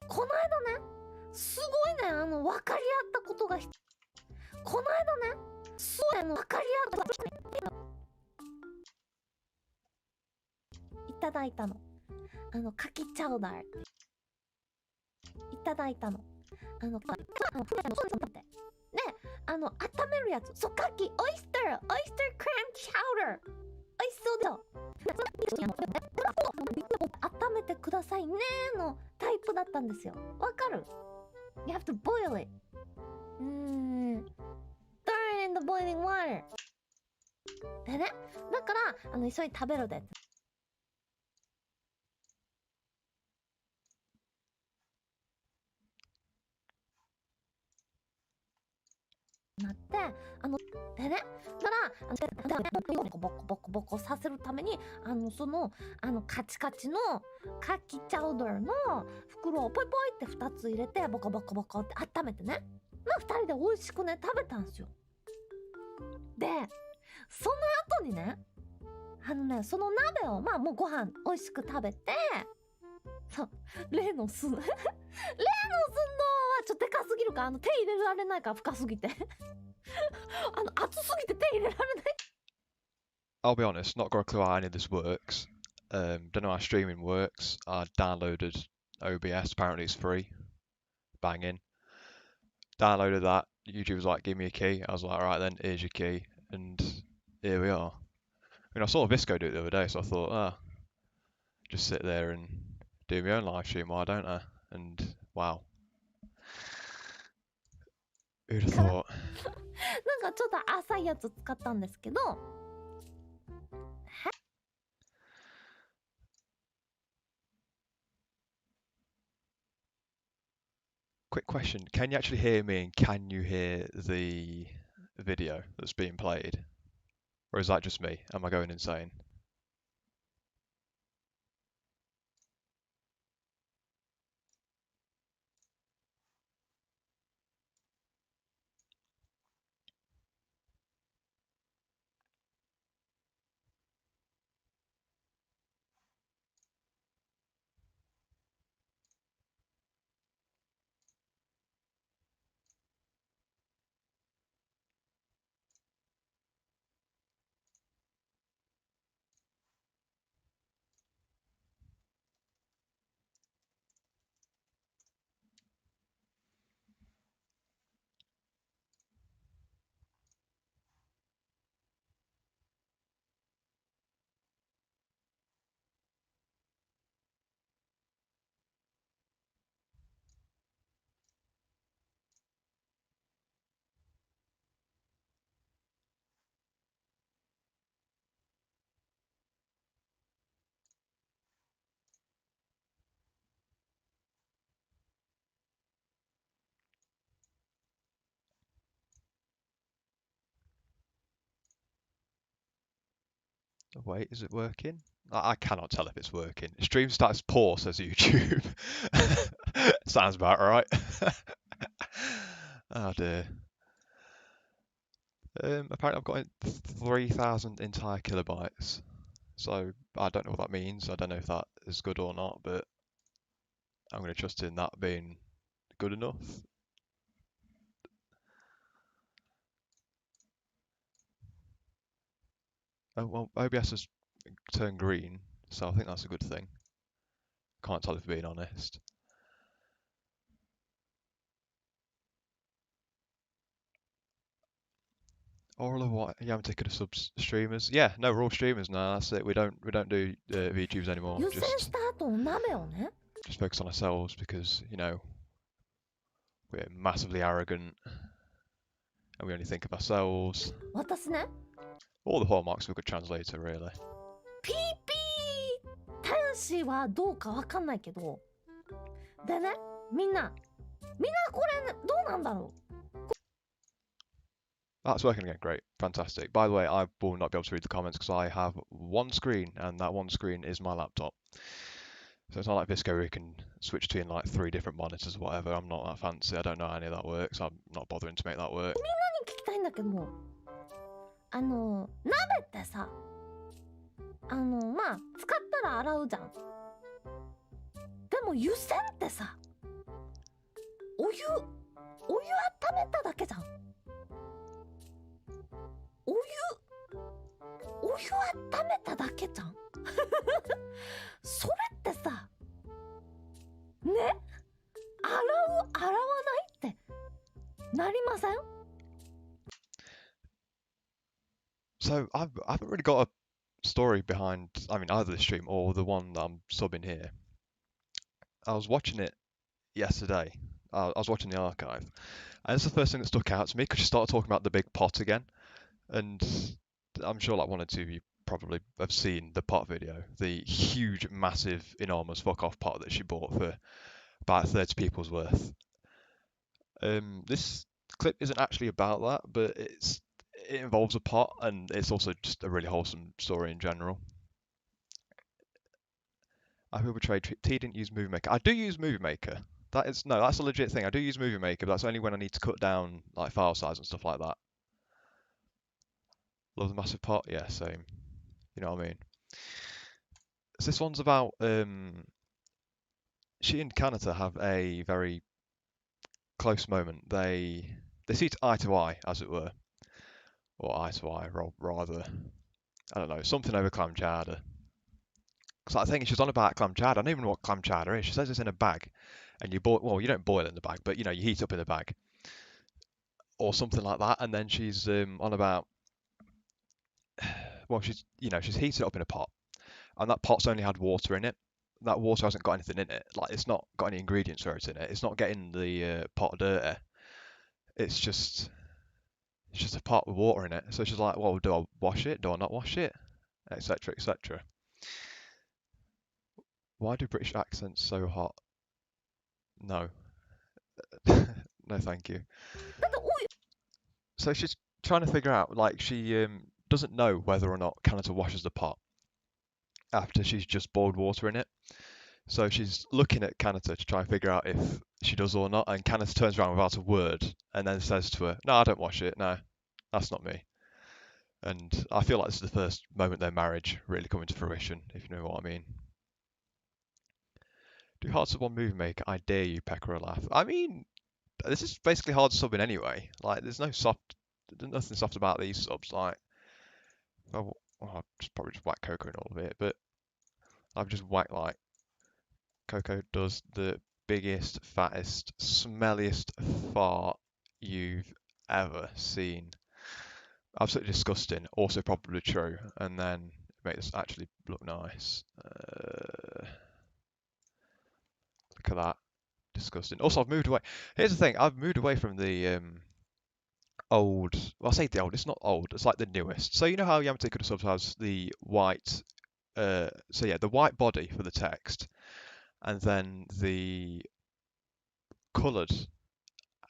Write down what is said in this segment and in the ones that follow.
この間ね、すごいね、分かり合ったことがこの間ね、すごい分かり合ったいただいたの。かきチャウダー。いただいたの。で、温めるやつ。そう、かき、オイスタークラムチャウダー。美味しそうだよ。温めてくださいねーのタイプだったんですよ。わかる？ You have to boil it. Throw it in the boiling water. でね、だから急いで食べろでなって、でね、だからボコボコボコさせるためにカチカチのカキチャウダーの袋をポイポイって2つ入れてボコボコボコって温めてね、2人で美味しくね食べたんですよ。でその後にね、その鍋をもうご飯美味しく食べて、例の酢のはちょっとでかすぎるから手入れられないから、深すぎて熱すぎて手入れられない。 I'll be honest, not got a clue how any of this works. Don't know how streaming works. I downloaded OBS, apparently it's free. Banging. Downloaded that. YouTube was like, give me a key. I was like, alright then, here's your key. And here we are. I saw Visco do it the other day, so I thought, just sit there and do my own live stream, why don't I? And wow. Who'd have thought? なんかちょっと浅いやつ使ったんですけど、Quick question, can you actually hear me and can you hear the video that's being played? Or is that just me? Am I going insane? Wait, is it working? I cannot tell if it's working. Stream starts poor, says YouTube. Sounds about right. Oh dear. Apparently I've got 3,000 entire kilobytes. So I don't know what that means. I don't know if that is good or not, but I'm going to trust in that being good enough. Oh, well, OBS has turned green, so I think that's a good thing. Can't tell if being honest. All of what? You haven't taken a sub streamers? Yeah, no, we're all streamers now. That's it. We don't do VTubes anymore. Just focus on ourselves because we're massively arrogant and we only think of ourselves. All the hallmarks of a good translator, really. ピーピー天使はどうかわかんないけど、でね、みんなこれどうなんだろう。That's working again, great, fantastic. By the way, I will not be able to read the comments because I have one screen and that one screen is my laptop. So it's not like Visco where you can switch between like 3 different monitors or whatever. I'm not that fancy, I don't know how any of that works. I'm not bothering to make that work. みんなに聞きたいんだけども、鍋ってさ、まあ使ったら洗うじゃん。でも湯煎ってさ、お湯温めただけじゃん。お湯温めただけじゃん。それってさ、ね、洗わないってなりませんSo I haven't really got a story behind, I mean, either the stream or the one that I'm subbing here. I was watching it yesterday. I was watching the archive, and it's the first thing that stuck out to me because she started talking about the big pot again, and I'm sure like one or two of you probably have seen the pot video, the huge, massive, enormous fuck off pot that she bought for about 30 people's worth. This clip isn't actually about that, but it involves a pot, and it's also just a really wholesome story in general. I feel betrayed. T didn't use Movie Maker. I do use Movie Maker. That's a legit thing. I do use Movie Maker, but that's only when I need to cut down like file size and stuff like that. Love the massive pot. Yeah, same. You know what I mean? So this one's about she and Kanata have a very close moment. They see eye to eye, as it were, or eye to eye, rather. I don't know, something over clam chowder. Because I think she's on about clam chowder. I don't even know what clam chowder is. She says it's in a bag, and you boil. Well, you don't boil it in the bag, but you know you heat up in the bag, or something like that. And then she's on about. Well, she's heated up in a pot, and that pot's only had water in it. That water hasn't got anything in it. Like it's not got any ingredients or anything in it. It's not getting the pot dirty. It's just a pot with water in it. So she's like, well, do I wash it? Do I not wash it? Etc. Etc. Why do British accents so hot? No. No, thank you. So she's trying to figure out, like, she doesn't know whether or not Kanata washes the pot after she's just boiled water in it. So she's looking at Kanata to try and figure out if she does or not, and Kanata turns around without a word and then says to her, "No, I don't wash it. No, that's not me." And I feel like this is the first moment their marriage really coming to fruition, if you know what I mean. Do Hearts of One Movie Maker? I dare you, pecker a laugh. I mean, this is basically hard subbing anyway. Like, there's nothing soft about these subs. Like, I'll just probably just whack Coco in all of it, but I've just whacked like Coco does the biggest, fattest, smelliest fart you've ever seen. Absolutely disgusting. Also probably true. And then make this actually look nice. Look at that. Disgusting. Also, I've moved away. Here's the thing. I've moved away from the old. Well, I say the old. It's not old. It's like the newest. So you know how Yamate Kuda Subs has the white. So yeah, the white body for the text, and then the coloured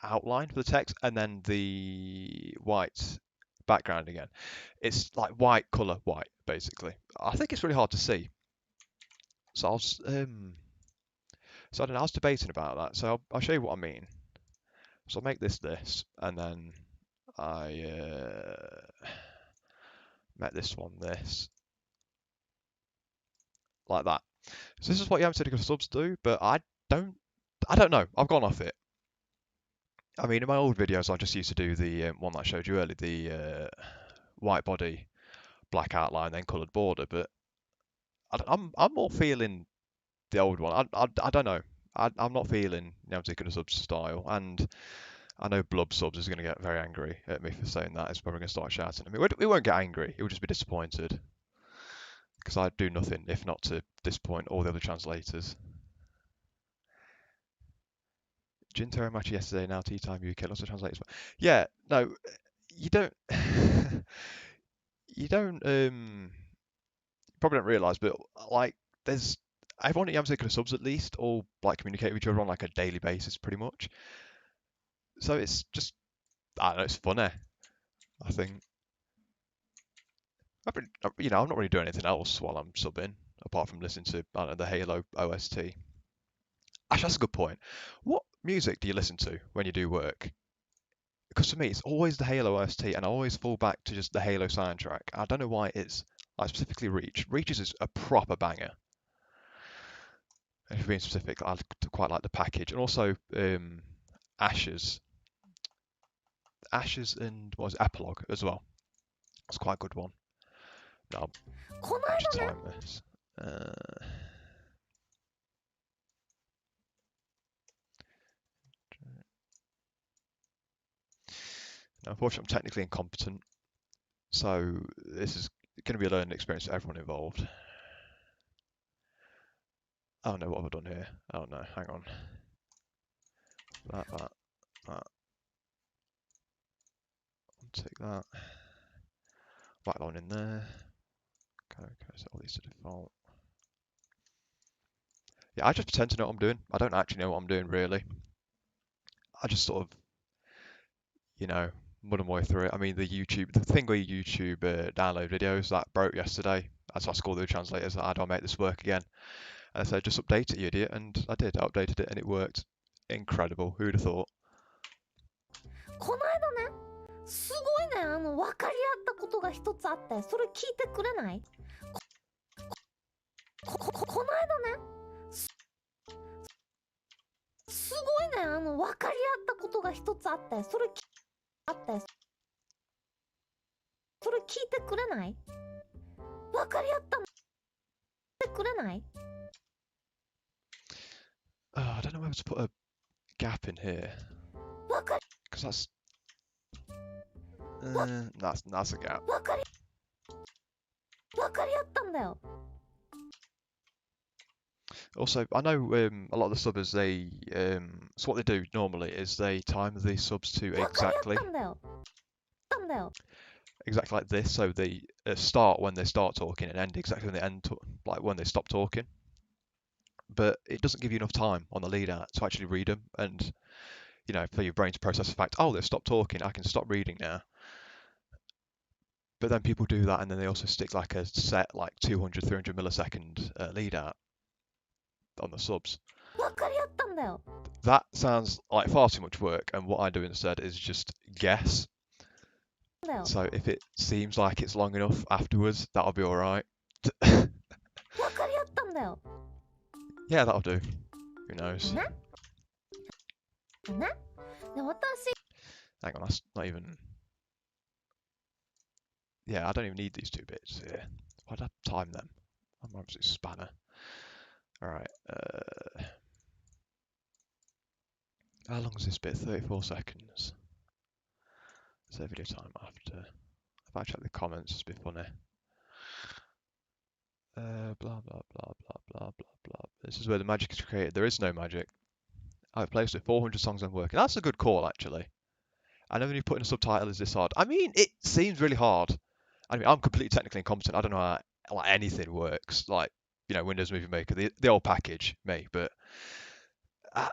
outline for the text, and then the white background again. It's like white colour, white basically. I think it's really hard to see. So so I don't know. I was debating about that. So I'll show you what I mean. So I'll make this, and then I make this one this, like that. So this is what Yamtedika subs do, but don't, I don't know. I've gone off it. I mean, in my old videos, I just used to do the one that I showed you earlier, the white body, black outline, then coloured border. But I'm more feeling the old one. I don't know. I'm not feeling Yamtedika subs style, and I know Blub subs is going to get very angry at me for saying that. It's probably going to start shouting at me. We won't get angry. It will just be disappointed because I do nothing if not to disappoint all the other translators. Jintaro match yesterday, now tea time UK. Lots of translators. Yeah, no, you don't. You don't. Probably don't realise, but like, there's everyone at Yamazaki subs at least all like communicate with each other on like a daily basis, pretty much. So it's just, I don't know, it's funny. I think. I'm not really doing anything else while I'm subbing apart from listening to I don't know, the Halo OST. Actually, that's a good point. What music do you listen to when you do work? because for me it's always the Halo OST, and I always fall back to just the Halo soundtrack. I don't know why it is. Like specifically Reach. Reach is a proper banger. If you're being specific, I quite like the package, and also Ashes, Ashes, and what was it, Epilogue as well. It's quite a good one. No, この I'll just 間ね time this. Now, unfortunately, I'm technically incompetent, so this is going to be a learning experience for everyone involved. Oh no, what have I done here? Oh no, hang on. That. I'll take that. Whack that one in there. Okay, set all these to default. Yeah, I just pretend to know what I'm doing. I don't actually know what I'm doing really. I just sort of, you know, muddle my way through it. I mean, the thing where YouTube download videos that broke yesterday. That's why I called the translators. How do I make this work again? And I said, just update it, you idiot. And I did. I updated it and it worked. Incredible. Who'd have thought? この間ねすごいね分かり合ったことが一つあってそれ聞いてくれないこの間ねすごいね分かり合ったことが一つあってそれ聞いてくれない分かり合ったの聞いてくれない I don't know whether to put a gap in here. 分かり Because that's a gap. 分かり合ったんだよ Also, I know a lot of the subbers, so what they do normally is they time the subs to 分かり合 exactly ったんだよ like this. So they start when they start talking and end exactly when they like when they stop talking. But it doesn't give you enough time on the lead out to actually read them, and you know, for your brain to process the fact, oh, they've stopped talking, I can stop reading now. But then people do that, and then they also stick like a set like 200, 300 millisecond lead out on the subs. 分かり合ったんだよ That sounds like far too much work, and what I do instead is just guess. だよ So if it seems like it's long enough afterwards, that'll be alright. 分かり合ったんだよ Yeah, that'll do. Who knows? ねねで私 Hang on, that's not even... Yeah, I don't even need these two bits here. Why'd I time them? I'm an absolute spanner. Alright, how long is this bit? 34 seconds. So video time after. If I check the comments, it's a bit funny. Blah, blah, blah, blah, blah, blah, blah. This is where the magic is created. There is no magic. I've placed with 400 songs I'm working. That's a good call, actually. I know when you put in a subtitle is this hard. I mean, it seems really hard. I mean, I'm completely technically incompetent. I don't know how like anything works. Like, you know, Windows Movie Maker, the old package, me. But I,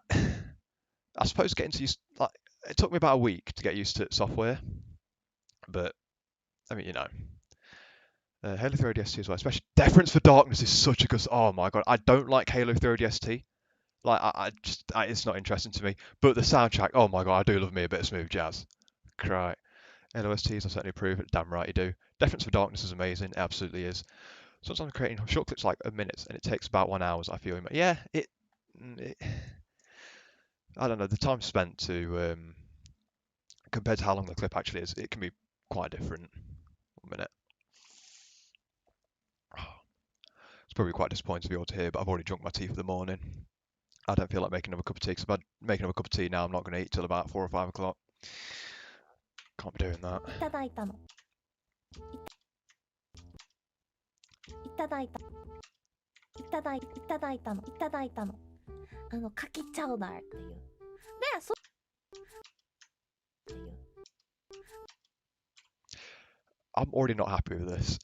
I suppose getting to use like it took me about a week to get used to software. But I mean, you know, Halo 3 ODST as well. Especially Deference for Darkness is such a good. Oh my god, I don't like Halo 3 ODST. Like, it's not interesting to me. But the soundtrack, oh my god, I do love me a bit of smooth jazz. Cry. LOSTs, I certainly approve it. Damn right you do. Deference for Darkness is amazing. It absolutely is. Sometimes I'm creating short clips like a minute, and it takes about 1 hour. I feel. Yeah, it I don't know. The time spent to compared to how long the clip actually is, it can be quite different. 1 minute. It's probably quite disappointing for you all to hear, but I've already drunk my tea for the morning. I don't feel like making another cup of tea, because if I make another cup of tea now, I'm not going to eat till about 4 or 5 o'clock. Can't be doing that. いただいたのいただいたのかきチャウダーっていうでっていう I'm already not happy with this.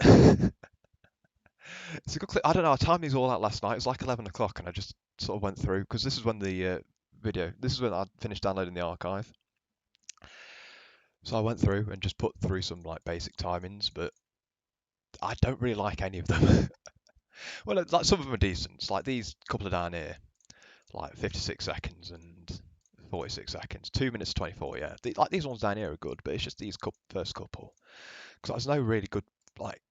It's a good clip. I don't know. I timed these all out last night. It was like 11 o'clock, and I just sort of went through because this is when the this is when I finished downloading the archive. So I went through and just put through some like basic timings, but I don't really like any of them. Well, like some of them are decent. Like these couple of down here, like 56 seconds and 46 seconds. 2 minutes 24, yeah. Like these ones down here are good, but it's just these first couple. Because there's no really good, like,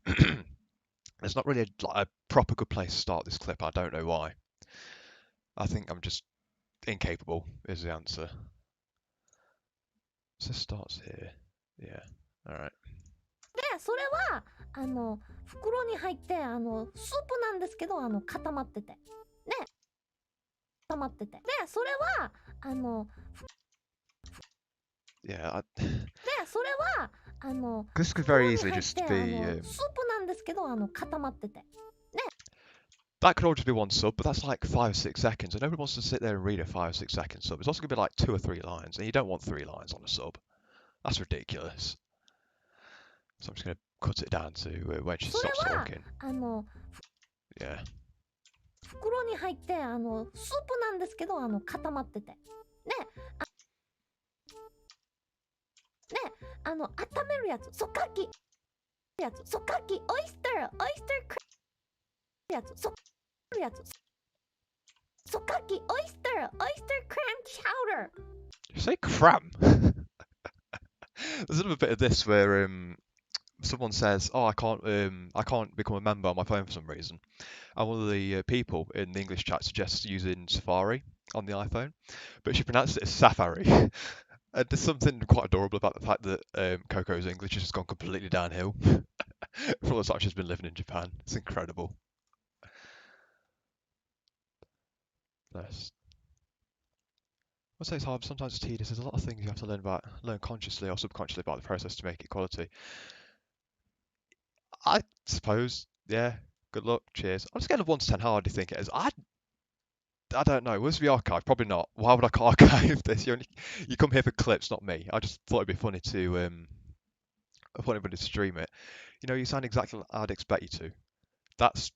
there's not really a proper good place to start this clip. I don't know why. I think I'm just incapable is the answer. So it starts here. Yeah. Alright. で、それは、袋に入って、スープなんですけど、固まってて。で、固まってて。で、それは、Yeah. で、それは、This could 袋 very に easily 入っ just て、 be. スープなんですけど、固まってて。 That could all just be one sub, but that's like 5 or 6 seconds, and nobody wants to sit there and read a 5 or 6 second sub. It's also going to be like 2 or 3 lines, and you don't want 3 lines on a sub. That's ridiculous. So I'm just going to cut it down to when she それ stops は、 talking. Yeah. 袋に入って、スープなんですけど、固まってて。で、温めるやつ、そかき、やつ、そかき、オイスタークラやつ、そかき、オイスタークラムチャウダー。 You say cram? There's a little bit of this where someone says, "Oh, I can't become a member on my phone for some reason," and one of the people in the English chat suggests using Safari on the iPhone, but she pronounced it as Safari. And there's something quite adorable about the fact that Coco's English has just gone completely downhill for all the time she's been living in Japan. It's incredible. Bless. I'd say it's hard, but sometimes it's tedious. There's a lot of things you have to learn consciously or subconsciously about the process to make it quality. I suppose, yeah. Good luck. Cheers. On a scale of 1 to 10, how hard do you think it is? I don't know. Was the archive? Probably not. Why would I archive this? You come here for clips, not me. I just thought it'd be funny to stream it. You know, you sound exactly like I'd expect you to. That's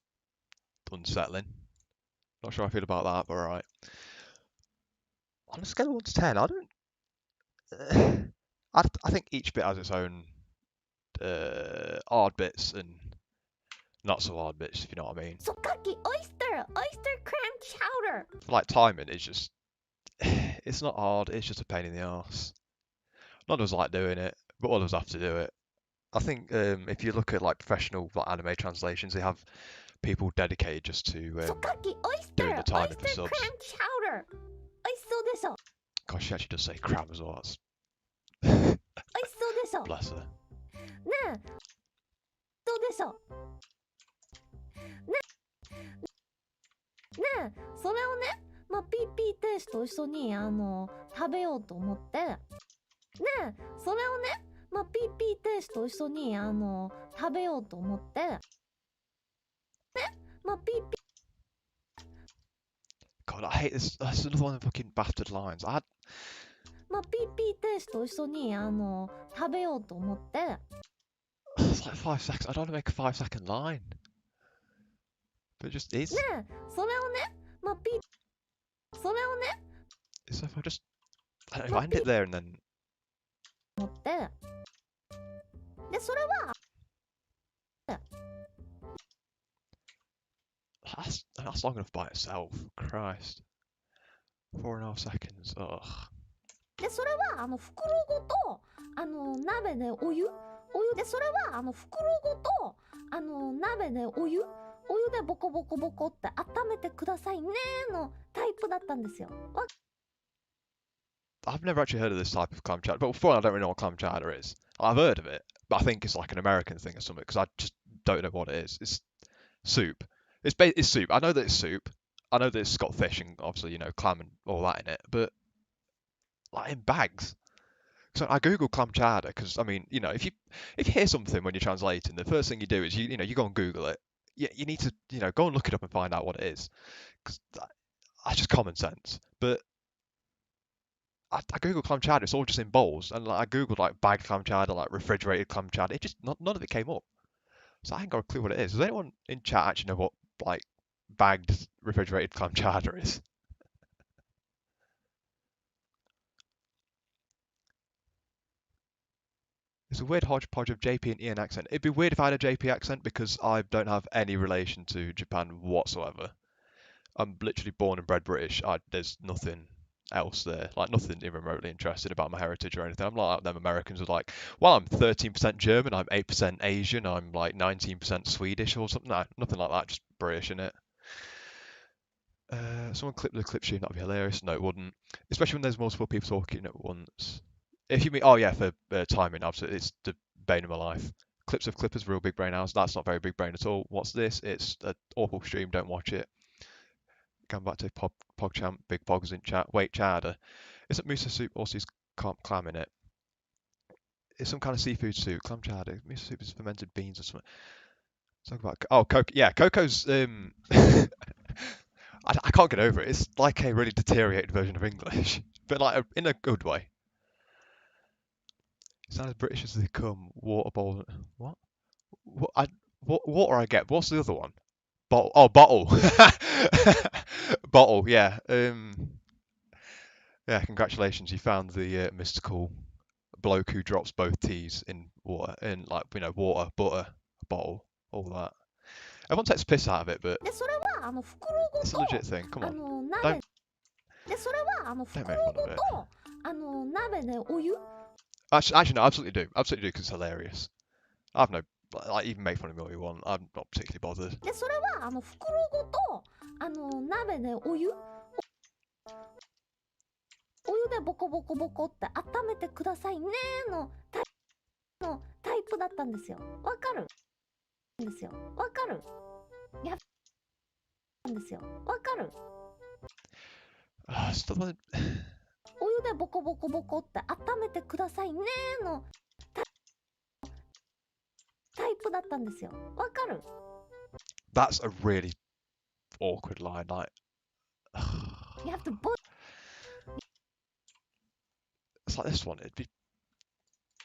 unsettling. Not sure how I feel about that, but alright. On a scale of 1 to 10, I don't. I think each bit has its own hard bits and not so hard bits, if you know what I mean. Sokaki, oyster clam chowder. Like timing is just. It's not hard, it's just a pain in the arse. None of us like doing it, but all of us have to do it. I think if you look at like professional anime translations, they have people dedicated just to doing the timing for subs. Clam chowder. Gosh, she actually does say cram as well. Bless her. ねえ、それをね、まあ、ピーピーテイストと一緒に食べようと思って、ねえ、それをね、まあ、ピーピーテイストと一緒に食べようと思って、ね、まあ、ピーピー God, I hate this. That's another one of the fucking bastard lines. まあ、ピーピーテイストと一緒に食べようと思って、 It's like 5 seconds. I don't want to make a 5-second line. But it just is. ねえ、それをね、まあ、それをね、 So if I just. I don't know, if I end it there and then. 思って、で、それは That's long enough by itself. Christ. 4.5 seconds. Ugh. で、それは袋ごと鍋でお湯で、それは袋ごと鍋でお湯でボコボコボコって温めてくださいねのタイプだったんですよ。I've never actually heard of this type of clam chowder. But before, I don't really know what clam chowder is. I've heard of it, but I think it's like an American thing or something because I just don't know what it is. It's soup. It's soup. I know that it's soup. I know that it's got fish and obviously, you know, clam and all that in it, but like in bags. So I googled clam chowder because I mean, you know, if you hear something when you're translating, the first thing you do is you go and Google it. You need to go and look it up and find out what it is because that's just common sense. But I googled clam chowder, it's all just in bowls, and like, I googled like bagged clam chowder, like refrigerated clam chowder. It just none of it came up. So I ain't got a clue what it is. Does anyone in chat actually know what like bagged refrigerated clam chowder is? It's a weird hodgepodge of JP and Ian accent. It'd be weird if I had a JP accent because I don't have any relation to Japan whatsoever. I'm literally born and bred British. There's nothing else there. Like nothing even remotely interested about my heritage or anything. I'm not like them Americans who are like, well, I'm 13% German, I'm 8% Asian, I'm like 19% Swedish or something. No, nothing like that. Just British in it. Someone clip the clip stream, that'd be hilarious. No, it wouldn't. Especially when there's multiple people talking at once. If you mean, oh yeah, for timing, absolutely, it's the bane of my life. Clips of Clippers, real big brain hours. That's not very big brain at all. What's this? It's an awful stream. Don't watch it. Going back to PogChamp, Big Pog's in chat. Wait, Chowder. Isn't miso soup also use clam in it? It's some kind of seafood soup. Clam chowder. Miso soup is fermented beans or something. Talk about cocoa. Yeah, cocoa's. I can't get over it. It's like a really deteriorated version of English, but like in a good way. It's not as British as they come. Water bowl. What? What water I get? What's the other one? Bottle. Oh, bottle. Bottle. Yeah. Yeah. Congratulations. You found the mystical bloke who drops both T's in water, in like water, butter, bottle, all that. Everyone takes a piss out of it, but で、それは袋ご it's a と legit thing. Come on, 鍋 don't で、それはdon't 袋 make ご fun of it. と鍋でお湯 Actually, no, absolutely do because it's hilarious. I've no like even make fun of me all you want. I'm not particularly bothered. で、それは袋ごと鍋でお湯でボコボコボコって温めてくださいねのタイプだったんですよ。わかるんですよ。わかるやんですよ。わかる Stop it. お湯でボコボコボコって温めてくださいねのタイプだったんですよ。わかる That's a really awkward line. Like, You have to boil it's like this one. It'd be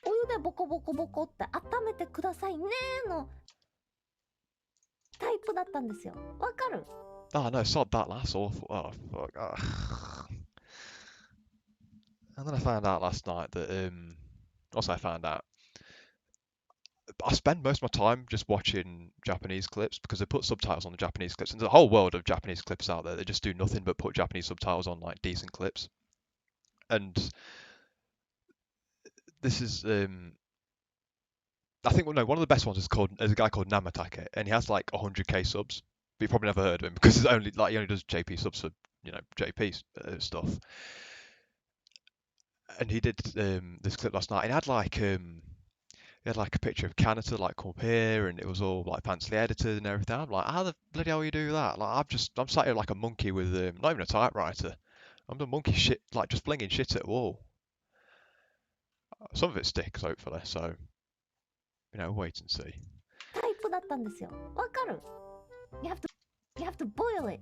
お湯でボコボコボコって温めてくださいねのタイプだったんですよ。わかる oh no, sod that. That's awful. Oh fuck. And then I found out last night that also I found out I spend most of my time just watching Japanese clips because they put subtitles on the Japanese clips, and there's a whole world of Japanese clips out there. They just do nothing but put Japanese subtitles on like decent clips. And this is I think no, one of the best ones is there's a guy called Namatake, and he has like 100k subs, but you've probably never heard of him because it's only like he only does JP subs for JP stuff. And he did this clip last night, and he had like a picture of Canada like come up here, and it was all like fancy edited and everything. I'm like, how the bloody hell you do that? Like I'm sat here like a monkey with not even a typewriter. I'm the monkey shit, like just flinging shit at the wall. Some of it sticks, hopefully. So, wait and see. タイプだったんですよ。わかる You have to boil it.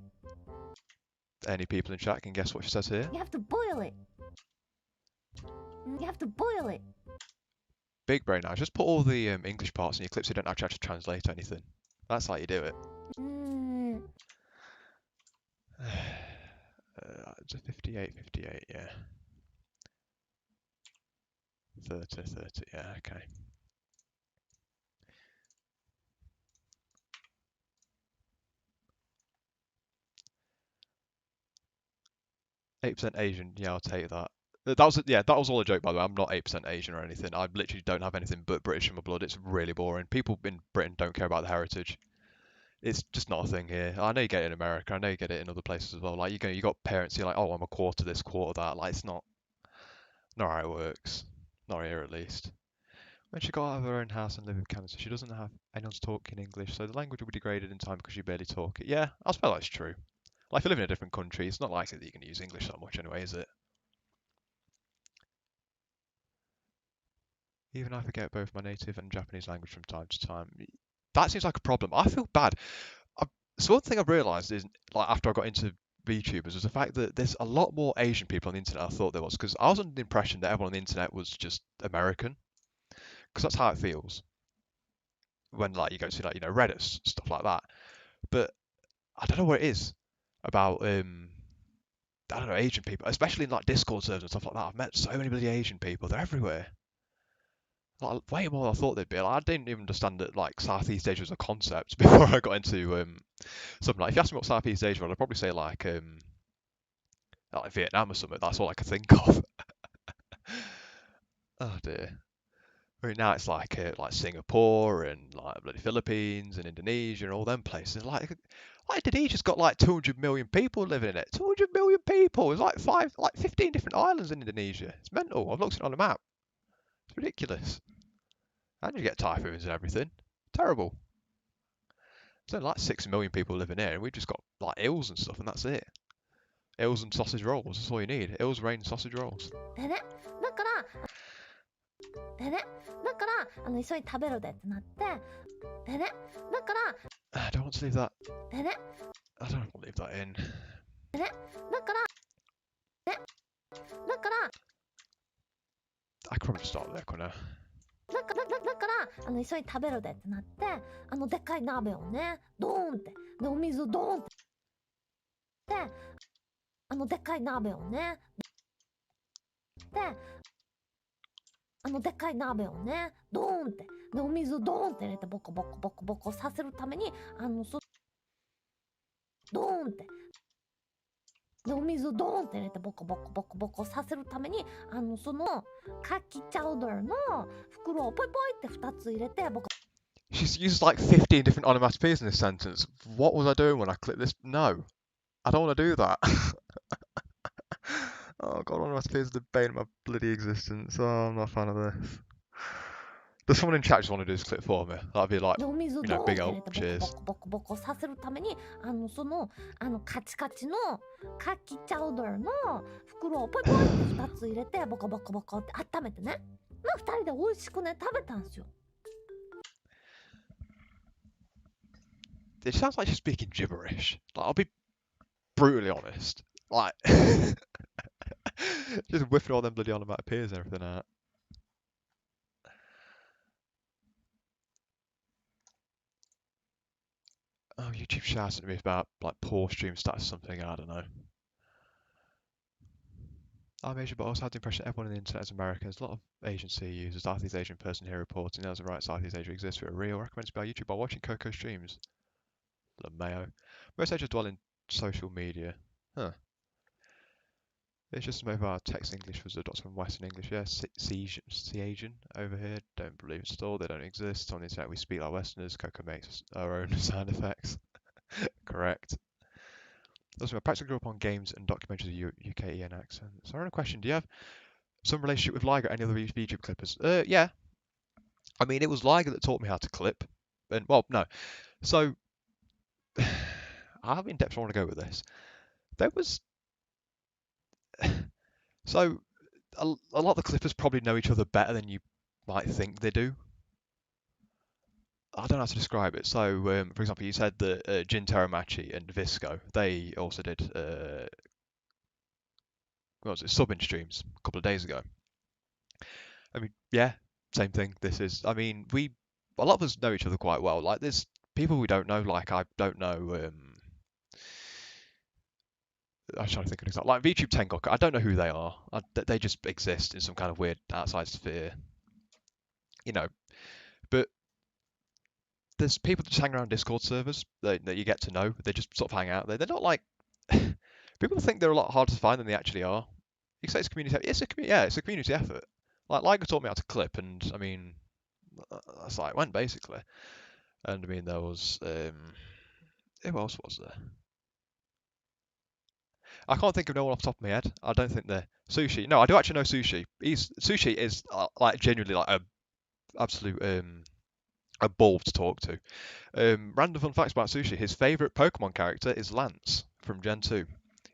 Any people in chat can guess what she says here? You have to boil it. You have to boil it. Big brain now. Just put all the English parts in your clips so you don't actually have to translate anything. That's how you do it. It's a 58, yeah. 30, yeah, okay. %8 Asian, yeah, I'll take that. That was all a joke, by the way. I'm not 8% Asian or anything. I literally don't have anything but British in my blood. It's really boring. People in Britain don't care about the heritage. It's just not a thing here. I know you get it in America. I know you get it in other places as well. Like you got parents who are like, oh, I'm a quarter this, quarter that. Like it's not how it works. Not here at least. When she got out of her own house and lived with cancer, she doesn't have anyone to talk in English, so the language will be degraded in time because you barely talk it. Yeah, I suppose that's true. Like if you live in a different country, it's not likely that you can use English that much anyway, is it? Even I forget both my native and Japanese language from time to time. That seems like a problem. I feel bad. So one thing I've realised is, like, after I got into VTubers, was the fact that there's a lot more Asian people on the internet than I thought there was. Because I was under the impression that everyone on the internet was just American. Because that's how it feels when, like, you go to, like, Reddit, stuff like that. But I don't know what it is about, I don't know, Asian people, especially in, like, Discord servers and stuff like that. I've met so many bloody Asian people. They're everywhere. Like, way more than I thought they'd be. Like, I didn't even understand that like Southeast Asia was a concept before I got into something like. If you asked me what Southeast Asia was, I'd probably say like like Vietnam or something. That's all I could think of. Oh dear. I mean, now it's like Singapore and like bloody Philippines and Indonesia and all them places. Like Indonesia's got like 200 million people living in it. 200 million people. There's like 15 different islands in Indonesia. It's mental. I've looked at it on a map. It's ridiculous. And you get typhoons and everything. Terrible. There's only like 6 million people living here, and we've just got like hills and stuff, and that's it. Hills and sausage rolls. That's all you need. Hills, rain, sausage rolls. でね、だから、急いで食べるでってなって、でね、だから、I don't want to leave that. でね、I don't want to leave that in. でね、だから、だから、I could probably just start there, couldn't I? だから、急いで食べるでってなって、でっかい鍋をね、ドーンって、で、お水をドーンって、でっかい鍋をね、で、でっかい鍋をね、ドーンって、で、お水をドーンって入れて、ボコボコボコボコさせるために、ドーンって、で、お水をドーンって入れて、ボコボコボコボコさせるために、その、カキチャウダーの袋をポイポイって2つ入れて、ボコ。 She's used like 15 different onomatopoeias in this sentence. What was I doing when I clicked this? No. I don't want to do that. Oh god, onomatopoeias are the bane of my bloody existence. Oh, I'm not a fan of this. Does someone in chat just want to do this clip for me? That'd be like, で、お水を you ド know, ーンって big 入れ old て、ボ cheers. コボコボコボコさせるために、その、カチカチのカキチャウダーの袋をポイポイって2つ入れて、ボコボコボコって温めてね。2人で美味しくね、食べたんですよ。It sounds like she's speaking gibberish. Like, I'll be brutally honest. Like, just whipping all them bloody onomatopoeias and everything out. Oh, YouTube shouting at me about like poor stream stats or something. I don't know. I'm Asian, but I also had the impression that everyone on the internet is American. There's a lot of Asian C users. Southeast Asian person here reporting. There's a right Southeast Asia exists for real. Recommended by YouTube by watching Coco streams. Mayo. Most Asians dwell in social media. Huh. It's just some of our text English was adopted from Western English. Yeah, C-Asian over here. Don't believe it's all. They don't exist. On the internet we speak like Westerners. Coco makes our own sound effects. Correct. Also, I practically grew up on games and documentaries with UKEN accent. So I have a question. Do you have some relationship with Liger, any other YouTube clippers? Yeah. I mean, it was Liger that taught me how to clip. And, well, no. So, how in depth I want to go with this? There was... So, a lot of the clippers probably know each other better than you might think they do. I don't know how to describe it. So, for example, you said that Jin Teramachi and Visco, they also did, what was it, sub-in streams a couple of days ago. I mean, yeah, same thing. This is, I mean, a lot of us know each other quite well. Like, there's people we don't know. Like, I don't know. I'm trying to think of an example. Like VTube Tengoku, I don't know who they are. They just exist in some kind of weird outside sphere, you know. But there's people that just hang around Discord servers that you get to know. They just sort of hang out there. They're not like people think they're a lot harder to find than they actually are. You say it's a community effort. It's a community effort. Like Liger taught me how to clip, and I mean, that's how it went basically. And I mean, there was who else was there? I can't think of no one off the top of my head. I don't think they're Sushi. No, I do actually know Sushi. Sushi is like genuinely like a absolute a ball to talk to. Random fun facts about Sushi. His favourite Pokemon character is Lance from Gen 2.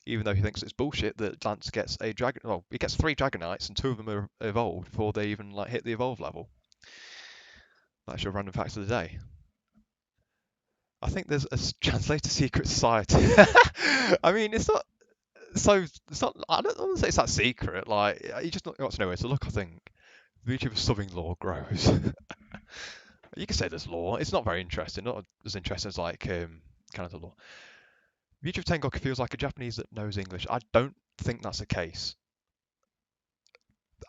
Even though he thinks it's bullshit that Lance gets a dragon. Well, he gets 3 Dragonites and 2 of them are evolved before they even like hit the evolve level. That's your random facts of the day. I think there's a translator secret society. I mean, it's not. So it's not. I don't want to say it's that secret. Like you just not got to know where to look. I think the YouTuber subbing lore grows. You could say there's lore. It's not very interesting. Not as interesting as like Canada lore. YouTube Tengoku feels like a Japanese that knows English. I don't think that's the case.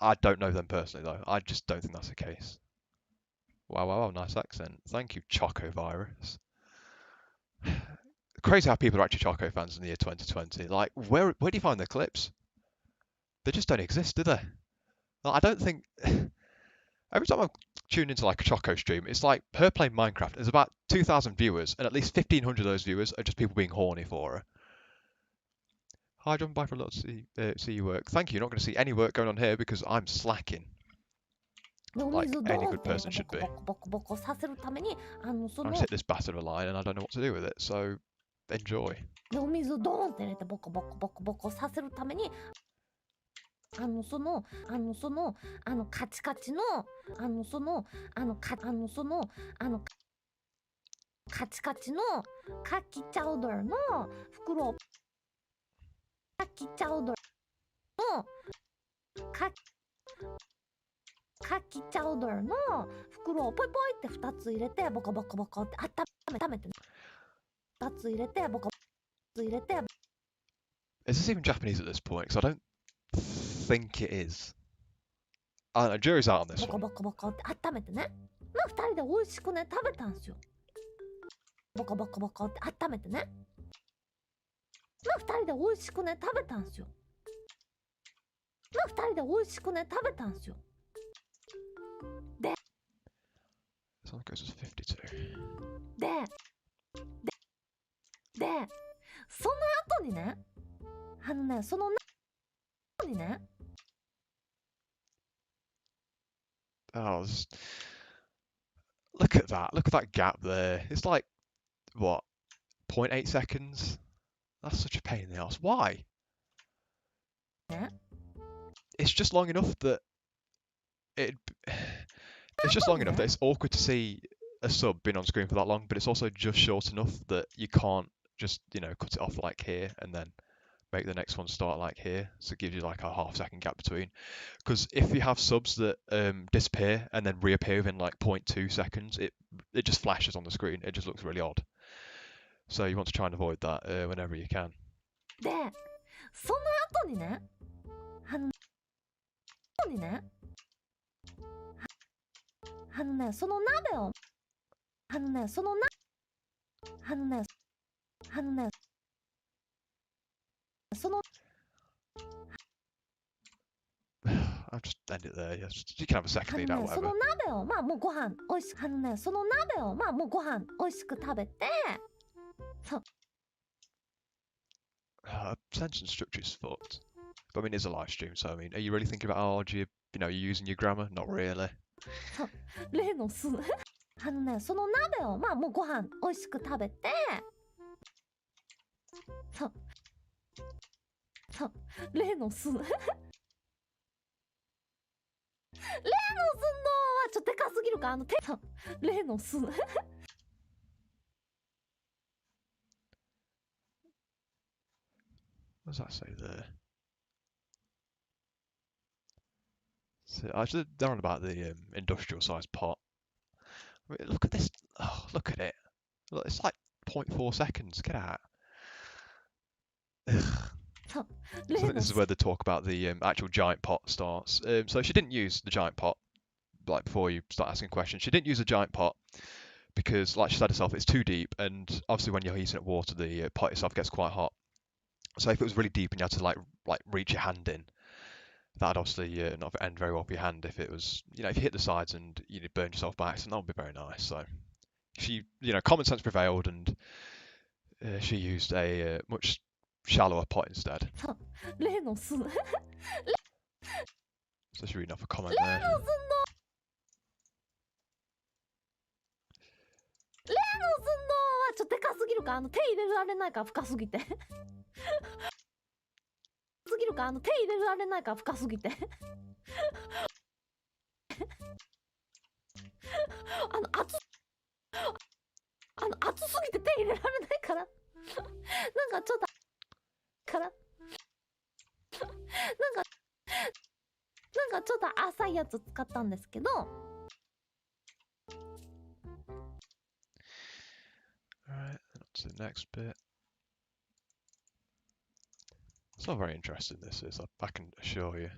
I don't know them personally though. I just don't think that's the case. Wow, nice accent. Thank you, Choco Virus. crazy how people are actually Choco fans in the year 2020. Like, where do you find the clips? They just don't exist, do they? Like, I don't think. Every time I tune into like a Choco stream, it's like her playing Minecraft. There's about 2,000 viewers, and at least 1,500 of those viewers are just people being horny for her. Hi, John. Bye for a lot to see you work. Thank you. You're not going to see any work going on here because I'm slacking, で、お like 水をド any ーンっ good て入れて person ボ should コ be. ボコボコボコさせるために、そ I の just hit this bastard of a line, and I don't know what to do with it. So enjoy. で、お水をドーンって入れてボコボコボコボコさせるために、カチカチの、カチカチのカキチャウダーの袋を、カキチャウダーのカキチャウダーの袋をポイポイって2つ入れてボコボコボコって温めてね。2つ入れてボコボコ入れて。Is this even Japanese at this point? Because I don't think it is. I don't know. Jury's out on this ボコ one. ボコボコって温めてね。まあ2人で美味しくね食べたんすよ。ボコボコボコって温めてね。まあ2人で美味しくね食べたんすよ。まあ2人で美味しくね食べたんすよ。で、 This one goes as 52. で、その後にね、その後にね、 Oh, look at that. Look at that gap there. It's like, what, 0.8 seconds? That's such a pain in the ass. Why? ね、 It's just long enough that it. It's just long enough that it's awkward to see a sub being on screen for that long, but it's also just short enough that you can't just, cut it off like here and then make the next one start like here. So it gives you like a half-second gap between. Because if you have subs that disappear and then reappear within like 0.2 seconds, it just flashes on the screen. It just looks really odd. So you want to try and avoid that whenever you can. で、その後にね、その鍋を、そのな、その I'll just end it there. Yeah, you can have a second lead out, そ whatever. の鍋をまあもうご飯おいしくその鍋をまあもうご飯おいしく食べて、そう。 Sentence structure is fucked. But I mean, it's a live stream, so I mean, are you really thinking about how hard you're using your grammar? Not really. 例の酢その鍋をまあもうご飯おいしく食べて、そう例の酢例の酢のはちょっとでかすぎるかそう例の酢 What does that say there? So actually, they're on about the industrial sized pot. I mean, look at this. Oh, look at it. Look, it's like 0.4 seconds. Get out. Ugh. So I think this is where the talk about the actual giant pot starts. So she didn't use the giant pot, like before you start asking questions. She didn't use a giant pot because, like she said herself, it's too deep, and obviously when you're heating up water, the pot itself gets quite hot. So if it was really deep and you had to like reach your hand in, that'd obviously not end very well for your hand. If it was, if you hit the sides and you burn yourself by accident, that would be very nice. So she, common sense prevailed, and she used a much shallower pot instead. 例の酢 So she's reading off a comment there. 例の寸胴はちょっとでかすぎるか手入れられないから深すぎてすぎるか手入れられないから深すぎて熱すぎて手入れられないからなんかちょっとからなんかちょっと浅いやつ使ったんですけど Alright, then on to the next bit. It's not very interesting, this is, I can assure you.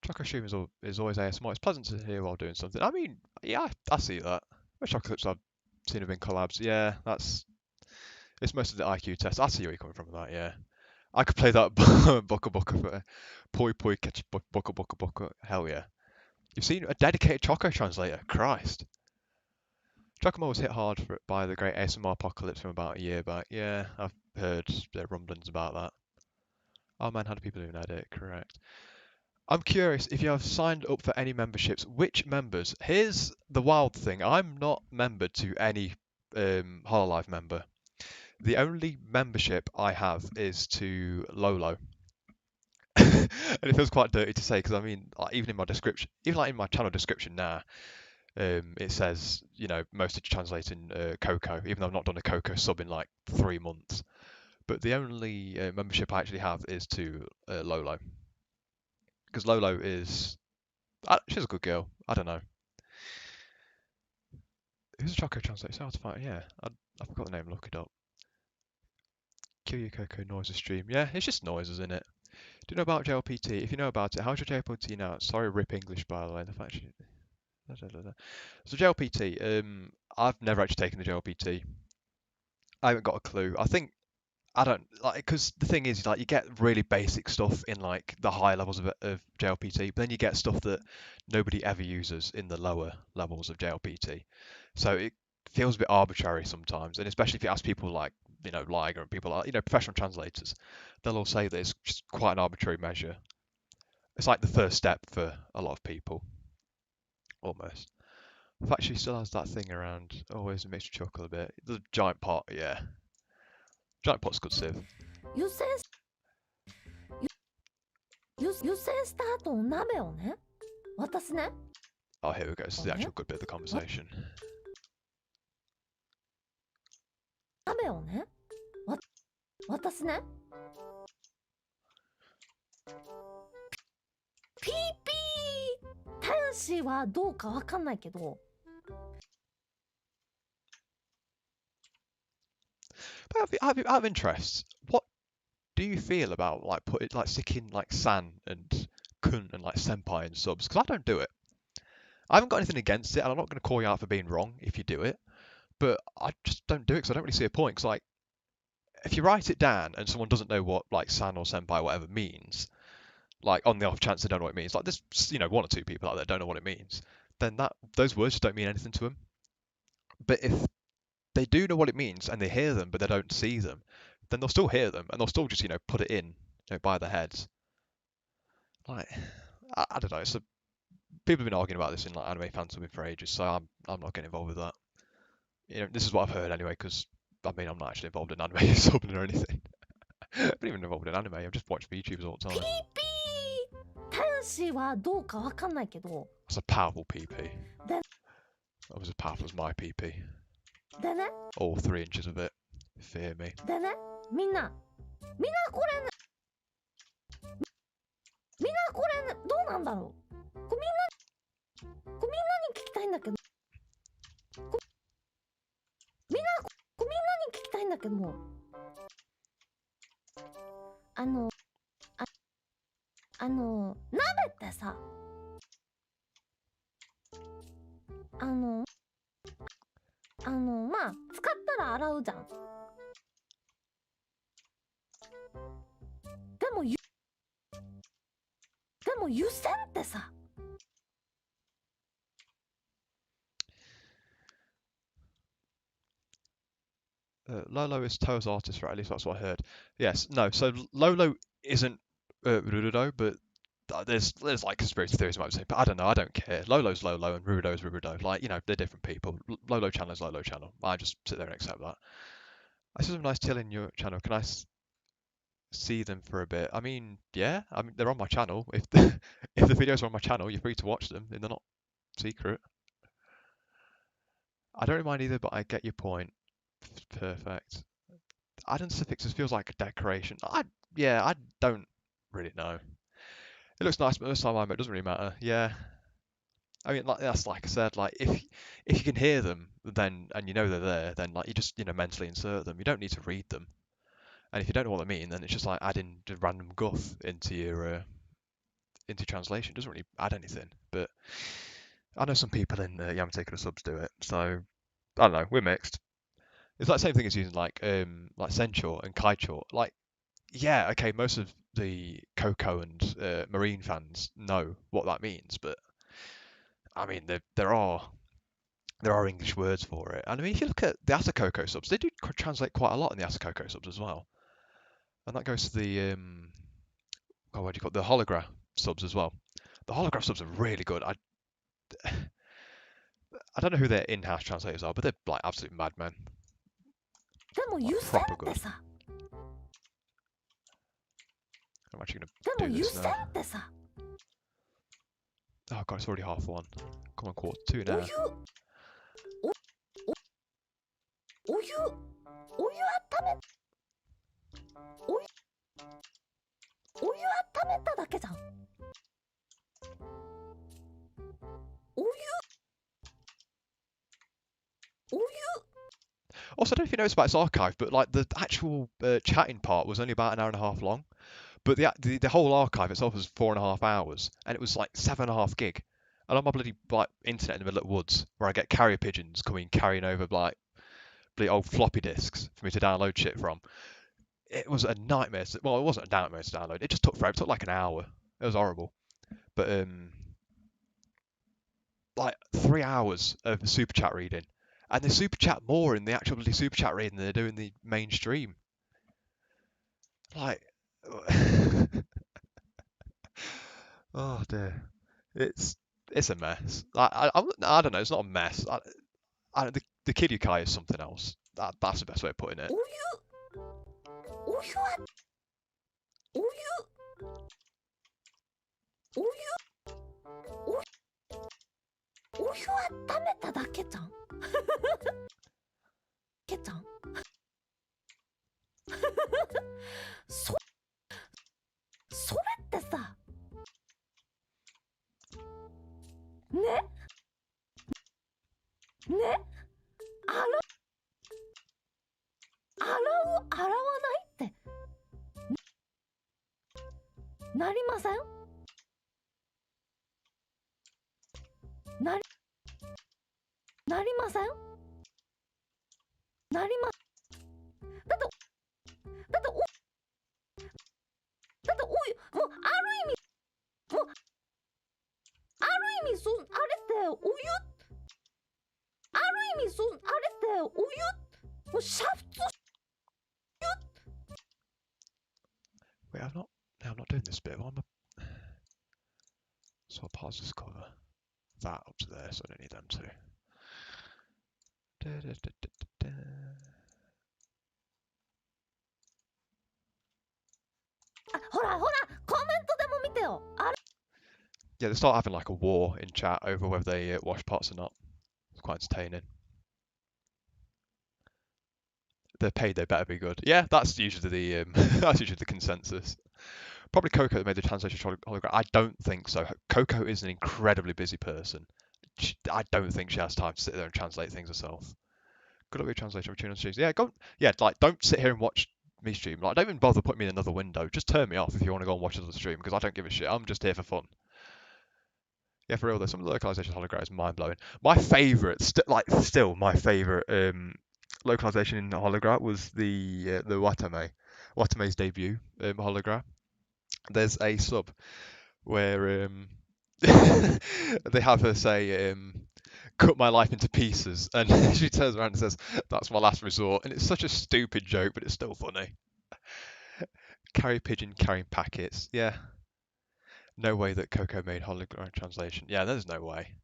Chocolate stream is always ASMR. It's pleasant to hear while doing something. I mean, yeah, I see that. Most chocolate clips I've seen have been collabs. Yeah, that's It's most of the IQ test. I see where you're coming from with that, yeah. I could play that Bucka Bucka for Poi Poi Catch Bucka Bucka Bucka. Hell yeah. You've seen a dedicated Choco translator. Christ. Giacomo was hit hard by the great ASMR apocalypse from about a year back. Yeah, I've heard rumblings about that. Oh man, how do people even edit? Correct. I'm curious if you have signed up for any memberships. Which members? Here's the wild thing. I'm not membered to any Hololive member. The only membership I have is to Lolo. And it feels quite dirty to say because I mean, like, even in my description, even like in my channel description now, it says, mostly translating Coco, even though I've not done a Coco sub in like 3 months. But the only membership I actually have is to Lolo, because Lolo is she's a good girl. I don't know. Who's a Choco translator? So hard to find. Yeah, I forgot the name. Look it up. Kiryu Coco noises stream. Yeah, it's just noises in it. Do you know about JLPT? If you know about it, how's your JLPT now? Sorry, rip English by the way. The fact you... So JLPT, I've never actually taken the JLPT. I haven't got a clue. I don't like because the thing is like you get really basic stuff in like the higher levels of JLPT, but then you get stuff that nobody ever uses in the lower levels of JLPT. So it feels a bit arbitrary sometimes, and especially if you ask people like Liger and people like professional translators, they'll all say that it's just quite an arbitrary measure. It's like the first step for a lot of people, almost. The fact she still has that thing around always makes me chuckle a bit. The giant pot, yeah, giant pot's good sieve. 湯煎した後お鍋をね渡すね Oh, here we go. This is the actual good bit of the conversation. 鍋をね渡すねピーピー天使はどうかわかんないけど But out of interest, what do you feel about like sticking like san and kun and like senpai in subs? Because I don't do it. I haven't got anything against it, and I'm not going to call you out for being wrong if you do it. But I just don't do it because I don't really see a point. Because like, if you write it down and someone doesn't know what like san or senpai or whatever means, like on the off chance they don't know what it means, like there's one or two people out there don't know what it means, then those words just don't mean anything to them. But if they do know what it means and they hear them but they don't see them, then they'll still hear them and they'll still just put it in by their heads. Like I don't know. So people have been arguing about this in like anime fan subbing for ages, so I'm not getting involved with that. This is what I've heard anyway, because I mean I'm not actually involved in anime subbing or anything. I'm not even involved in anime. I'm just watching VTubers all the time. 天使はどうかわかんないけど That's a powerful PP. Then- That was as powerful as my PP. でね All 3 inches of it. Fear me. でねみんなこれねどうなんだろうみんなに聞きたいんだけどみんなに聞きたいんだけど鍋ってさまあ使ったら洗うじゃんでも湯煎ってさ Lolo is Toa's artist, right? At least that's what I heard. Yes, no. So Lolo isn't Rurudo, but there's like conspiracy theories about it. But I don't know. I don't care. Lolo's Lolo and Rurudo's Rurudo. Like they're different people. Lolo channel is Lolo channel. I just sit there and accept that. I see some nice till in your channel. Can I see them for a bit? I mean, yeah. I mean, they're on my channel. If if the videos are on my channel, you're free to watch them, and they're not secret. I don't mind either, but I get your point. Perfect. Adding suffixes feels like a decoration. I don't really know. It looks nice, but most of the time it doesn't really matter. Yeah. I mean, that's like I said. Like if you can hear them, then and you know they're there, then like you just mentally insert them. You don't need to read them. And if you don't know what they mean, then it's just like adding just random guff into your translation. It doesn't really add anything. But I know some people in Yamatake subs do it, so I don't know. We're mixed. It's like the same thing as using like Senchor and Kaichor. Like, yeah, okay, most of the Coco and Marine fans know what that means, but I mean, there are English words for it. And I mean, if you look at the Asakoko subs, they do translate quite a lot in the Asakoko subs as well. And that goes to the what do you call it? The holograph subs as well. The holograph subs are really good. I don't know who their in-house translators are, but they're like absolute madmen. でも Like 湯煎 proper って good. さ I'm actually で gonna も do 湯 this 煎 now. ってさ Oh god, it's already half one. Come on, quarter two お now. 湯お湯お湯温めお湯お湯温めただけじゃんお湯お湯 Also, I don't know if you noticed about its archive, but like the actual chatting part was only about an hour and a half long. But the whole archive itself was 4.5 hours, and it was like 7.5 gig. And on my bloody like internet in the middle of the woods, where I get carrier pigeons carrying over like bloody old floppy disks for me to download shit from. It was a nightmare. Well, it wasn't a nightmare to download. It just took forever. It took like an hour. It was horrible. But like 3 hours of super chat reading, and they super chat more in the actual bloody super chat reading than they do in the mainstream. Like, oh dear, it's it's a mess. I don't know. It's not a mess. The kid Yukai is something else. That's the best way of putting it. お湯お湯はお湯お湯おお湯温めただけじゃんけちゃんそそれってさねね洗わないってなりませんなりませんなりまだってだっておだっておいもうある意味もうある意味あれってお湯ある意味あれってお湯もう煮沸 Wait, I'm not doing this bit. Why am I? So I'll pause this cover. That up to there, so I don't need them to. Da. あほらほらコメントでも見てよあれ Yeah, they start having like a war in chat over whether they wash pots or not. It's quite entertaining. They're paid, they better be good. Yeah, that's usually the that's usually the consensus. Probably Coco that made the translation hologram. I don't think so. Coco is an incredibly busy person. I don't think she has time to sit there and translate things herself. Good luck with your translation of tune on streams. Yeah, go. Yeah, like don't sit here and watch me stream. Like, don't even bother putting me in another window. Just turn me off if you want to go and watch another stream because I don't give a shit. I'm just here for fun. Yeah, for real though, some of the localization hologram is mind blowing. My favourite, still my favourite localization in hologram was the Watame's debut hologram. There's a sub where they have her say, "Cut my life into pieces," and she turns around and says, "That's my last resort." And it's such a stupid joke, but it's still funny. Carry pigeon carrying packets. Yeah. No way that Coco made hologram translation. Yeah, there's no way.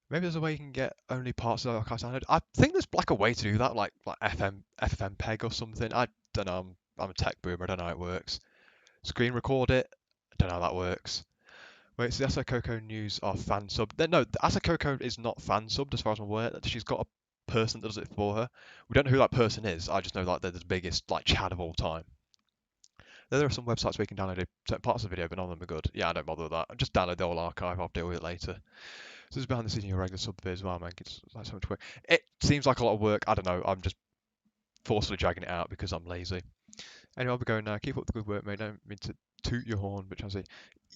Maybe there's a way you can get only parts of the archive downloaded. I think there's like a way to do that, like FFmpeg or something. I don't know. I'm a tech boomer. I don't know how it works. Screen record it. I don't know how that works. Wait, so the Asakoko news are fan sub. No, the Asakoko is not fan subbed as far as I'm aware. She's got a person that does it for her. We don't know who that person is. I just know that they're the biggest like Chad of all time. There are some websites where you can download certain parts of the video, but none of them are good. Yeah, I don't bother with that. Just download the whole archive. I'll deal with it later. So this is behind the scenes in your regular sub as well, man. It's like so much work. It seems like a lot of work. I don't know. I'm just forcefully dragging it out because I'm lazy. Anyway, I'll be going now. Keep up the good work, mate. Don't mean to toot your horn, but translate.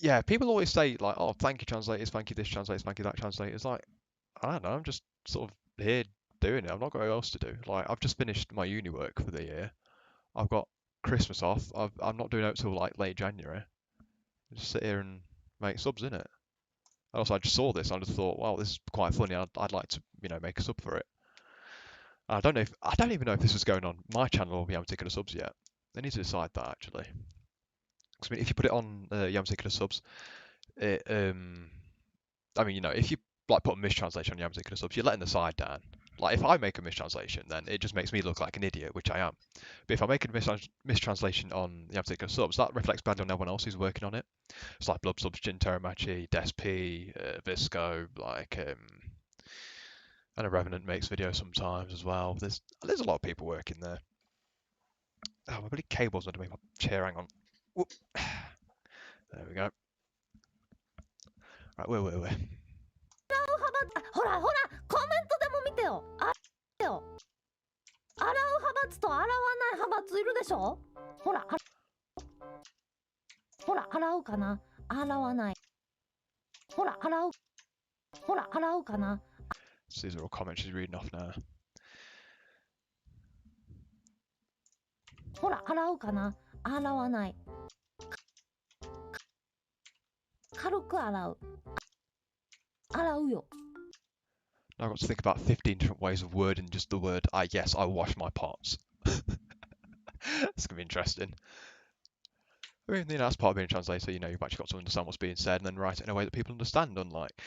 Yeah, people always say like, "Oh, thank you, translators. Thank you, this translators. Thank you, that translators." Like, I don't know. I'm just sort of here doing it. I've not got anything else to do. Like, I've just finished my uni work for the year. I've got Christmas off. I'm not doing it till like late January. Just sit here and make subs in it. Also, I just saw this. And I just thought, wow, this is quite funny. I'd like to, make a sub for it. I don't even know if this was going on my channel or Yam Tickler subs yet. I need to decide that actually. 'Cause, I mean, if you put it on Yam Tickler subs, it if you like put a mistranslation on Yam Tickler subs, you're letting the side down. Like if I make a mistranslation, then it just makes me look like an idiot, which I am. But if I make a mistranslation on Yam Tickler subs, that reflects badly on everyone else who's working on it. It's like Blood Subs, Jin Teramachi, Desp, Visco, and a Revenant makes videos sometimes as well. There's a lot of people working there. Oh, my bloody cable's under my chair. Hang on. Whoop. There we go. Right, where were we? ほらほらコメントでも見てよ。洗う派閥と洗わない派閥いるでしょ。ほら洗うかな、洗わない。ほら洗うかな。 These are all comments she's reading off now. ほら洗うかな、洗わない。軽く洗う。洗うよ。 Now I've got to think about 15 different ways of wording just the word, yes, I wash my pots. It's going to be interesting. I mean, that's part of being a translator, you've actually got to understand what's being said and then write it in a way that people understand, unlike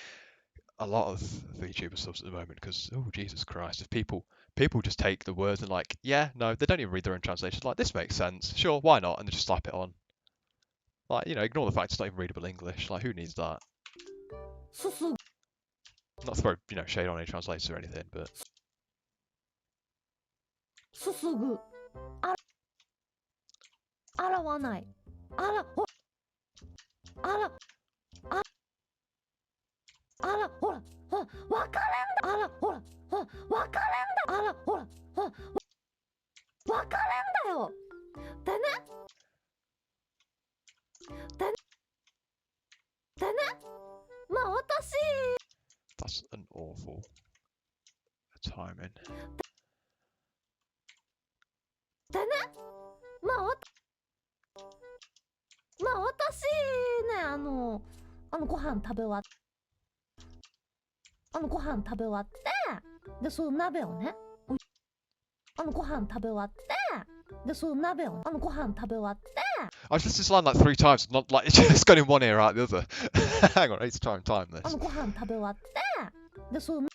a lot of VTuber subs at the moment, because, oh, Jesus Christ, if people just take the words and like, yeah, no, they don't even read their own translations, like, this makes sense, sure, why not, and they just slap it on. Like, ignore the fact it's not even readable English, like, who needs that? Not to throw, shade on any translator or anything, but... すすぐ。洗わない。ほらほら分かれんだ。ほら分かれんだ。ほら分かれんだよ。でねまあ私 That's an awful timing. でねまあ私ねご飯食べ終わってでその鍋をねご飯食べ終わってでその鍋をご飯食べ終わって I was listening to this line like 3 times, not like it's just going in one ear out the other. Hang on, I need to try and time this. ご飯食べ終わってでその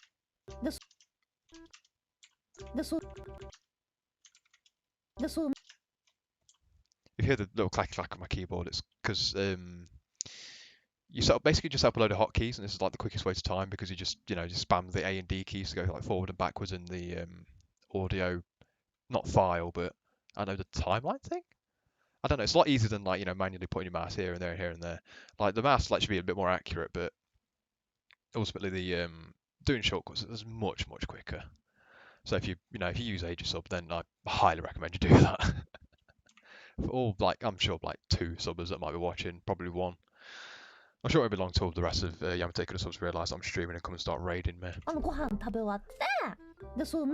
You hear the little clack clack on my keyboard, it's because you basically just upload a hotkeys, and this is like the quickest way to time because you just spam the A and D keys to go like forward and backwards in the audio, not file, but I know the timeline thing. I don't know. It's a lot easier than like manually putting your mouse here and there and here and there. Like the mouse lets you be a bit more accurate, but ultimately the doing shortcuts is much quicker. So if you use Aegisub, then I highly recommend you do that. For all I'm sure 2 subbers that might be watching, probably 1. I'm sure it won't be long till the rest of Yamateika subs realise I'm streaming and come and start raiding me. ご飯食べ終わってでそ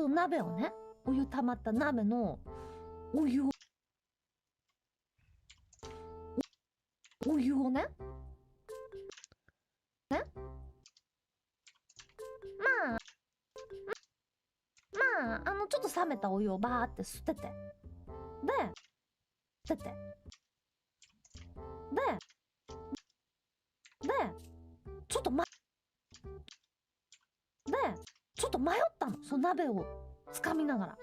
の鍋をね、お湯溜まった鍋のお湯をねちょっと冷めたお湯をバーって捨ててちょっと迷ったの、その鍋をつかみながら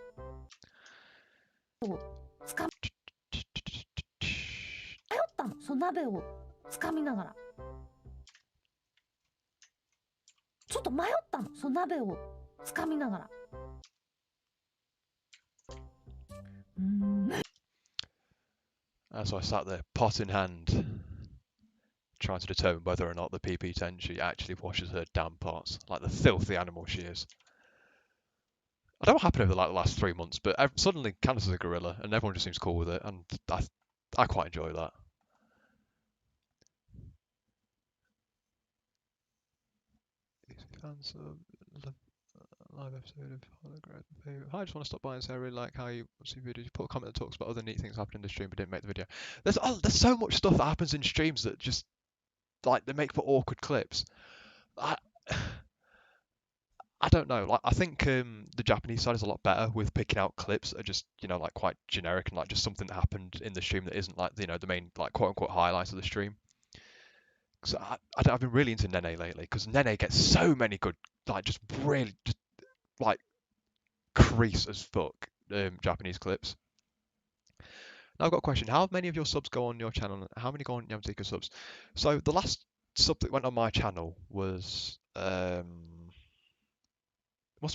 迷ったの、その鍋をつかみながらちょっと迷ったの、その鍋をつかみながらSo I sat there, pot in hand, trying to determine whether or not the PP Tenchi actually washes her damn pots, like the filthy animal she is. I don't know what happened over the last 3 months, but suddenly Candace is a gorilla, and everyone just seems cool with it, and I quite enjoy that. live episode of Hi, I just want to stop by and say I really like how you see videos. You put a comment that talks about other neat things happening in the stream but didn't make the video. There's so much stuff that happens in streams that just like they make for awkward clips. I I don't know. Like I think the Japanese side is a lot better with picking out clips that are just like quite generic and like just something that happened in the stream that isn't like the main like quote unquote highlights of the stream. So I've been really into Nene lately because Nene gets so many good like just really just like crease as fuck Japanese clips. Now I've got a question. How many of your subs go on your channel? And how many go on Yamtika subs? So the last sub that went on my channel was must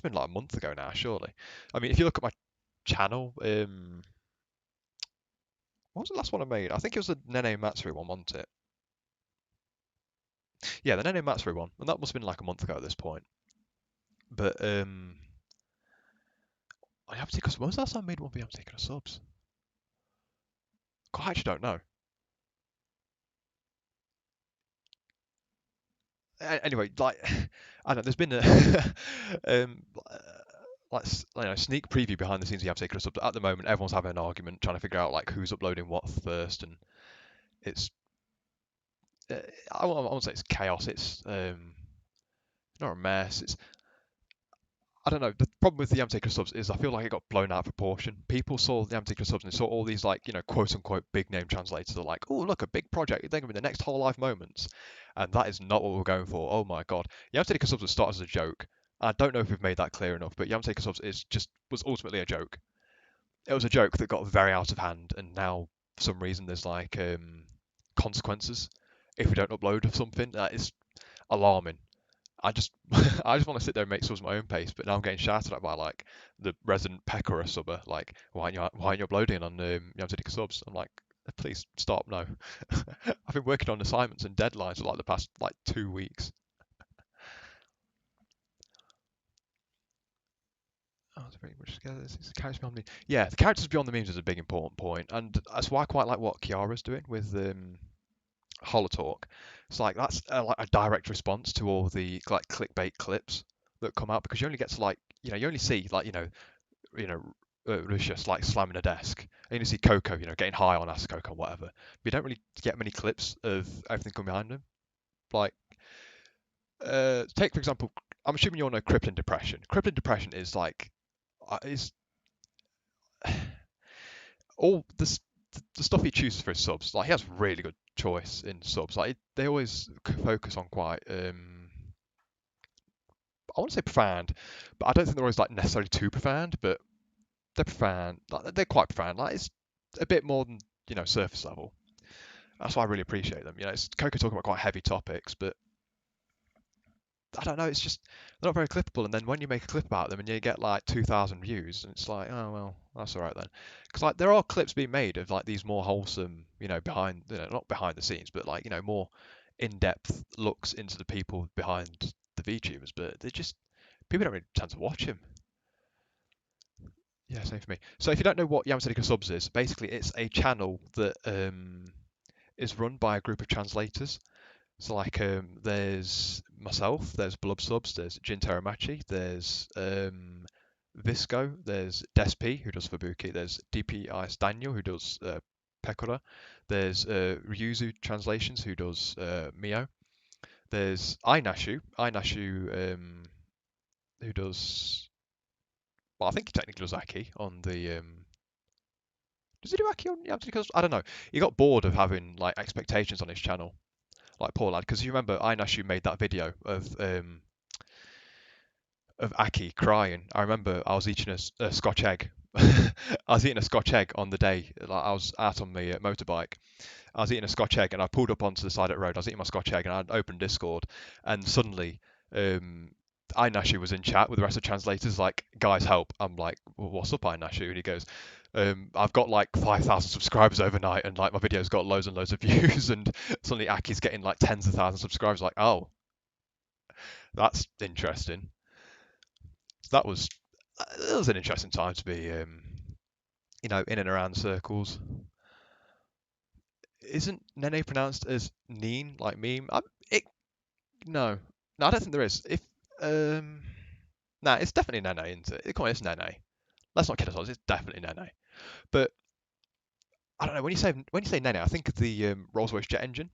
have been like a month ago now, surely. I mean, if you look at my channel, what was the last one I made? I think it was the Nene Matsuri one, wasn't it? Yeah, the Nene Matsuri one, and that must have been like a month ago at this point. But Yamtika, when was the last time I made one for Yamtika subs? God, I actually don't know. Anyway, like I don't know, there's been a um, like sneak preview behind the scenes of Yam Taking Us Up. At the moment, everyone's having an argument trying to figure out like who's uploading what first, and it's uh, I won't say it's chaos. It's not a mess. It's I don't know. The problem with the Yam Taker subs is I feel like it got blown out of proportion. People saw the Yam Taker subs and they saw all these like quote unquote big name translators. They're like, oh look, a big project. They're gonna be the next Whole Life Moments, and that is not what we're going for. Oh my god, Yam Taker subs was started as a joke. I don't know if we've made that clear enough, but Yam Taker subs was ultimately a joke. It was a joke that got very out of hand, and now for some reason there's like consequences if we don't upload something. That is alarming. I just I just want to sit there and make subs at my own pace, but now I'm getting shouted at by like the resident pecker or subber, like why aren't you uploading on Yamtidika subs? I'm like, please stop, no. I've been working on assignments and deadlines for like the past like 2 weeks. Oh, it's very much together. This is characters beyond me. Yeah, the characters beyond the memes is a big important point, and that's why I quite like what Kiara's doing with Holotalk. It's like that's like a direct response to all the like clickbait clips that come out because you only get to like you only see like you know Lucius like slamming a desk. And you see Coco getting high on Ask Coco and whatever. But you don't really get many clips of everything coming behind him. Like take for example, I'm assuming you all know crippling depression. Crippling depression is like is all this the stuff he chooses for his subs. Like he has really good choice in subs. Like they always focus on quite I want to say profound, but I don't think they're always like necessarily too profound. But they're profound. Like, they're quite profound. Like it's a bit more than surface level. That's why I really appreciate them. It's Coco talking about quite heavy topics, but I don't know. It's just they're not very clippable. And then when you make a clip about them and you get like 2,000 views, and it's like, oh well, that's all right then. Because like there are clips being made of like these more wholesome, behind, not behind the scenes, but like more in-depth looks into the people behind the VTubers. But they just people don't really tend to watch him. Yeah, same for me. So if you don't know what Yamasadika Subs is, basically it's a channel that is run by a group of translators. So like there's myself, there's Blub Subs, there's Jin Teramachi, there's Visco, there's Desp who does Fubuki, there's DPIS Daniel who does Pekora, there's Ryuzu Translations who does Mio, there's Inashu who does well I think he technically does Aki on the does he do Aki on Yamcha? Because I don't know. He got bored of having like expectations on his channel, like poor lad. Because you remember Inashu made that video of Aki crying. I remember I was eating a Scotch egg. I was eating a Scotch egg on the day. Like I was out on the motorbike. I was eating a Scotch egg and I pulled up onto the side of the road. I was eating my Scotch egg and I opened Discord and suddenly um, Inashi was in chat with the rest of the translators like, guys help. I'm like, well, what's up Inashi? And he goes, I've got like 5,000 subscribers overnight and like my video's got loads and loads of views and suddenly Aki's getting like tens of thousands of subscribers. Like, oh, that's interesting. That was an interesting time to be in and around circles. Isn't Nene pronounced as Neen, like meme? No, no, I don't think there is. If um, Nah, it's definitely Nene, isn't it? Come on, it's Nene. Let's not kid ourselves. It's definitely Nene. But I don't know. When you say Nene, I think of the Rolls-Royce jet engine.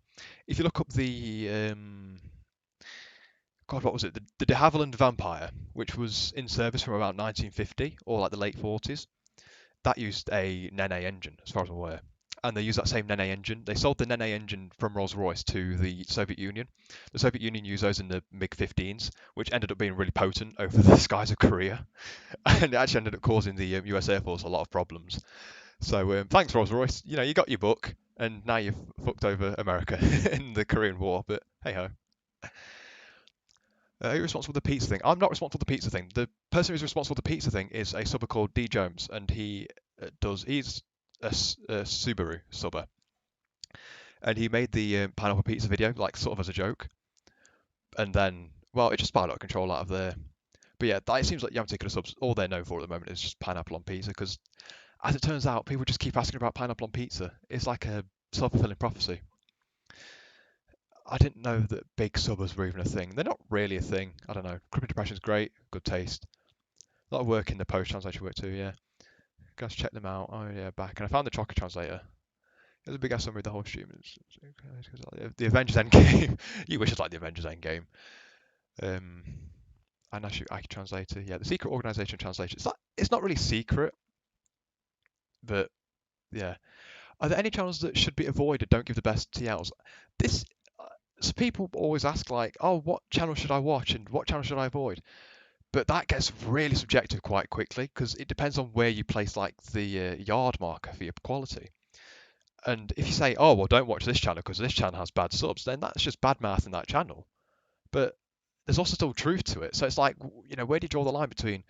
If you look up the God, what was it? The de Havilland Vampire, which was in service from about 1950 or like the late 40s. That used a Nene engine, as far as I'm aware. And they used that same Nene engine. They sold the Nene engine from Rolls-Royce to the Soviet Union. The Soviet Union used those in the MiG-15s, which ended up being really potent over the skies of Korea, and it actually ended up causing the US Air Force a lot of problems. So thanks, Rolls-Royce. You know, you got your book, and now you've fucked over America in the Korean War. But hey ho. Who's responsible for the pizza thing? I'm not responsible for the pizza thing. The person who's responsible for the pizza thing is a subber called D Jones, and he's a Subaru subber, and he made the pineapple pizza video like sort of as a joke, and then well, it just spiraled out of control out of there. But yeah, it seems like Yam Tikka subs, all they're known for at the moment is just pineapple on pizza, because as it turns out, people just keep asking about pineapple on pizza. It's like a self-fulfilling prophecy. I didn't know that big subbers were even a thing. They're not really a thing. I don't know. Crippin' Depression's great, good taste. A lot of work in the post translation work too, yeah. Guys, check them out. Oh yeah, back. And I found the Chocker translator. It was a big ass summary of the whole stream. The Avengers Endgame. You wish it's like the Avengers Endgame. Um, and actually, I translator. Yeah, the Secret Organization translation. It's not really secret, but yeah. Are there any channels that should be avoided? Don't give the best TLs. This. So people always ask like, oh, what channel should I watch and what channel should I avoid? But that gets really subjective quite quickly, because it depends on where you place like the yard marker for your quality. And if you say, oh, well, don't watch this channel because this channel has bad subs, then that's just bad math in that channel. But there's also still truth to it. So it's like, you know, where do you draw the line between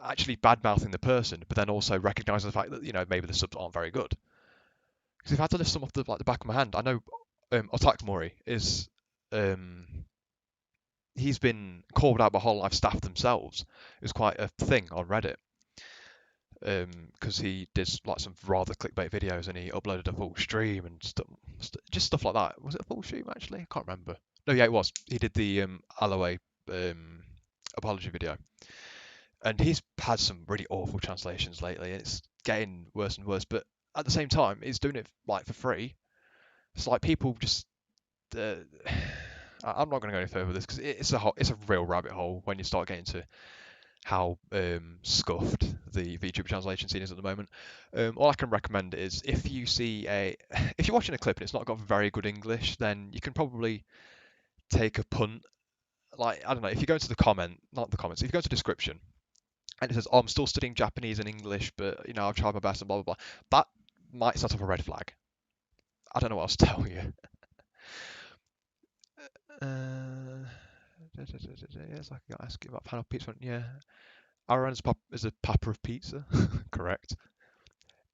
actually bad mouthing the person, but then also recognizing the fact that, you know, maybe the subs aren't very good? Because if I had to list some off the back of my hand, I know Otak Mori is um, he's been called out by Whole Life staff themselves. It was quite a thing on Reddit, because he did like some rather clickbait videos, and he uploaded a full stream and just stuff like that. Was it a full stream actually? I can't remember. No, yeah, it was. He did the Alloway apology video, and he's had some really awful translations lately, and it's getting worse and worse. But at the same time, he's doing it like for free. It's like people just. Uh, I'm not going to go any further with this because it's a real rabbit hole when you start getting to how scuffed the VTuber translation scene is at the moment. All I can recommend is if you see if you're watching a clip and it's not got very good English, then you can probably take a punt. Like, I don't know, if you go into the comment, not the comments, if you go to the description and it says, "Oh, I'm still studying Japanese and English, but you know, I've tried my best and blah blah blah," that might set up a red flag. I don't know what else to tell you. Yes, I can ask you about panel pizza. Yeah, Aaron is a papa of pizza. Correct.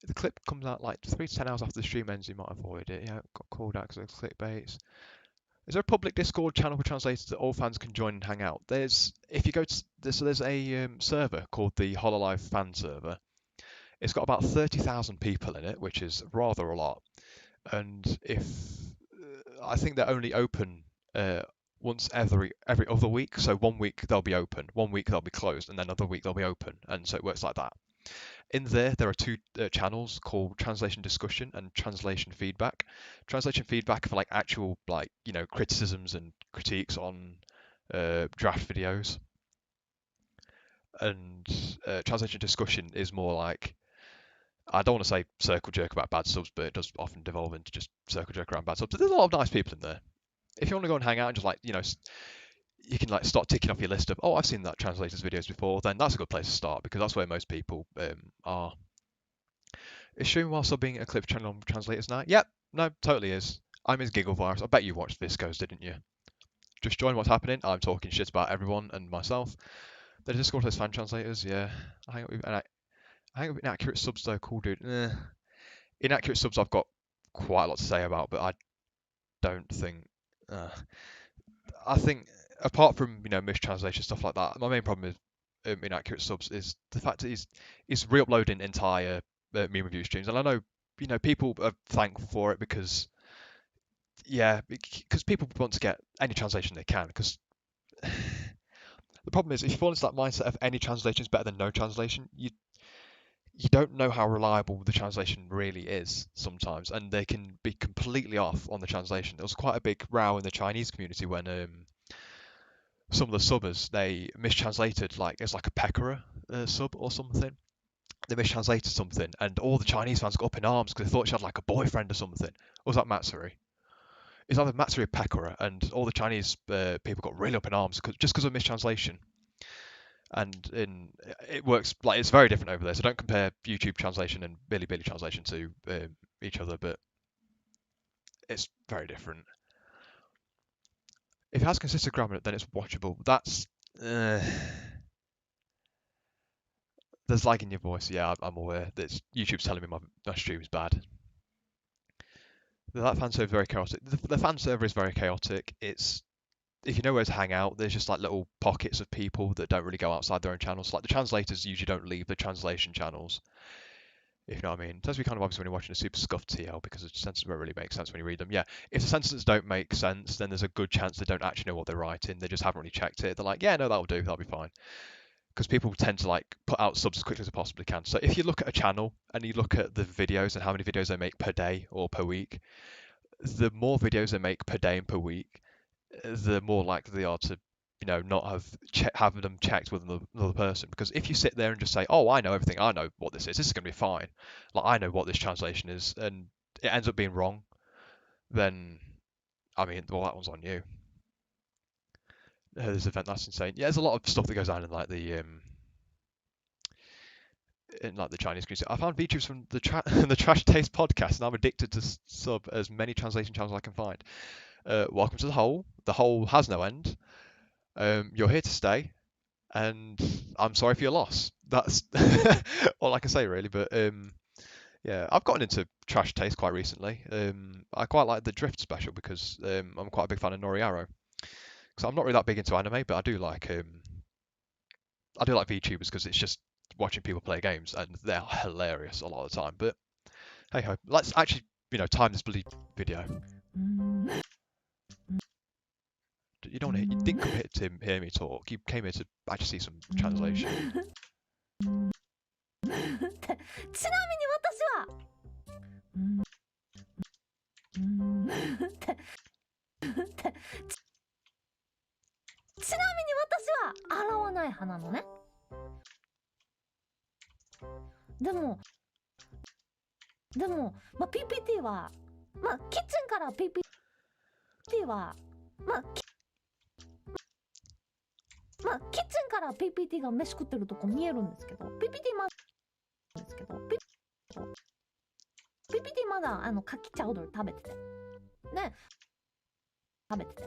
If the clip comes out like 3 to 10 hours after the stream ends, you might avoid it. Yeah, got called out because of clickbait. Is there a public Discord channel for translators that all fans can join and hang out? If you go to, there's a server called the Hololive fan server. It's got about 30,000 people in it, which is rather a lot. And if I think they're only open once every other week. So 1 week they'll be open, 1 week they'll be closed, and then another week they'll be open, and so it works like that. In there are two channels called Translation Discussion and Translation Feedback. Translation Feedback for like actual like criticisms and critiques on draft videos, and Translation Discussion is more like, I don't want to say circle jerk about bad subs, but it does often devolve into just circle jerk around bad subs. But there's a lot of nice people in there. If you want to go and hang out and just like you can like start ticking off your list of, oh, I've seen that translators videos before, then that's a good place to start, because that's where most people are. Is streaming while subbing a clip channel on translators now? Yep, no, totally is. I'm his giggle virus. I bet you watched Viscos, didn't you? Just join what's happening. I'm talking shit about everyone and myself. The Discord has fan translators, yeah. I hang up with inaccurate subs though, cool dude. Inaccurate subs I've got quite a lot to say about, but I don't think. I think apart from mistranslation stuff like that, my main problem with inaccurate subs is the fact that he's re-uploading entire meme review streams, and I know people are thankful for it because because people want to get any translation they can, because The problem is, if you fall into that mindset of any translation is better than no translation, you don't know how reliable the translation really is sometimes, and they can be completely off on the translation. There was quite a big row in the Chinese community when some of the subbers they mistranslated like it's like a peccora sub or something. They mistranslated something, and all the Chinese fans got up in arms because they thought she had like a boyfriend or something. Or was that Matsuri? It's either Matsuri or Peccora, and all the Chinese people got really up in arms just because of mistranslation. And it works like it's very different over there. So don't compare YouTube translation and Bilibili translation to each other, but it's very different. If it has consistent grammar, then it's watchable. That's there's lag in your voice. Yeah, I'm aware that YouTube's telling me my stream is bad. That fan server is very chaotic. The fan server is very chaotic. It's if you know where to hang out, there's just like little pockets of people that don't really go outside their own channels. Like the translators usually don't leave the translation channels, if you know what I mean. It tends to be kind of obvious when you're watching a super scuffed TL because the sentences don't really make sense when you read them. Yeah, if the sentences don't make sense, then there's a good chance they don't actually know what they're writing. They just haven't really checked it. They're like, yeah, no, that'll do. That'll be fine. Because people tend to like put out subs as quickly as they possibly can. So if you look at a channel and you look at the videos and how many videos they make per day or per week, the more videos they make per day and per week, the more likely they are to, not have them checked with another person. Because if you sit there and just say, "Oh, I know everything. I know what this is. This is going to be fine. Like I know what this translation is," and it ends up being wrong, then I mean, well, that one's on you. This event, that's insane. Yeah, there's a lot of stuff that goes on in like the Chinese community. I found VTubers from the the Trash Taste podcast, and I'm addicted to sub as many translation channels as I can find. Welcome to the hole. The hole has no end. You're here to stay, and I'm sorry for your loss. That's all I can say, really. But yeah, I've gotten into Trash Taste quite recently. I quite like the Drift special because I'm quite a big fan of Noriaro. Because I'm not really that big into anime, but I do like VTubers because it's just watching people play games, and they're hilarious a lot of the time. But hey ho, let's actually time this bloody video. You don't you didn't come here to hear me talk. You came here to actually see some translation. ちなみに私はちなみに私は洗わない派なのね。でも、まあ、PPT は、まあ、キッチンから PPT は、まあ、キッチンから PPT が飯食ってるとこ見えるんですけど、PPT まだですけど、PPT まだカキチャウドル食べてて、ね、食べてて。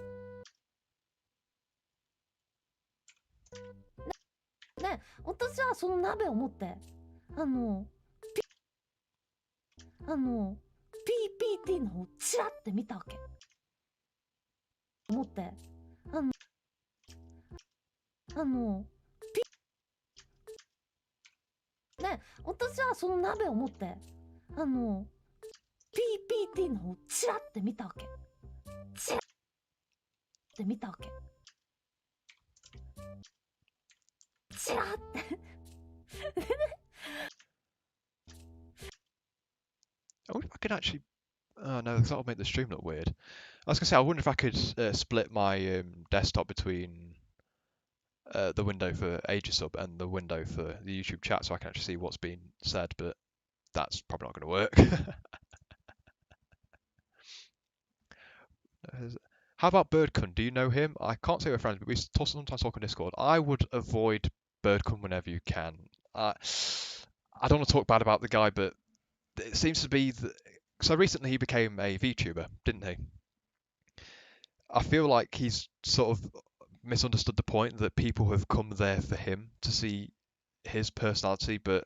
ね、私はその鍋を持って、PPT の方をチラって見たわけ。思って、ね、私はその鍋を持って、PPT の方をチラって見たわけ。チラって見たわけ。チラって。I wonder if I could actually. Oh no, because that'll make the stream look weird. I was gonna say, I wonder if I could split my desktop between the window for Aegisub and the window for the YouTube chat, so I can actually see what's being said. But that's probably not going to work. How about Birdcun? Do you know him? I can't say we're friends, but we sometimes talk on Discord. I would avoid Birdcun whenever you can. I don't want to talk bad about the guy, but it seems to be so recently he became a VTuber, didn't he? I feel like he's sort of misunderstood the point that people have come there for him to see his personality, but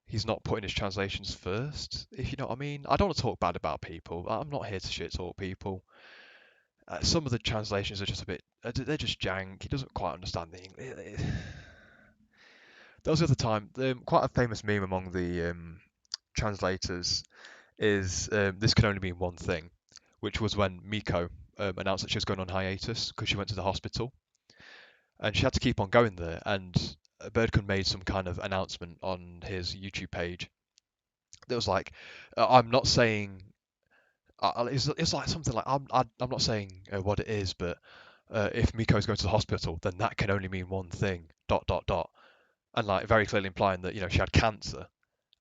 he's not putting his translations first, if you know what I mean. I don't want to talk bad about people. I'm not here to shit talk people. Some of the translations are just a bit, they're just jank. He doesn't quite understand the English. There was the other time, quite a famous meme among the translators is this can only mean one thing, which was when Miko announced that she was going on hiatus because she went to the hospital. and she had to keep on going there. And Birdcon made some kind of announcement on his YouTube page that was like, I'm not saying. It's like something like I'm not saying what it is, but if Miko's going to the hospital, then that can only mean one thing. Dot dot dot, and like very clearly implying that she had cancer.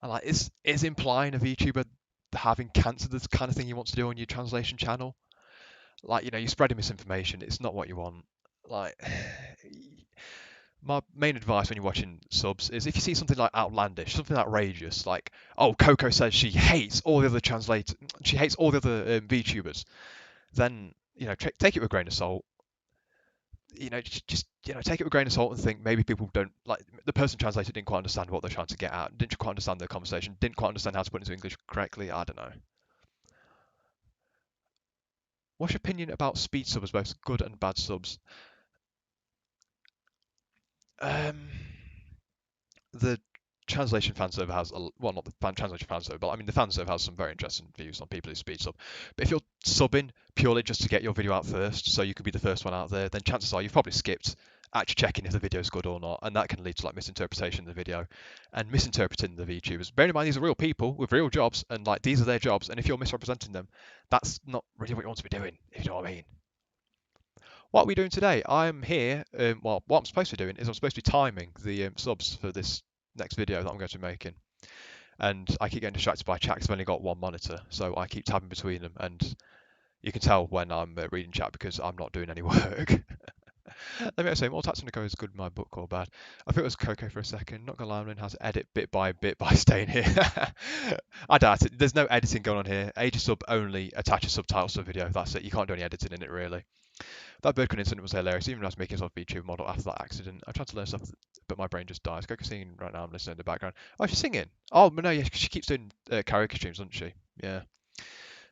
And like, is implying a VTuber having cancer the kind of thing you want to do on your translation channel? Like, you're spreading misinformation. It's not what you want. Like, my main advice when you're watching subs is if you see something like outlandish, something outrageous, like, oh, Coco says she hates all the other she hates all the other VTubers, then take it with a grain of salt. Just take it with a grain of salt and think maybe people don't like the person translated didn't quite understand what they're trying to get at, didn't quite understand their conversation, didn't quite understand how to put it into English correctly. I don't know. What's your opinion about speed subs, both good and bad subs? Um, the translation fan server has well, not the translation fan server, but I mean the fan server has some very interesting views on people who speed sub. But if you're subbing purely just to get your video out first, so you could be the first one out there, then chances are you've probably skipped actually checking if the video is good or not, and that can lead to like misinterpretation of the video and misinterpreting the VTubers. Bearing in mind these are real people with real jobs, and like these are their jobs, and if you're misrepresenting them, that's not really what you want to be doing, if you know what I mean. What are we doing today? I'm here. Well, what I'm supposed to be doing is I'm supposed to be timing the subs for this next video that I'm going to be making. And I keep getting distracted by chat because I've only got one monitor, so I keep tabbing between them. And you can tell when I'm reading chat because I'm not doing any work. Let me say, more Tax Nico is good in my book or bad. I think it was Coco for a second. Not gonna lie, I'm learning how to edit bit by staying here. I doubt it. There's no editing going on here. Agesub only attaches subtitles to the video. That's it. You can't do any editing in it really. That Birdcon incident was hilarious. Even when I was making myself a VTuber model after that accident, I tried to learn stuff, but my brain just dies. Coco's singing right now. I'm listening in the background. Oh, she's singing. Oh, but no, yeah, she keeps doing karaoke streams, doesn't she? Yeah.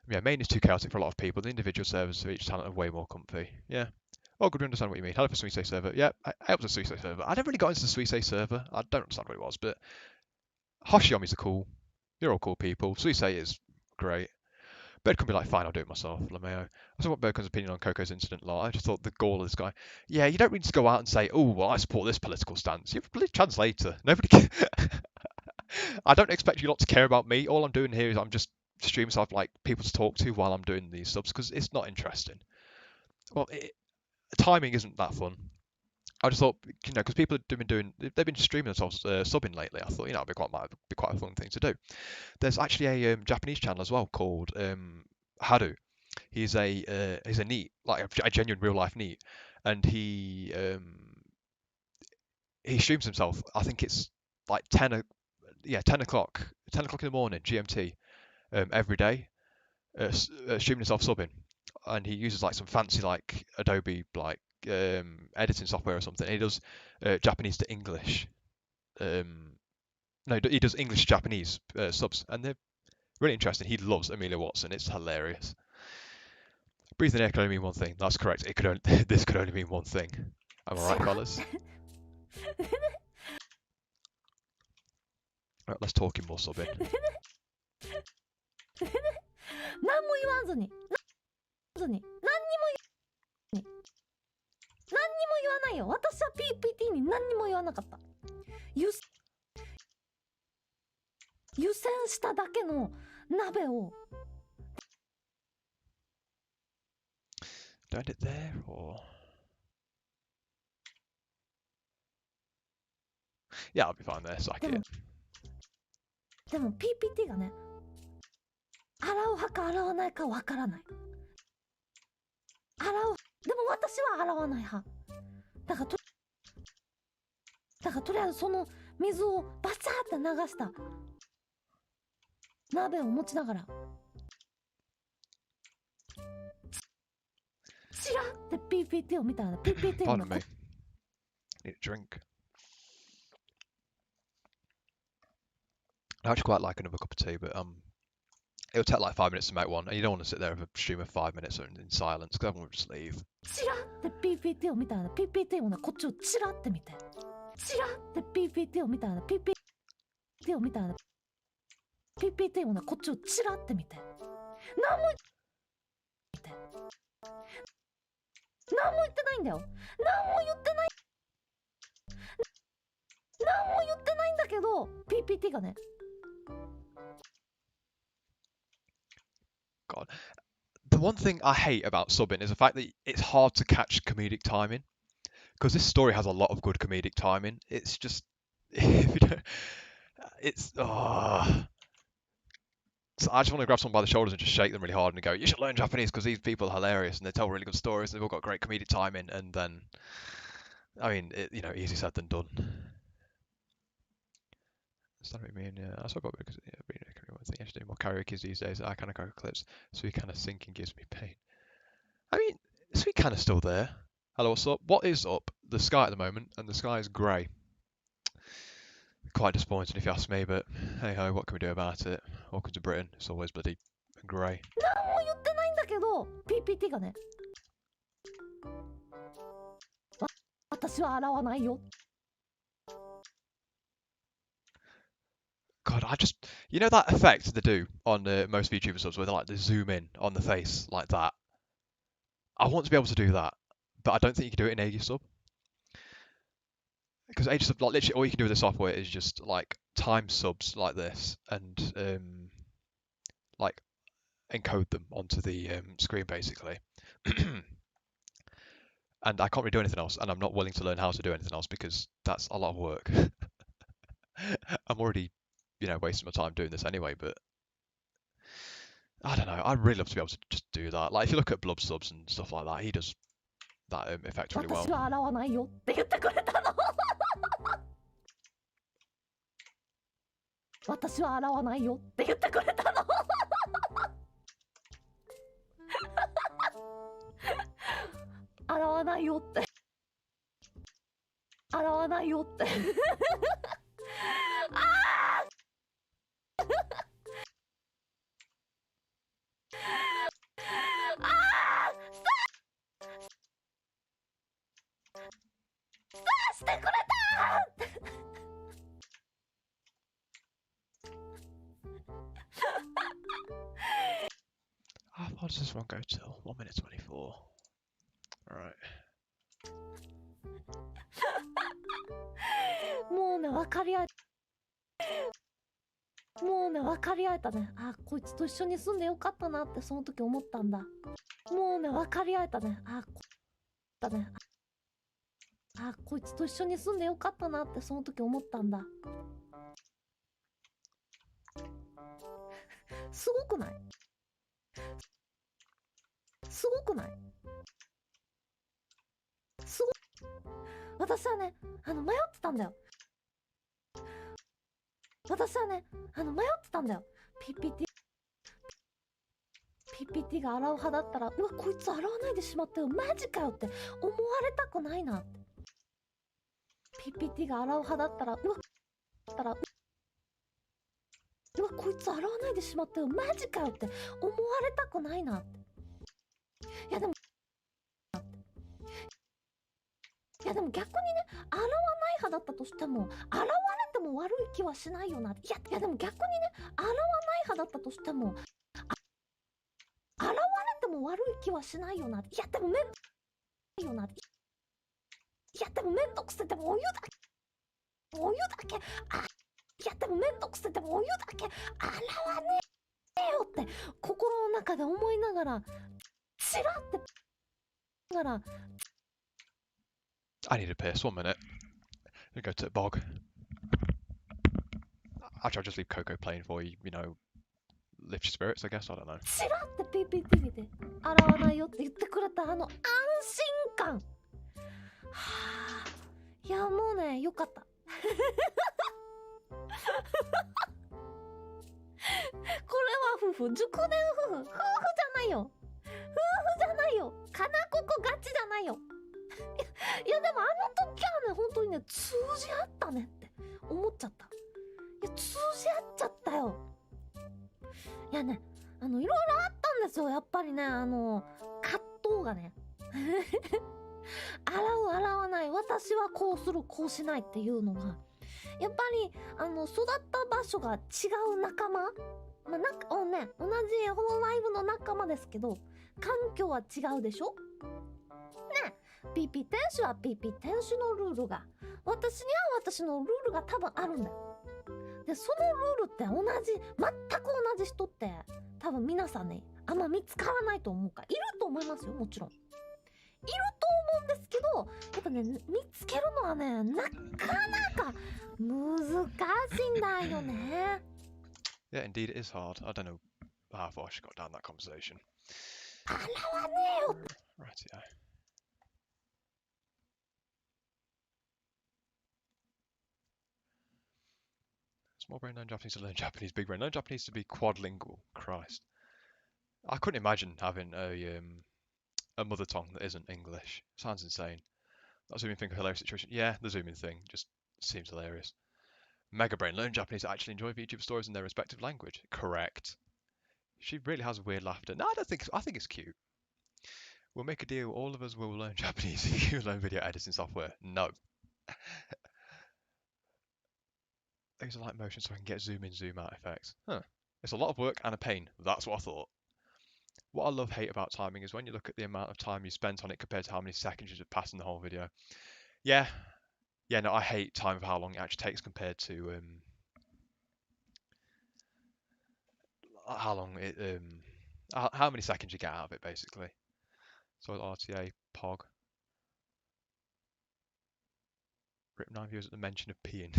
Yeah, main is too chaotic for a lot of people. The individual servers for each talent are way more comfy. Yeah. Oh, good, we understand what you mean. Hello for Suisei server. Yeah, I helped the Suisei server. I never really got into the Suisei server. I don't understand what it was, but Hoshiomis are cool. You're all cool people. Suisei is great. Bird can be like, fine, I'll do it myself, LeMayo. I saw what Birdcon's opinion on Coco's incident law. I just thought the gall of this guy. Yeah, you don't need to go out and say, oh, well, I support this political stance. You're a translator. Nobody can. I don't expect you lot to care about me. All I'm doing here is I'm just streaming stuff like people to talk to while I'm doing these subs because it's not interesting. Well, timing isn't that fun. I just thought, because people have been doing, they've been streaming themselves might be quite a fun thing to do. There's actually a Japanese channel as well called Haru. He's a neat, like a genuine real life neat, and he streams himself. I think it's like 10 o'clock in the morning GMT every day, streaming himself subbing, and he uses like some fancy like Adobe like editing software or something. And he does Japanese to English. No, he does English to Japanese subs, and they're really interesting. He loves Amelia Watson. It's hilarious. Breathing air can only mean one thing. That's correct. It could only, this could only mean one thing. Am I right, fellas? Right, let's talk in more subbing. 何も言わずに何にも言わないよ。私は PPT に何にも言わなかった。湯煎しただけの鍋を Do I edit there or? Yeah, I'll be fine there. Sack it. でも PPT がね、洗う派か洗わないかわからない。でも私は洗わない派。だからとりあえずその水をバチャーって流した鍋を持ちながらチラって PPT を見たら PPT を Pardon me. Need a drink. I actually quite like another cup of tea, but it'll take like 5 minutes to make one, and you don't want to sit there with a stream of 5 minutes in silence because everyone will just leave. チラって PPT を見たら PPT をねこっちをチラって見てチラって PPT を見たら PPT を見たら PPT をねこっちをチラって見て何も言ってないんだよ。何も言ってないど PPT がね。God. The one thing I hate about subbing is the fact that it's hard to catch comedic timing. Because this story has a lot of good comedic timing. It's just if you don't, it's so I just want to grab someone by the shoulders and just shake them really hard and go, "You should learn Japanese because these people are hilarious and they tell really good stories. They've all got great comedic timing." And then, I mean, easy said than done. Started me, yeah, that's what I got because being one thing. I should do more karaoke these days. I kind of karaoke clips, so he kind of singing gives me pain. I mean, Sweet kind of still there. Hello, what's up? What is up? The sky at the moment, and the sky is grey. Quite disappointed if you ask me, but hey ho, what can we do about it? Welcome to Britain. It's always bloody grey. 何も言ってないんだけど PPT がね。私は洗わないよ。God, you know that effect they do on most VTuber subs where they zoom in on the face like that. I want to be able to do that, but I don't think you can do it in Aegis sub. Because Aegis sub, literally all you can do with the software is just time subs like this and encode them onto the screen basically. And I can't really do anything else, and I'm not willing to learn how to do anything else because that's a lot of work. I'm already, wasting my time doing this anyway, but I don't know. I'd really love to be able to just do that. Like if you look at Blub subs and stuff like that, he does that effect really well. 私は洗わないよって言ってくれたの。私は洗わないよって言ってくれたの。洗わないよって。洗わないよって。してくれた。How far does this one go till? 1 minute 24. Alright. もうね、分かり合え。もうね、分かり合えたね。あ、こいつと一緒に住んでよかったなってその時思ったんだ。もうね、分かり合えたね。あ、こいつと一緒に住んでよかったなってその時思ったんだ。すごくない？すごくない？すご。私はね、迷ってたんだよ。私はね、迷ってたんだよ。PPT が洗う派だったら、うわ、こいつ洗わないでしまったよ。マジかよって思われたくないなって。PPT が洗う派だったら、うわ、こいつ洗わないでしまったよ。マジかよって思われたくないなって。いやでも逆にね、洗わない派だったとしても、洗われても悪い気はしないよな。いやでも逆にね、洗わない派だったとしても、洗われても悪い気はしないよな。いやでもめんどくせてもお湯だけ。いやでもめんどくせてもお湯だけ洗わねえよって心の中で思いながら、チラってI need a piss. 1 minute. I'm gonna go to the bog. Actually, I'll just leave Coco playing for you, lift your spirits, I guess. I don't know. チラって PPT 見て洗わないよって言ってくれた安心感。はあ、いやもうね、よかった。これは熟年夫婦じゃないよ。かなここガチじゃないよ。いやでも時はね、本当にね、通じ合ったねって思っちゃった。いや、通じ合っちゃったよ。いやね、いろいろあったんですよ。やっぱりね、葛藤がね。洗う洗わない、私はこうするこうしないっていうのがやっぱり育った場所が違う仲間、同じホロライブの仲間ですけど環境は違うでしょね。PP 店主は PP 店主のルールが、私には私のルールが多分あるんだよ。でそのルールって全く同じ人って多分皆さんねあんま見つからないと思うから、いると思いますよ、もちろんいると思うんですけど、やっぱね見つけるのはねなかなか難しいんだよね。Yeah, indeed it is hard. I don't know how far she got down that conversation. あらはねえよ。 Right, yeah. Small brain non-Japanese to learn Japanese, big brain non-Japanese to be quadlingual. Christ. I couldn't imagine having a mother tongue that isn't English. Sounds insane. That zooming thing, a hilarious situation. Yeah, the zooming thing just seems hilarious. Mega brain learn Japanese to actually enjoy VTuber stories in their respective language. Correct. She really has weird laughter. No, I don't think. I think it's cute. We'll make a deal. All of us will learn Japanese if you learn video editing software. No. These are like motion so I can get zoom in, zoom out effects. Huh. It's a lot of work and a pain. That's what I thought. What I love hate about timing is when you look at the amount of time you spent on it compared to how many seconds you have passed in the whole video. Yeah. Yeah, no, I hate time of how long it actually takes compared to how long it how many seconds you get out of it basically. So RTA Pog. Rip 9 views at the mention of peeing.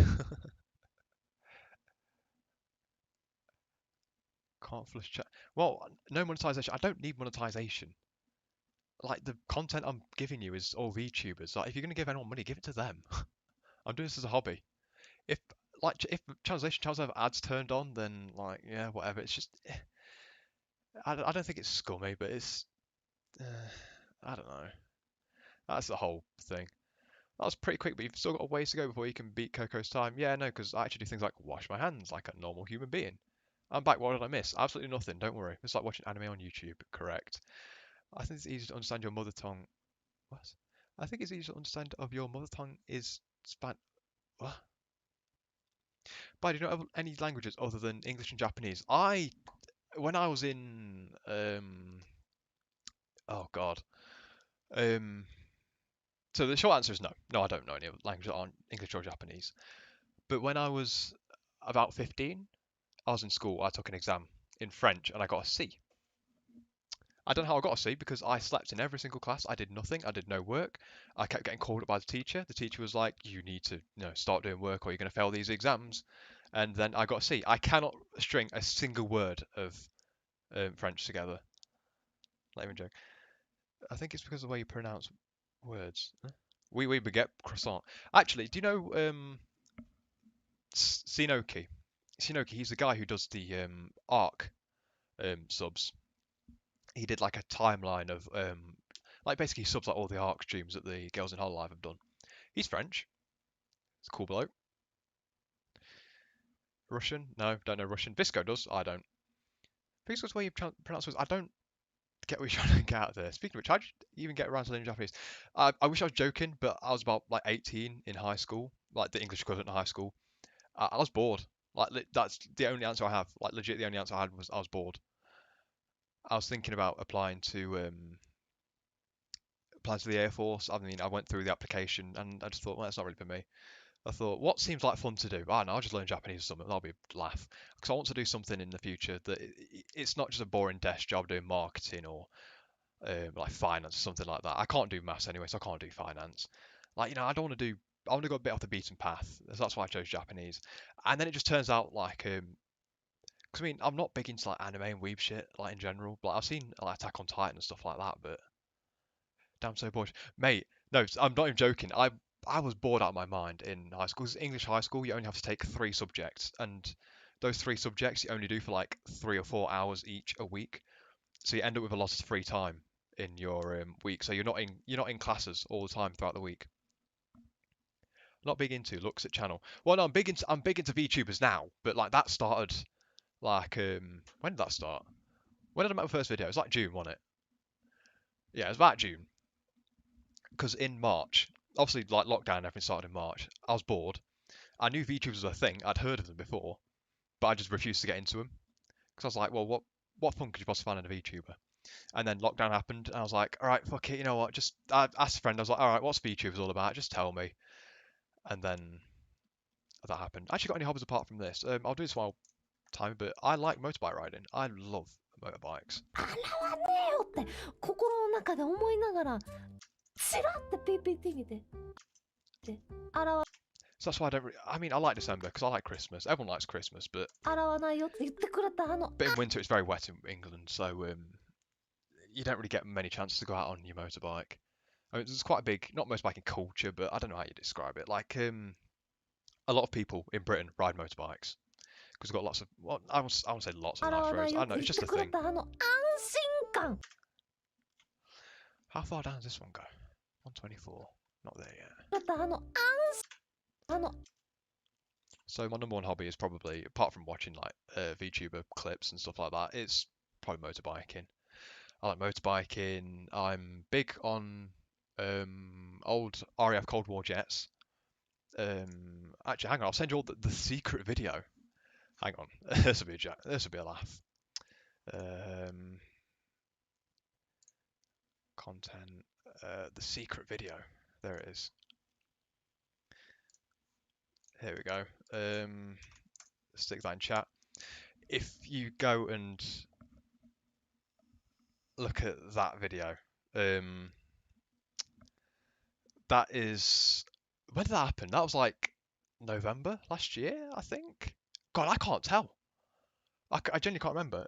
Can't flush chat. Well, no monetization. I don't need monetization. Like the content I'm giving you is all VTubers. Like if you're gonna give anyone money, give it to them. I'm doing this as a hobby. If if translation channels have ads turned on, then like yeah, whatever. It's just I don't think it's scummy, but it's I don't know. That's the whole thing. That was pretty quick, but you've still got a ways to go before you can beat Coco's time. Yeah, no, because I actually do things like wash my hands like a normal human being. I'm back. What did I miss? Absolutely nothing. Don't worry. It's like watching anime on YouTube. Correct. I think it's easy to understand your mother tongue. What? I think it's easy to understand of your mother tongue is Span. What? But do you know any languages other than English and Japanese? When I was in, oh God, um, so the short answer is no. No, I don't know any other languages that aren't English or Japanese. But when I was about 15, I was in school. I took an exam in French and I got a C. I don't know how I got a C because I slept in every single class. I did nothing. I did no work. I kept getting called up by the teacher. The teacher was like, "You need to, start doing work, or you're going to fail these exams." And then I got a C. I cannot string a single word of French together. Not even joke. I think it's because of the way you pronounce words. Huh? We baguette croissant. Actually, do you know Sinoki? Sinoki, he's the guy who does the Arc subs. He did like a timeline of like basically subs like all the Arc streams that the Girls in Hololive have done. He's French. It's a cool bloke. Russian? No, don't know Russian. Visco does. I don't. Visco's way you pronounce words. I don't get what you're trying to get out of there. Speaking of which, how did you even get around to learning Japanese? I wish I was joking, but I was about like 18 in high school, like the English equivalent of high school. I was bored. Like that's the only answer I have. Like legit, the only answer I had was I was bored. I was thinking about applying to the Air Force. I mean, I went through the application and I just thought, well, that's not really for me. I thought, what seems like fun to do? I don't know, I'll just learn Japanese or something. That'll be a laugh. Because I want to do something in the future that it's not just a boring desk job doing marketing or like finance or something like that. I can't do maths anyway, so I can't do finance. Like, I don't want to do. I want to go a bit off the beaten path. So that's why I chose Japanese. And then it just turns out like, because I mean, I'm not big into like anime and weeb shit like in general. But I've seen like Attack on Titan and stuff like that. But damn, so bored, mate. No, I'm not even joking. I was bored out of my mind in high school. 'Cause English high school, you only have to take 3 subjects, and those 3 subjects you only do for like 3 or 4 hours each a week. So you end up with a lot of free time in your week. So you're not in classes all the time throughout the week. Not big into looks at channel. Well, no, I'm big into VTubers now, but like that started like when did that start? When did I make my first video? It was like June, wasn't it? Yeah, it was about June. Because in March, obviously like lockdown and everything started in March. I was bored. I knew VTubers was a thing. I'd heard of them before, but I just refused to get into them because I was like, well, what fun could you possibly find in a VTuber? And then lockdown happened, and I was like, all right, fuck it, you know what? Just I asked a friend, I was like, all right, what's VTubers all about? Just tell me. And then that happened. I actually got any hobbies apart from this? I'll do this while time, but I like motorbike riding. I love motorbikes. 洗わねえよって心の中で思いながらチラって PPT 見て洗わ So that's why I don't. I mean, I like December because I like Christmas. Everyone likes Christmas, but 洗わないよって言ってくれたin winter it's very wet in England, so you don't really get many chances to go out on your motorbike. I mean, there's quite a big, not motorbiking culture, but I don't know how you describe it. Like a lot of people in Britain ride motorbikes because we've got lots of. Well, I won't say lots of 洗 nice わな roads. い I よっ don't know. て It's 言っ just て a くれ thing. た安心感 How far down does this one go? 124. Not there yet. くれたSo my number one hobby is probably, apart from watching like VTuber clips and stuff like that, it's probably motorbiking. I like motorbiking. I'm big on old RAF Cold War jets. Actually, hang on, I'll send you all the secret video. Hang on, this will be this will be a laugh. Um, content, the secret video. There it is. Here we go. Stick that in chat. If you go and look at that video, that is when did that happen? That was like November last year, I think. God, I can't tell. I genuinely can't remember.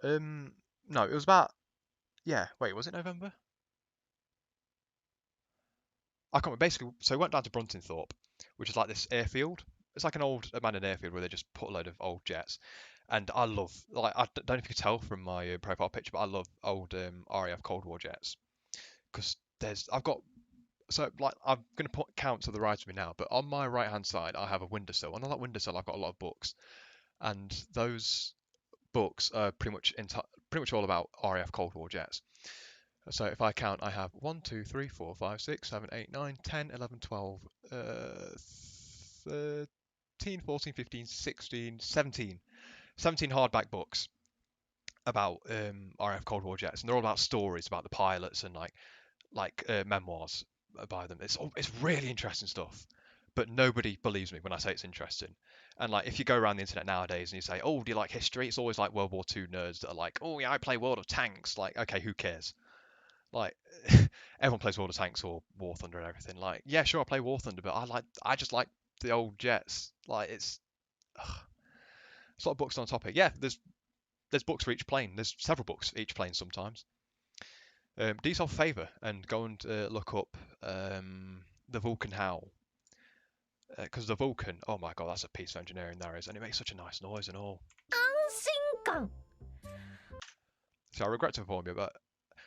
No, it was about yeah. Wait, was it November? I can't remember. Basically, so we went down to Bruntingthorpe, which is like this airfield. It's like an old abandoned airfield where they just put a load of old jets. And I love, like, I don't know if you could tell from my profile picture, but I love old RAF Cold War jets because I've got, so like, I'm going to put count to the right of me now, but on my right hand side, I have a windowsill. And on that windowsill, I've got a lot of books. And those books are pretty much all about RAF Cold War jets. So if I count, I have 1, 2, 3, 4, 5, 6, 7, 8, 9, 10, 11, 12, 13, 14, 15, 16, 17. 17 hardback books about RAF Cold War jets, and they're all about stories about the pilots and memoirs by them. It's really interesting stuff, but nobody believes me when I say it's interesting. And like if you go around the internet nowadays and you say, "Oh, do you like history?" It's always like World War II nerds that are like, "Oh yeah, I play World of Tanks." Like, okay, who cares? Like everyone plays World of Tanks or War Thunder and everything. Like, yeah, sure, I play War Thunder, but I just like the old jets. Like ugh, it's a lot of books on the topic. Yeah, there's books for each plane. There's several books for each plane sometimes. Do yourself a favour and go and look up the Vulcan howl. Because the Vulcan, oh my god, that's a piece of engineering there is, and it makes such a nice noise and all. 安心感 So I regret to inform you, but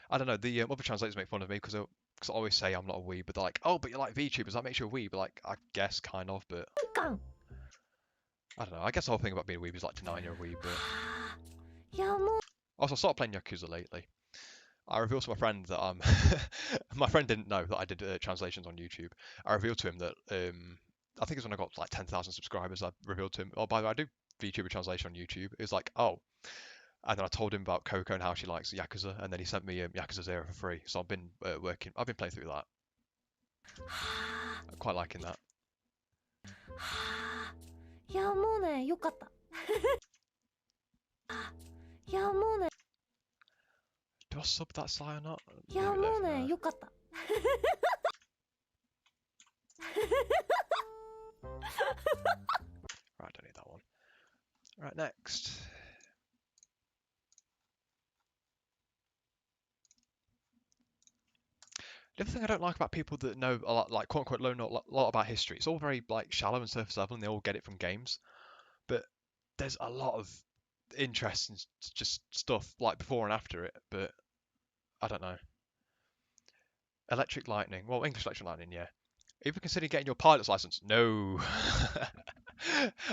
I don't know. The other translators make fun of me because I always say I'm not a weeb, but they're like, oh, but you're like VTubers, that makes you a weeb. Like, I guess kind of, but 感 I don't know. I guess the whole thing about being a weeb is like denying you're a weeb, but いやもう also I started playing Yakuza lately. I revealed to my friend that I'm. My friend didn't know that I did translations on YouTube. I revealed to him that I think it's when I got like 10,000 subscribers. I revealed to him, oh, by the way, I do VTuber translation on YouTube. It was like, oh, and then I told him about Coco and how she likes Yakuza, and then he sent me Yakuza Zero for free. So I've been I've been playing through that. I'm quite liking that. いやもうねよかったいやもうね Do I sub that Sly or not? いや Leave it there もう for ね now. よかった Right, don't need that one. Right, next. The other thing I don't like about people that know a lot, like quote unquote, know a lot about history, it's all very like shallow and surface level, and they all get it from games. But there's a lot of interesting just stuff like before and after it. But I don't know. Electric lightning. Well, English electric lightning, yeah. Even considering getting your pilot's license, no.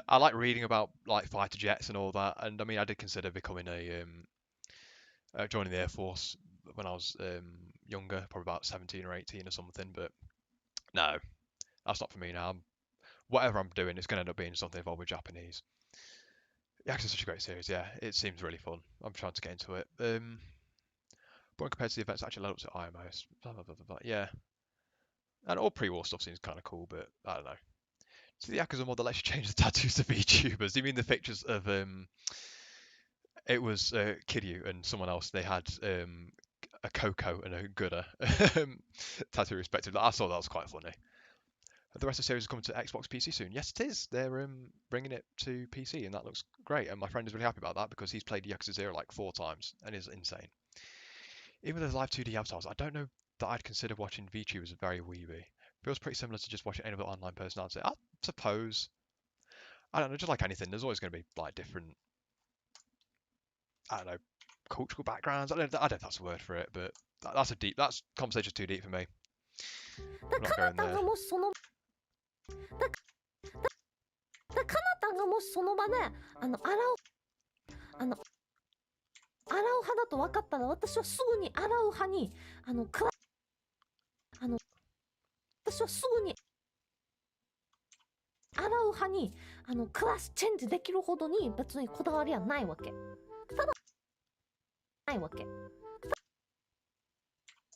I like reading about like fighter jets and all that, and I mean, I did consider becoming joining the Air Force when I was younger, probably about 17 or 18 or something. But no, that's not for me now. Whatever I'm doing, it's going to end up being something involved with Japanese. Yeah, it's such a great series. Yeah, it seems really fun. I'm trying to get into it. But when compared to the events that actually led up to IMOs, blah blah blah blah blah. Yeah, and all pre-war stuff seems kind of cool, but I don't know. So the Yakuza mod that lets you change the tattoos to VTubers. Do you mean the pictures of It was Kiryu and someone else. They had a Coco and a Gura tattoo respectively. I thought that was quite funny. The rest of the series is coming to Xbox PC soon. Yes, it is. They're bringing it to PC, and that looks great. And my friend is really happy about that because he's played Yakuza 0 like 4 times and is insane. Even with live 2D avatars, I don't know that I'd consider watching VTubers very weeby. Feels pretty similar to just watching any other online personality. I suppose. I don't know, just like anything, there's always going to be like different, I don't know, cultural backgrounds. I don't know if that's a word for it, but that's conversation's too deep for me. だ I'm か not な going た there. がもしそのかなたがもしその場で洗う派だと分かったら私はすぐに洗う派に私はすぐに洗う派にクラスチェンジできるほどに別にこだわりはないわけ。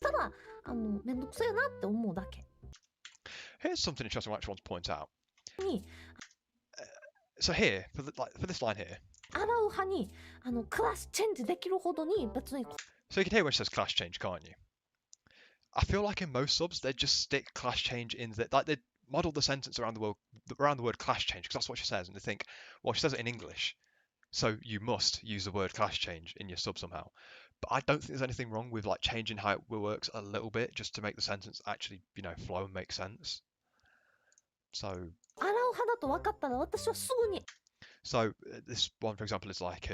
ただめんどくせえなって思うだけ。 Here's something interesting I actually want to point out. に So here, for this line here, 洗う派にクラスチェンジできるほどに別に so you can hear when she says class change, can't you? I feel like in most subs they just stick class change in that, like they model the sentence around the word class change because that's what she says, and they think, well, she says it in English, so you must use the word class change in your sub somehow. But I don't think there's anything wrong with like changing how it works a little bit just to make the sentence actually, flow and make sense. So 洗う派だと分かったら私はすぐに So this one, for example, is like,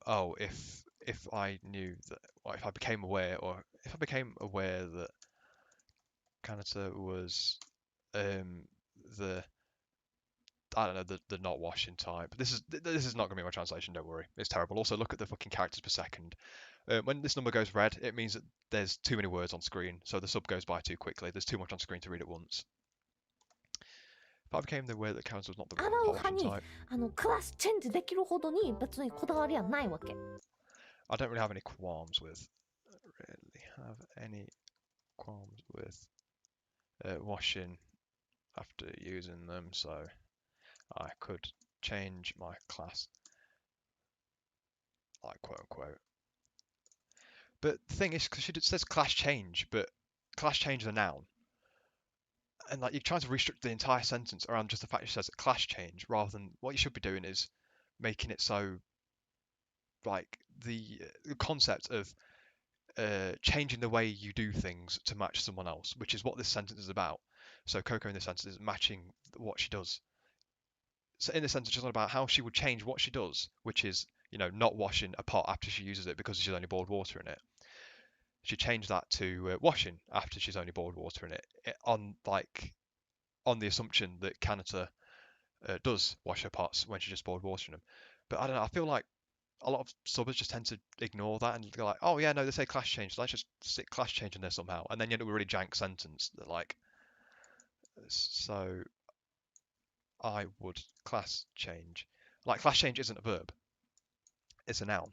oh, if I knew that, or if I became aware, or if I became aware that Kanata was the I don't know the not washing type. This is not gonna be my translation. Don't worry, it's terrible. Also, look at the fucking characters per second. When this number goes red, it means that there's too many words on screen, so the sub goes by too quickly. There's too much on screen to read at once. If I became aware that Kanata was not the 洗う not 派 washing に type, クラスチェンジできるほどに別にこだわりはないわけ。 I don't really have any qualms with. Really have any qualms with washing after using them, so I could change my class, like quote unquote. But the thing is, because she says class change, but class change is a noun, and like you're trying to restrict the entire sentence around just the fact she says class change, rather than what you should be doing is making it so like the concept of changing the way you do things to match someone else, which is what this sentence is about. So Coco in this sentence is matching what she does. So in this sentence, it's not about how she would change what she does, which is, not washing a pot after she uses it because she's only boiled water in it. She changed that to washing after she's only boiled water in it, on the assumption that Kanata does wash her pots when she just boiled water in them. But I don't know. I feel like a lot of subbers just tend to ignore that and go like, oh yeah, no, they say class change, so let's just stick class change in there somehow, and then you end up with a really jank sentence that like, so I would class change. Like class change isn't a verb, it's a noun.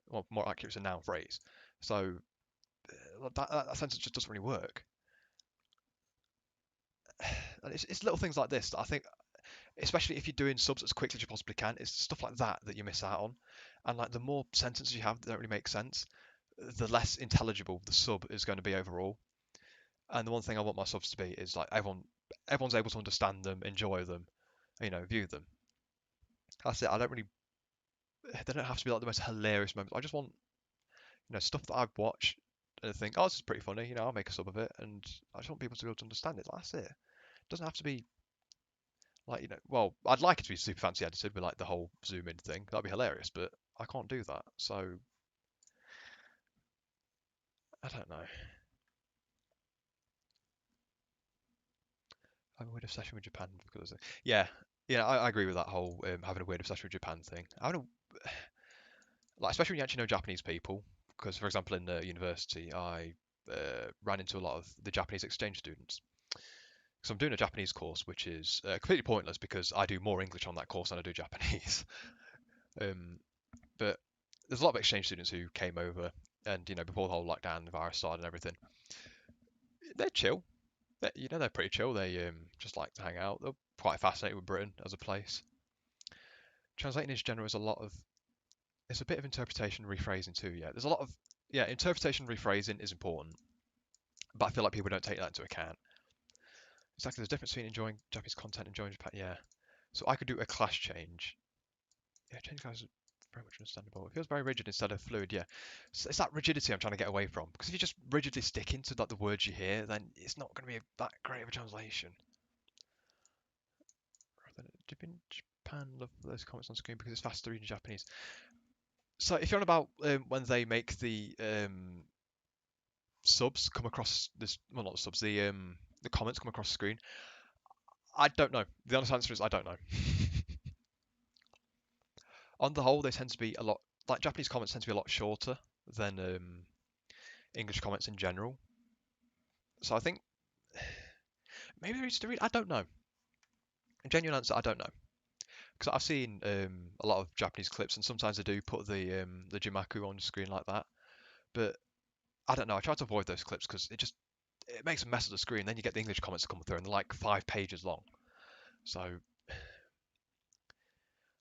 Well, more accurate, it's a noun phrase. So that sentence just doesn't really work. And it's little things like this that I think, especially if you're doing subs as quickly as you possibly can, it's stuff like that you miss out on. And like the more sentences you have that don't really make sense, the less intelligible the sub is going to be overall. And the one thing I want my subs to be is like everyone's able to understand them, enjoy them, view them. That's it. They don't have to be like the most hilarious moments. I just want, stuff that I watch and think, oh, this is pretty funny. I'll make a sub of it, and I just want people to be able to understand it. That's it. It doesn't have to be like, well, I'd like it to be super fancy edited with like the whole zoom in thing. That'd be hilarious, but I can't do that. So I don't know. I have a weird obsession with Japan because, yeah, I agree with that whole having a weird obsession with Japan thing. I don't like, especially when you actually know Japanese people. Because, for example, in university, I ran into a lot of the Japanese exchange students. So I'm doing a Japanese course, which is completely pointless because I do more English on that course than I do Japanese. But there's a lot of exchange students who came over and before the whole lockdown, the virus started and everything. They're chill. They're pretty chill. They just like to hang out. They're quite fascinated with Britain as a place. Translating in general is a lot of it's a bit of interpretation and rephrasing too. Yeah, there's a lot of interpretation and rephrasing is important, but I feel like people don't take that into account. Exactly, there's a difference between enjoying Japanese content and enjoying Japan. Yeah, so I could do a class change. Yeah, change class is very much understandable. It feels very rigid instead of fluid. Yeah, so it's that rigidity I'm trying to get away from. Because if you just rigidly stick into like the words you hear, then it's not going to be that great of a translation. Dip in Japan, love those comments on screen because it's faster reading Japanese. So if you're on about when they make the subs come across this, well, not the subs, the comments come across the screen, I don't know. The honest answer is I don't know. On the whole, they tend to be a lot like Japanese comments tend to be a lot shorter than English comments in general. So I think maybe they're easy to read. I don't know. A genuine answer, I don't know. Because I've seen a lot of Japanese clips, and sometimes they do put the Jimaku on the screen like that. But I don't know. I try to avoid those clips because it makes a mess of the screen. Then you get the English comments come through, and they're like 5 pages long. So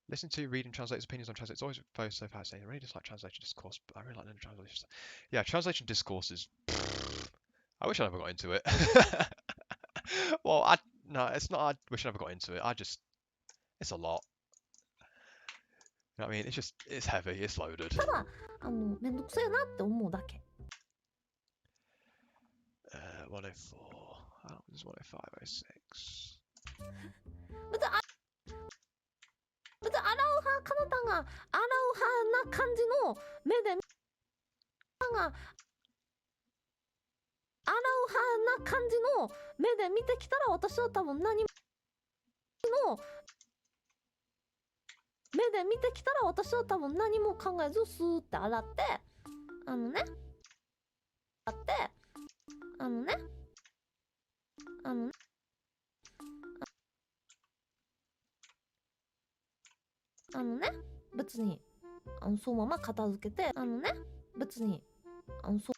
listen to reading translators' opinions on translation. It's always very so fascinating. I really dislike translation discourse, but I really like learning translation. Yeah, translation discourse is. I wish I never got into it. Well, no, it's not. I wish I never got into it. It's a lot. You know what I mean? It's heavy. It's loaded. ただめんどくせえなって思うだけ。104. Oh, this is 10506. 別にアラウハカナタがアラウハな感じの目でがアラウハな感じの目で見てきたら私は多分何も目で見てきたら私は多分何も考えずスーって洗って洗って別にそのまま片付けて別にそう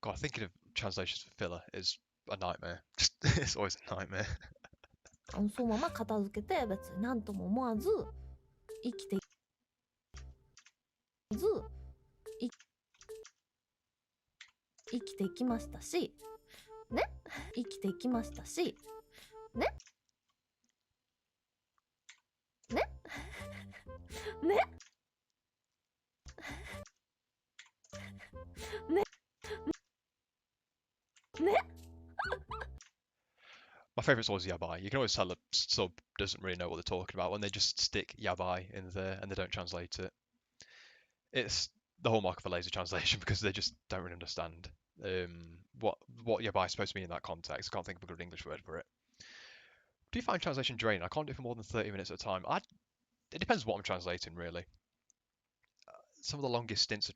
God, thinking of translations for filler is a nightmare. It's always a nightmare. そのまま片付けて別に何とも思わず生きていきましたしね生きていきましたしねねねね My favourite's always yabai. You can always tell the sub doesn't really know what they're talking about when they just stick yabai in there and they don't translate it. It's the hallmark of a lazy translation because they just don't really understand what yabai is supposed to mean in that context. I can't think of a good English word for it. Do you find translation draining? I can't do it for more than 30 minutes at a time. It depends what I'm translating, really. Some of the longest stints of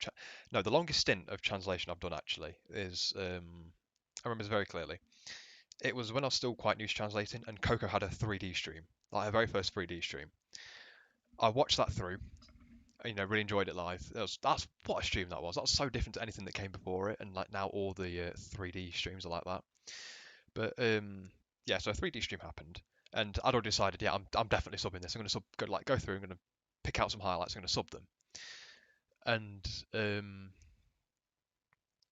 the longest stint of translation I've done actually is I remember this very clearly. It was when I was still quite new to translating, and Coco had a 3D stream, like her very first 3D stream. I watched that through, really enjoyed it live. That's what a stream that was. That was so different to anything that came before it, and like now all the 3D streams are like that. But yeah, so a 3D stream happened, and I'd already decided, yeah, I'm definitely subbing this. I'm going to go through. I'm going to pick out some highlights. I'm going to sub them, and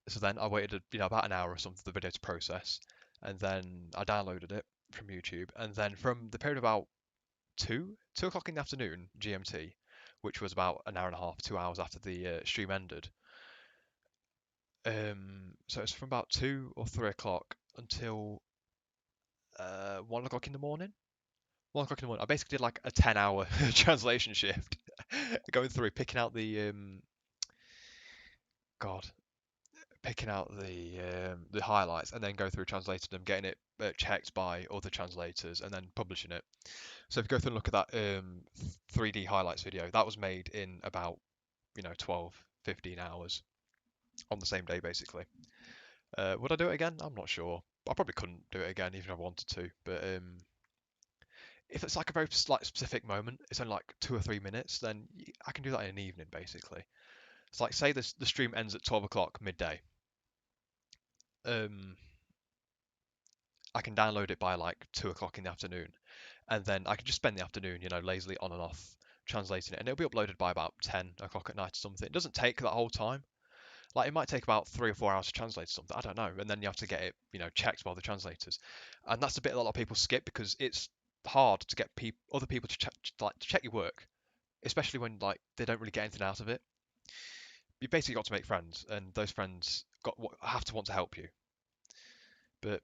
so then I waited, about an hour or something for the video to process, and then I downloaded it from YouTube, and then from the period of about 2 o'clock in the afternoon GMT, which was about an hour and a half, 2 hours after the stream ended. So it's from about 2 or 3 o'clock until 1 o'clock in the morning. 1 o'clock in the morning. I basically did like a 10-hour translation shift, going through picking out the God, picking out the highlights and then go through translating them, getting it checked by other translators, and then publishing it. So if you go through and look at that 3D highlights video, that was made in about 12, 15 hours on the same day, basically. Would I do it again? I'm not sure. I probably couldn't do it again even if I wanted to. But if it's like a very specific moment, it's only like 2 or 3 minutes, then I can do that in an evening, basically. It's like, say the stream ends at 12 o'clock midday. I can download it by like 2 o'clock in the afternoon, and then I can just spend the afternoon, lazily on and off translating it, and it'll be uploaded by about 10 o'clock at night or something. It doesn't take that whole time. Like, it might take about 3 or 4 hours to translate something. I don't know, and then you have to get it, checked by the translators, and that's a bit a lot of people skip because it's hard to get other people to check your work, especially when like they don't really get anything out of it. You basically got to make friends, and those friends have to want to help you. But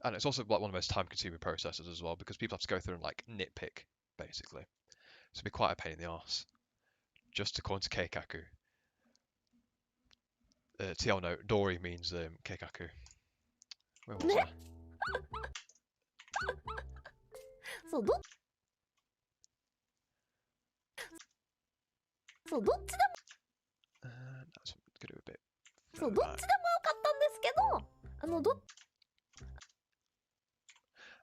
and it's also like one of the most time-consuming processes as well because people have to go through and like nitpick basically. So it'd be quite a pain in the arse. Just according to Keikaku. TL note, Dory means Keikaku. Where was I? そうどっそうどっちで That's gonna do a bit. そうどっちでもよかったんですけど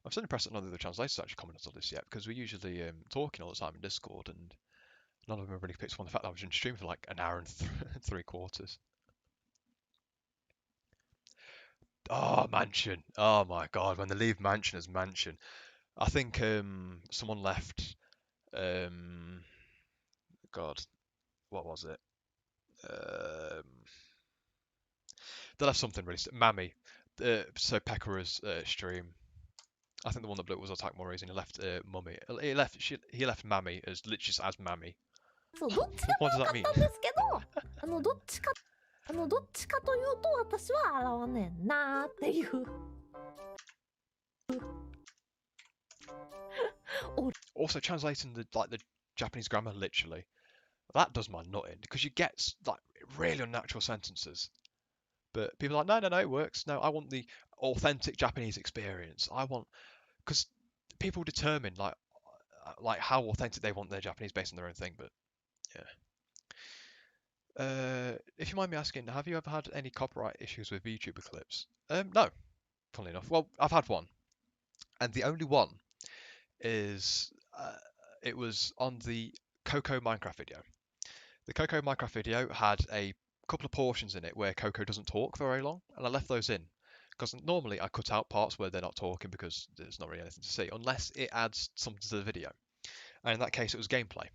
I'm still impressed that none of the translators actually commented on this yet because we're usually talking all the time in Discord and none of them have really picked up on the fact that I was in stream for like an hour and 3/4. Oh, Mansion. Oh my god, when they leave Mansion as Mansion. I think someone left God, what was it? They left something really Mammy. So Pekara's stream. I think the one that blew up was Attack More Reason. He left Mummy. He left Mammy as literally as Mammy. そうどっちでも What does よ that かっ mean? たんですけどどっちかというと私は洗わねんなーっていう Also translating the Japanese grammar literally. That does my nutting because you get like really unnatural sentences. But people are like, no, it works. No, I want the authentic Japanese experience. I want because people determine like how authentic they want their Japanese based on their own thing. But yeah. If you mind me asking, have you ever had any copyright issues with VTuber clips? No, funnily enough. Well, I've had one, and the only one is it was on the Coco Minecraft video. The Coco Minecraft video had a couple of portions in it where Coco doesn't talk for very long, and I left those in because normally I cut out parts where they're not talking because there's not really anything to see unless it adds something to the video. And in that case, it was gameplay.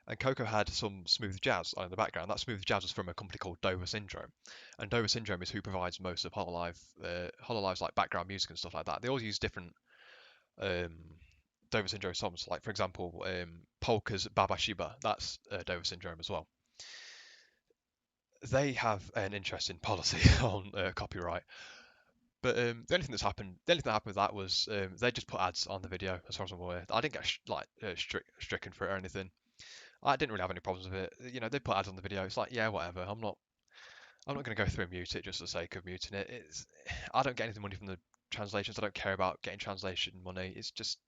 And Coco had some smooth jazz on in the background. That smooth jazz was from a company called Dover Syndrome, and Dover Syndrome is who provides most of Hololive's like background music and stuff like that. They all use different Dover Syndrome songs. Like for example, Polka's Baba Shiba. That's Dover Syndrome as well. They have an interesting policy on copyright. But the only thing that happened with that was they just put ads on the video, as far as I'm aware. I didn't get stricken for it or anything. I didn't really have any problems with it. They put ads on the video. It's like, yeah, whatever. I'm not going to go through and mute it just for the sake of muting it. I don't get any money from the translations. I don't care about getting translation money. It's just,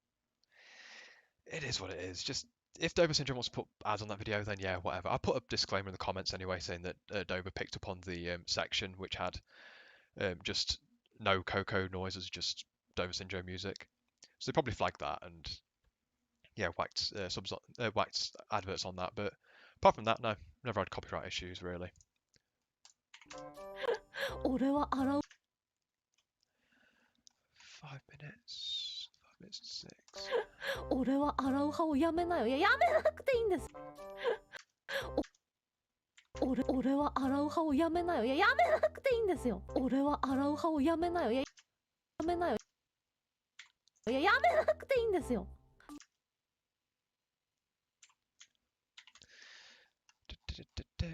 it is what it is. Just if Dover Syndrome wants to put ads on that video, then yeah, whatever. I put a disclaimer in the comments anyway, saying that Dover picked up on the section which had just no Coco noises, just Dover Syndrome music. So they probably flagged that and yeah, whacked whacked adverts on that. But apart from that, no, never had copyright issues really. 俺は洗う 5 minutes. 5 minutes to 6. 俺は洗う派をやめなよ。いや、やめなくていいんです。俺は洗う派をやめなよ。いや、やめなくていいんですよ。俺は洗う派をやめなよ。いや、やめなよ。いや、やめなくていいんですよ。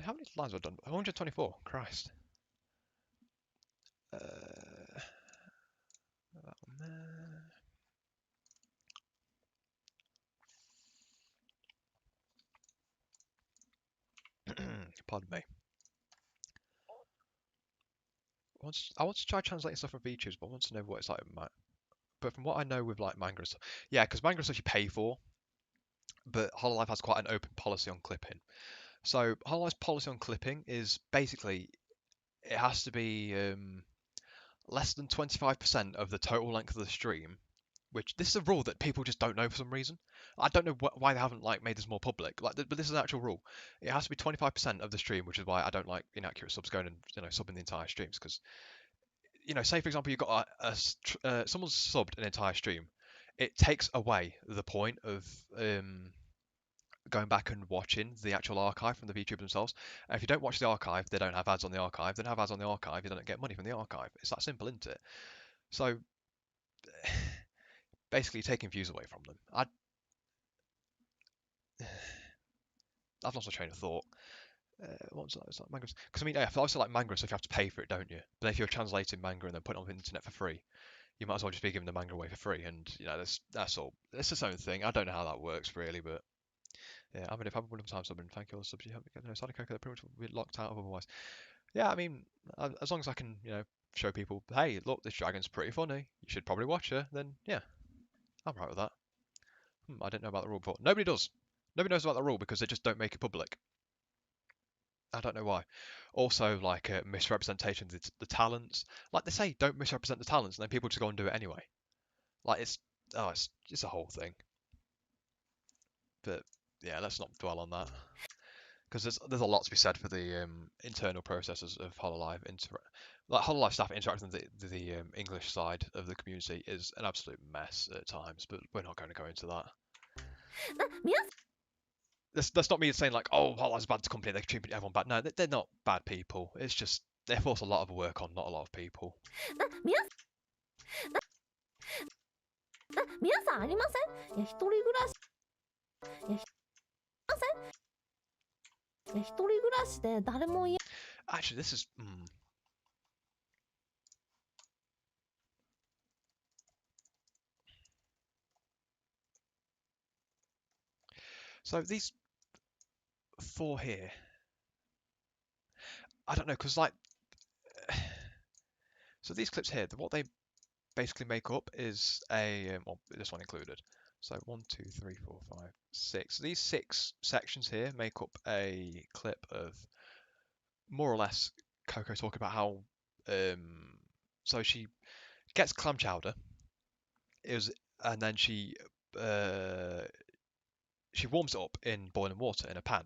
How many lines have I done? 124. Christ. That one there. Pardon me. I want to try translating stuff from VTubers, but I want to know what it's like. But from what I know with like manga stuff, yeah, because manga stuff you pay for, but Hololive has quite an open policy on clipping. So Hololive's policy on clipping is basically it has to be less than 25% of the total length of the stream which this is a rule that people just don't know for some reason. I don't know why they haven't like made this more public. Like, but this is an actual rule. It has to be 25% of the stream, which is why I don't like inaccurate subs going and subbing the entire streams because say for example you've got someone's subbed an entire stream, it takes away the point of going back and watching the actual archive from the VTubers themselves. And if you don't watch the archive, they don't have ads on the archive. They don't have ads on the archive. You don't get money from the archive. It's that simple, isn't it? So basically, taking views away from them. I've lost my train of thought. What was that? It's like manga. Because I mean, yeah, obviously like manga stuff, you have to pay for it, don't you? But if you're translating manga and then putting it on the internet for free, you might as well just be giving the manga away for free. And that's all. It's its own thing. I don't know how that works really, but yeah. I mean, if I'm one time subbing, thank you all the subs you helped me get. No, Sadako, that pretty much will be locked out of otherwise. Yeah, I mean, as long as I can, show people, hey, look, this dragon's pretty funny. You should probably watch her. Then yeah, I'm right with that. I didn't know about the rule before. Nobody does. Nobody knows about the rule because they just don't make it public. I don't know why. Also, like misrepresentations, it's the talents. Like they say, don't misrepresent the talents, and then people just go and do it anyway. Like it's just a whole thing. But yeah, let's not dwell on that because there's a lot to be said for the internal processes of Hololive. Like Hololive staff interacting with the English side of the community is an absolute mess at times. But we're not going to go into that. That's not me saying like, oh, Hololive's a bad company, they treat everyone bad. No, they're not bad people. It's just they force a lot of work on not a lot of people. 皆さんありません？いや、一人暮らし、いや、ません？いや、一人暮らしで誰も家 Actually, this is. So these four here, I don't know, because like, so these clips here, what they basically make up is well, this one included. So 1, 2, 3, 4, 5, 6. So these 6 sections here make up a clip of more or less Coco talking about how, so she gets clam chowder. And then she warms it up in boiling water in a pan.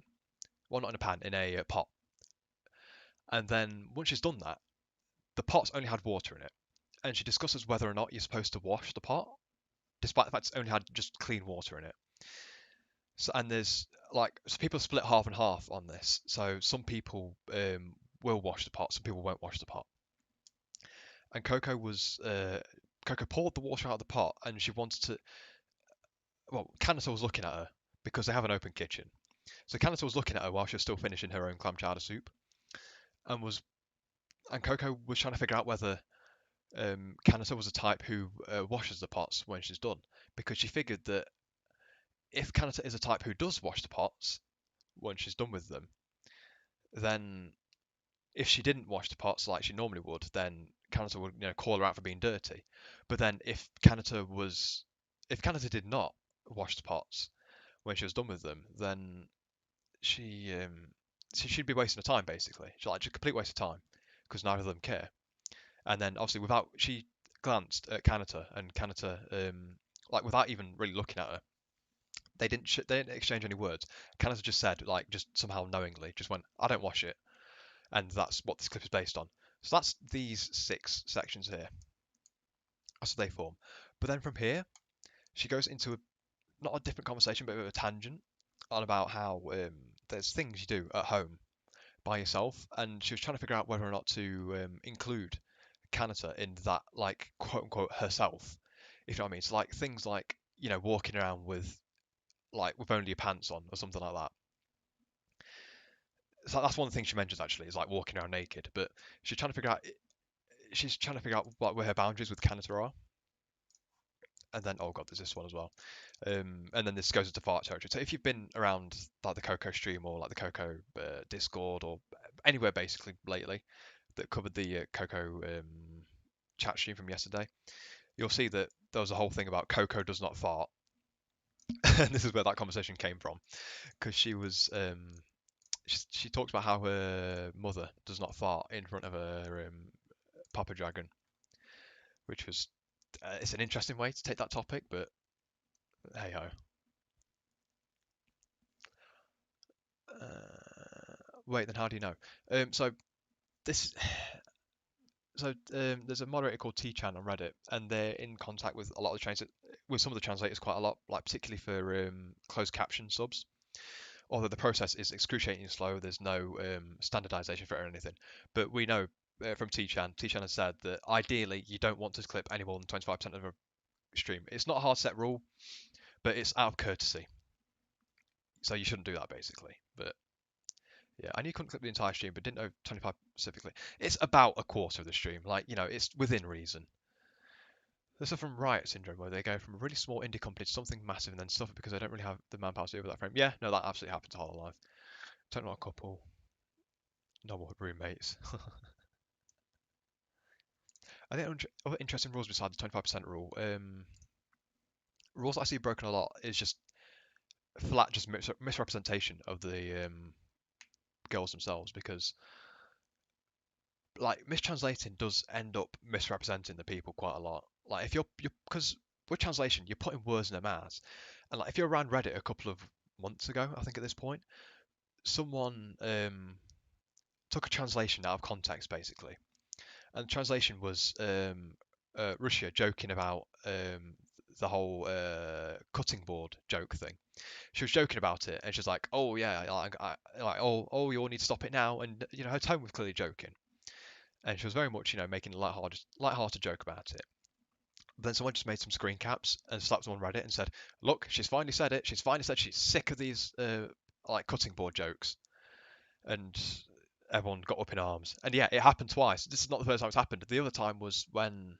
Well, not in a pan, in a pot. And then once she's done that, the pot's only had water in it. And she discusses whether or not you're supposed to wash the pot, despite the fact it's only had just clean water in it. So, and there's so people split half and half on this. So some people will wash the pot, some people won't wash the pot. And Coco poured the water out of the pot, and she wanted to. Well, Candice was looking at her because they have an open kitchen. So Candice was looking at her while she was still finishing her own clam chowder soup, and Coco was trying to figure out whether Candice was the type who washes the pots when she's done, because she figured that if Candice is a type who does wash the pots when she's done with them, then if she didn't wash the pots like she normally would, then Candice would call her out for being dirty. But then if Candice did not wash the pots when she was done with them, then she'd be wasting her time basically. She's like just a complete waste of time because neither of them care. And then obviously she glanced at Kanata, and Kanata like without even really looking at her, they didn't exchange any words. Kanata just said like just somehow knowingly just went, I don't wash it, and that's what this clip is based on. So that's these 6 sections here. That's what they form. But then from here, she goes into not a different conversation, but a bit of a tangent on about how there's things you do at home by yourself, and she was trying to figure out whether or not to include Kanata in that, like quote unquote herself, if you know what I mean. So like things like walking around with only your pants on or something like that. So that's one of the things she mentions actually is like walking around naked. But she's trying to figure out like where her boundaries with Kanata are. And then oh god, there's this one as well. And then this goes into fart territory. So if you've been around like the Coco stream or like the Coco Discord or anywhere basically lately that covered the Coco chat stream from yesterday, you'll see that there was a whole thing about Coco does not fart. And this is where that conversation came from, because she talks about how her mother does not fart in front of her Papa Dragon, which was it's an interesting way to take that topic, but hey ho. Wait, then how do you know? So this, there's a moderator called T-Chan on Reddit, and they're in contact with a lot of the with some of the translators quite a lot, like particularly for closed caption subs. Although the process is excruciatingly slow, there's no standardization for it or anything. But we know from T-Chan, T-Chan has said that ideally you don't want to clip any more than 25% of a stream. It's not a hard set rule, but it's out of courtesy. So you shouldn't do that basically. But yeah, I knew you couldn't clip the entire stream, but didn't know 25 specifically. It's about a quarter of the stream. Like, it's within reason. There's stuff from Riot Syndrome where they go from a really small indie company to something massive and then stuff it because they don't really have the manpower to do with that frame. Yeah, no, that absolutely happens to Hololive. Don't know a couple normal roommates. I think other interesting rules besides the 25% rule. Rules that I see broken a lot is just flat, just misrepresentation of the girls themselves because like mistranslating does end up misrepresenting the people quite a lot. Like if you're because with translation you're putting words in their mouths, and like if you're around Reddit a couple of months ago, I think at this point, someone took a translation out of context basically, and the translation was Russia joking about the whole cutting board joke thing. She was joking about it, and she's like, "Oh yeah, oh, you all need to stop it now," and her tone was clearly joking, and she was very much making a light-hearted joke about it. But then someone just made some screen caps and slapped them on Reddit and said, "Look, she's finally said it. She's finally said she's sick of these like cutting board jokes," and everyone got up in arms. And yeah, it happened twice. This is not the first time it's happened. The other time was when,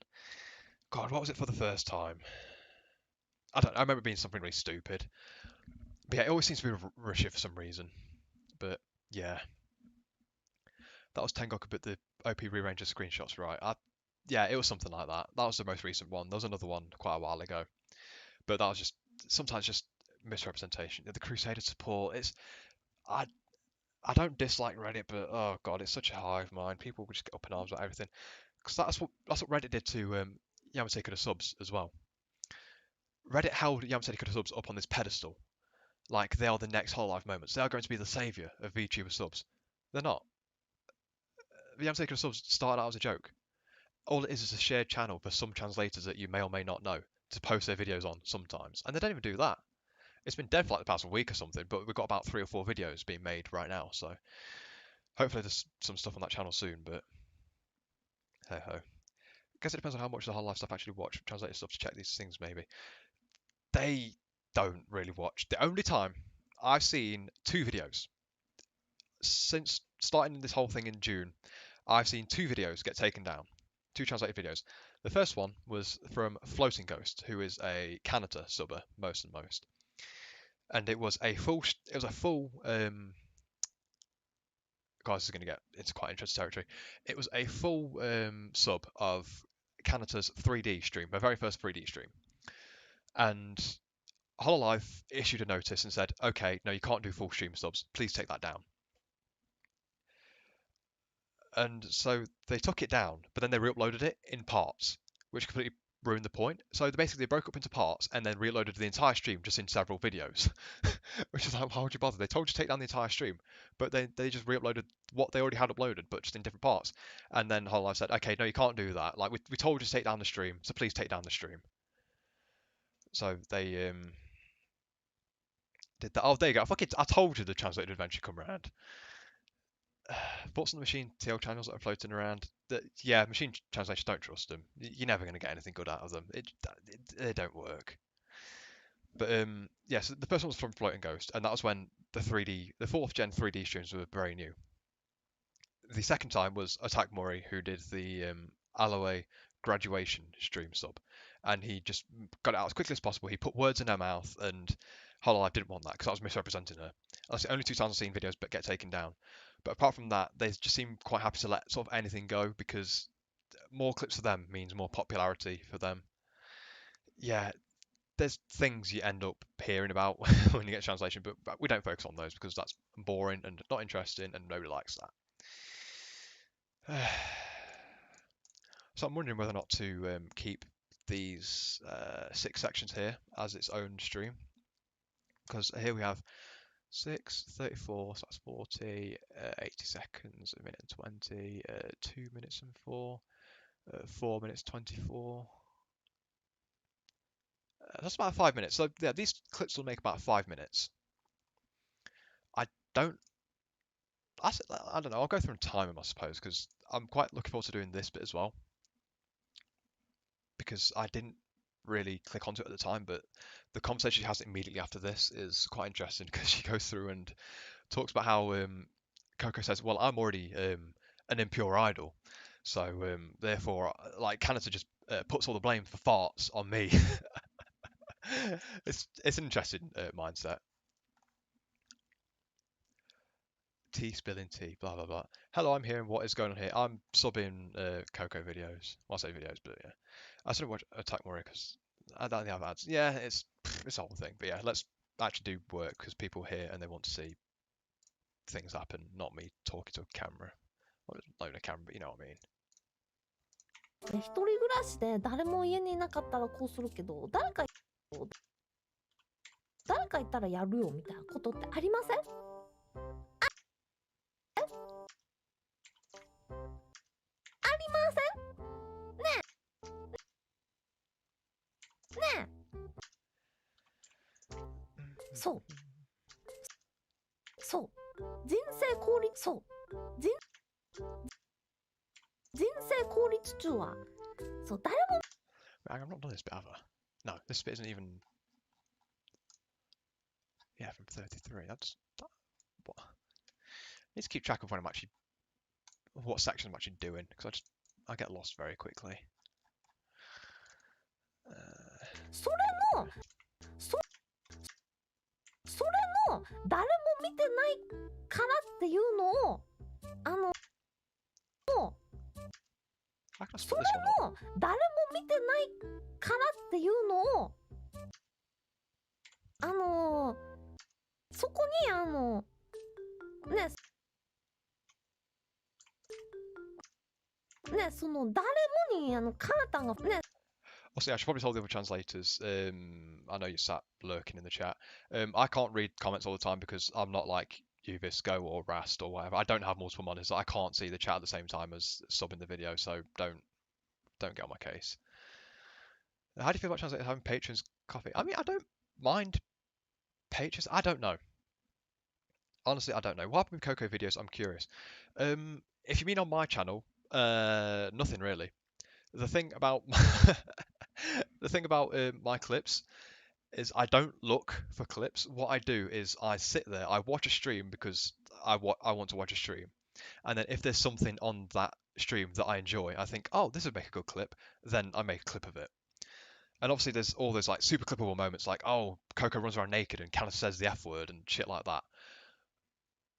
God, what was it for the first time? I don't know. I remember it being something really stupid. But yeah, it always seems to be Russia for some reason. But yeah, that was Tengoku, but the OP rearranger screenshots, right? Yeah, it was something like that. That was the most recent one. There was another one quite a while ago, but that was just sometimes just misrepresentation. The Crusader support. I I don't dislike Reddit, but oh god, it's such a hive mind. People just get up in arms about everything because that's what Reddit did to Yamaseki subs as well. Reddit held Yamaseki subs up on this pedestal, like they are the next whole life moments. They are going to be the savior of VTuber subs. They're not. The Yamaseki subs started out as a joke. All it is a shared channel for some translators that you may or may not know to post their videos on sometimes, and they don't even do that. It's been dead for like the past week or something, but we've got about 3 or 4 videos being made right now, so hopefully there's some stuff on that channel soon. But hey ho, I guess it depends on how much of the whole life stuff actually watch translated stuff to check these things. Maybe they don't really watch. The only time I've seen 2 videos since starting this whole thing in June, I've seen 2 videos get taken down, 2 translated videos. The first one was from Floating Ghost, who is a Canada subber, most and most, and it was a full. Guys, is going to get into quite interesting territory. It was a full sub of Canada's 3D stream, my very first 3D stream, and Hololive issued a notice and said, "Okay, no, you can't do full stream subs. Please take that down." And so they took it down, but then they re-uploaded it in parts, which completely ruined the point. So they broke up into parts and then reloaded the entire stream just in several videos, which is like, why would you bother? They told you to take down the entire stream, but they just re-uploaded what they already had uploaded, but just in different parts. And then Hololive said, okay, no, you can't do that. Like we told you to take down the stream, so please take down the stream. So they did that. Oh, there you go. I told you the translated adventure come around. Thoughts on the machine TL channels that are floating around? Yeah, machine translation, don't trust them. You're never going to get anything good out of them. They don't work. But yeah, so the first one was from Floating Ghost, and that was when the fourth gen 3D streams were very new. The second time was Attack Mori, who did the Aloe graduation stream sub, and he just got it out as quickly as possible. He put words in her mouth, and Hololive didn't want that because I was misrepresenting her. That's the only 2 times I've seen videos but get taken down. But apart from that, they just seem quite happy to let sort of anything go because more clips for them means more popularity for them. Yeah, there's things you end up hearing about when you get translation, but we don't focus on those because that's boring and not interesting, and nobody likes that. So I'm wondering whether or not to keep these 6 sections here as its own stream, because here we have 6, 34, so that's 40, 80 seconds, a minute and 20, 2 minutes and 4, 4 minutes 24. That's about 5 minutes. So yeah, these clips will make about 5 minutes. I don't, I don't know. I'll go through and time them, I suppose, because I'm quite looking forward to doing this bit as well. Because I didn't really click onto it at the time, but the conversation she has immediately after this is quite interesting because she goes through and talks about how Coco says, "Well, I'm already an impure idol, so therefore, like Canada just puts all the blame for farts on me." It's an interesting mindset. Tea spilling tea, blah blah blah. Hello, I'm here, and what is going on here? I'm subbing Coco videos. Well, I say videos, but yeah, I sort of watch Attack Warrior because I don't think I've ads. Yeah, it's a whole thing. But yeah, let's actually do work because people here and they want to see things happen, not me talking to a camera. Well, not even a camera, but you know what I mean. 一人暮らしで誰も家にいなかったらこうするけど、誰かいたらやるよみたいなことってありません？ありません？ねえ。そう。そう。人生効率、そう。人生効率中は、そう、誰も。I've not done this bit, have I? No, this bit isn't even. Yeah, from 33. What? I need to keep track of when I'm actually, what section I'm actually doing, because I get lost very quickly. それの誰も見てないからっていうのをそれの誰も見てないからっていうのをそこにその誰もにカナタンがね。Also, I should probably tell the other translators. I know you're sat lurking in the chat. I can't read comments all the time because I'm not like Uvisco or Rast or whatever. I don't have multiple monitors. I can't see the chat at the same time as subbing the video, so don't get on my case. How do you feel about translators having patrons coffee? I mean, I don't mind patrons. I don't know. Honestly, I don't know. What happened with Coco videos? I'm curious. If you mean on my channel, nothing really. The thing about my clips is I don't look for clips. What I do is I sit there, I watch a stream because I want to watch a stream, and then if there's something on that stream that I enjoy, I think, oh, this would make a good clip, then I make a clip of it. And obviously there's all those like super clippable moments like, oh, Coco runs around naked and kind of says the F word and shit like that.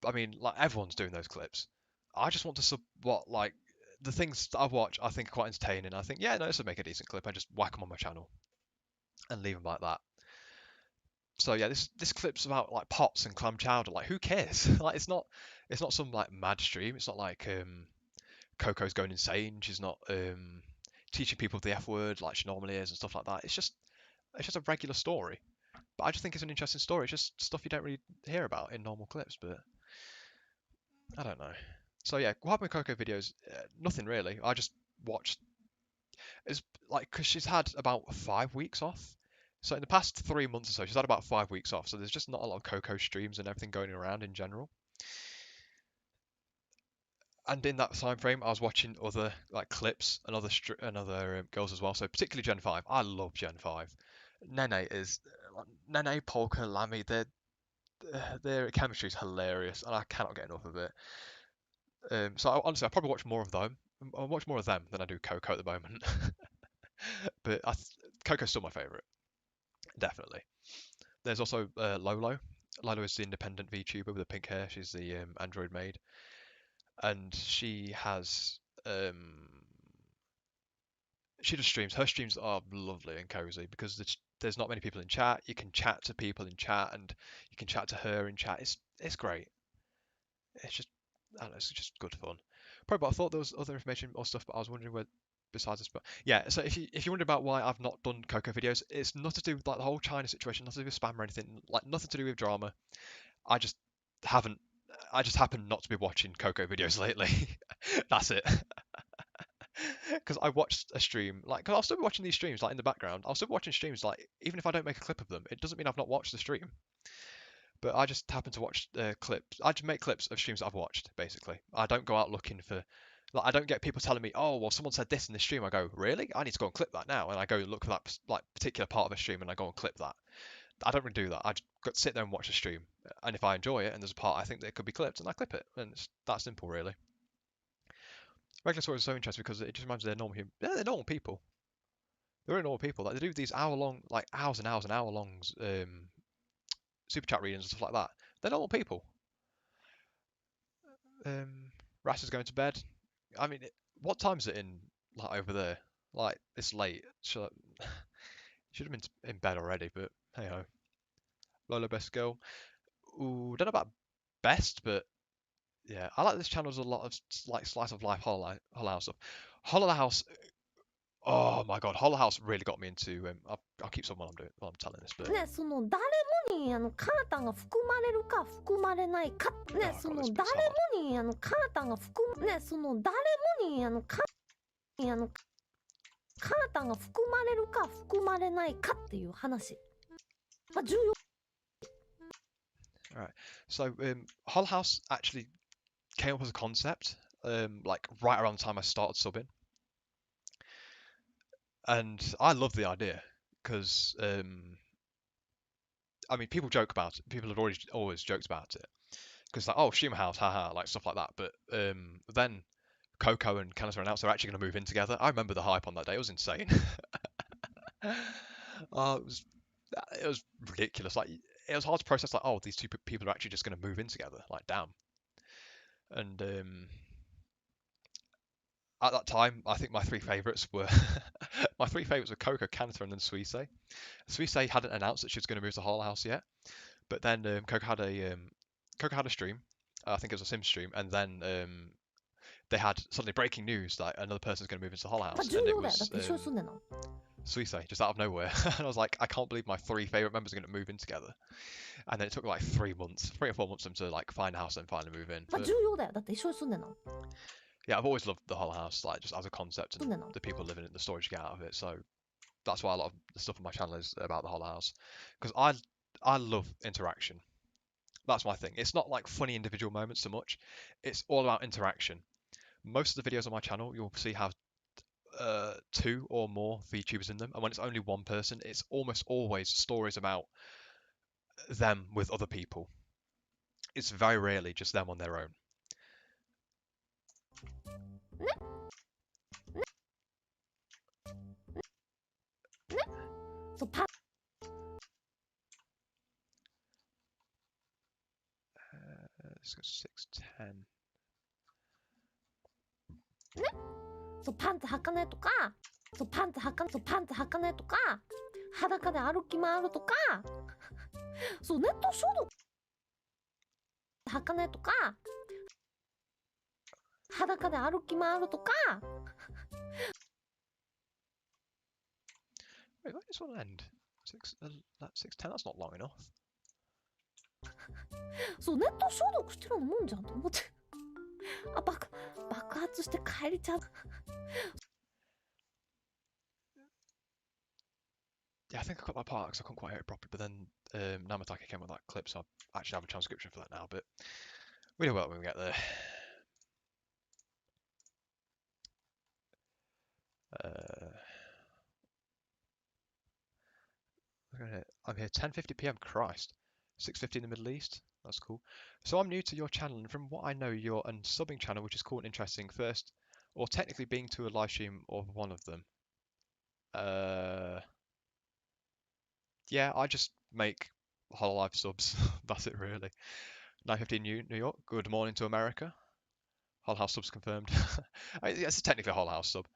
I mean, like everyone's doing those clips. I just want to like the things that I watch I think are quite entertaining. I think, yeah, no, this would make a decent clip. I just whack them on my channel and leave them like that. So yeah, this clip's about like pots and clam chowder. Like, who cares? Like, it's not some like mad stream. It's not like Coco's going insane. She's not teaching people the F word like she normally is and stuff like that. It's just a regular story. But I just think it's an interesting story. It's just stuff you don't really hear about in normal clips. But I don't know. So yeah, what happened with Coco videos? Nothing really. I just watched. It's like because she's had about 5 weeks off. So in the past 3 months or so, she's had about 5 weeks off. So there's just not a lot of Coco streams and everything going around in general. And in that time frame, I was watching other like clips and other girls as well. So particularly Gen 5. I love Gen 5. Nene, Polka, Lamy. Their chemistry is hilarious, and I cannot get enough of it. So honestly, I probably watch more of them. I watch more of them than I do Coco at the moment. But Coco's still my favourite, definitely. There's also Lolo. Lolo is the independent VTuber with the pink hair. She's the Android maid, and she does streams. Her streams are lovely and cozy because there's not many people in chat. You can chat to people in chat, and you can chat to her in chat. It's great. It's just I don't know. It's just good fun. Probably, but I thought there was other information or stuff, but I was wondering where besides this, but yeah. So if you wonder about why I've not done Coco videos, it's nothing to do with like the whole China situation, nothing to do with spam or anything, like nothing to do with drama. I just haven't. I just happen not to be watching Coco videos lately. That's it. Because I watched a stream, like, cause I'll still be watching these streams, like in the background. I'll still be watching streams, like, even if I don't make a clip of them, it doesn't mean I've not watched the stream. But I just happen to watch clips. I just make clips of streams that I've watched, basically. I don't go out looking for, like, I don't get people telling me, oh, well, someone said this in the stream. I go, really? I need to go and clip that now. And I go look for that, like, particular part of a stream and I go and clip that. I don't really do that. I just sit there and watch the stream. And if I enjoy it and there's a part I think that could be clipped, and I clip it. And it's that simple, really. Regular stories are so interesting because it just reminds me they're normal human. Yeah, they're normal people. They're really normal people. Like they do these hour long, like hours and hours and hour longs super chat readings and stuff like that. They're normal people. Ras is going to bed. I mean, what time is it in like over there? Like it's late. Should have been in bed already, but hey ho. Lola best girl. Ooh, don't know about best, but yeah, I like this channel. There's a lot of like slice of life Hollow House stuff. Hollow House. Oh my god, Hollow House really got me into. I'll keep some while I'm doing while I'm telling this, but ね、その誰もにカータンが含まれるか含まれないかね、 oh そ god, の this 誰 bit's hard. もにカータンが含ね、その誰もにカータンが含まれるか含まれないかっていう話。まあ重要。 Alright, so Hollow House actually came up as a concept, like right around the time I started subbing, and I love the idea because I mean people joke about it. People had always joked about it because like oh stream house, haha, like stuff like that. But then Coco and Cannister announced they're actually going to move in together. I remember the hype on that day; it was insane. Oh, it was ridiculous. Like it was hard to process. Like oh, these two people are actually just going to move in together. Like damn. And at that time, I think my three favourites were my three favourites were Coco, Cantor, and then Suisse. Suisse hadn't announced that she was going to move to Hollow House yet, but then Coco had a stream. I think it was a Sim stream, and then they had suddenly breaking news that another person's going to move into Hollow まあ House, 重 and it 要だよ。だっ was て一緒に住んでんの。 Suisse just out of nowhere. And I was like, I can't believe my three favourite members are going to move in together. And then it took like 3 months, 3 or 4 months for them to like find a house and finally move in. まあ But 重要だよ。だって一緒に住んでんの。 yeah, I've always loved the Hollow House, like just as a concept and 住んでんの。 the people living in it, the stories you get out of it. So that's why a lot of the stuff on my channel is about the Hollow House, because I love interaction. That's my thing. It's not like funny individual moments so much. It's all about interaction. Most of the videos on my channel you'll see have 2 or more VTubers in them, and when it's only one person, it's almost always stories about them with other people. It's very rarely just them on their own. そうパ Let's go 610. そうパンツ履かないとか、そうパンツ履かないとか、裸で歩き回るとか、そうネット消毒履かないとか、裸で歩き回るとか。 Wait, when does one end? 610. That's not long enough. そうネット消毒してるようなもんじゃんと思って。あ、爆発して帰りちゃう。 Yeah, I think I got that part because I couldn't quite hear it properly. But then Namatake came with that clip, so I actually have a transcription for that now. But we know when we get there. I'm here 10:50 p.m. Christ, 6:50 in the Middle East. That's cool. So I'm new to your channel, and from what I know, you're a subbing channel, which is cool and interesting. First, or technically being to a live stream of one of them. Yeah, I just make Hololive subs. That's it, really. 9:15 New York. Good morning to America. Hull House subs confirmed. I mean, it's technically a Hull House sub.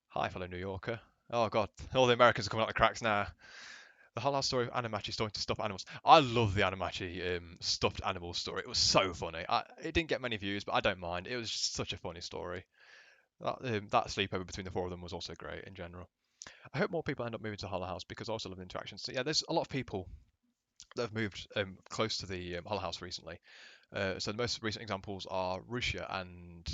Hi, fellow New Yorker. Oh god, all the Americans are coming out the cracks now. The Hull House story of Animachi starting to stuff animals. I love the Animachi stuffed animal story. It was so funny. It didn't get many views, but I don't mind. It was just such a funny story. That sleepover between the four of them was also great in general. I hope more people end up moving to Hollow House because I also love the interactions. So yeah, there's a lot of people that have moved close to the Hollow House recently. So the most recent examples are Russia and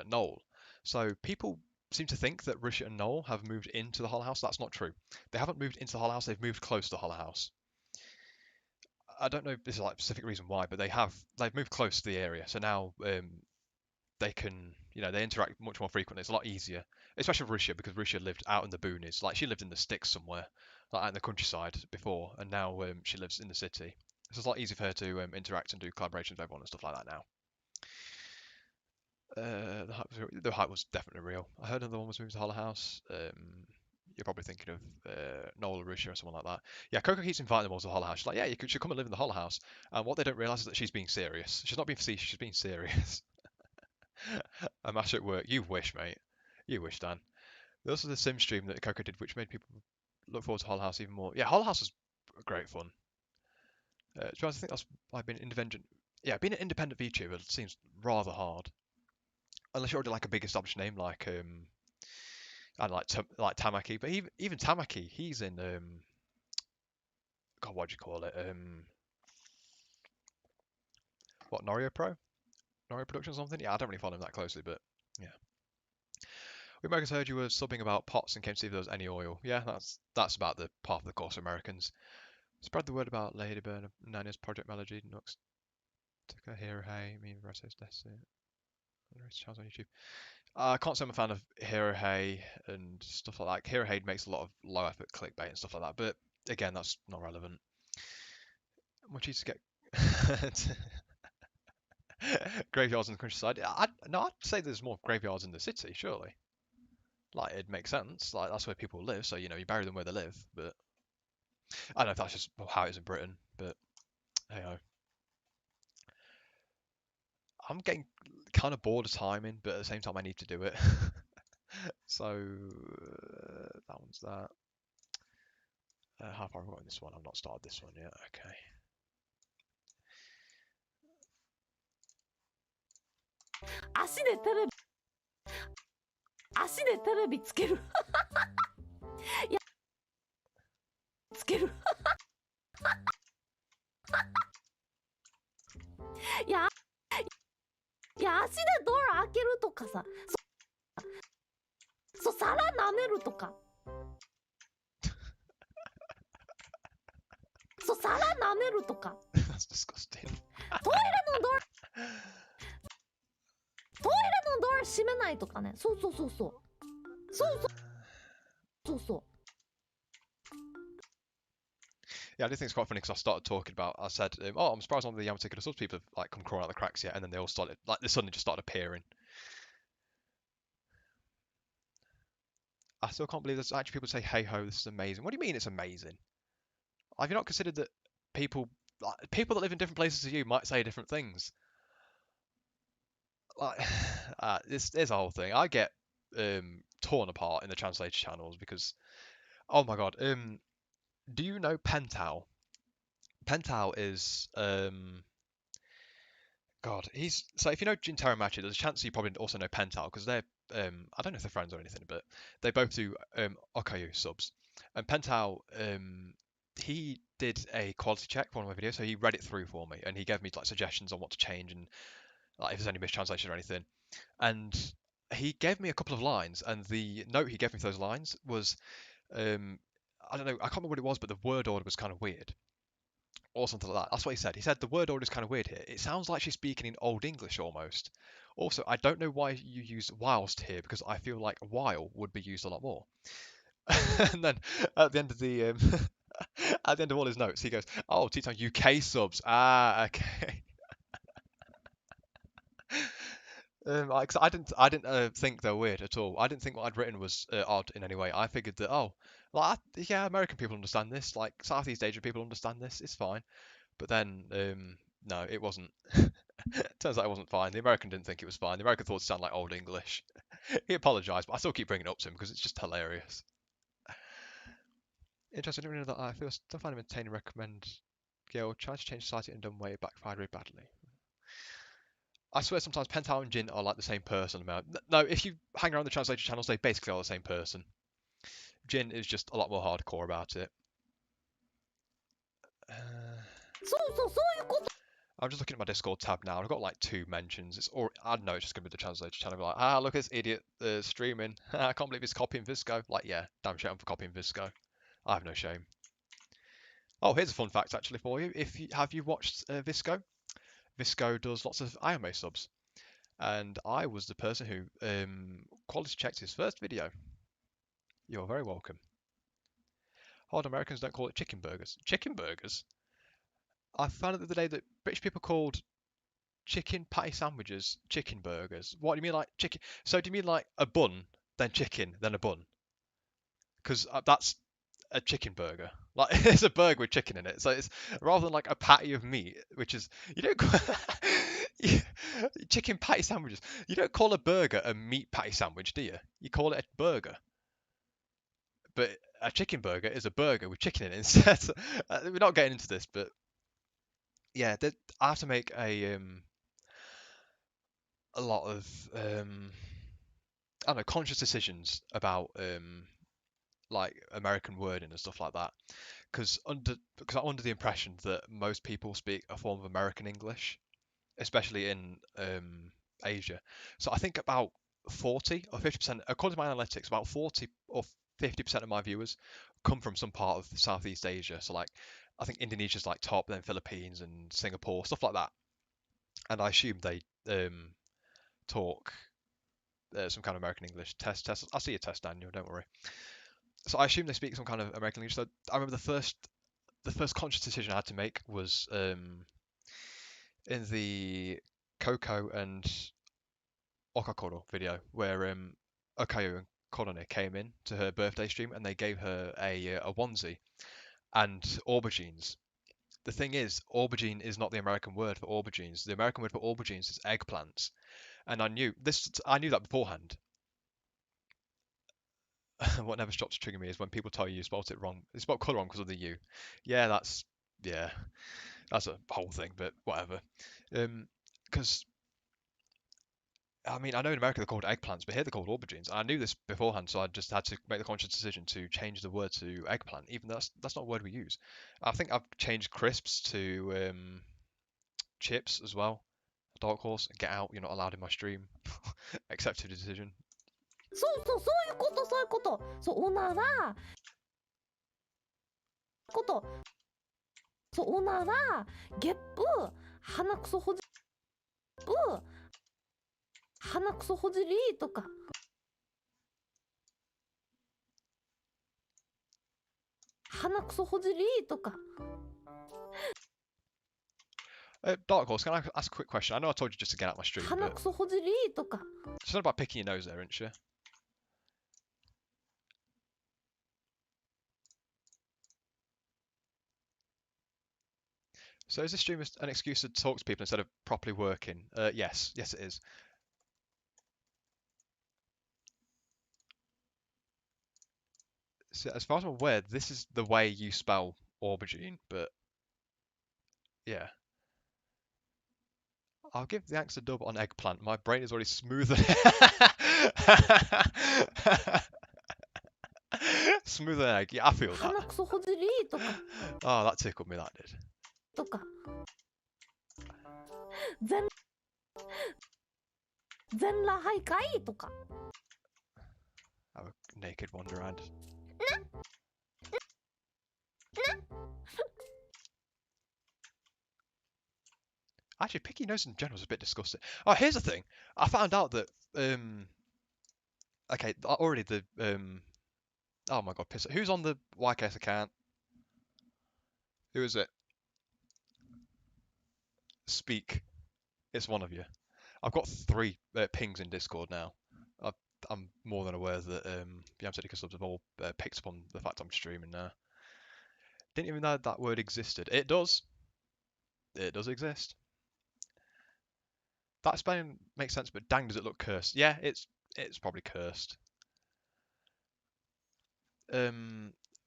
Noel. So people seem to think that Russia and Noel have moved into the Hollow House. That's not true. They haven't moved into the Hollow House. They've moved close to the Hollow House. I don't know if this is like a specific reason why, but they've moved close to the area. So now they can, they interact much more frequently. It's a lot easier, especially with Risha, because Risha lived out in the boonies. Like, she lived in the sticks somewhere, like out in the countryside before, and now she lives in the city. So it's a lot easier for her to interact and do collaborations with everyone and stuff like that now. The hype was definitely real. I heard another one was moving to Hollow House. You're probably thinking of Noel or Risha or someone like that. Yeah, Coco keeps inviting them all to the Hollow House. She's like, yeah, should come and live in the Hollow House. And what they don't realise is that she's being serious. She's not being facetious, she's being serious. A mash at work. You wish, mate. You wish, Dan. There was also the sim stream that Coco did, which made people look forward to Hollow House even more. Yeah, Hollow House was great fun. To be honest, I think that's why being independent. Yeah, being an independent VTuber seems rather hard, unless you're already like a big established name like and like Tamaki. But even Tamaki, he's in God, what do you call it? What, Norio Pro? Norio Productions or something? Yeah, I don't really follow him that closely, but yeah. We Americans heard you were subbing about pots and came to see if there was any oil. Yeah, that's about the part of the course of Americans. Spread the word about Ladyburn and Nana's Project Melody, Nux, Tucker, Hero Hey, me and Rosse's Destiny. Channels on YouTube. I can't say I'm a fan of Hero Hey and stuff like that. Hero Hey makes a lot of low effort clickbait and stuff like that, but again, that's not relevant. Much easier to get graveyards in the countryside. No, I'd say there's more graveyards in the city, surely. Like, it makes sense. Like, that's where people live, so you bury them where they live. But I don't know if that's just how it is in Britain. But hey ho, I'm getting kind of bored of timing, but at the same time, I need to do it. So that one's that. How far have I got in this one? I've not started this one yet. Okay. 足でテレビ足でテレビつけるいやつけるいやいや足でドア開けるとかさ皿舐めるとか皿舐めるとか That's disgusting. トイレのドア閉めないとかね。そうそうそうそうそうそう。 Yeah, I do think it's quite funny because I started talking about. I said, "Oh, I'm surprised none of the Yamatika subs people have like come crawling out the cracks yet," and then they all started like they suddenly just started appearing. I still can't believe there's actually people say, "Hey ho, this is amazing." What do you mean it's amazing? Have you not considered that people that live in different places to you might say different things? Like, this is a whole thing. I get torn apart in the translator channels because, oh my god, do you know Pentao? Pentao is God, he's so if you know Jintaro Machi, there's a chance you probably also know Pentao because they're I don't know if they're friends or anything, but they both do Okayu subs. And Pentao he did a quality check for one of my videos, so he read it through for me and he gave me like suggestions on what to change and like if there's any mistranslation or anything. And he gave me a couple of lines, and the note he gave me for those lines was I don't know, I can't remember what it was, but the word order was kind of weird or something like that. That's what he said. He said the word order is kind of weird here. It sounds like she's speaking in Old English almost. Also, I don't know why you use whilst here because I feel like while would be used a lot more. And then at the end of the at the end of all his notes, he goes, "Oh, Teton UK subs. Ah, okay." 'Cause I didn't think they were weird at all. I didn't think what I'd written was odd in any way. I figured that yeah, American people understand this. Like Southeast Asian people understand this. It's fine. But then, no, it wasn't. Turns out it wasn't fine. The American didn't think it was fine. The American thought it sounded like Old English. He apologised, but I still keep bringing it up to him because it's just hilarious. Interesting. I didn't know that. I feel still find him entertaining. Recommend. Gil tried to change society and done way it backfired very badly. I swear sometimes Penthouse and Jin are like the same person. No, if you hang around the translator channels, they basically are the same person. Jin is just a lot more hardcore about it. I'm just looking at my Discord tab now, and I've got like 2 mentions. I know it's just gonna be the translator channel. Be like, look at this idiot streaming. I can't believe he's copying Visco. Like, yeah, damn shame for copying Visco. I have no shame. Oh, here's a fun fact actually for you. Have you watched Visco? Visco does lots of anime subs, and I was the person who quality checked his first video. You're very welcome. Hard Americans don't call it chicken burgers. Chicken burgers? I found out the other day that British people called chicken patty sandwiches chicken burgers. What do you mean like chicken? So do you mean like a bun, then chicken, then a bun? Because that's a chicken burger. Like it's a burger with chicken in it. So it's rather than like a patty of meat, which is you don't chicken patty sandwiches. You don't call a burger a meat patty sandwich, do you? You call it a burger. But a chicken burger is a burger with chicken in it instead. We're not getting into this, but yeah, I have to make a lot of I don't know conscious decisions about like American wording and stuff like that because I'm under the impression that most people speak a form of American English, especially in Asia. So I think about 40 or 50%, according to my analytics, about 40 or 50% of my viewers come from some part of Southeast Asia. So like I think Indonesia's like top, then Philippines and Singapore, stuff like that. And I assume they talk some kind of American English. Test. I'll see your test, Daniel. Don't worry. So I assume they speak some kind of American English. So I remember the first conscious decision I had to make was in the Coco and Okakoro video where Okayo and Korone came in to her birthday stream and they gave her a onesie and aubergines. The thing is, aubergine is not the American word for aubergines. The American word for aubergines is eggplants, and I knew this. I knew that beforehand. What never stops triggering me is when people tell you spelt it wrong. You spelled colour wrong because of the U. Yeah, yeah, that's a whole thing, but whatever. Because I mean, I know in America they're called eggplants, but here they're called aubergines. I knew this beforehand, so I just had to make the conscious decision to change the word to eggplant, even though that's not a word we use. I think I've changed crisps to chips as well. Dark horse, get out. You're not allowed in my stream. Accepted decision. そう、そういうこと、そういうこと。そう、おなら、ゲップ、鼻くそほじりとか。鼻くそほじりとか。Dark horse, can I ask a quick question? I know I told you just to get out my stream, but 鼻くそほじりとか。it's not about picking your nose there, isn't you? So is this stream an excuse to talk to people instead of properly working? Yes, it is. So as far as I'm aware, this is the way you spell aubergine, but yeah. I'll give the answer dub on eggplant. My brain is already smoother. Smoother than egg. Yeah, I feel that. 鼻くそほじりとか。 Oh, that tickled me, that did. とか。全裸徘徊とか。 Have a naked wander around. Actually, picky nose in general is a bit disgusting. Oh, here's the thing. I found out that okay, already the oh my god, piss. Who's on the YKS account? Who is it? Speak. It's one of you. I've got 3 pings in Discord now. I'm more than aware that Yamsedica subs have all picked up on the fact I'm streaming now. Didn't even know that word existed. It does. It does exist. That spelling makes sense, but dang, does it look cursed? Yeah, it's probably cursed.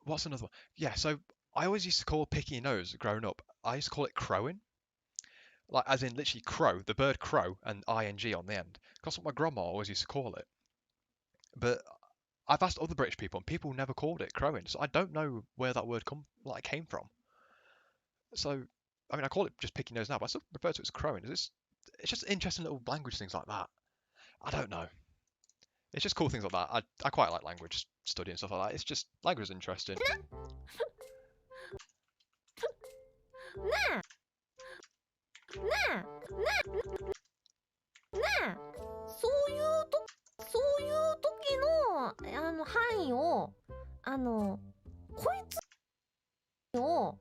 What's another one? Yeah, so I always used to call picking your nose growing up. I used to call it crowing. Like, as in literally crow, the bird crow, and ing on the end. That's what my grandma always used to call it. But I've asked other British people, and people never called it crowing. So I don't know where that word came from. So, I mean, I call it just picking nose now, but I still refer to it as crowing. It's just interesting little language things like that. I don't know. It's just cool things like that. I quite like language study and stuff like that. It's just language is interesting. ねえねえねえそういう時の範囲をこいつを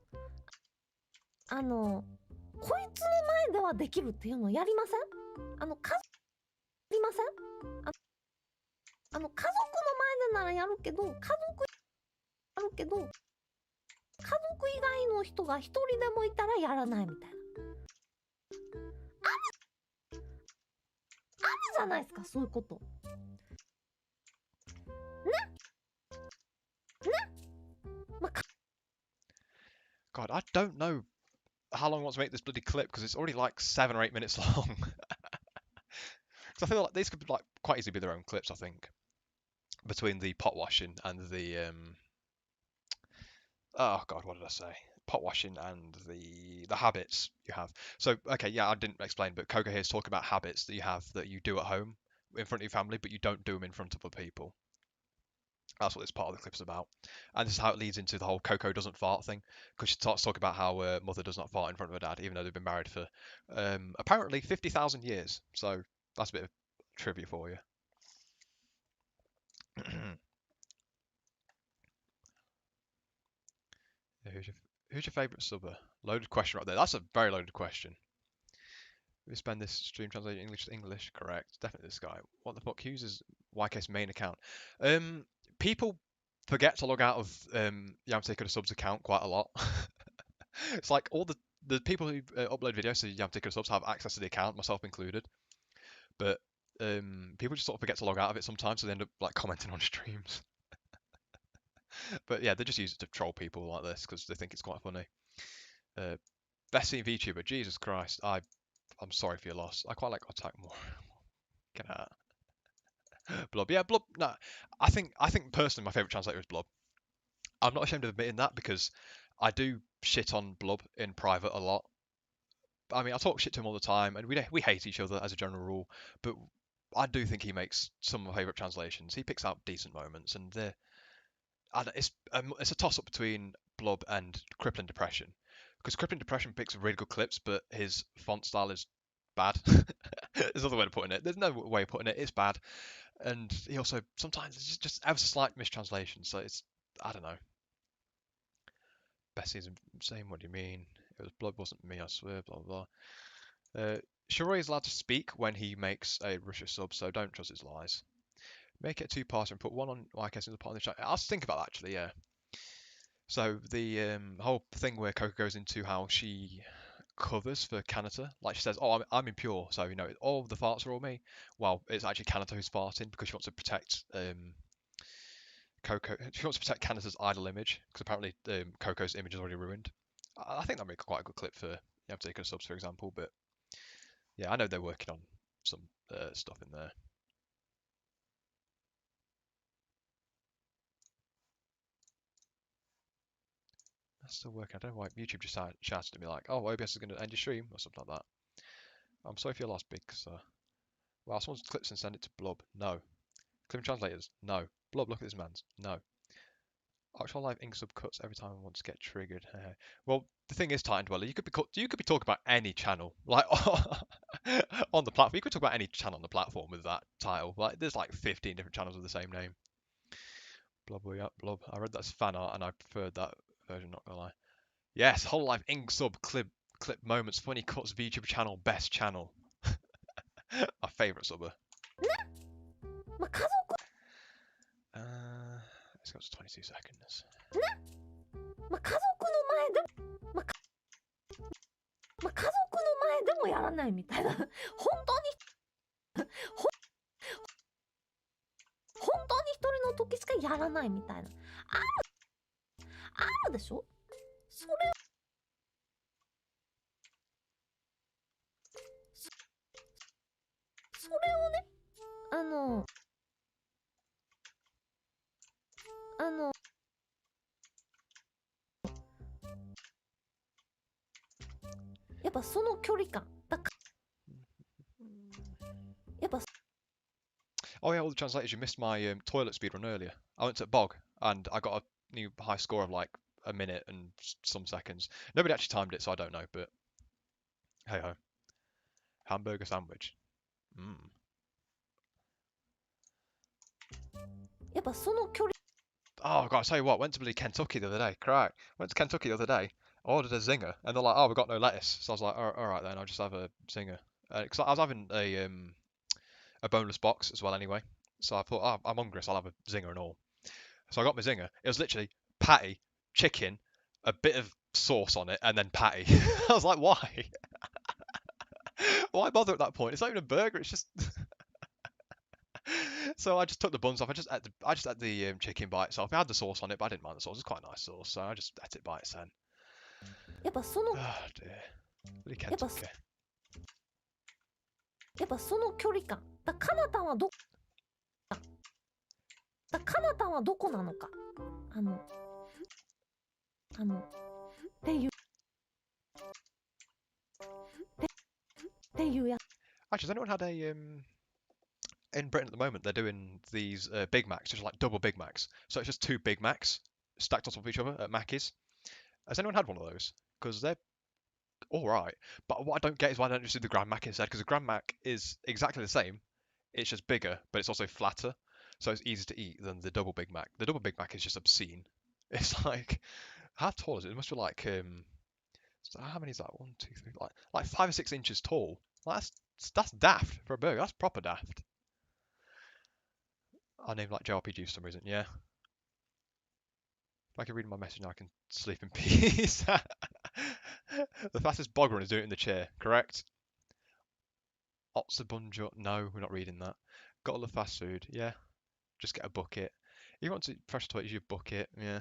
こいつの前ではできるっていうのをやりません？家族やりません？家族の前でならやるけど、家族以外の人が一人でもいたらやらないみたいな。あるじゃないですか、そういうこと。まあ、God, I don't know how long I want to make this bloody clip because it's already like 7 or 8 minutes long. Because I feel like these could like quite easily be their own clips. I think between the pot washing and the oh god, what did I say? Pot washing and the habits you have. So okay, yeah, I didn't explain, but Coco here is talking about habits that you have that you do at home in front of your family, but you don't do them in front of other people. That's what this part of the clip is about, and this is how it leads into the whole Coco doesn't fart thing, because she starts talking about how mother does not fart in front of her dad, even though they've been married for apparently 50,000 years. So that's a bit of trivia for you. Who's your favourite subber? Loaded question right there. That's a very loaded question. We spend this stream translating English to English. Correct. Definitely this guy. What the fuck? Who uses YK's main account? People forget to log out of Yamtico Subs account quite a lot. It's like all the people who upload videos to Yamtico Subs have access to the account, myself included. But people just sort of forget to log out of it sometimes, so they end up like commenting on streams. But yeah, they just use it to troll people like this because they think it's quite funny. Best seen VTuber, Jesus Christ! I'm sorry for your loss. I quite like Attack more. Get out. Blob, yeah, Blob. No, I think personally my favorite translator is Blob. I'm not ashamed of admitting that because I do shit on Blob in private a lot. I mean, I talk shit to him all the time, and we hate each other as a general rule. But I do think he makes some of my favorite translations. He picks out decent moments, and it's a toss up between Blob and Crippling Depression. Because Crippling Depression picks really good clips, but his font style is bad. There's another way of putting it. There's no way of putting it. It's bad, and he also sometimes it's just ever so slight mistranslation. So it's I don't know. Bessie's saying, "What do you mean? It was Blood, wasn't me. I swear." Blah blah blah. Shiroi is allowed to speak when he makes a Russia sub, so don't trust his lies. Make it a two-parter and put one on like as the part of the chat. I was thinking about that actually. Yeah. So the whole thing where Coco goes into how she covers for Kanata. Like she says, "Oh, I'm impure, so you know, all the farts are all me." Well, it's actually Kanata who's farting because she wants to protect Coco. She wants to protect Kanata's idol image because apparently Coco's image is already ruined. I think that'd make quite a good clip for taking subs, for example. But yeah, I know they're working on some stuff in there. That's still working. I don't know why YouTube just shouted at me like, "Oh, OBS is going to end your stream" or something like that. I'm sorry if you lost, big sir. Well, someone's clips and send it to Blob. No. Clip translators. No. Blob, look at this man's. No. Actual live ink sub cuts every time I want to get triggered. Well, the thing is, Titan Dweller, you could be talking about any channel, like on the platform. You could talk about any channel on the platform with that title. Like, there's like 15 different channels with the same name. Blob, yeah, Blob. I read that's fan art, and I preferred that version. Not gonna lie. Yes, whole life ink sub clip moments, funny cuts, VTuber channel, best channel. My favorite subber. Let's go to 22 seconds. 家族の前でもやらないみたいな。本当に一人の時しかやらないみたいな。あるでしょ？それやっぱその距離感だかやっぱ Oh yeah, all the translators, you missed my toilet speed run earlier. I went to Bog and I got a new high score of like a minute and some seconds. Nobody actually timed it, so I don't know. But hey ho, hamburger sandwich. Mm. やっぱその距離 Oh god, I tell you what, went to bloody Kentucky the other day. Correct. Went to Kentucky the other day. Ordered a zinger, and they're like, "Oh, we've got no lettuce." So I was like, "All right then, I'll just have a zinger." Because I was having a boneless box as well anyway. So I thought, oh, I'm hungry, so I'll have a zinger and all. So I got my zinger. It was literally patty, chicken, a bit of sauce on it, and then patty. I was like, why? Why bother at that point? It's not even a burger. It's just. So I just took the buns off. I just ate the chicken by itself. I had the sauce on it, but I didn't mind the sauce. It's quite a nice sauce, so I just ate it by itself. やっぱその Oh dear. Really やっぱ Kentucky. やっぱその距離感だかなたんはどだかなたんはどこなのかっていうっていうや Actually, has anyone had a in Britain at the moment? They're doing these Big Macs, just like double Big Macs. So it's just two Big Macs stacked on top of each other at Mackey's. Has anyone had one of those? Because they're all right. But what I don't get is why they don't just do the Grand Mac instead. Because the Grand Mac is exactly the same. It's just bigger, but it's also flatter, so it's easier to eat than the double Big Mac. The double Big Mac is just obscene. It's like how tall is it? It must be like so how many is that? 1, 2, 3, like 5 or 6 inches tall. Like, that's daft for a burger. That's proper daft. I named like JRPG for some reason. Yeah. If I can read my message now, I can sleep in peace. The fastest bog run is doing it in the chair, correct? Otsabunjo. No, we're not reading that. Gotta love fast food. Yeah. Just get a bucket. If you want to fresh toilet, use your bucket. Yeah.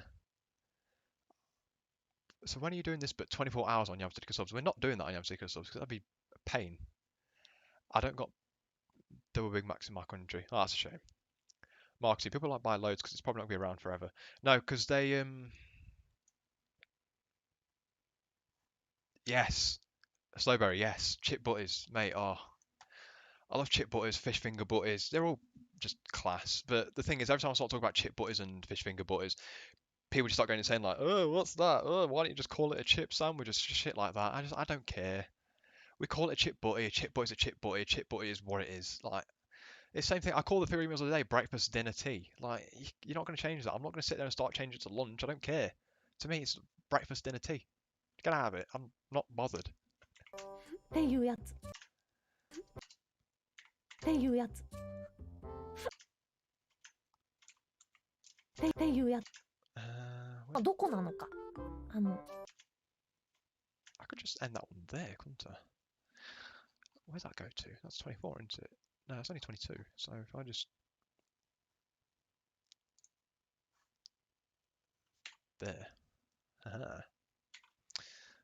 So when are you doing this? But 24 hours on Yamstica subs. We're not doing that on Yamstica subs because that'd be a pain. I don't got double Big Macs in my country. Oh, that's a shame. Marketing. People like buy loads because it's probably not gonna be around forever. No, because they yes. Slowberry, yes. Chip butties, mate. Oh, I love chip butties, fish finger butties. They're all just class. But the thing is, every time I start talking about chip butties and fish finger butties, people just start going insane like, oh, what's that? Oh, why don't you just call it a chip sandwich or shit like that? I don't care. We call it a chip butty. A chip butty's a chip butty. A chip butty is what it is. Like, it's the same thing. I call the three meals of the day breakfast, dinner, tea. Like, you're not going to change that. I'm not going to sit there and start changing it to lunch. I don't care. To me, it's breakfast, dinner, tea. Get out of it. I'm not bothered. っていうやつっていうやつっていうやつ どこなのかI could just end that one there, couldn't I? Where's that go to? That's 24, isn't it? No, it's only 22. So if I just there,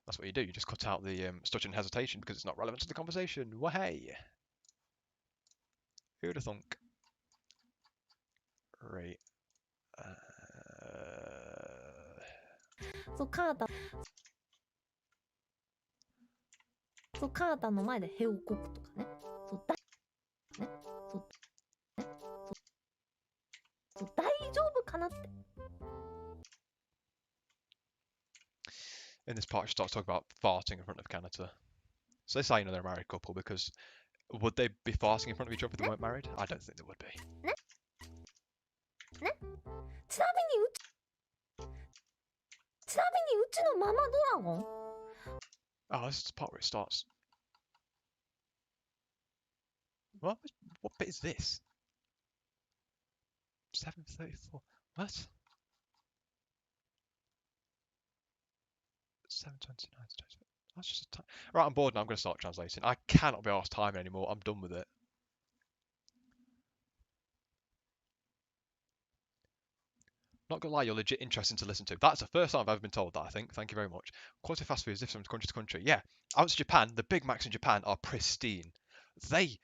that's what you do. You just cut out the stutter and hesitation because it's not relevant to the conversation. Wahey! Who'd have thunk? Right. そうカータそうカータの前でへをこくとかねそうだねそうねそう大丈夫かなって In this part, she starts talking about farting in front of Kanata. So this is how you know they're a married couple because would they be farting in front of each other if they weren't married? I don't think they would be. ちなみにうちのママドラゴン Oh, this is the part where it starts. What bit is this? 7:34. What? 7:29. That's just a time. Right, I'm bored now. I'm going to start translating. I cannot be asked timing anymore. I'm done with it. Not gonna lie, you're legit interesting to listen to. That's the first time I've ever been told that, I think. Thank you very much. Quality fast food is different from country to country. Yeah, I went to Japan. The Big Macs in Japan are pristine. They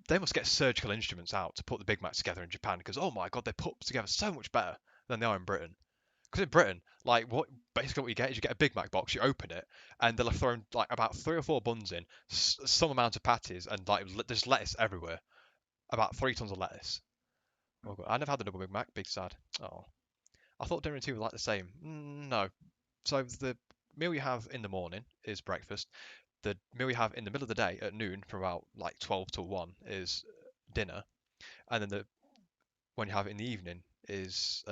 they must get surgical instruments out to put the Big Macs together in Japan because oh my god, they're put together so much better than they are in Britain. Because in Britain, like basically what you get is you get a Big Mac box, you open it, and they'll have thrown like about 3 or 4 buns in, some amount of patties, and like there's lettuce everywhere, about 3 tons of lettuce. Oh, God. I never had the double Big Mac. Big sad. Oh, I thought dinner and tea were like the same. No. So the meal you have in the morning is breakfast. The meal you have in the middle of the day at noon from about like 12 till 1 is dinner, and then the one you have in the evening is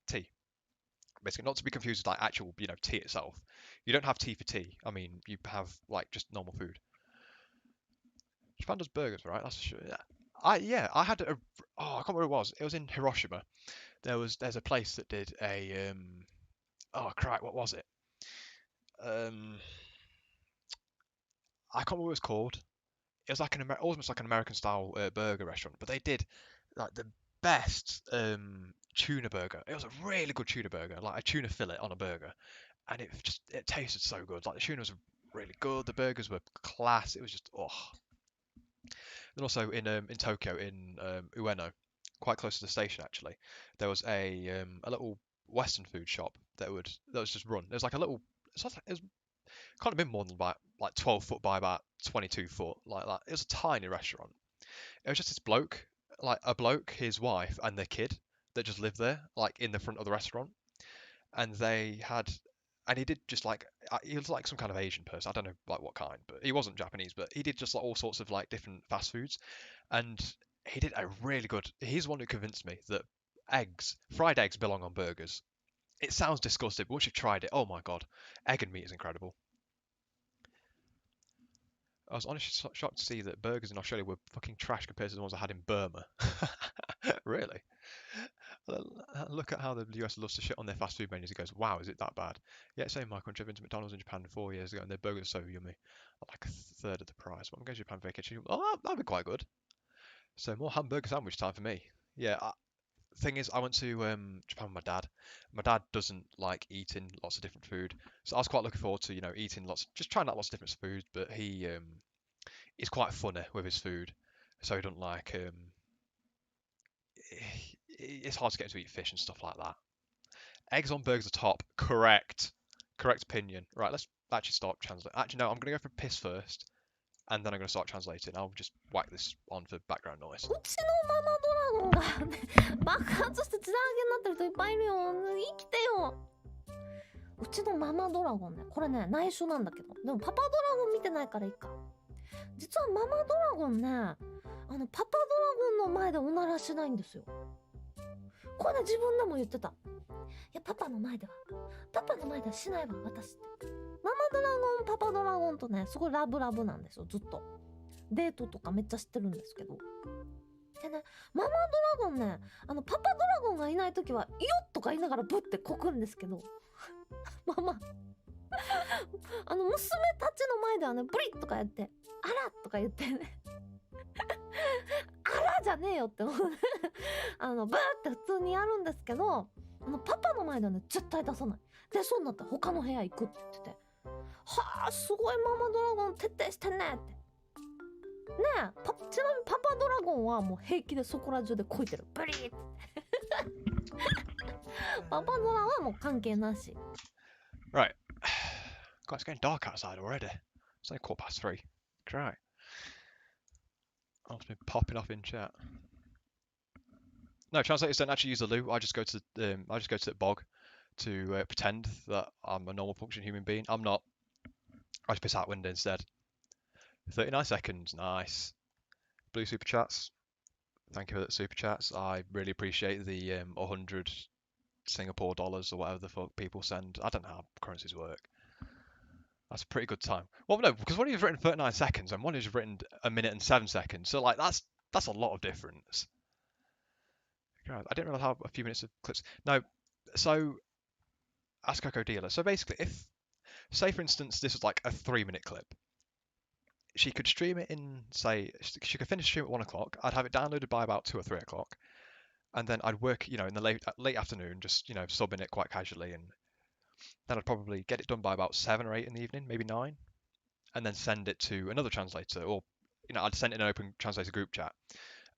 tea. Basically, not to be confused with like actual, tea itself. You don't have tea for tea. I mean, you have like just normal food. Japan does burgers, right? That's for sure. Yeah. I had a. Oh, I can't remember what it was. It was in Hiroshima. There's a place that did a oh crap, what was it? Um, I can't remember what it was called. It was like almost like an American style burger restaurant, but they did like the best tuna burger. It was a really good tuna burger, like a tuna fillet on a burger, and it tasted so good. Like the tuna was really good, the burgers were class. It was just oh. Then also in Tokyo in Ueno, quite close to the station actually, there was a little Western food shop that was just run. It was like a little. It was can't have been more than about like 12 foot by about 22 foot, like that. It was a tiny restaurant. It was just this bloke, like a bloke, his wife, and their kid that just lived there, like in the front of the restaurant. And and he did just like, he was like some kind of Asian person. I don't know like what kind, but he wasn't Japanese, but he did just like all sorts of like different fast foods. And he did a really good, he's the one who convinced me that fried eggs belong on burgers. It sounds disgusting, but once you've tried it, oh my God, egg and meat is incredible. I was honestly shocked to see that burgers in Australia were fucking trash compared to the ones I had in Burma. Really? Look at how the US loves to shit on their fast food menus. It goes, wow, is it that bad? Yeah, same in my country. I've been to McDonald's in Japan 4 years ago, and their burgers are so yummy, like a third of the price. But I'm going to Japan vacation. Oh, that'd be quite good. So more hamburger sandwich time for me. Yeah. Thing is, I went to Japan with my dad. My dad doesn't like eating lots of different food, so I was quite looking forward to eating just trying out lots of different foods. But he's quite funny with his food, so he doesn't like it's hard to get him to eat fish and stuff like that. Eggs on burgers are top. Correct. Correct opinion. Right, let's actually start translating. Actually, no, I'm going to go for piss first, and then I'm going to start translating. I'll just whack this on for background noise. うちのママドラゴンがね爆発して血だらけになってる人いっぱいいるよ。生きてよ。うちのママドラゴンね、これね内緒なんだけど、でもパパドラゴン見てないからいいか。実はママドラゴンね、パパドラゴンの前でおならしないんですよ。これね自分でも言ってた。いやパパの前ではしないわ私って。ママドラゴンパパドラゴンとねすごいラブラブなんですよ、ずっと。デートとかめっちゃ知ってるんですけど。でね、ママドラゴンね、パパドラゴンがいないときは、よっとか言いながらブッてこくんですけど、ママ、娘たちの前ではね、ブリッとかやって、あらとか言ってね、あらじゃねえよって思うね。ブーって普通にやるんですけど、パパの前ではね、絶対出さない。で、そうなったら他の部屋行くって言ってて、はあ、すごいママドラゴン徹底してんねって。ねえ、ちなみにパパドラゴンはもう平気でそこら中でこいてる。ブリーってパパドラはもう関係なし。Right. God, it's getting dark outside already. It's only 3:15. Great. I've been popping off in chat. No, translators don't actually use the loo. I just go to the bog to pretend that I'm a normal functioning human being. I'm not. I just piss out window instead. 39 seconds, nice. Blue super chats. Thank you for the super chats. I really appreciate the 100 Singapore dollars or whatever the fuck people send. I don't know how currencies work. That's a pretty good time. Well, no, because one of you've written 39 seconds and one of you've written 1 minute and 7 seconds. So like that's a lot of difference. God, I didn't realize how a few minutes of clips. No, so Ask Coco Dealer. So basically, if say for instance this was like a 3 minute clip, she could stream it in say she could finish stream at 1 o'clock. I'd have it downloaded by about 2 or 3 o'clock, and then I'd work in the late afternoon, just subbing it quite casually, and then I'd probably get it done by about 7 or 8 in the evening, maybe 9, and then send it to another translator, or I'd send it in an open translator group chat,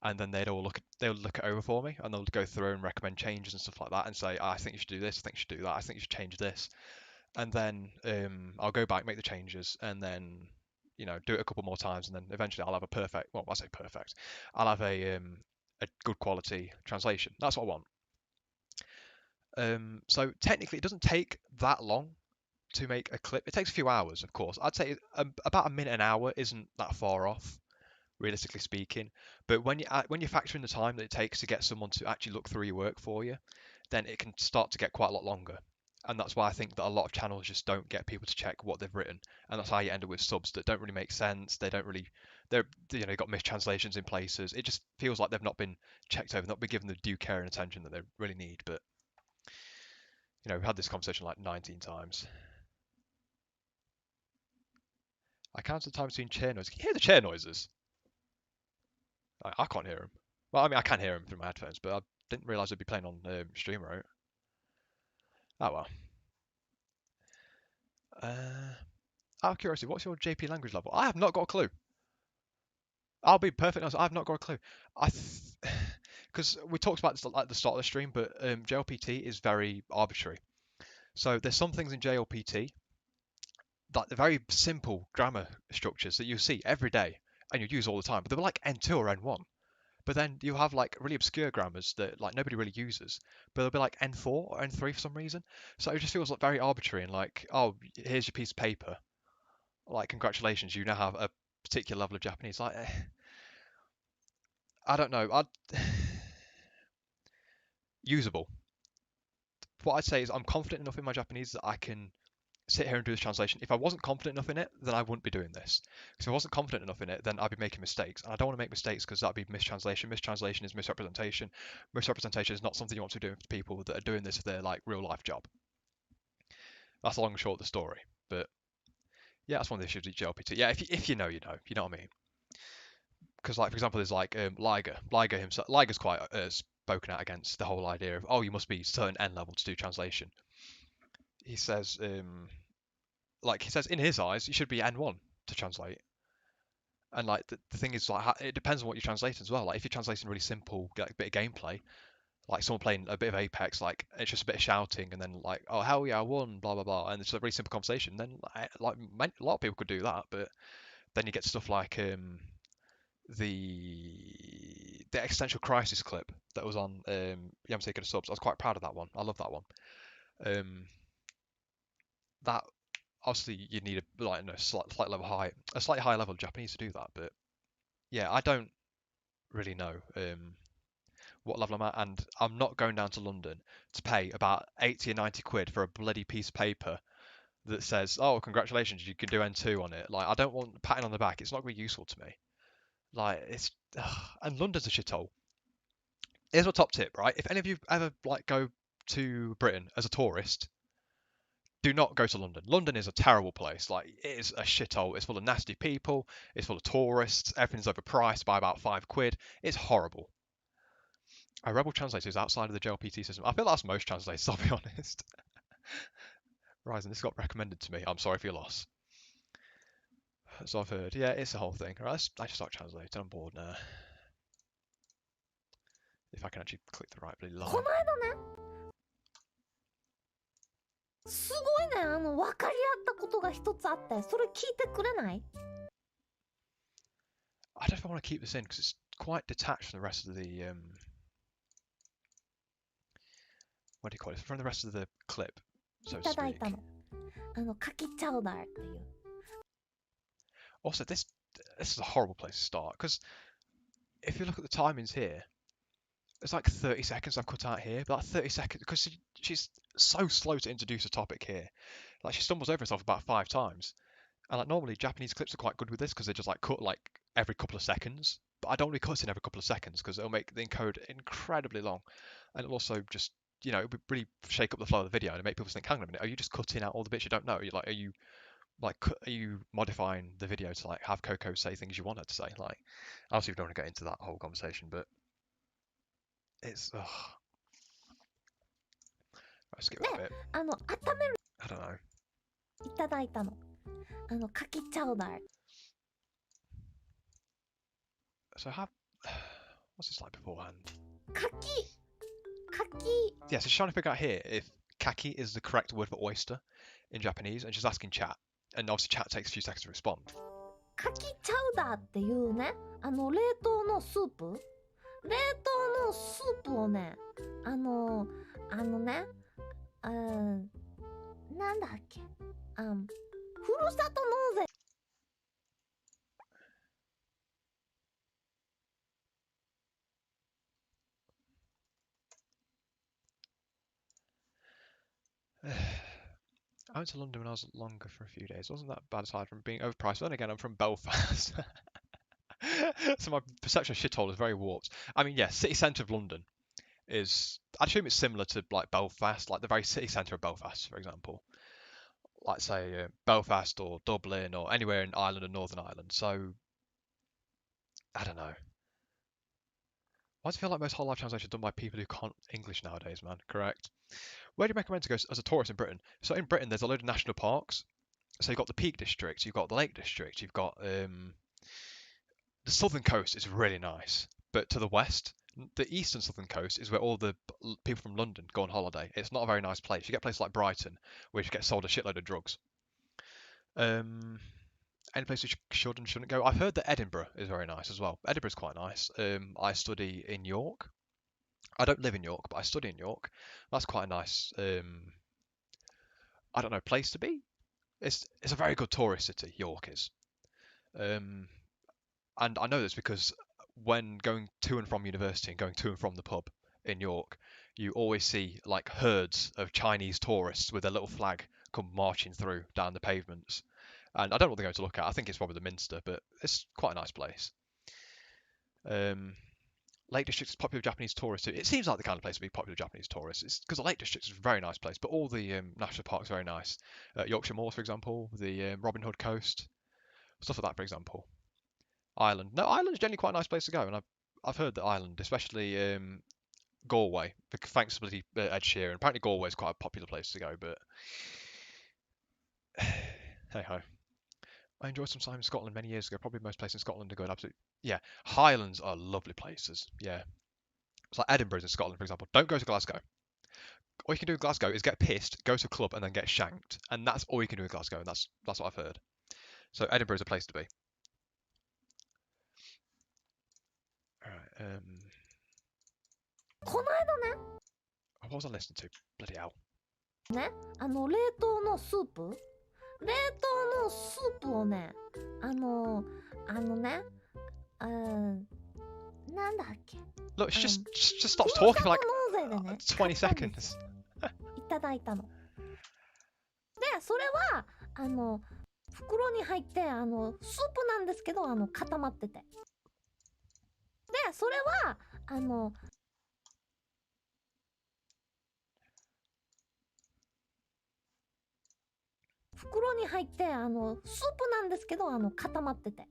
and then they'll look it over for me, and they'll go through and recommend changes and stuff like that, and say, I think you should do this, I think you should do that, I think you should change this, and then I'll go back, make the changes, and then do it a couple more times, and then eventually I'll have a perfect. Well, I say perfect. I'll have a good quality translation. That's what I want. So technically, it doesn't take that long to make a clip. It takes a few hours, of course. I'd say about a minute an hour isn't that far off, realistically speaking. But when you factor in the time that it takes to get someone to actually look through your work for you, then it can start to get quite a lot longer. And that's why I think that a lot of channels just don't get people to check what they've written, and that's how you end up with subs that don't really make sense. They don't really, they're got mistranslations in places. It just feels like they've not been checked over, not been given the due care and attention that they really need. But we've had this conversation like 19 times. I counted the time between chair noises. Can you hear the chair noises? I can't hear them. Well, I mean, I can hear them through my headphones, but I didn't realise they'd be playing on stream remote. Oh well. Out of curiosity, what's your JP language level? I have not got a clue. I'll be perfect honest, I've not got a clue. Because we talked about this at the start of the stream, but JLPT is very arbitrary. So there's some things in JLPT that they're very simple grammar structures that you see every day and you use all the time, but they're like N2 or N1. But then you have like really obscure grammars that like nobody really uses, but they'll be like N4 or N3 for some reason. So it just feels like very arbitrary and like, oh, here's your piece of paper. Like, congratulations, you now have a particular level of Japanese. Like, I don't know. Usable. What I'd say is I'm confident enough in my Japanese that I can sit here and do this translation. If I wasn't confident enough in it, then I wouldn't be doing this. Because if I wasn't confident enough in it, then I'd be making mistakes. And I don't want to make mistakes because that'd be mistranslation. Mistranslation is misrepresentation. Misrepresentation is not something you want to be doing for people that are doing this for their like real life job. That's the long and short of the story. But yeah, that's one of the issues with JLPT. Yeah, if you know, you know. You know what I mean? Because like for example, there's like Liger. Liger himself. Liger's quite spoken out against the whole idea of you must be certain N level to do translation. He says in his eyes, you should be N1 to translate. And like the thing is, like it depends on what you're translating as well. Like if you're translating really simple, like a bit of gameplay, like someone playing a bit of Apex, like it's just a bit of shouting, and then like, oh hell yeah, I won, blah blah blah, and it's a really simple conversation. Then like a lot of people could do that, but then you get stuff like the existential crisis clip that was on Yamsake Subs. I was quite proud of that one. I love that one. That obviously you need a slightly higher level of Japanese to do that, but yeah, I don't really know what level I'm at, and I'm not going down to London to pay about 80 or 90 quid for a bloody piece of paper that says, oh, congratulations, you can do N2 on it. Like, I don't want patting on the back. It's not really useful to me. Like, and London's a shithole. Here's my top tip, right? If any of you ever like go to Britain as a tourist, do not go to London. London is a terrible place. Like, it is a shithole. It's full of nasty people. It's full of tourists. Everything's overpriced by about £5. It's horrible. A rebel translator is outside of the JLPT system. I feel that's most translators, I'll be honest. Ryzen, this got recommended to me. I'm sorry for your loss. So I've heard. Yeah, it's the whole thing. Alright, I just start translating. I'm bored now. If I can actually click the right bloody line. この間ね、すごいね、分かり合ったことが一つあって、それ聞いてくれない？ I don't know if I want to keep this in because it's quite detached from the rest of the what do you call it? From the rest of the clip, so to speak. かきチャウダーっていう。 Also, this is a horrible place to start because if you look at the timings here, it's like 30 seconds I've cut out here, but that 30 seconds because she's so slow to introduce a topic here. Like she stumbles over herself about 5 times, and like normally Japanese clips are quite good with this because they just like cut like every couple of seconds. But I don't really cut in every couple of seconds because it'll make the encode incredibly long, and it'll also just it would really shake up the flow of the video and make people think, hang on a minute, are you just cutting out all the bits you don't know? Are you modifying the video to like have Coco say things you want her to say? Like, obviously we don't want to get into that whole conversation, but it's Let's skip that bit. 温める I don't know. いただいたの。かきチャウダー。 So have What's this like beforehand? 牡蠣 Yeah, so she's trying to figure out here if kaki is the correct word for oyster in Japanese, and she's asking chat. And obviously chat takes a few seconds to respond. 牡蠣チャウダーっていうね、冷凍のスープ、冷凍のスープをね、ね、なんだっけ、ふるさと納税。I went to London when I was longer for a few days. Wasn't that bad aside from being overpriced. But then again, I'm from Belfast. So my perception of shithole is very warped. I mean, yeah, city centre of London is. I'd assume it's similar to like Belfast, like the very city centre of Belfast, for example. Like say Belfast or Dublin or anywhere in Ireland or Northern Ireland. So I don't know. Why do I feel like most whole life translations are done by people who can't English nowadays, man? Correct. Where do you recommend to go as a tourist in Britain? So in Britain, there's a load of national parks. So you've got the Peak District, you've got the Lake District, you've got the southern coast is really nice, but to the west, the eastern southern coast is where all the people from London go on holiday. It's not a very nice place. You get places like Brighton, where you get sold a shitload of drugs. Any place you should and shouldn't go. I've heard that Edinburgh is very nice as well. Edinburgh's quite nice. I study in York. I don't live in York, but I study in York. That's quite a nice, I don't know, place to be. It's a very good tourist city. York is. Um, and I know this because when going to and from university and going to and from the pub in York, you always see like herds of Chinese tourists with their little flag come marching through down the pavements. And I don't know what they're going to look at. I think it's probably the Minster, but it's quite a nice place. Um, Lake District is popular with Japanese tourists. It seems like the kind of place to be popular with Japanese tourists. It's because the Lake District is a very nice place, but all the national parks are very nice. Yorkshire Moors, for example, the Robin Hood Coast, stuff like that, for example. Ireland. No, Ireland's generally quite a nice place to go, and I've heard that Ireland, especially Galway, thanks to Ed Sheeran. Apparently Galway is quite a popular place to go, but hey ho. I enjoyed some time in Scotland many years ago. Probably most places in Scotland are good. Absolutely, yeah. Highlands are lovely places. Yeah, it's like Edinburgh's in Scotland, for example. Don't go to Glasgow. All you can do in Glasgow is get pissed, go to a club, and then get shanked, and that's all you can do in Glasgow. And that's what I've heard. So Edinburgh's a place to be. All right. この間ね、 What was I listening to? Bloody hell. ね、冷凍のスープ、冷凍のスープをね、ね、なんだっけ、Look, she just stops talking for like 納税でね、 20 seconds. いただいたの。で、それは袋に入ってスープなんですけど固まってて。で、それは袋に入ってスープなんですけど固まってて。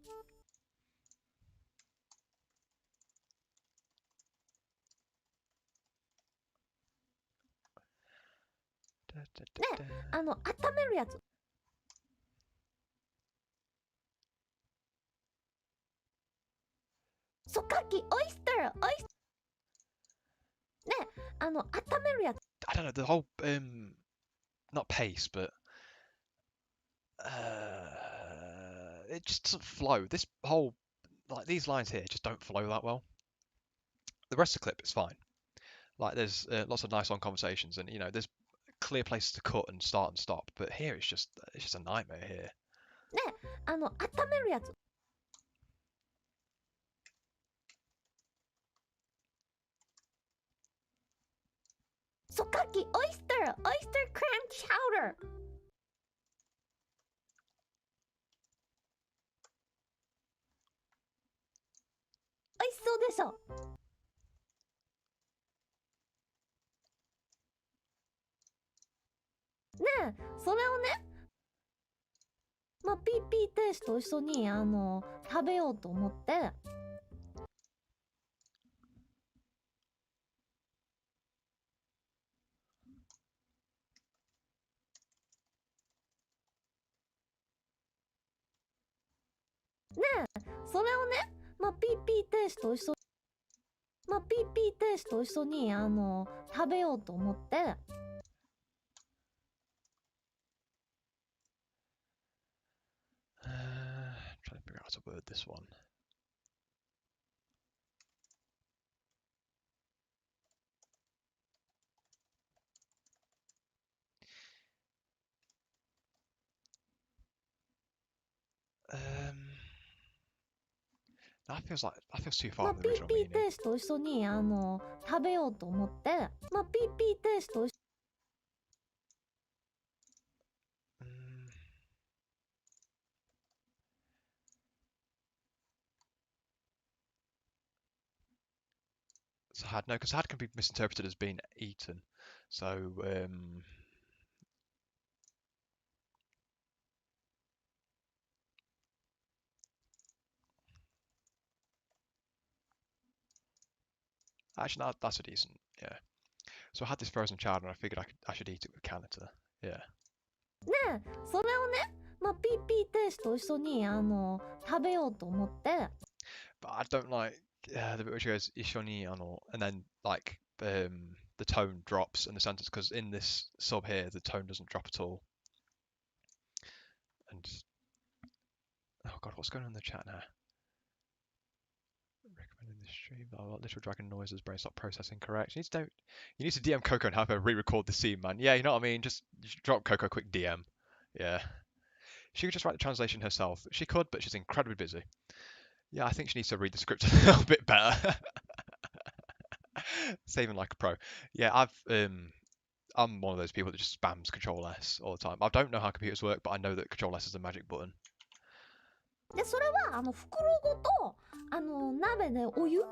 で、温めるやつ。そう、カキ、オイスター、オイス。ね、温めるやつ。I don't know, the whole not pace, but it just doesn't flow. This whole like these lines here just don't flow that well. The rest of the clip is fine. Like there's lots of nice long conversations, and you know there's clear places to cut and start and stop. But here it's just a nightmare here. ね、温めるやつ。そう、カキ、オイスター、オイスタークラムチャウダー。美味しそうでしょ。ねえ、それをね、まあ、PP 停止と一緒に食べようと思って。ねえ、それをね、まあ、PP 停止と一緒まあ、PP 天使と一緒に食べようと思って。Trying to figure out how to word this one. That feels too ま far あ、from the original PP meaning. 天使と一緒に食べようと思って。まあ、PP 天使と一緒 So had no, because had can be misinterpreted as being eaten. So actually, no, that's a decent, yeah. So I had this frozen chowder and I figured I should eat it with Canada. Yeah. ねえ、それをね、まあ、PP 天使と一緒に食べようと思って。But I don't like the bit which goes ishoni ano, and then like the tone drops in the sentence because in this sub here the tone doesn't drop at all. And oh god, what's going on in the chat now? Recommending this stream. Oh, Little Dragon noises, brain stop processing correct. You need to DM Coco and have her re-record the scene, man. Yeah, you know what I mean. Just drop Coco a quick DM. Yeah, she could just write the translation herself. She could, but she's incredibly busy. Yeah, I think she needs to read the script a little bit better. Saving like a pro. Yeah, I'm one of those people that just spams Control S all the time. I don't know how computers work, but I know that Control S is the magic button. で、それは袋ごと鍋でお湯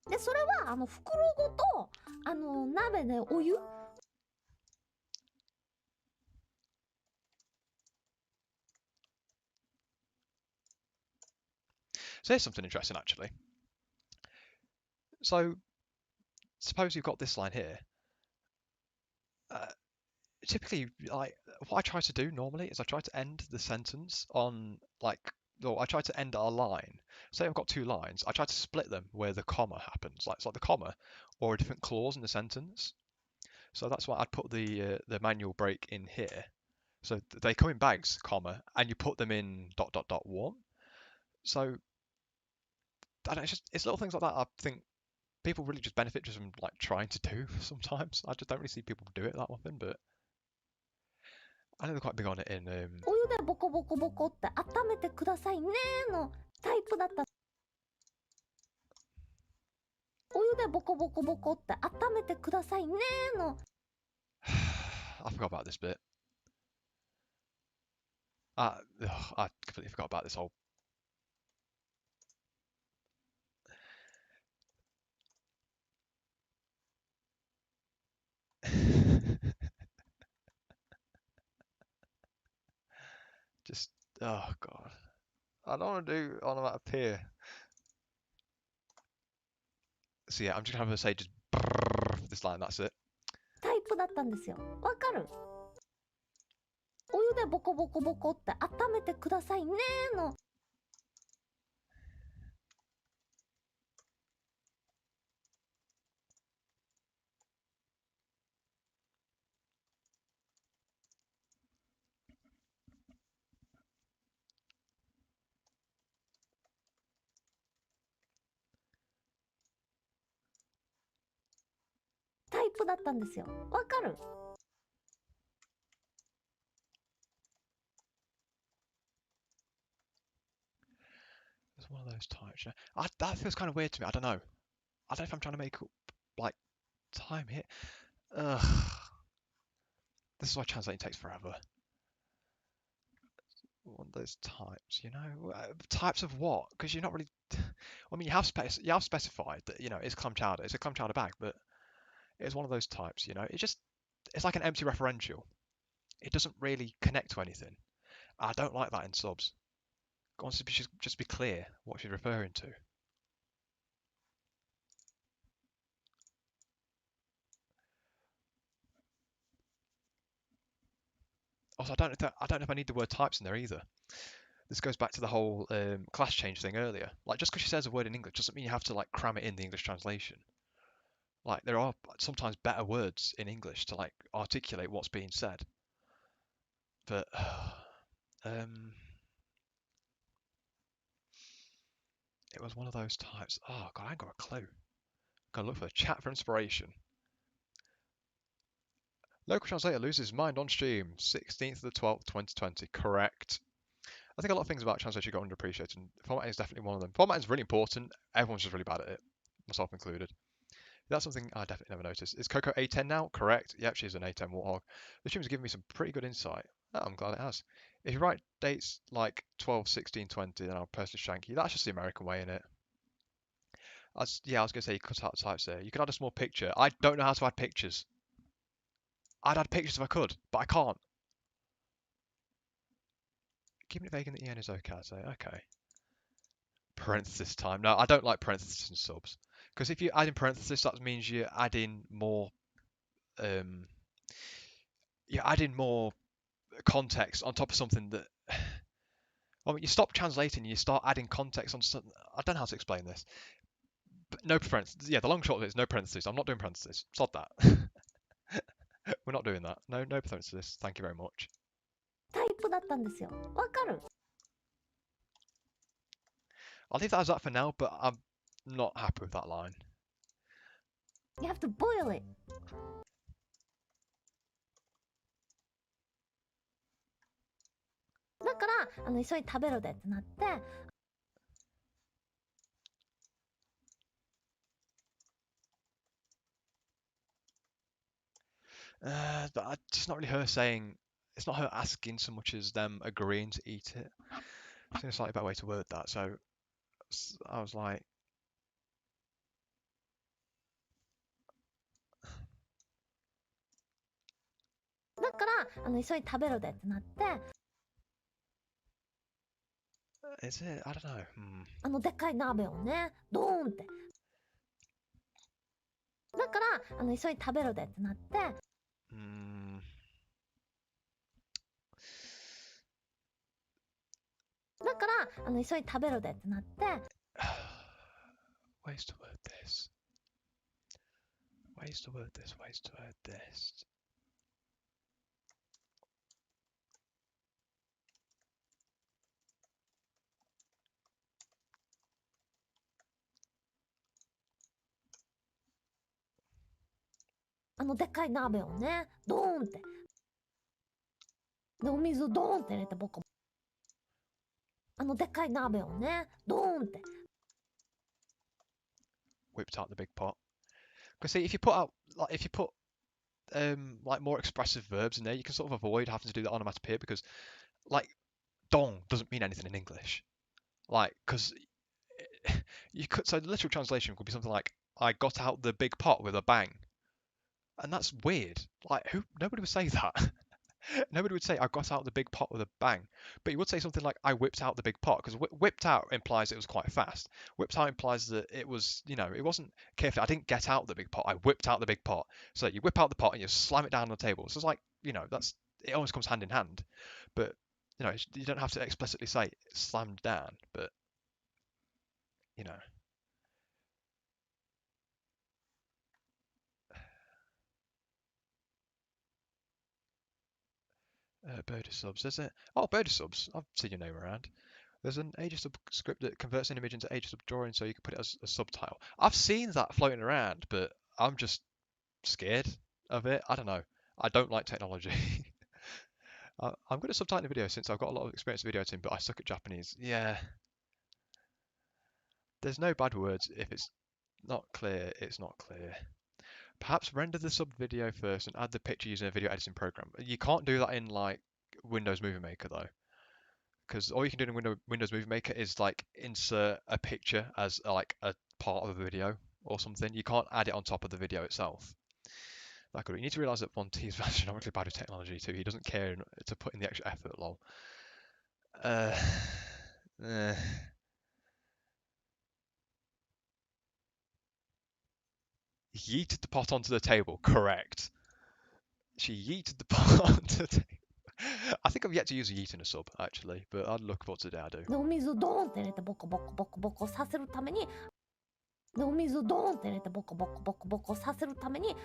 で、それは袋ごと鍋でお湯 So here's something interesting actually. So suppose you've got this line here. Typically, like what I try to do normally is I try to end the sentence on or I try to end a line. Say I've got two lines, I try to split them where the comma happens, like it's like the comma or a different clause in the sentence. So that's why I'd put the manual break in here. So they come in bags, comma, and you put them in dot dot dot one. So I don't, it's little things like that. I think people really just benefit just from like trying to do sometimes. I just don't really see people do it that often, but I know they're quite big on it in お湯でボコボコボコって温めてくださいねのタイプだった。お湯でボコボコボコって温めてくださいねの I forgot about this bit. I completely forgot about this whole. Just oh god, I don't want to do onomatopoeia. So yeah, I'm just gonna have to say just this line. That's it. タイプだったんですよ。わかるお湯でボコボコボコって温めてくださいねのタイプだったんですよ。わかる It's one of those types. Yeah. That feels kind of weird to me. I don't know. I don't know if I'm trying to make up like time here. Ugh. This is why translating takes forever. One of those types, you know, types of what? Because you're not really. I mean, you have specified that it's clam chowder. It's a clam chowder bag, but it's one of those types. It's like an empty referential. It doesn't really connect to anything. I don't like that in subs. I want to just be clear what she's referring to. Also, I don't know if I need the word types in there either. This goes back to the whole class change thing earlier. Like, just because she says a word in English doesn't mean you have to like cram it in the English translation. Like, there are sometimes better words in English to like articulate what's being said. But um, it was one of those types. Oh god, I ain't got a clue. Gotta look for a chat for inspiration. Local translator loses his mind on stream, 16th of the 12th, 2020. Correct. I think a lot of things about translation got underappreciated, and formatting is definitely one of them. Formatting is really important. Everyone's just really bad at it, myself included. That's something I definitely never noticed. Is Coco A10 now? Correct. Yep, she's an A10 Warthog. The stream's giving me some pretty good insight. Oh, I'm glad it has. If you write dates like 12, 16, 20, then I'll personally shank you. That's just the American way, innit? Yeah, I was going to say you cut out the types there. You can add a small picture. I don't know how to add pictures. I'd add pictures if I could, but I can't. Keeping it vague in the EN is okay, I'd say. Okay. Parenthesis time. No, I don't like parentheses in subs. Because if you add in parentheses, that means um, you're adding more context on top of something that well, you stop translating, you start adding context on something. I don't know how to explain this. But no parentheses. Yeah, the long short of it is no parentheses. I'm not doing parentheses. Sod that. We're not doing that. No, no parentheses. Thank you very much. タイプだったんですよ。わかる？ I'll leave that as that for now, but I'm not happy with that line. You have to boil it. だから急いで食べろでってなって。But it's not really her saying. It's not her asking so much as them agreeing to eat it. I think it's a slightly better way to word that. So I was like, だから急いで食べろでってなって。is it? I don't know. でっかい鍋をね、ドーンって。だから急いで食べろでってなって。だから急いで食べろでってなって。Ways to word this. Ways to word this. Ways to word this. でっかい鍋をね、ドーンって。で、お水をドーンって入れてボコ。でっかい鍋をね、ドーンって。Whipped out the big pot. Because see, if you put like more expressive verbs in there, you can sort of avoid having to do the onomatopoeia because like dong doesn't mean anything in English. Like, because you could, so the literal translation could be something like, I got out the big pot with a bang. And that's weird. Like, nobody would say that. Nobody would say, I got out the big pot with a bang. But you would say something like, I whipped out the big pot, because whipped out implies it was quite fast. Whipped out implies that it was, it wasn't carefully. I didn't get out the big pot, I whipped out the big pot. So you whip out the pot and you slam it down on the table. So it's like, it almost comes hand in hand. But, you don't have to explicitly say slammed down, but, you know. Bird of subs, is it? Oh, Bird of subs. I've seen your name around. There's an Aegisub script that converts an image into Aegisub drawing so you can put it as a subtitle. I've seen that floating around, but I'm just scared of it. I don't know. I don't like technology. I'm good at subtitling video since I've got a lot of experience with video editing, but I suck at Japanese. Yeah. There's no bad words. If it's not clear, it's not clear. Perhaps render the sub video first and add the picture using a video editing program. You can't do that in like Windows Movie Maker though, because all you can do in Windows Movie Maker is like insert a picture as like a part of a video or something. You can't add it on top of the video itself. That good. You need to realize that Monty is astronomically bad with technology too. He doesn't care to put in the extra effort. Lol. Uh, eh. Yeeted the pot onto the table. Correct. She yeeted the pot onto the table. I think I've yet to use a yeet in a sub actually, but I'd look forward to the day I do. でお水をドーンって入れてボコボコボコボコさせるためにでお水をドーンって入れてボコボコボコボコさせるために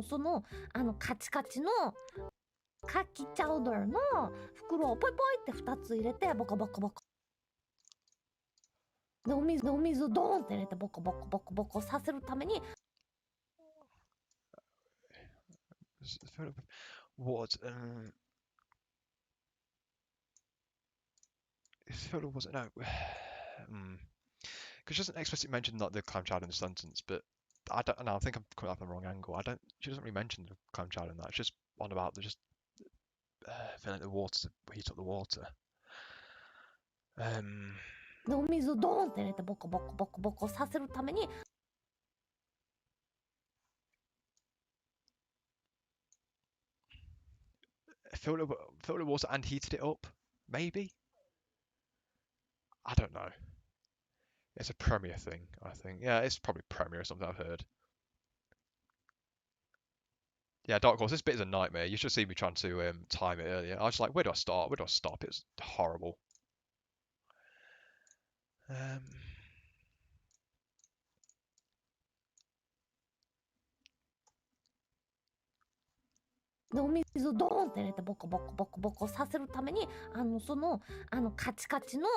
そのカチカチのカキチャウダーの袋をポイポイって2つ入れてボコボコボコでお水をドーンって入れてボコボコボコボコさせるために What? It's filled with, was it? No. Because she doesn't explicitly mention like the clam chowder in the sentence, but I don't know. I think I'm coming up on the wrong angle. She doesn't really mention the clam chowder in that. It's just on about the just filling the water to heat up the water. でお水をドーンって入れてボコボコボコボコさせるために filled it with water and heated it up. Maybe. I don't know. It's a Premiere thing, I think. Yeah, it's probably Premiere or something I've heard. Yeah, Dark Horse, this bit is a nightmare. You should see me trying to time it earlier. I was like, where do I start? Where do I stop? It's horrible. でお水をドーンって入れてボコボコボコボコさせるためにそのカチカチの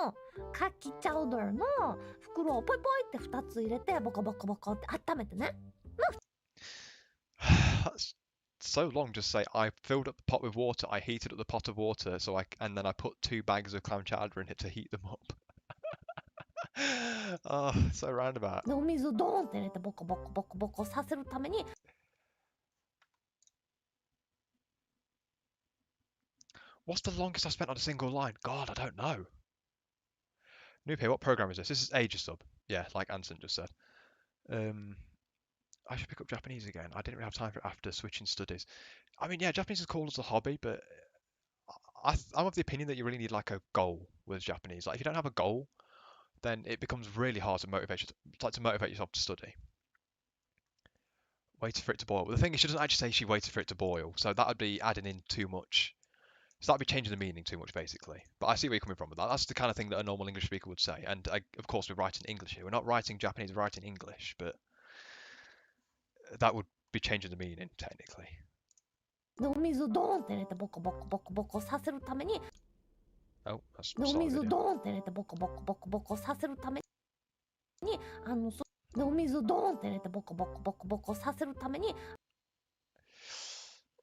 カキチャウダーの袋をポイポイって2つ入れてボコボコボコって温めてね。That's so long. Just say I filled up the pot with water. I heated up the pot of water, and then I put 2 bags of clam chowder in it to heat them up. Oh, so roundabout. でお水をドーンって入れてボコボコボコボコさせるために What's the longest I've spent on a single line? God, I don't know. Noob here, what program is this? This is Aegis Sub. Yeah, like Anson just said. I should pick up Japanese again. I didn't really have time for it after switching studies. I mean, yeah, Japanese is cool as a hobby, but I'm of the opinion that you really need like a goal with Japanese. Like if you don't have a goal, then it becomes really hard to motivate yourself to study. Waited for it to boil. Well, the thing is, she doesn't actually say she waited for it to boil, so that would be adding in too much. So that'd be changing the meaning too much, basically. But I see where you're coming from with that. That's the kind of thing that a normal English speaker would say. And of course, we're writing English here. We're not writing Japanese, we're writing English. But that would be changing the meaning, technically. でお水をドーンって入れてボコボコボコボコさせるために Oh, that's でお水をドーンって入れてボコボコボコボコさせるためにでお水をドーンって入れてボコボコボコボコさせるために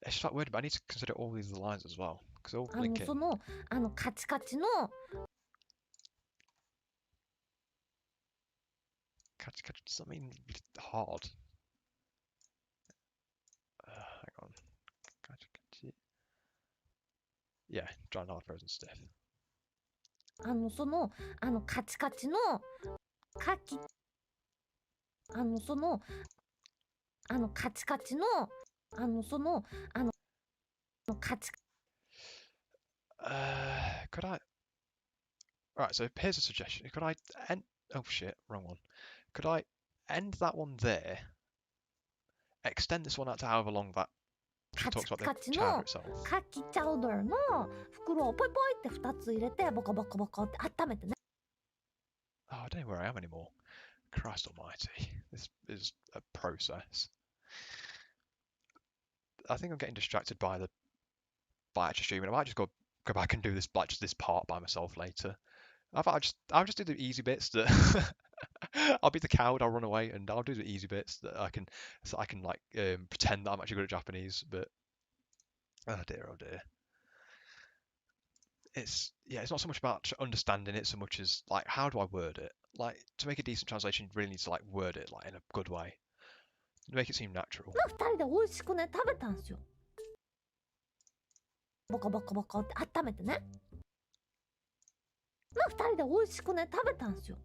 It's just that word, but I need to consider all these lines as well. Because they're all linking. そのカチカチの Kachi kachi does that mean hard? Hang on. Kachi kachi. Yeah, dry and hard, frozen stiff. そのカチカチのカキそのカチカチのそのカチ could I? Right, so here's a suggestion. Could I end? Oh shit, wrong one. Could I end that one there? Extend this one out to however long that she talks about the chowder itself. カキチャウダーの袋をポイポイって2つ入れてボコボコボコって温めてね。Oh, I don't know where I am anymore. Christ almighty. This is a process. I think I'm getting distracted by actually streaming. I might just go back and do this just this part by myself later. I'll just do the easy bits that I'll be the coward, I'll run away, and I'll do the easy bits that I can like pretend that I'm actually good at Japanese, but oh dear. It's not so much about understanding it so much as like how do I word it? Like to make a decent translation, you really need to like word it like in a good way. Make it seem natural. 2人で美味しくね食べたんですよ。ボコボコボコって温めてね。2人で美味しくね食べたんですよ。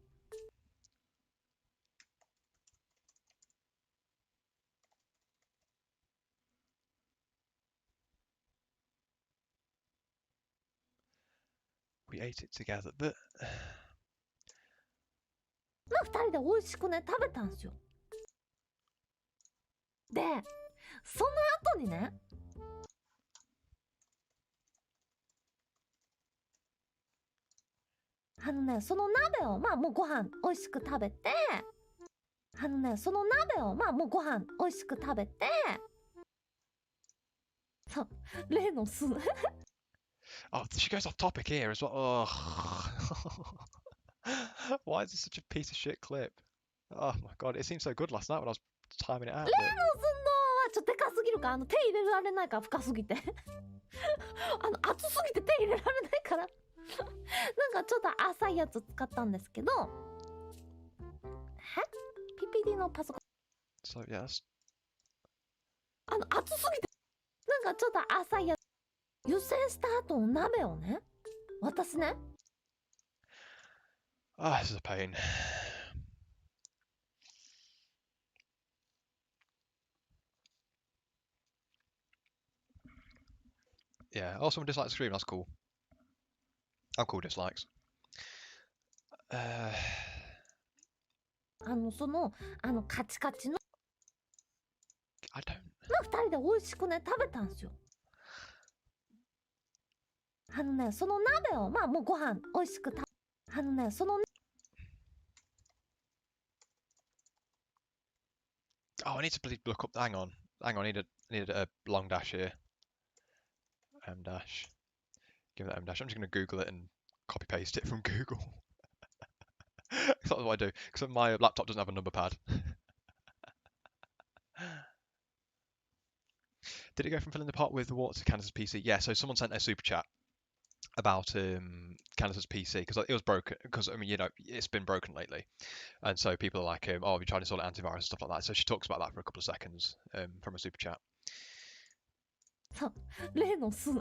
We ate it together, but 2人人で美味しくね食べたんですよ。でその後にね、その鍋をまあもうご飯美味しく食べて、その鍋をまあもうご飯美味しく食べて、そう例の酢 Oh, she goes off topic here as well. Oh. Why is this such a piece of shit clip? Oh my god, it seemed so good last night when I was timing it out. 例の酢のはちょっとでかすぎるから、手入れられないから、深すぎて熱すぎて手入れられないからなんかちょっと浅いやつ使ったんですけど、PPD のパソコン So yes. 熱すぎてなんかちょっと浅いやつ湯煎した後の鍋をね、私ね、 Ah, this is a pain. Yeah. Oh, someone dislikes the stream. That's cool. I'm cool dislikes. そのカチカチの I don't. 2人で美味しくね食べたんですよ。その鍋をまあもうご飯美味しくその Oh, I need to look up. Hang on. Hang on. I need a long dash here. M dash. Give that M dash. I'm just going to Google it and copy paste it from Google. That's what I do because my laptop doesn't have a number pad. Did it go from filling the pot with the water to Candace's PC? Yeah. So someone sent a super chat about Candace's PC because it was broken. Because I mean, you know, it's been broken lately, and so people are like, "Oh, have you tried to install antivirus and stuff like that?" So she talks about that for a couple of seconds from a super chat. そう例の酢そ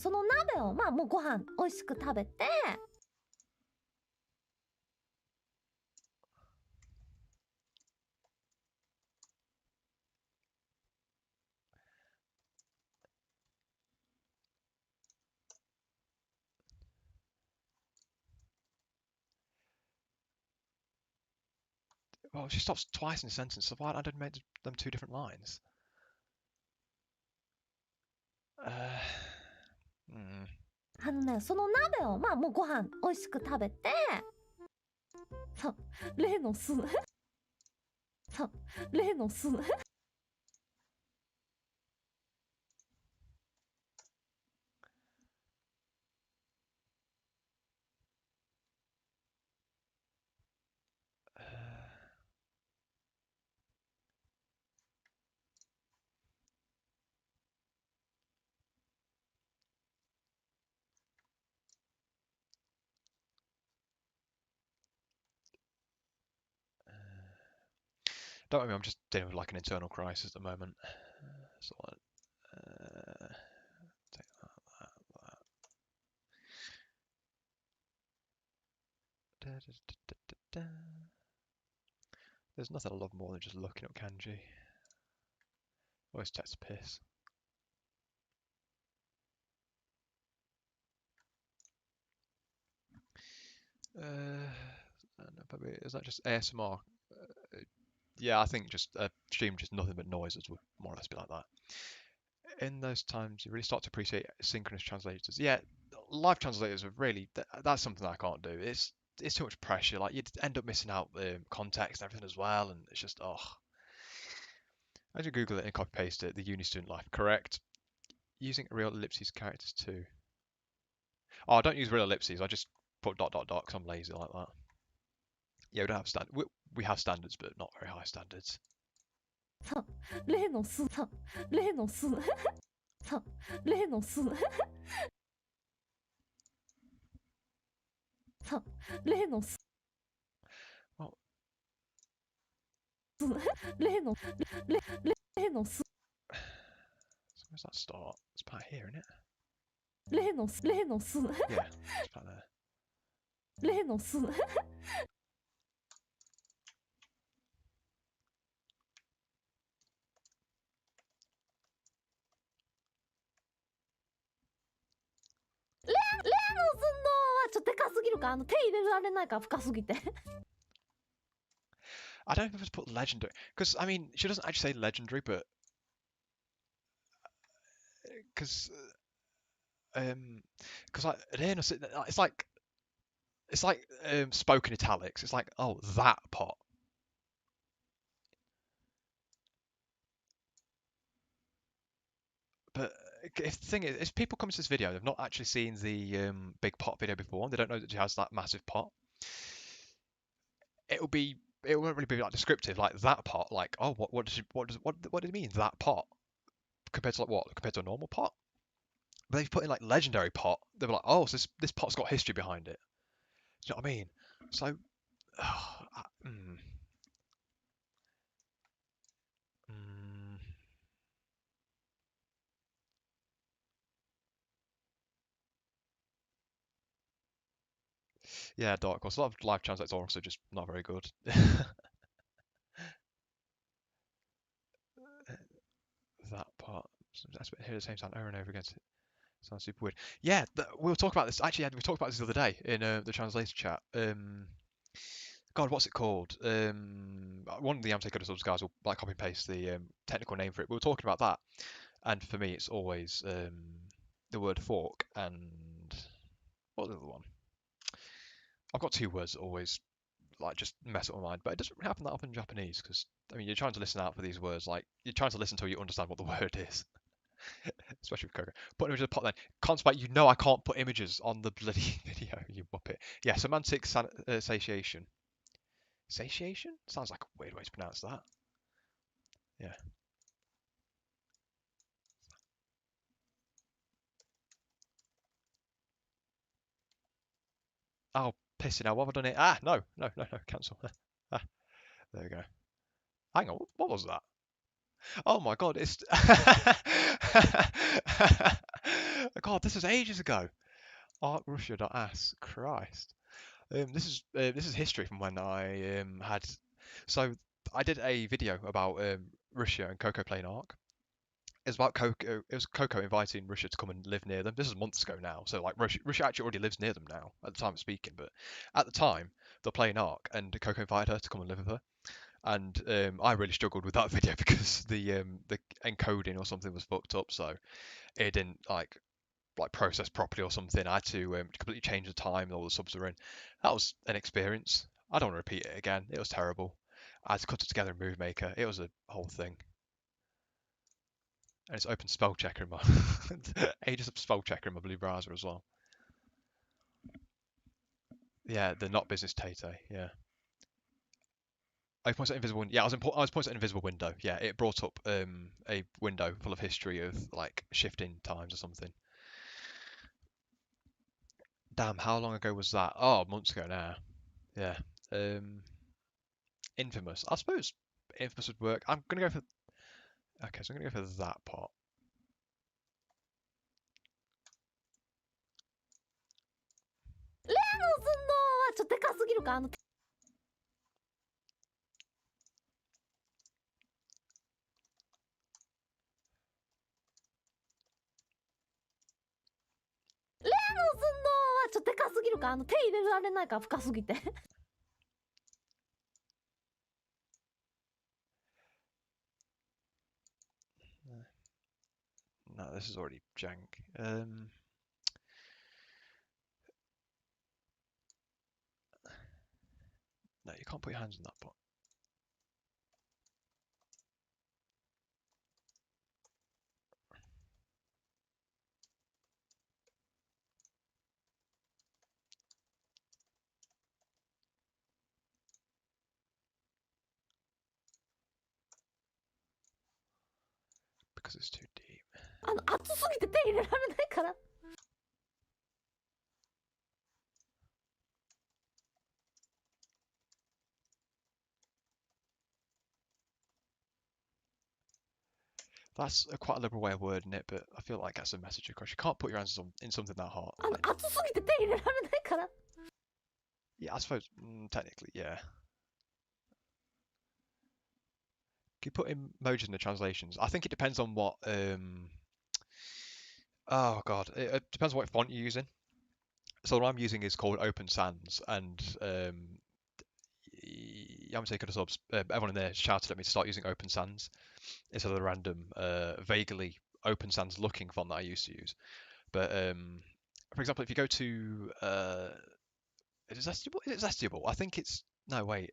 の鍋をまあもうご飯美味しく食べて、Well, she stops twice in a sentence, so why don't I make them two different lines? Hmm. その鍋をまあもうご飯美味しく食べて、そう例の酢そう例の酢 Don't worry, I'm just dealing with like an internal crisis at the moment. So take that. Da, da, da, da, da, da. There's nothing I love more than just looking up kanji. Always takes a piss. Is that just ASMR? Yeah, I think just a stream just nothing but noises would more or less be like that. In those times, you really start to appreciate synchronous translators. Yeah, live translators are really that's something that I can't do. It's too much pressure. Like you'd end up missing out the context and everything as well, and it's just oh. I just Google it and copy paste it. The uni student life, correct? Using real ellipses characters too. Oh, I don't use real ellipses. I just put dot dot dot because I'm lazy like that. Yeah, we don't have we have standards, but not very high standards. そう例の酢そう例の酢そう例の酢そう例の酢 Well, 例の例の酢 so where's that start? It's about here, isn't it? 例の酢例の酢 Yeah, it's about there. 例の酢 例の酢のはちょっとでかすぎるか手入れられないから深すぎて。 I don't know if it's put legendary because I mean she doesn't actually say legendary, but because like it's like spoken italics. It's like, oh, that pot. But if the thing is, if people come to this video, they've not actually seen the big pot video before, and they don't know that she has that massive pot. It'll be it won't really be like descriptive like that pot. Like, oh, what does it mean that pot compared to like what compared to a normal pot? But they've put in like legendary pot. They're like, oh, so this pot's got history behind it. Do you know what I mean? So, mm, mm, yeah, Dark Horse. A lot of live translates are also just not very good. That part. That's what hear the same sound over and over again. Sounds super weird. Yeah, we'll talk about this. Actually, we talked about this the other day in the translator chat. God, what's it called? One of the Amtech Good Subs guys will like copy and paste the technical name for it. We were talking about that, and for me, it's always the word fork and what's the other one? I've got two words that always like just mess up my mind, but it doesn't really happen that often in Japanese because I mean you're trying to listen out for these words, like you're trying to listen until you understand what the word is, especially with Coco. Put an image of the pot then. Conspite, you know I can't put images on the bloody video, you muppet. Yeah, semantic satiation. Satiation? Sounds like a weird way to pronounce that. Yeah. Oh, pissing out. What have I done here? Ah, no, no, no, no, cancel. Ah, there we go. Hang on, what was that? Oh my god, it's. God, this was ages ago. Artrussia.as. Christ. This is history from when I had. So I did a video about Russia and Coco playing Ark. It was about Coco. It was Coco inviting Russia to come and live near them. This is months ago now, so like Russia actually already lives near them now at the time of speaking. But at the time, they're playing Ark, and Coco invited her to come and live with her. And I really struggled with that video because the encoding or something was fucked up, so it didn't like process properly or something. I had to completely change the time all the subs were in. That was an experience. I don't want to repeat it again. It was terrible. I had to cut it together in Movie Maker. It was a whole thing. And it's open spell checker in my ages of spell checker in my blue browser as well. Yeah, the not business Tay. Yeah. I pointed at invisible. Yeah, I was pointing at invisible window. Yeah, it brought up a window full of history of like shifting times or something. Damn, how long ago was that? Oh, months ago now. Yeah. Um, Infamous. I suppose Infamous would work. I'm gonna go for. Okay, so I'm gonna go for that part. 例の寸胴はちょっとでかすぎるか例の寸胴はちょっとでかすぎるか手入れられないから深すぎて。 No, this is already jank. No, you can't put your hands in that pot. Because it's too deep. 熱すぎて手入れられないから。 That's quite a liberal way of wording it, but I feel like that's a message across. You can't put your hands in something that hot. Like, 熱すぎて手入れられないから。 yeah, I suppose technically, yeah. Can you put emojis in the translations? I think it depends on what. Oh god, it depends on what font you're using. So what I'm using is called Open Sans, and Yamate could have subs. Everyone in there shouted at me to start using Open Sans instead of the random, vaguely Open Sans looking font that I used to use. But for example, if you go to is it Zestiable? Is it Zestiable? I think it's no wait.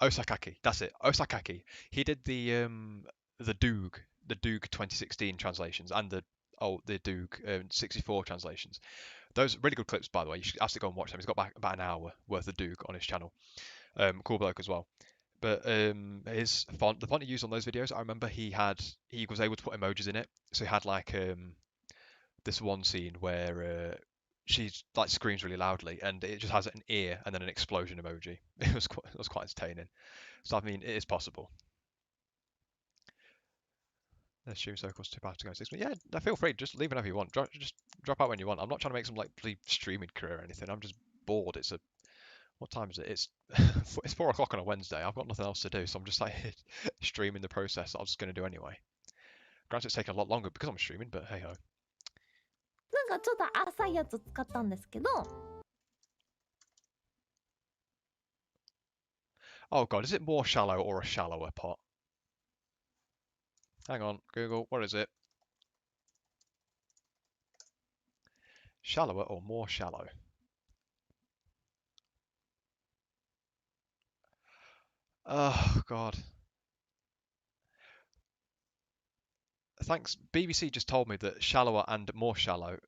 Osakaki. That's it. Osakaki. He did the Doog 2016 translations and the Doog 64 translations. Those are really good clips, by the way. You should absolutely go and watch them. He's got back about an hour worth of Doog on his channel. Cool bloke as well. But his font, the font he used on those videos, I remember he was able to put emojis in it. So he had like this one scene where she like screams really loudly, and it just has an ear and then an explosion emoji. It was quite entertaining. So I mean, it is possible. The stream circles 2 hours to go 6 minutes. Yeah, no, feel free. Just leave whenever you want. Just drop out when you want. I'm not trying to make some like streaming career or anything. I'm just bored. What time is it? It's it's 4 o'clock on a Wednesday. I've got nothing else to do, so I'm just like streaming the process that I was going to do anyway. Granted, it's taking a lot longer because I'm streaming, but hey ho. なんかちょっと浅いやつ使ったんですけど。Oh god, is it more shallow or a shallower pot? Hang on, Google, what is it? Shallower or more shallow? Oh god. Thanks. BBC just told me that shallower and more shallow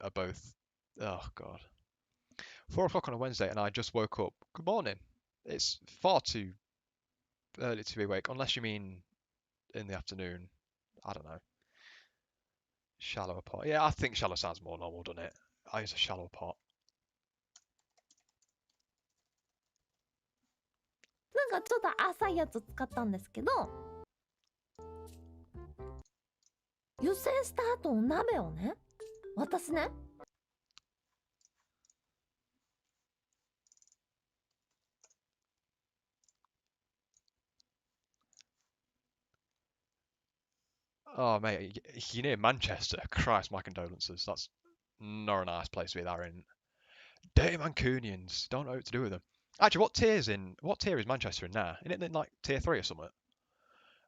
are both. Oh god. 4 o'clock on a Wednesday, and I just woke up. Good morning. It's far too early to be awake, unless you mean in the afternoon. I don't know. Shallower pot. Yeah, I think shallow sounds more normal, doesn't it? I use a shallow pot. なんかちょっと浅いやつ使ったんですけど、湯煎した後の鍋をね、私ね。Oh mate, you're near Manchester. Christ, my condolences. That's not a nice place to be there in. Dirty Mancunians. Don't know what to do with them. Actually, what tier is Manchester in now? Isn't it in like tier 3 or something?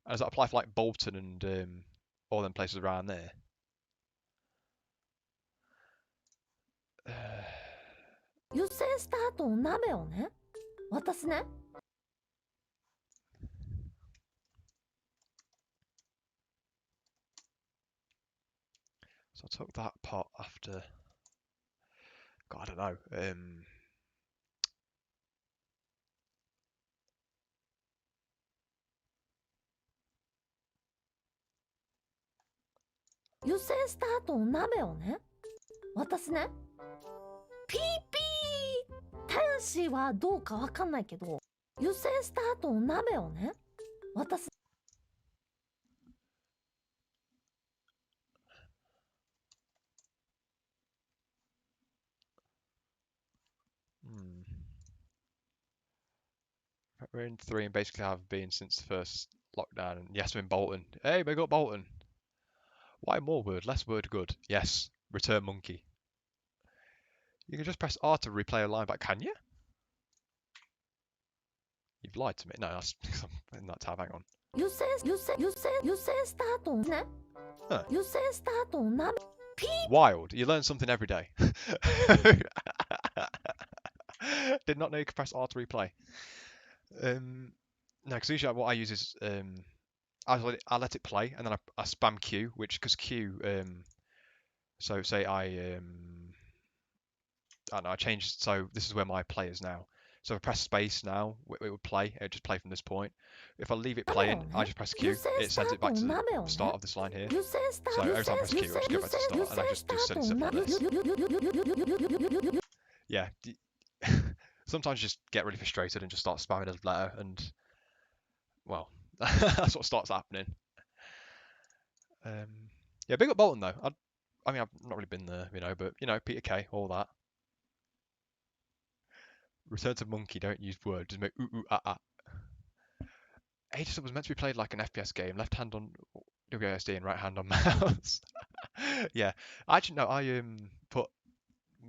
And does that apply for like Bolton and all them places around there? 湯煎した後の鍋をね、私ね。So I took that pot after. God, I don't know. 湯煎した後の鍋をね、私ね。ピーピー天使はどうかわかんないけど、湯煎した後の鍋をね、私。We're in 3 and basically have been since the first lockdown. And yes, I'm in Bolton. Hey, big up Bolton. Why more word, less word good? Yes, return monkey. You can just press R to replay a line back, can you? You've lied to me. No, that's in that tab. Hang on. 湯煎した後のね。Huh. 湯煎した後の鍋。Wild. You learn something every day. Did not know you could press R to replay. No, because usually what I use is I let it play and then I spam Q, which because Q so say I don't know, I changed, so this is where my play is now. So if I press space now, it would play. It would just play from this point. If I leave it playing, I just press Q. It sends it back to the start of this line here. So every time I press Q, I just go back to start, and I just send stuff like this. Yeah. Sometimes you just get really frustrated and just start spamming a letter, and well, that's what starts happening. Yeah, big up Bolton though. I mean, I've not really been there, but Peter Kay, all that. Return to monkey, don't use word, just make ooh ooh ah ah. Age was meant to be played like an FPS game, left hand on WASD and right hand on mouse. Yeah. Actually, no. I put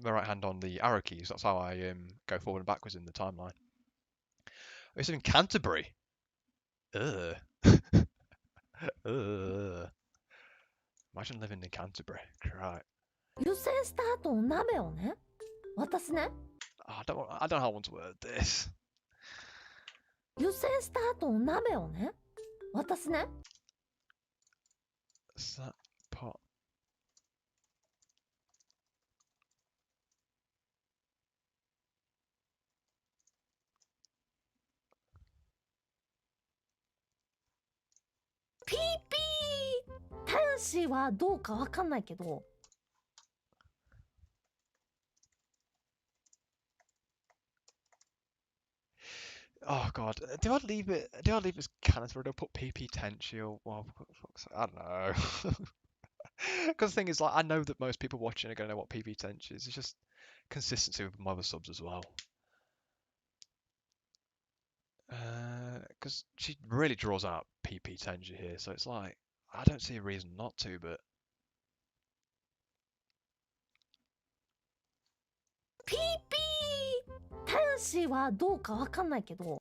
my right hand on the arrow keys. That's how I go forward and backwards in the timeline. It's in Canterbury. Ugh. Ugh. Imagine living in Canterbury. Right. 湯煎した後お鍋をね、渡すね。Oh, I don't know how I want to word this. 湯煎した後お鍋をね、渡すね。That pot. PP 天使はどうかわかんないけど。Oh God, do I leave it? Do I leave it as Canterbury? Do I put PP Tenchi? Well, for fuck's sake, I don't know. Because the thing is, like, I know that most people watching are going to know what PP Tenchi is. It's just consistency with my other subs as well. Because she really draws out PP Tenchi here, so it's like I don't see a reason not to, but PP 天使はどうかわかんないけど。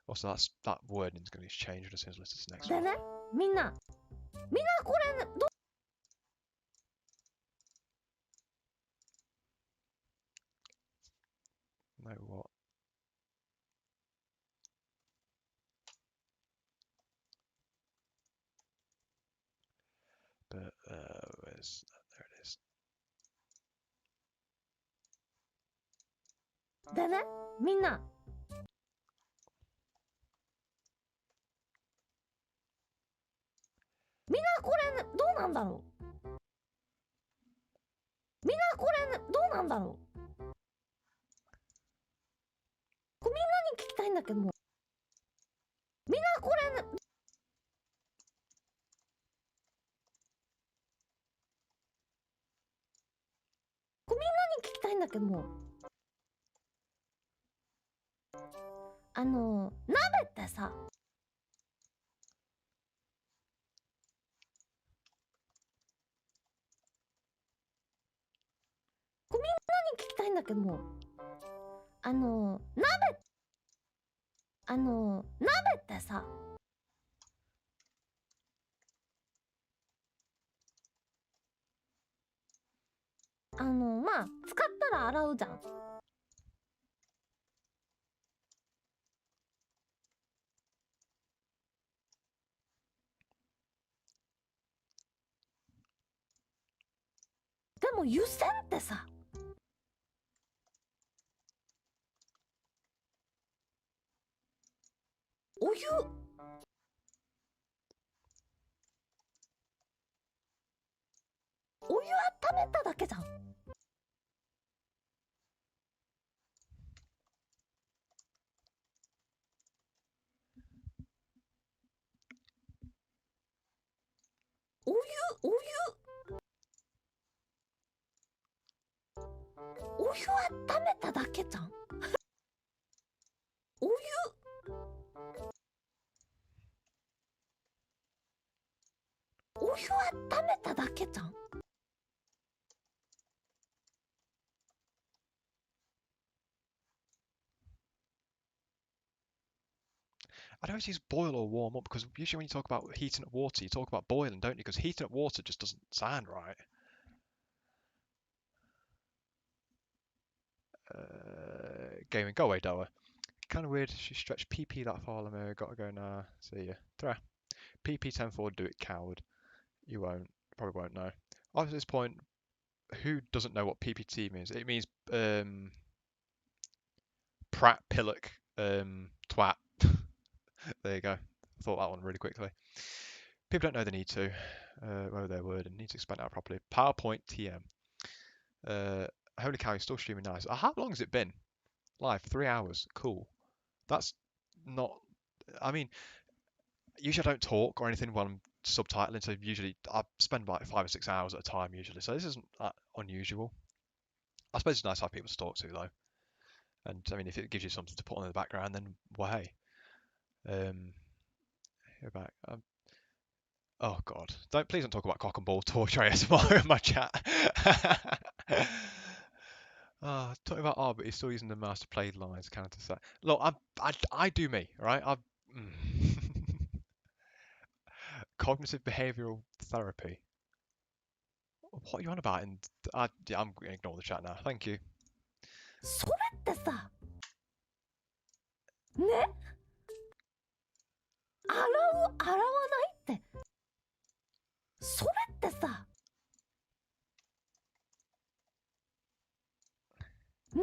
also that wording is going to be changed as soon as I listen to this next で one. ね、みんなこれ、ね、No what? But where's there it is. でね、みんなこれ、ね、どうなんだろう。みんなこれ、ね、どうなんだろう。みんなに聞きたいんだけども。みんなこれ、ね、みんなに聞きたいんだけども。鍋ってさ、みんなに聞きたいんだけども。鍋ってさ、まあ使ったら洗うじゃん。でも湯煎ってさ、お湯温めただけじゃん。お湯温めただけじゃん。お湯温めただけじゃん。I always use boil or warm up because usually when you talk about heating up water, you talk about boiling, don't you? Because heating up water just doesn't sound right. Gaming, go away, Doa. Kind of weird. She stretched PP that far, Lemur. Gotta go now. See ya. Throw. PP 10 forward, do it, coward. You won't. Probably won't know. After this point, who doesn't know what PPT means? It means Prat Pillock Twat. There you go. Thought that one really quickly. People don't know they need to. Where their word and need to expand out properly. PowerPoint TM. Holy cow, you're still streaming nice. How long has it been? Live, 3 hours. Cool. That's not. I mean, usually I don't talk or anything when I'm subtitling, so usually I spend like 5 or 6 hours at a time usually. So this isn't that unusual. I suppose it's nice to have people to talk to though. And I mean, if it gives you something to put on in the background, then well, hey. Go back. Oh God! Please don't talk about cock and ball torture ASMR in my chat. Talking about but he's still using the mouse to play lines counter set. Look, I do me, right? Cognitive behavioural therapy. What are you on about? Yeah, I'm gonna ignore the chat now. Thank you. それってさ、ね、洗う洗わないって、それってさ、ね、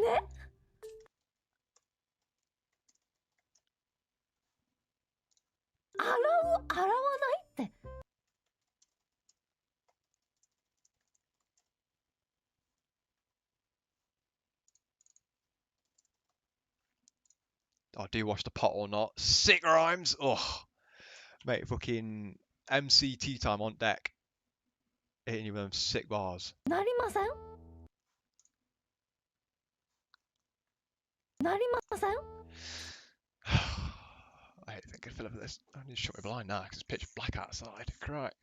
洗う洗わないって。Oh, do you wash the pot or not? Sick rhymes. Oh, mate, fucking MCT time on deck. Hitting you with them sick bars. なりません。なりません。I hate thinking Philip of this. I need to shut my blind now because it's pitch black outside. Correct.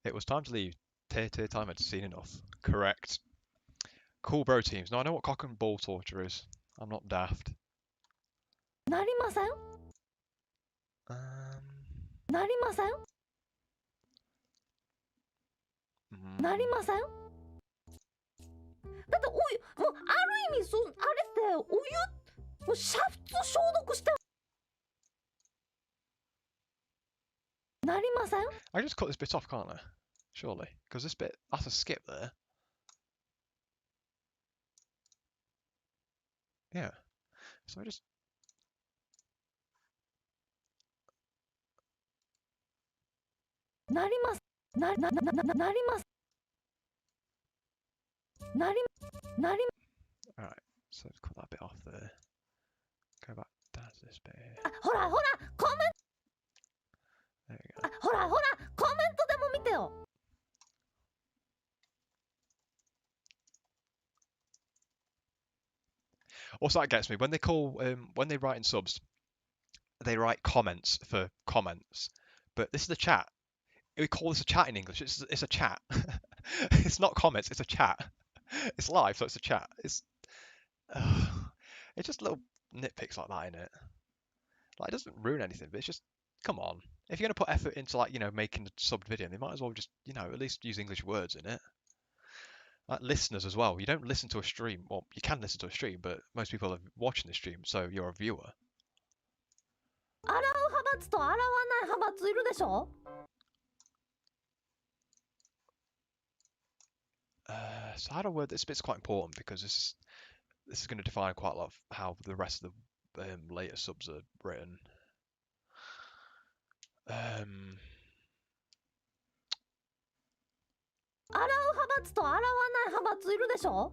It was time to leave. Tier time had seen enough. Correct. Cool bro teams. Now I know what cock and ball torture is. I'm not daft. なりません。なりません。なりません。だってお湯、もうある意味あれってお湯、もう煮沸消毒して。なりません。I just cut this bit off, can't I? Surely, because this bit that's a skip there. Yeah. So I just. なります。なります。なり。Alright, so let's cut that bit off there. Go back down to this bit here. ほらほらコメン There we go. ト。ほらほらコメントでも見てよ。Also, that gets me when they write in subs, they write comments for comments, but this is the chat. We call this a chat in English. It's a chat. It's not comments. It's a chat. It's live, so it's a chat. It's just little nitpicks like that in it. Like it doesn't ruin anything, but it's just come on. If you're gonna put effort into making a subbed video, they might as well just at least use English words in it. Like listeners as well. You don't listen to a stream. Well, you can listen to a stream, but most people are watching the stream, so you're a viewer. 洗う派閥と洗わない派閥いるでしょ。So how to word this bit's quite important because this is going to define quite a lot of how the rest of the later subs are written. 洗う派閥と洗わない派閥いるでしょ。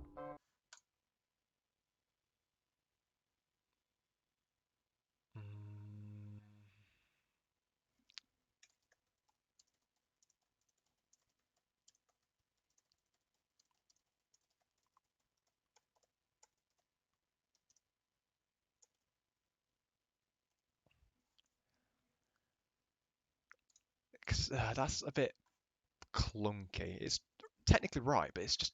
That's a bit clunky. It's technically right, but it's just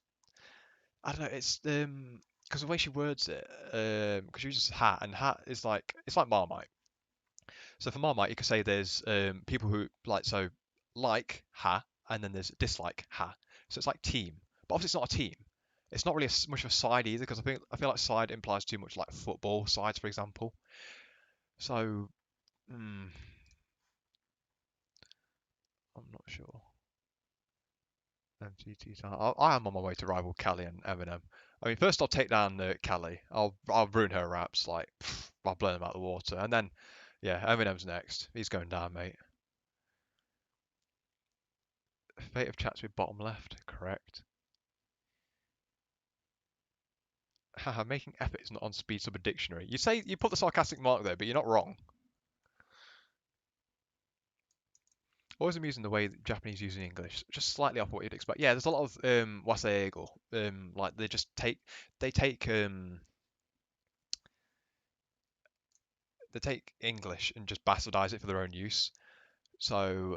I don't know. It's because the way she words it, because she uses hat, and hat is it's like Marmite. So for Marmite, you could say there's people who like ha, and then there's dislike ha. So it's like team, but obviously it's not a team. It's not really much of a side either because I feel like side implies too much like football sides, for example. So I'm not sure. MCT. I am on my way to rival Kelly and Eminem. I mean, first I'll take down Kelly. I'll ruin her raps. I'll blow them out of the water, and then yeah, Eminem's next. He's going down, mate. Fate of chats with bottom left. Correct. Haha, making effort is not on speed sub a dictionary. You put the sarcastic mark there, but you're not wrong. Always amusing the way that Japanese using English, just slightly off what you'd expect. Yeah, there's a lot of waseigo. Like they take they take English and just bastardize it for their own use. So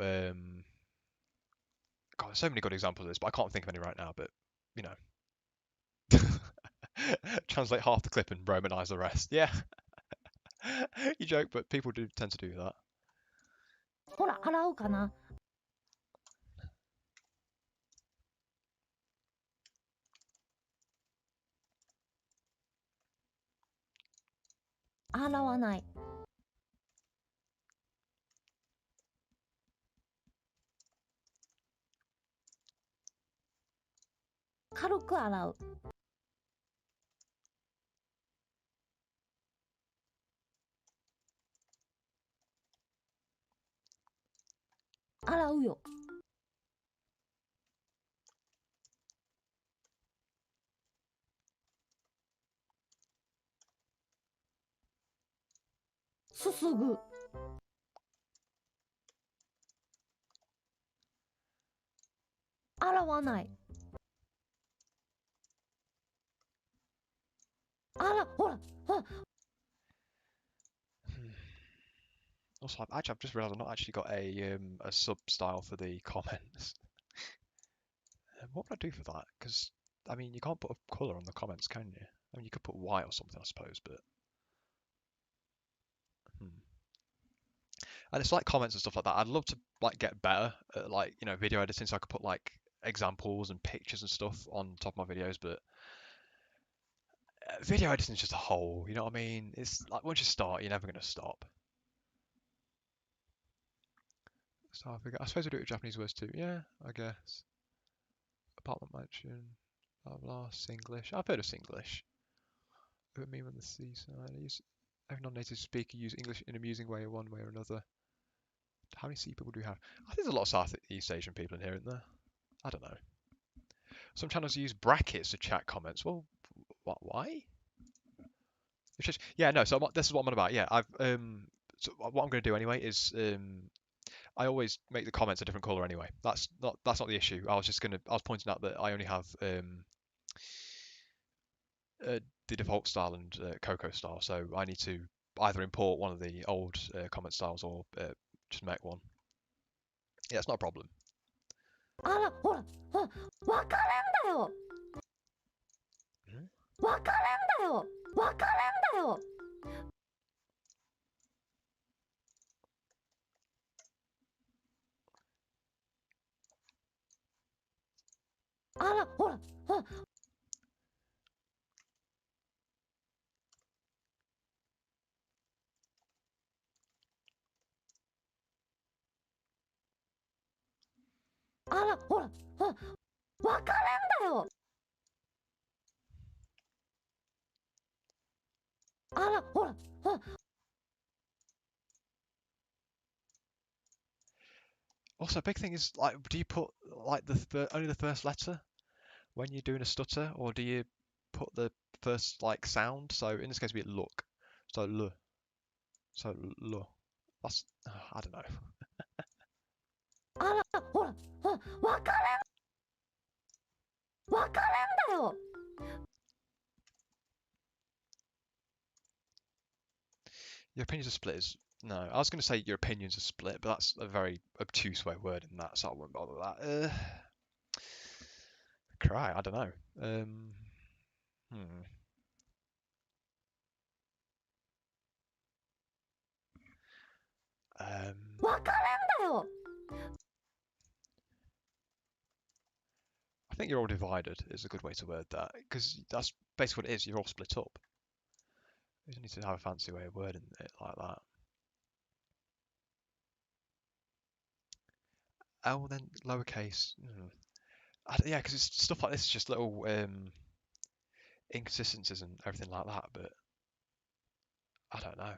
God, there's so many good examples of this, but I can't think of any right now. But you know, translate half the clip and Romanize the rest. Yeah, you joke, but people do tend to do that. ほら、洗うかな。洗わない。軽く洗う。洗うよ。すすぐ。洗わない。ほら、ほら。 Also, actually, I've just realised I've not actually got a sub style for the comments. What would I do for that? Because I mean, you can't put a colour on the comments, can you? I mean, you could put white or something, I suppose, but hmm. And it's like comments and stuff like that. I'd love to like get better at like video editing, so I could put like examples and pictures and stuff on top of my videos. But video editing is just a whole. You know what I mean? It's like once you start, you're never gonna stop. So I suppose we do it with Japanese words too. Yeah, I guess. Apartment mansion, blah blah. Singlish. I've heard of Singlish. What I mean when the seaside. Every non-native speaker use English in an amusing way, one way or another. How many sea people do we have? I think there's a lot of Southeast Asian people in here, isn't there? I don't know. Some channels use brackets to chat comments. Well, why? Yeah, no. So this is what I'm on about. Yeah, So what I'm going to do anyway is I always make the comments a different color anyway. That's not the issue. I was pointing out that I only have the default style and Coco style, so I need to either import one of the old comment styles or just make one. Yeah, it's not a problem. ほら、ほら、わかれんだよ。わかれんだよ。わかれんだよ。ほら、ほら、わかれんだよ。ほら、Also, a big thing is like, do you put like only the first letter when you're doing a stutter, or do you put the first like sound? So in this case, it'd be look. So l. So l. That's I don't know. ほら、わかれんだよ。Your opinions are split is no. I was going to say your opinions are split, but that's a very obtuse way of wording that, so I won't bother with that. Cry. I don't know. Hmm. Um, わかれんだよ。 I think you're all divided is a good way to word that, because that's basically what it is. You're all split up. You don't need to have a fancy way of wording it like that. Oh, then lowercase. Yeah, because it's stuff like this is just little inconsistencies and everything like that. But I don't know.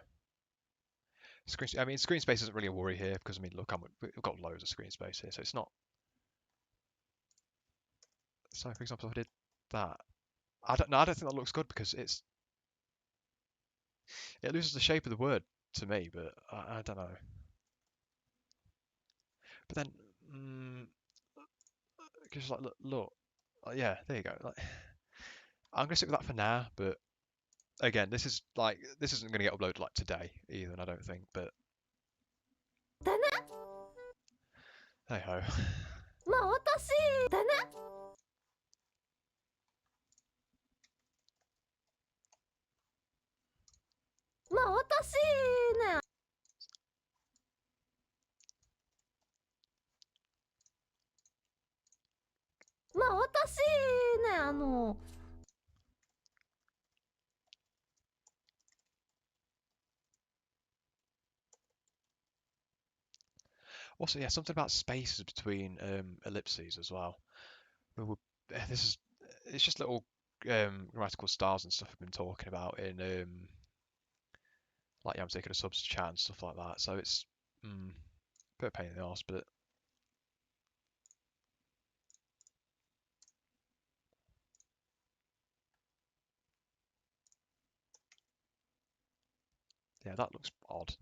Screen space isn't really a worry here because I mean, look, we've got loads of screen space here, so it's not. So, for example, if I did that, I don't know. I don't think that looks good because it loses the shape of the word to me. But I don't know. But then, just like look, yeah, there you go. Like, I'm gonna stick with that for now. But again, this isn't gonna get uploaded like today either, I don't think. But でね、hey ho. まあ私、でね、まあ私ね、まあ私ね、Also, yeah, something about spaces between ellipses as well. This is it's just little grammatical styles and stuff we've been talking about in like I'm taking a subs chat and stuff like that. So it's a bit of pain in the arse, but yeah, that looks odd.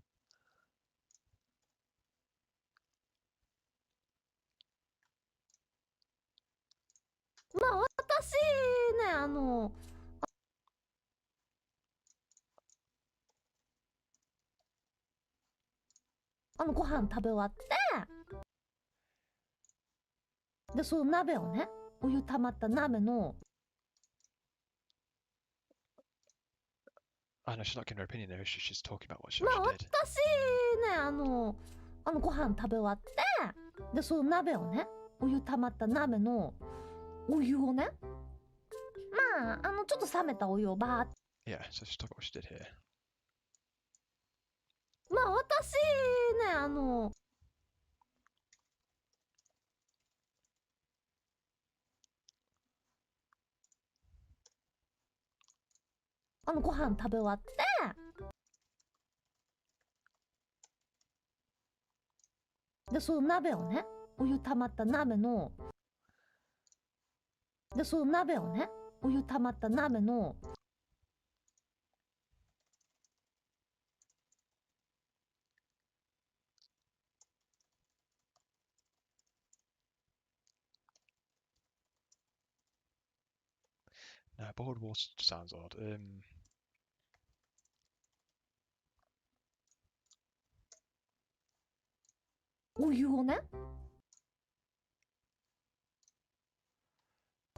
まあ私ね、ご飯食べ終わって、で、その鍋をね、お湯溜まった鍋の、I know she's not giving her opinion there. She's talking about what she まあ actually did. 私ね、ご飯食べ終わって、で、その鍋をね、お湯溜まった鍋のお湯をね、まあ、ちょっと冷めたお湯をバーって。Yeah, so she's talking about what she did here. まあ私ね、ご飯食べ終わって、で、その鍋をね、お湯溜まった鍋の、で、その鍋をね、お湯溜まった鍋の、No, boiled water sounds odd. お湯をね、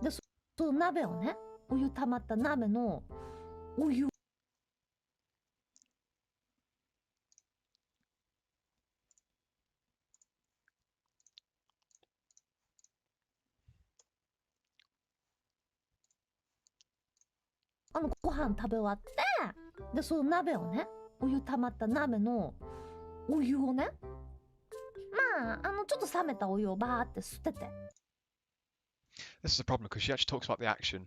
で、その鍋をね、お湯溜まった鍋のお湯を、ご飯食べ終わって、で、その鍋をね、お湯溜まった鍋のお湯をね、まあ、ちょっと冷めたお湯をバーって捨てて。this is a problem because she actually talks about the action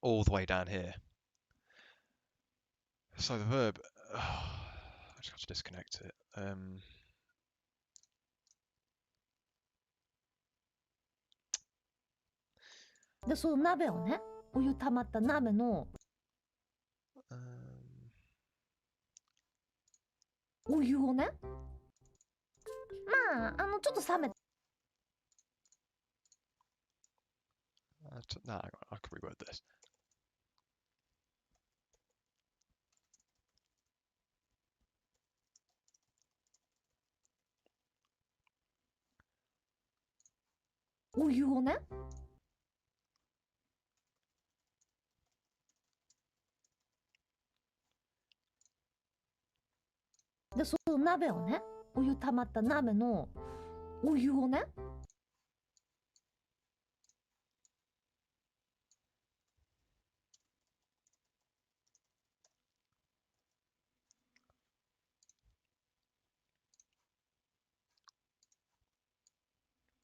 all the way down here. So the verb, I just have to disconnect it. で、その鍋をね、お湯溜まった鍋のお湯をね、まあ、ちょっと冷めた。no, hang on, I can reword this. お湯をね、で、その鍋をね、お湯溜まった鍋のお湯をね、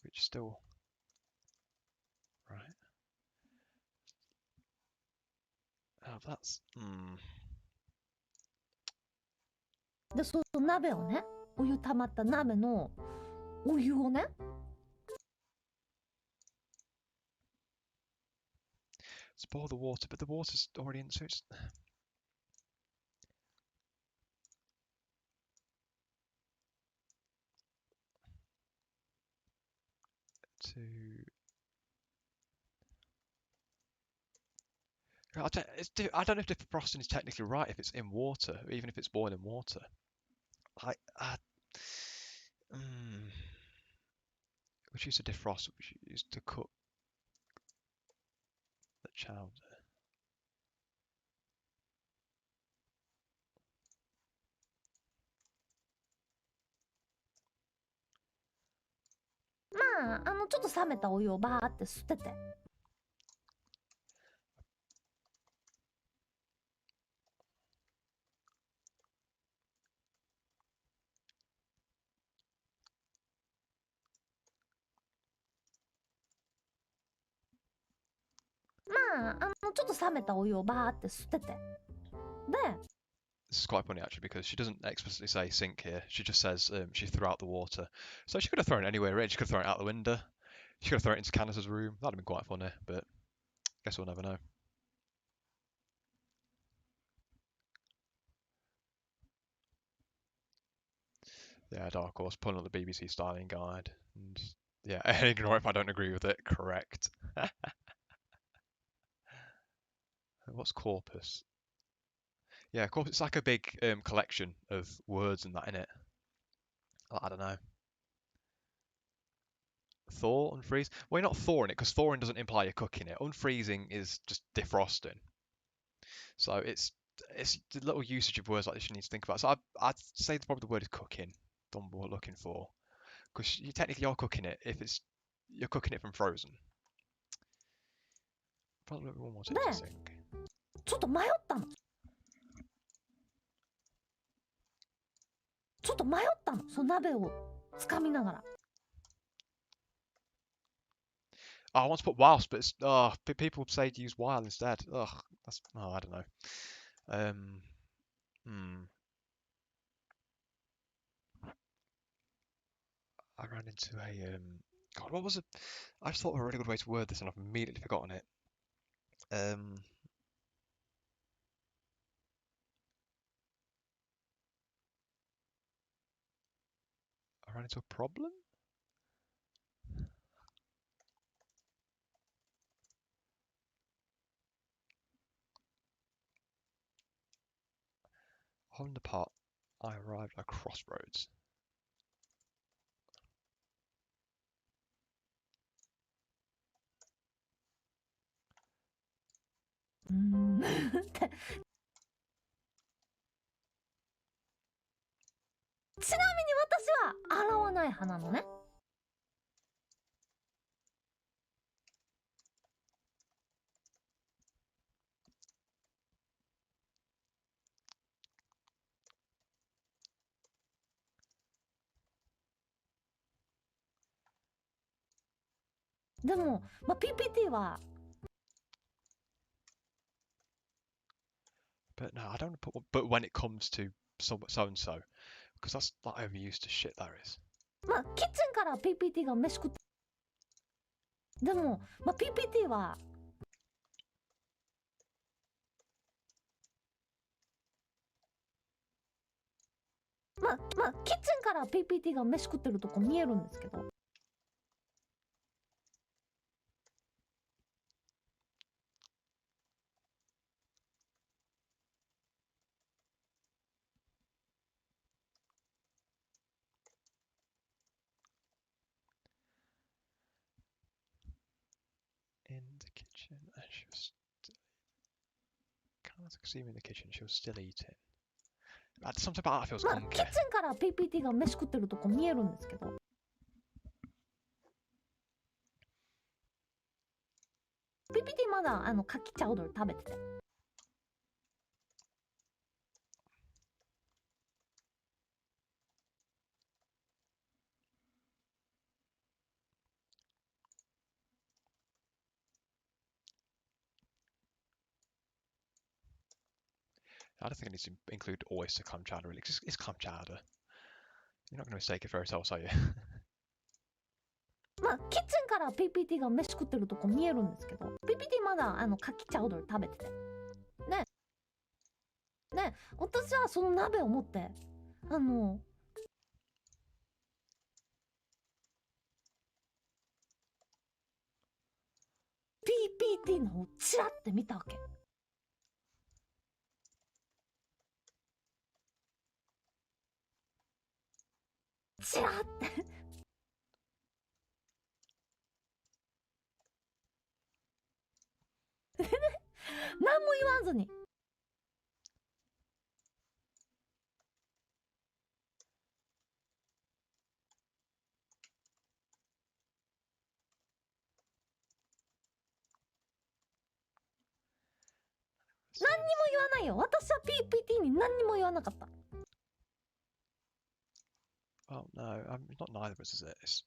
Which is still right. Oh, that's で、その鍋をね、お湯溜まった鍋のお湯をね、let's boil the water, but the water's already in, so it's to... I don't know if defrosting is technically right if it's in water, even if it's boiling water. Which used to defrost, which used to cook the chowder.ちょっと冷めたお湯をバーって捨てて。ちょっと冷めたお湯をバーって捨てて。で、This is quite funny actually because she doesn't explicitly say sink here. She just says she threw out the water. So she could have thrown it anywhere, really. She could have thrown it out the window. She could have thrown it into Candace's room. That'd have been quite funny, but guess we'll never know. Yeah, Dark Horse pulling up the BBC styling guide. And yeah, ignore if I don't agree with it. Correct. What's corpus? Yeah, corpus. It's like a big collection of words and that in it. I don't know. Thaw, unfreeze. Well, you're not thawing it because thawing doesn't imply you're cooking it. Unfreezing is just defrosting. So it's the little usage of words like this you need to think about. So I'd say probably the word is cooking. The one we're looking for, because you technically are cooking it if you're cooking it from frozen. Probably one more time to sink. ちょっと迷ったの。ちょっと迷ったの。その鍋を掴みながら。Oh, I want to put whilst, but people say to use while instead. Ugh, I don't know. I ran into a God, what was it? I just thought of a really good way to word this, and I've immediately forgotten it. I ran into a problem. On the pot, I arrived at a crossroads.ちなみに私は洗わない派なのね。でも、PPT は But no, I don't put. But when it comes to so and so, because that's like overused to shit. That is. キッチンから PPT が飯食って。でも、PPT はキッチンから PPT が飯食ってるとこ見えるんですけど。In the kitchen, and she was kind of see me in the kitchen. She was still eating. Something about that feels キ clunky. ッチンから PPT が飯食ってるとこ見えるんですけど。PPT まだカキチャウドル食べてて。I don't think it needs to include oyster clam chowder. Really, it's clam chowder. You're not going to mistake it for ourselves, are you? キッチンから PPT が飯食ってるとこ見えるんですけど、PPT まだカキチャウドル食べてて。で、私はその鍋を持って PPT の方をチラって見たわけ。チラって何も言わんずに。何にも言わないよ。私は PPT に何にも言わなかった。Oh no, not neither of us is this.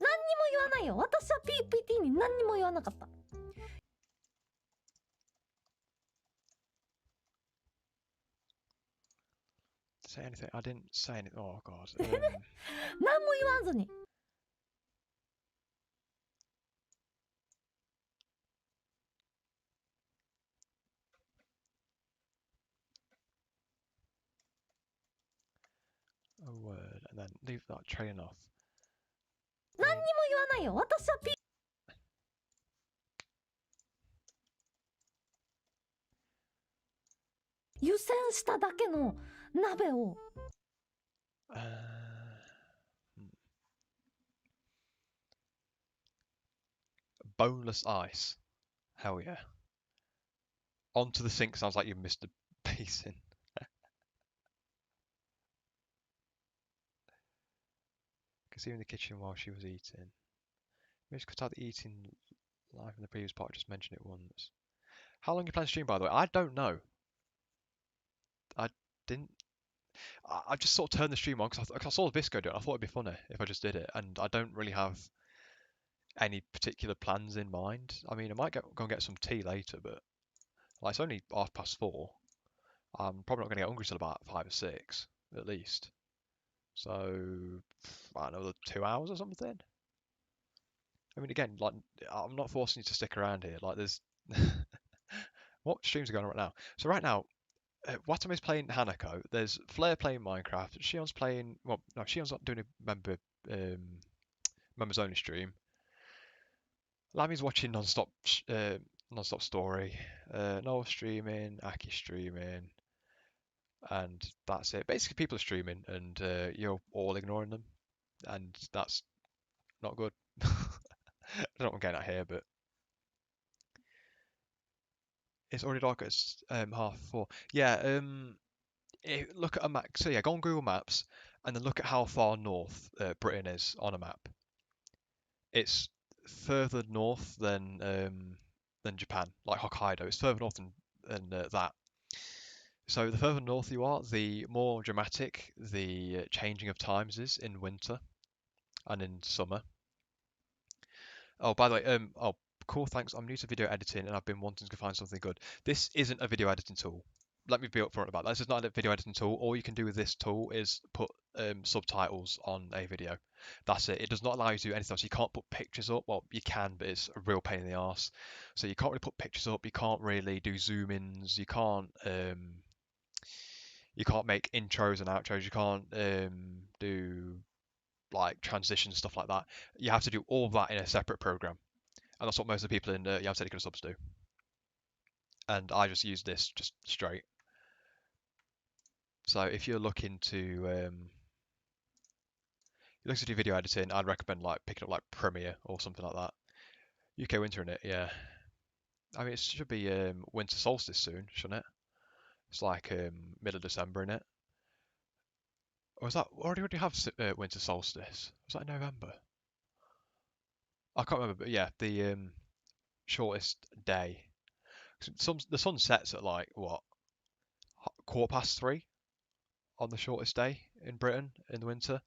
何にも言わないよ。私は PPT に何にも言わなかった。Say anything? I didn't say anything. Oh god. 何も言わんずに。a word and then leave that train off. 何にも言わないよ。私は 湯煎しただけの鍋を boneless ice. Hell yeah. Onto the sink sounds like you missed a basin. Can see her in the kitchen while she was eating. Maybe cut out the eating live in the previous part. I just mentioned it once. How long you plan to stream, by the way? I don't know. I didn't. I just sort of turned the stream on because I saw the Bisco do it. I thought it'd be funny if I just did it, and I don't really have any particular plans in mind. I mean, I might go and get some tea later, but like, it's only 4:30. I'm probably not going to get hungry till about 5 or 6 at least. So I don't know, 2 hours or something. I mean, again, like I'm not forcing you to stick around here. Like, there's what streams are going on right now? So right now, Watami's playing Hanako. There's Flair playing Minecraft. Shion's playing. Well, no, Shion's not doing a members only stream. Lami's watching non-stop story. Noel's streaming. Aki's streaming. And that's it. Basically, people are streaming, and you're all ignoring them, and that's not good. I don't know what I'm getting at here, but it's already dark at 4:30. Yeah. Look at a map. So yeah, go on Google Maps, and then look at how far north Britain is on a map. It's further north than Japan, like Hokkaido. It's further north than that. So the further north you are, the more dramatic the changing of times is in winter and in summer. Oh, by the way, oh, cool, thanks. I'm new to video editing and I've been wanting to find something good. This isn't a video editing tool. Let me be upfront about that. This is not a video editing tool. All you can do with this tool is put subtitles on a video. That's it. It does not allow you to do anything else. You can't put pictures up. Well, you can, but it's a real pain in the arse. So you can't really put pictures up. You can't really do zoom-ins. You can't make intros and outros. You can't do like transitions, stuff like that. You have to do all of that in a separate program, and that's what most of the people in Yam Technical Subs do. And I just use this just straight. So if you're looking to do video editing, I'd recommend like picking up like Premiere or something like that. UK winter in it, yeah. I mean, it should be winter solstice soon, shouldn't it? It's like middle of December in it. Or is that already have winter solstice? Was that in November? I can't remember, but yeah, the shortest day. The sun sets at like what 3:15 on the shortest day in Britain in the winter,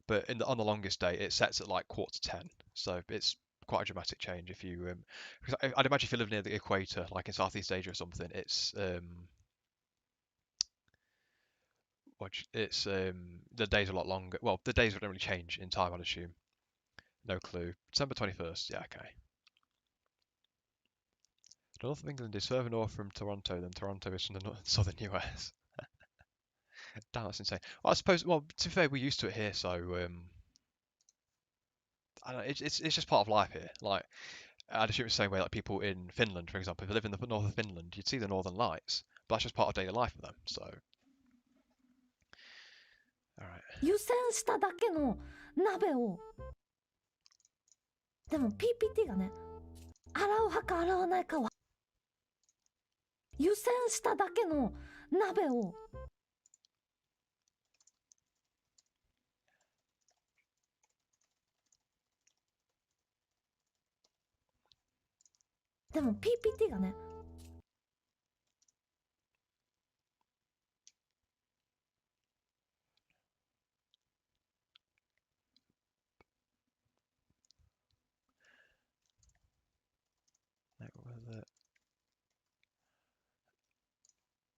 but on the longest day it sets at like 10:15. So it's quite a dramatic change if you. Because I'd imagine if you live near the equator, like in Southeast Asia or something, it's the days are a lot longer. Well, the days don't really change in time, I'd assume. No clue. December 21st. Yeah, okay. The north of England is further north from Toronto than Toronto is from the southern US. Damn, that's insane. Well, I suppose. Well, to be fair, we're used to it here, so I don't know, it's just part of life here. Like I'd assume it's the same way like people in Finland, for example, if you live in the north of Finland, you'd see the northern lights, but that's just part of daily life for them. So, all right. 湯煎しただけの鍋をでも PPT がね洗う派か洗わないかは湯煎しただけの鍋をでも PPT がね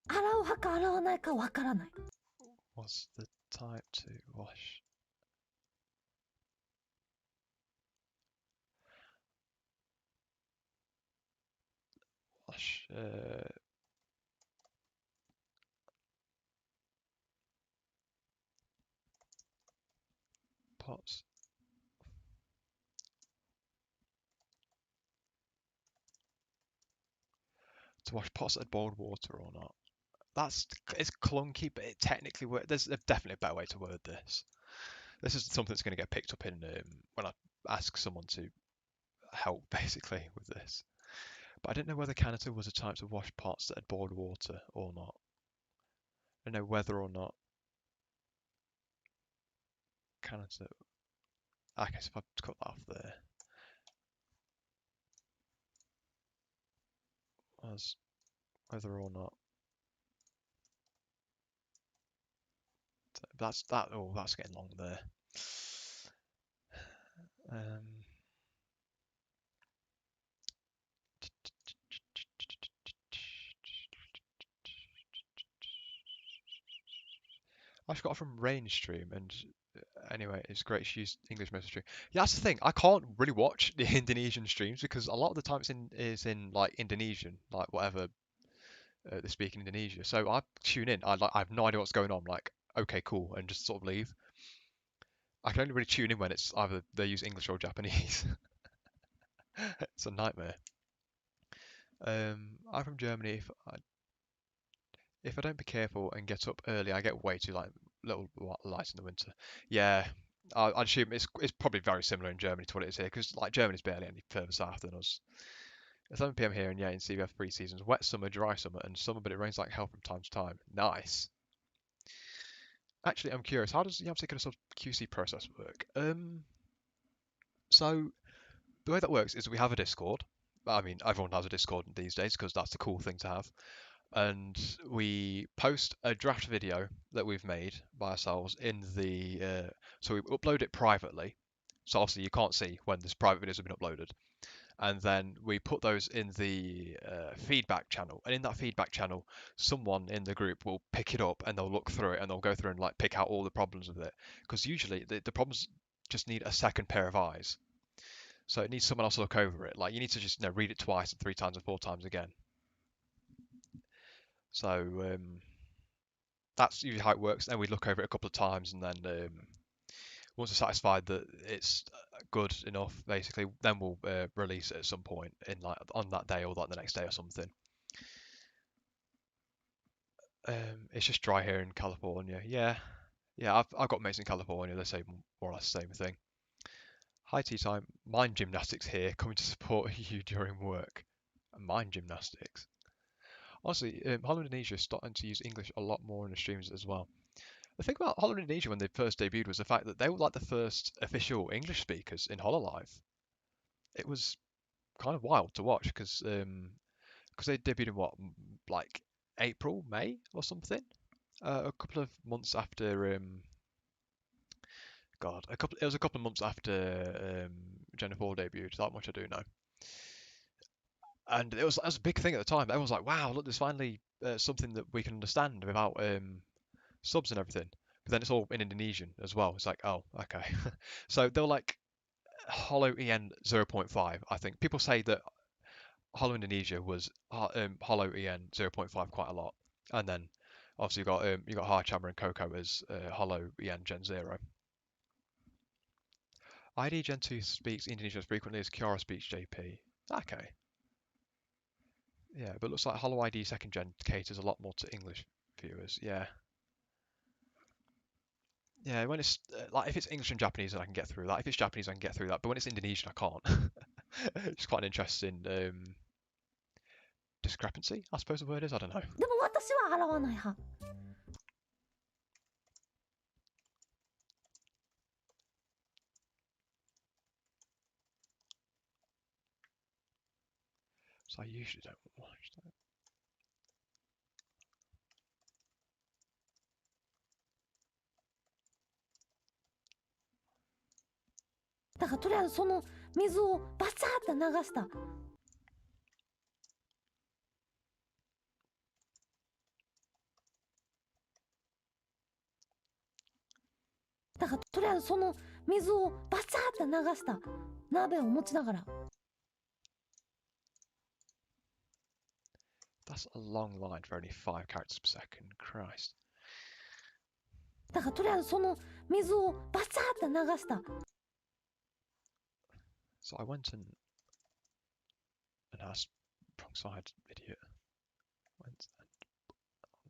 洗う派か洗わないかわからない。 What's the type to wash? Wash pots. To wash pots at boiled water or not? It's clunky, but it technically works. There's definitely a better way to word this. This is something that's going to get picked up in when I ask someone to help basically with this. But I didn't know whether Canada was a type to wash pots that had boiled water or not. I don't know whether or not Canada. Okay, so if I cut that off there, was whether or not that's that. Oh, that's getting long there. Um, I just got it from Rainstream, and anyway, it's great. She used English message stream. Yeah, that's the thing. I can't really watch the Indonesian streams because a lot of the time is in like Indonesian, like whatever they speak in Indonesia. So I tune in. I have no idea what's going on. Like, okay, cool, and just sort of leave. I can only really tune in when it's either they use English or Japanese. It's a nightmare. I'm from Germany. If I don't be careful and get up early, I get way too like little light in the winter. Yeah, I'd assume it's probably very similar in Germany to what it is here because like Germany's barely any further south than us. It's 11 p.m. here, and yeah, in C we have 3 seasons: wet summer, dry summer, and summer, but it rains like hell from time to time. Nice. Actually, I'm curious. How does the Yamsick sub QC process work? So the way that works is we have a Discord. I mean, everyone has a Discord these days because that's the cool thing to have. And we post a draft video that we've made by ourselves in the so we upload it privately, so obviously you can't see when this private videos have been uploaded, and then we put those in the feedback channel, and in that feedback channel someone in the group will pick it up and they'll look through it and they'll go through and like pick out all the problems with it, because usually the problems just need a second pair of eyes, so it needs someone else to look over it. Like you need to just read it twice and 3 times and 4 times again. So that's usually how it works. And we look over it a couple of times, and then once we're satisfied that it's good enough, basically, then we'll release it at some point in like on that day or like the next day or something. It's just dry here in California. Yeah, yeah. I've got mates in California. They say more or less the same thing. Hi, tea time. Mind gymnastics here, coming to support you during work. Mind gymnastics. Honestly, Holland Indonesia is starting to use English a lot more in the streams as well. The thing about Hollow Indonesia when they first debuted was the fact that they were like the first official English speakers in Hololive. It was kind of wild to watch because they debuted in what like April, May or something. A couple of months after God, it was a couple of months after Jennifer 4 debuted. That much I do know. And it was a big thing at the time. Everyone was like, "Wow, look, there's finally something that we can understand without subs and everything." But then it's all in Indonesian as well. It's like, oh, okay. So they were like Hollow EN 0.5. I think people say that Hollow Indonesia was Hollow EN 0.5 quite a lot, and then obviously you got Hard Chamber and Coco as Hollow EN Gen 0. ID Gen 2 speaks Indonesian as frequently as Kiara speaks JP. Okay. Yeah, but looks like Hollow ID second gen caters a lot more to English viewers. Yeah. Yeah, when it's like if it's English and Japanese, then I can get through that. If it's Japanese, I can get through that. But when it's Indonesian, I can't. It's quite an interesting discrepancy, I suppose the word is. I don't know. でも私は洗わない派。So I usually don't watch that. だからとりあえずその水をバチャーって流した。だからとりあえずその水をバチャーって流した鍋を持ちながら。That's a long line for only 5 characters per second. Christ. だからとりあえずその水をバチャーって流した。 So I went and asked wrong side, idiot. Went and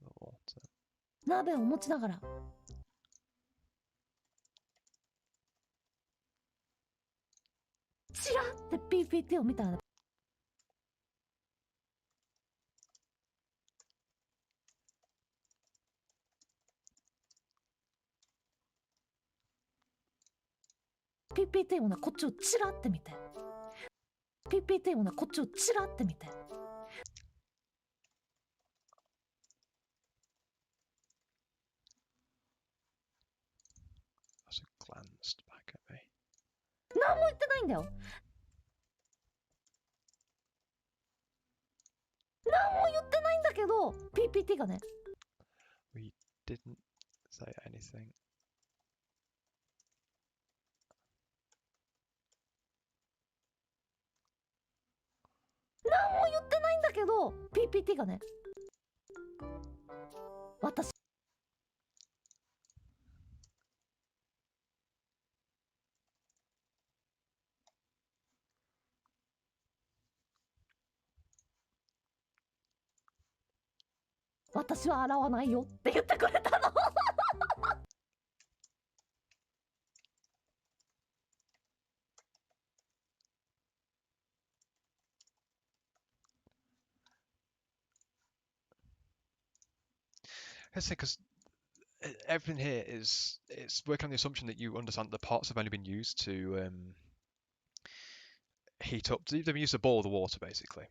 the water. 鍋を持ちながら。チラって PPT を見たら。PPT をねこっちをチラって見て。PPT をねこっちをチラって見て。Also glanced back at me. 何も言ってないんだよ。何も言ってないんだけど PPT がね。We didn't say anything. 何も言ってないんだけど PPT がね。私。私は洗わないよって言ってくれたの。It's because everything here is it's working on the assumption that you understand the pots have only been used to heat up. They've used to boil the water basically,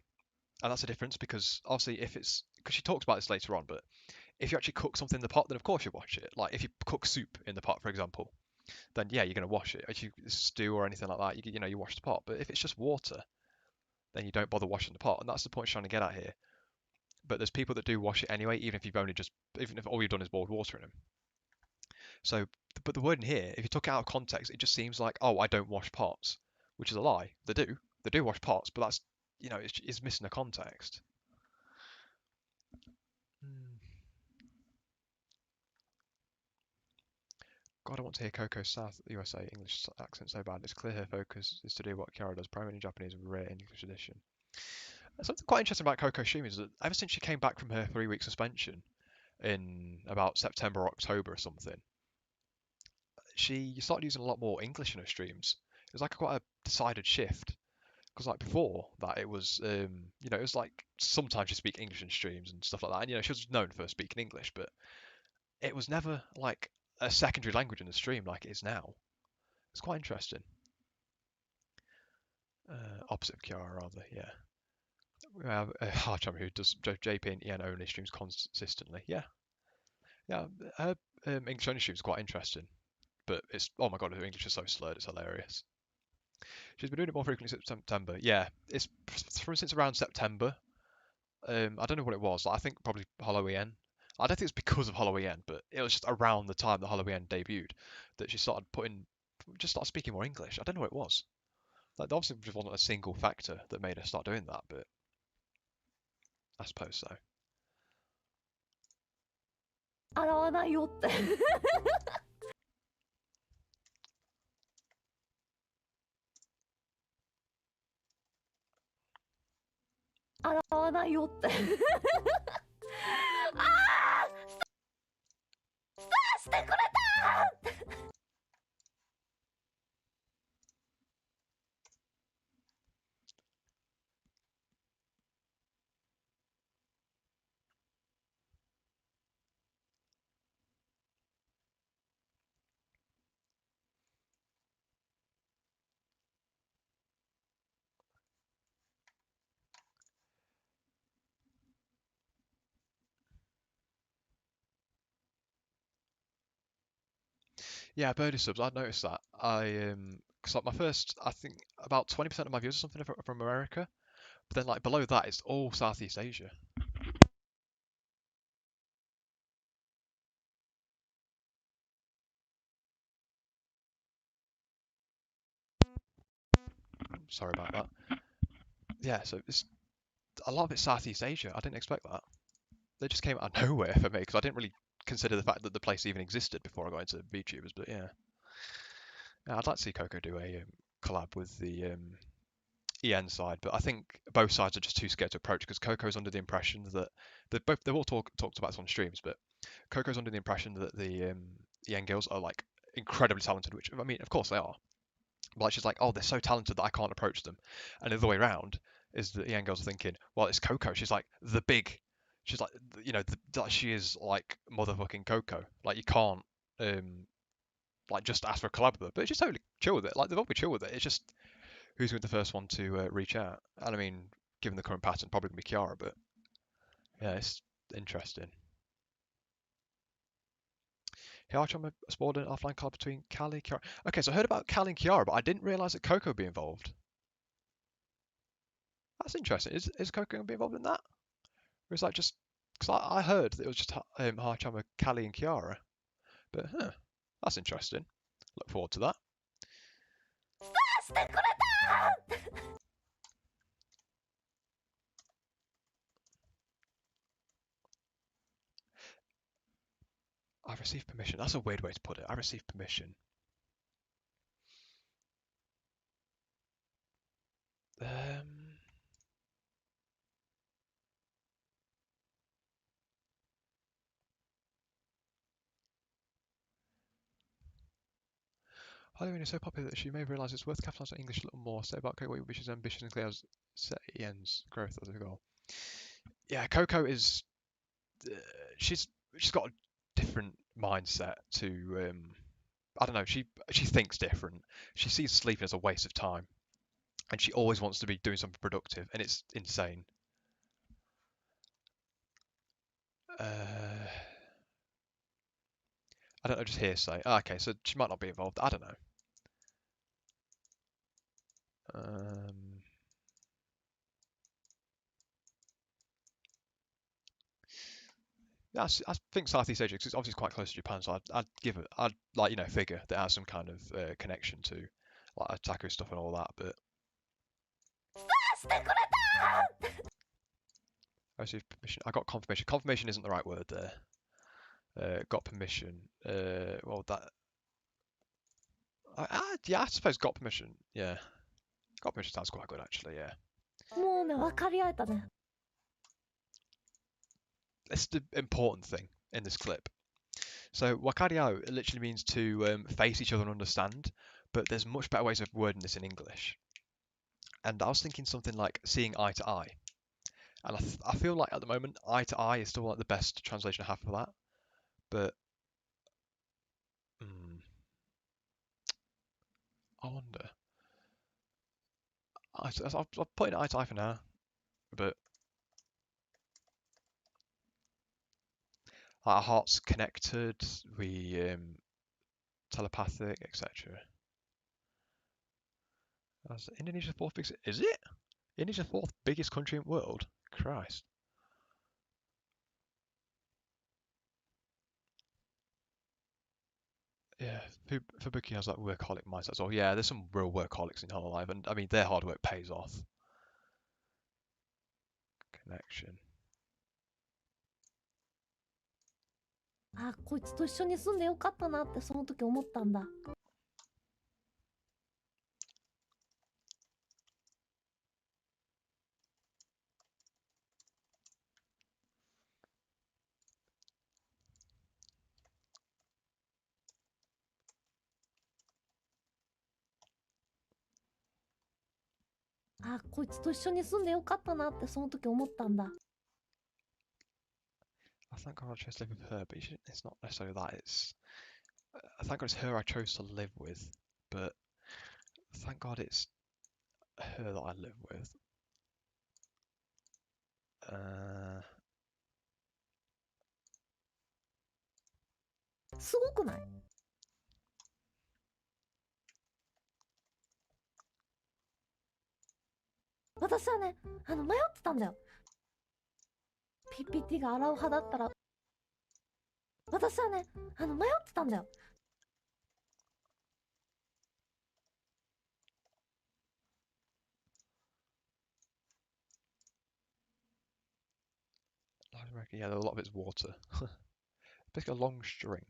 and that's a difference because obviously if it's because she talks about this later on, but if you actually cook something in the pot, then of course you wash it. Like if you cook soup in the pot, for example, then yeah, you're going to wash it. If you stew or anything like that, you wash the pot. But if it's just water, then you don't bother washing the pot, and that's the point she's trying to get at here. But there's people that do wash it anyway, even if all you've done is boiled water in them. So, but the word in here, if you took it out of context, it just seems like, oh, I don't wash pots, which is a lie. They do wash pots, but that's it's missing the context. God, I want to hear Coco South USA English accent so bad. It's clear her focus is to do what Kiara does, primarily in Japanese with rare English edition. Something quite interesting about Coco Shumi is that ever since she came back from her 3-week suspension in about September or October or something, she started using a lot more English in her streams. It was like quite a decided shift. Because like before that, it was it was like sometimes she speak English in streams and stuff like that, and she was known for speaking English, but it was never like a secondary language in the stream like it is now. It's quite interesting. Opposite of Kiara, rather, yeah. We have a Harcham who does JP and EN only streams consistently. Yeah, yeah. Her English only streams are quite interesting, but it's oh my god, her English is so slurred, it's hilarious. She's been doing it more frequently since September. Yeah, it's since around September. I don't know what it was. Like, I think probably Hollow EN. I don't think it's because of Hollow EN, but it was just around the time that Hollow EN debuted that she started speaking more English. I don't know what it was. Like, there obviously just wasn't a single factor that made her start doing that, but I suppose so. 洗わないよって。洗わないよってあーしてくれたー Yeah, birdie subs. I'd noticed that. Cause like my first, I think about 20% of my views or something are from America, but then like below that, it's all Southeast Asia. Sorry about that. Yeah, so it's a lot of it's Southeast Asia. I didn't expect that. They just came out of nowhere for me because I didn't really consider the fact that the place even existed before I got into VTubers. But yeah, yeah, I'd like to see Coco do a collab with the EN side, but I think both sides are just too scared to approach because Coco's under the impression that they've all talked about this on streams, but Coco's under the impression that the EN girls are like incredibly talented, which I mean, of course they are. But like, she's like, oh, they're so talented that I can't approach them, and the other way around is that the EN girls are thinking, well, it's Coco. She's like the big, she's like she is like motherfucking Coco. Like you can't um like just ask for a collab with her, but she's totally chill with it. Like they've all been chill with it. It's just who's going to be the first one to reach out? And I mean, given the current pattern, probably going to be Kiara, but yeah, it's interesting. Here, I'm explored an offline collab between Callie and Kiara. Okay, so I heard about Callie and Kiara, but I didn't realise that Coco would be involved. That's interesting. Is Coco going to be involved in that? Or is that just. Because I heard that it was just Harchama, Callie, and Kiara. But, that's interesting. Look forward to that. I've received permission. That's a weird way to put it. I received permission. Um, Halloween is so popular that she may realise it's worth capitalising on English a little more. Say about Coco what your ambition and clear as set Ian's growth as a goal. Yeah, Coco is uh, she's she's got a different mindset to I don't know. She thinks different. She sees sleeping as a waste of time, and she always wants to be doing something productive, and it's insane. Uh, I don't know, just hearsay. Okay, so she might not be involved. I don't know. Um, Yeah, I think Southeast Asia, because it's obviously quite close to Japan, so I'd give it, I'd like, figure that has some kind of connection to like Otaku stuff and all that, but I received permission. I got confirmation. Confirmation isn't the right word there. Got permission. Well, yeah, I suppose got permission. Yeah, got permission sounds quite good actually. Yeah, もうね、分かり合えたね。it's the important thing in this clip. So wakariao literally means to face each other and understand, but there's much better ways of wording this in English. And I was thinking something like seeing eye to eye. And I feel like at the moment, eye to eye is still like the best translation I have for that. But I wonder. I'll put in eye to eye for now. But our hearts connected, we telepathic, etc. That's Indonesia's fourth biggest. Is it? Indonesia's fourth biggest country in the world? Christ. Yeah, Fubuki has that workaholic mindset as well. Yeah, there's some real workaholics in Hololive, and I mean their hard work pays off. Connection. あ、こいつと一緒に住んでよかったなってその時思ったんだ。あー、こいつと一緒に住んでよかったなってその時思ったんだ。 I thank God I chose to live with her, but it's not necessarily that. I thank God it's her I chose to live with, but thank God it's her that I live with. すごくない？私はね、迷ってたんだよ。PPT が洗う派だったら、私はね、迷ってたんだよ。Latin America, yeah, a lot of it's water. Basically a long string.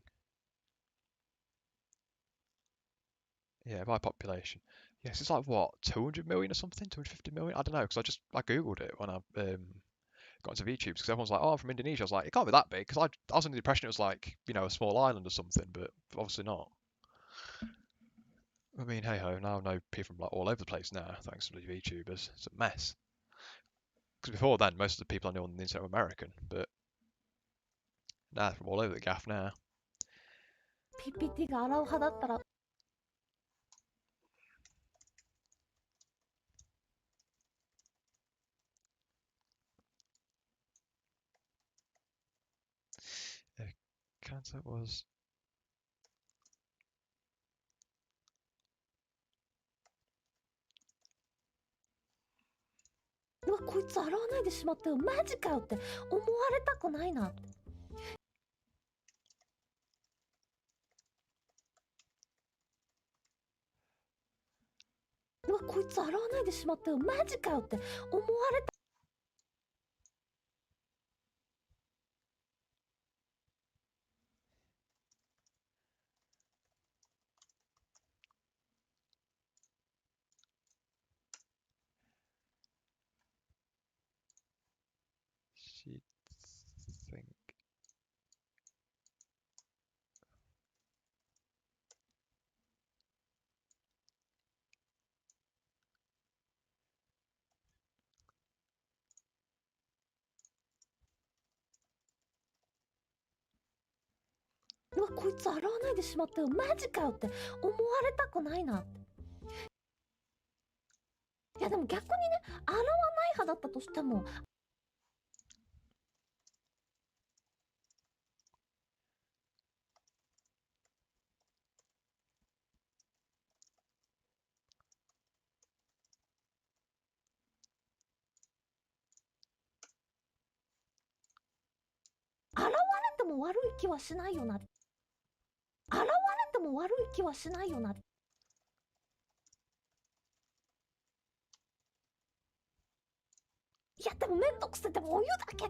Yeah, by population. Yes, it's like what, 200 million or something? 250 million? I don't know, because I googled it when I got into VTubes, because everyone's like, oh, I'm from Indonesia. I was like, it can't be that big, because I was under the impression it was like, a small island or something, but obviously not. I mean, hey ho, now I know people from like all over the place now, thanks to the VTubers. It's a mess. Because before then, most of the people I knew on the internet were American, but now they're from all over the gaff now. PPT が洗う派だったら、Cancer was. うわ、こいつ洗わないでしまったよ、マジかよって思われたくないなって。うわ、こいつ洗わないでしまったよ、マジかよって思われた。She'd think. うわ、こいつ洗わないでしまったよ、マジかよって思われたくないなって。いやでも逆にね、洗わない派だったとしても、洗われても悪い気はしないよな。洗われても悪い気はしないよな。いやでもめんどくせてもお湯だけ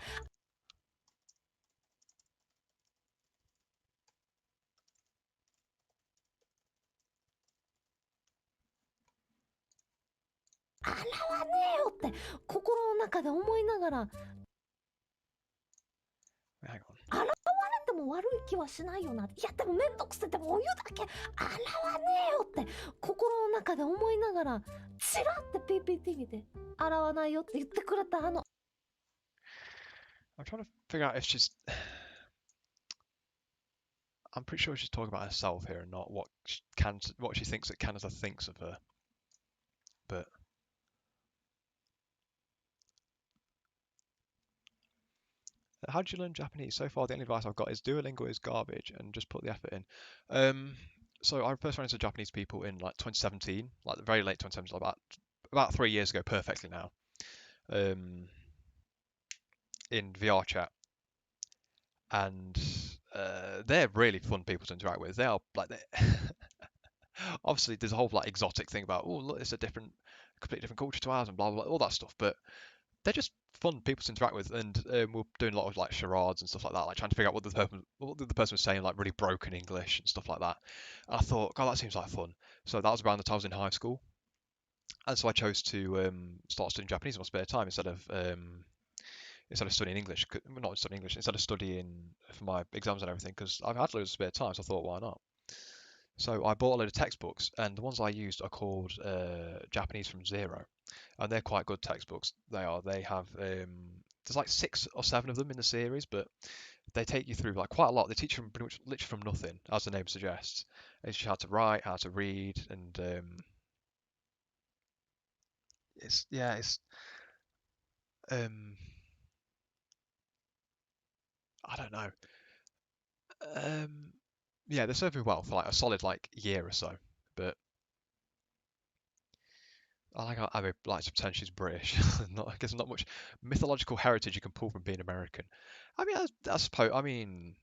洗わねえよって心の中で思いながら、 Hang on. 洗われても悪い気はしないよな。いやでもめんどくせてもお湯だけ洗わねえよって心の中で思いながら、チラって PPT 見て洗わないよって言ってくれたI'm trying to figure out if she's. I'm pretty sure she's talking about herself here and not what she thinks that Canada thinks of her. But how did you learn Japanese? So far, the only advice I've got is Duolingo is garbage and just put the effort in. So I first ran into Japanese people in like 2017, like the very late 2017, about 3 years ago, perfectly now. In VR chat, and they're really fun people to interact with. They are like obviously there's a whole like exotic thing about, oh look, it's a completely different culture to ours and blah blah, blah all that stuff, but they're just fun people to interact with, and we're doing a lot of like charades and stuff like that, like trying to figure out what the person was saying, like really broken English and stuff like that. And I thought, God, that seems like fun. So that was around the time I was in high school, and so I chose to start studying Japanese in my spare time instead of studying English. Well, not studying English, instead of studying for my exams and everything, because I've had loads of spare time, so I thought, why not? So I bought a load of textbooks, and the ones I used are called Japanese from Zero, and they're quite good textbooks. They are. They have there's like 6 or 7 of them in the series, but they take you through like quite a lot. They teach you from pretty much literally from nothing, as the name suggests. It's just how to write, how to read, and it's um I don't know. Um, yeah, they served me well for like a solid like year or so. But I like how like to pretend she's British. Not, I guess not much mythological heritage you can pull from being American. I mean, I suppose. I mean,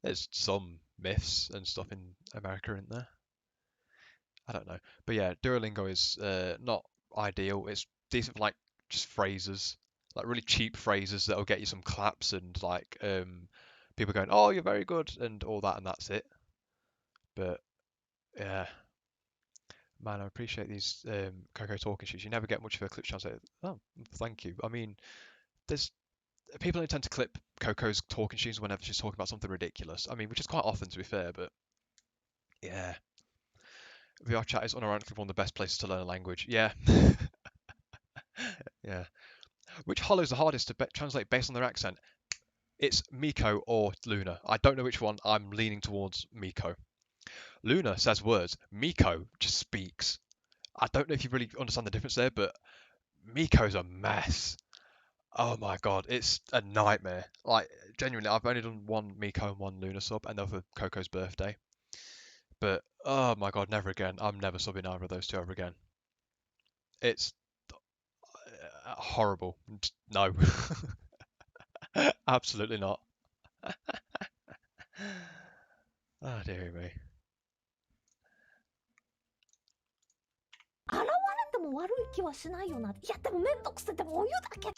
there's some myths and stuff in America, isn't there? I don't know, but yeah, Duolingo is not ideal. It's decent for like just phrases, like really cheap phrases that'll get you some claps and like people going, "Oh, you're very good," and all that, and that's it. But yeah, man, I appreciate these Coco talking shoes. You never get much of a clip translator. Oh, thank you. I mean, there's people only tend to clip Coco's talking shoes whenever she's talking about something ridiculous. I mean, which is quite often to be fair, but yeah, VR chat is unironically one of the best places to learn a language. Yeah, yeah. Which hollow is the hardest to translate based on their accent? It's Miko or Luna. I don't know which one. I'm leaning towards Miko. Luna says words. Miko just speaks. I don't know if you really understand the difference there, but Miko's a mess. Oh my god, it's a nightmare. Like genuinely, I've only done one Miko and one Luna sub, and they're for Coco's birthday. But oh my god, never again. I'm never subbing either of those two ever again. It's horrible. No, absolutely not. Ah, dear me. 現れても悪い気はしないよな。いやでもめんどくせえ、でもお湯だけ。い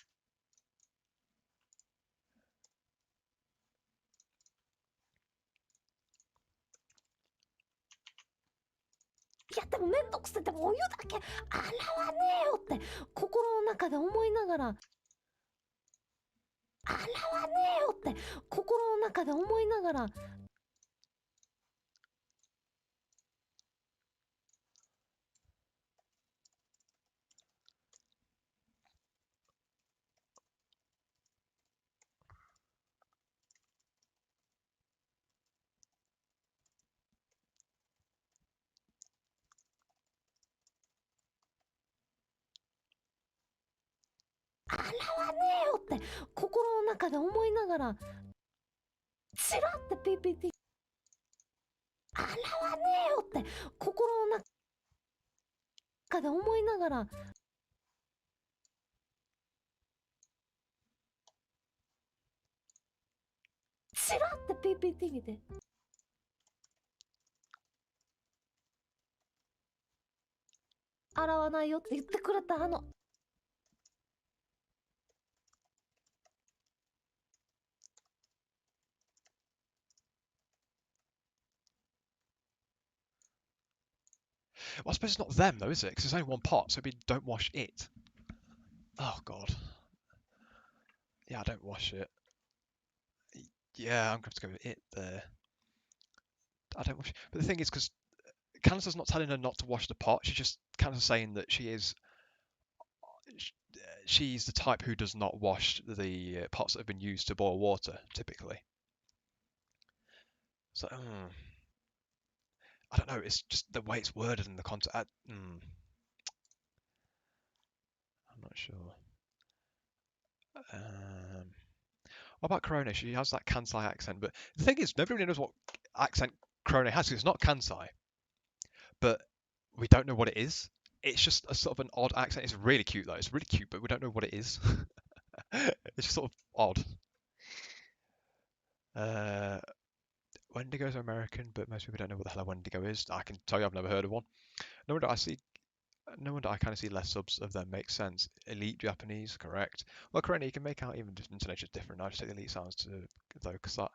やでもめんどくせえ、でもお湯だけ洗わねえよって心の中で思いながら、洗わねえよって心の中で思いながら、洗わねえよって心の中で思いながら、チラってピーピーピー、洗わねえよって心の中で思いながら、チラってピーピーピーで洗わないよって言ってくれたWell, I suppose it's not them though, is it? Because there's only one pot, so it'd be don't wash it. Oh god. Yeah, I don't wash it. Yeah, I'm going to have to go with it there. I don't wash. But the thing is, because Candace's not telling her not to wash the pot. She's just kind of saying that she's the type who does not wash the pots that have been used to boil water, typically. So, I don't know. It's just the way it's worded in the context. I'm not sure. Um, what about Corona? She has that Kansai accent, but the thing is, nobody really knows what accent Corona has. 'Cause it's not Kansai, but we don't know what it is. It's just a sort of an odd accent. It's really cute though. It's really cute, but we don't know what it is. It's just sort of odd. Uh, Wendigos are American, but most people don't know what the hell a Wendigo is. I can tell you I've never heard of one. No wonder I see. No wonder I kind of see less subs of them. Makes sense. Elite Japanese, correct. Well, Corona, you can make out even just intonations different. I just take the elite sounds to though, because that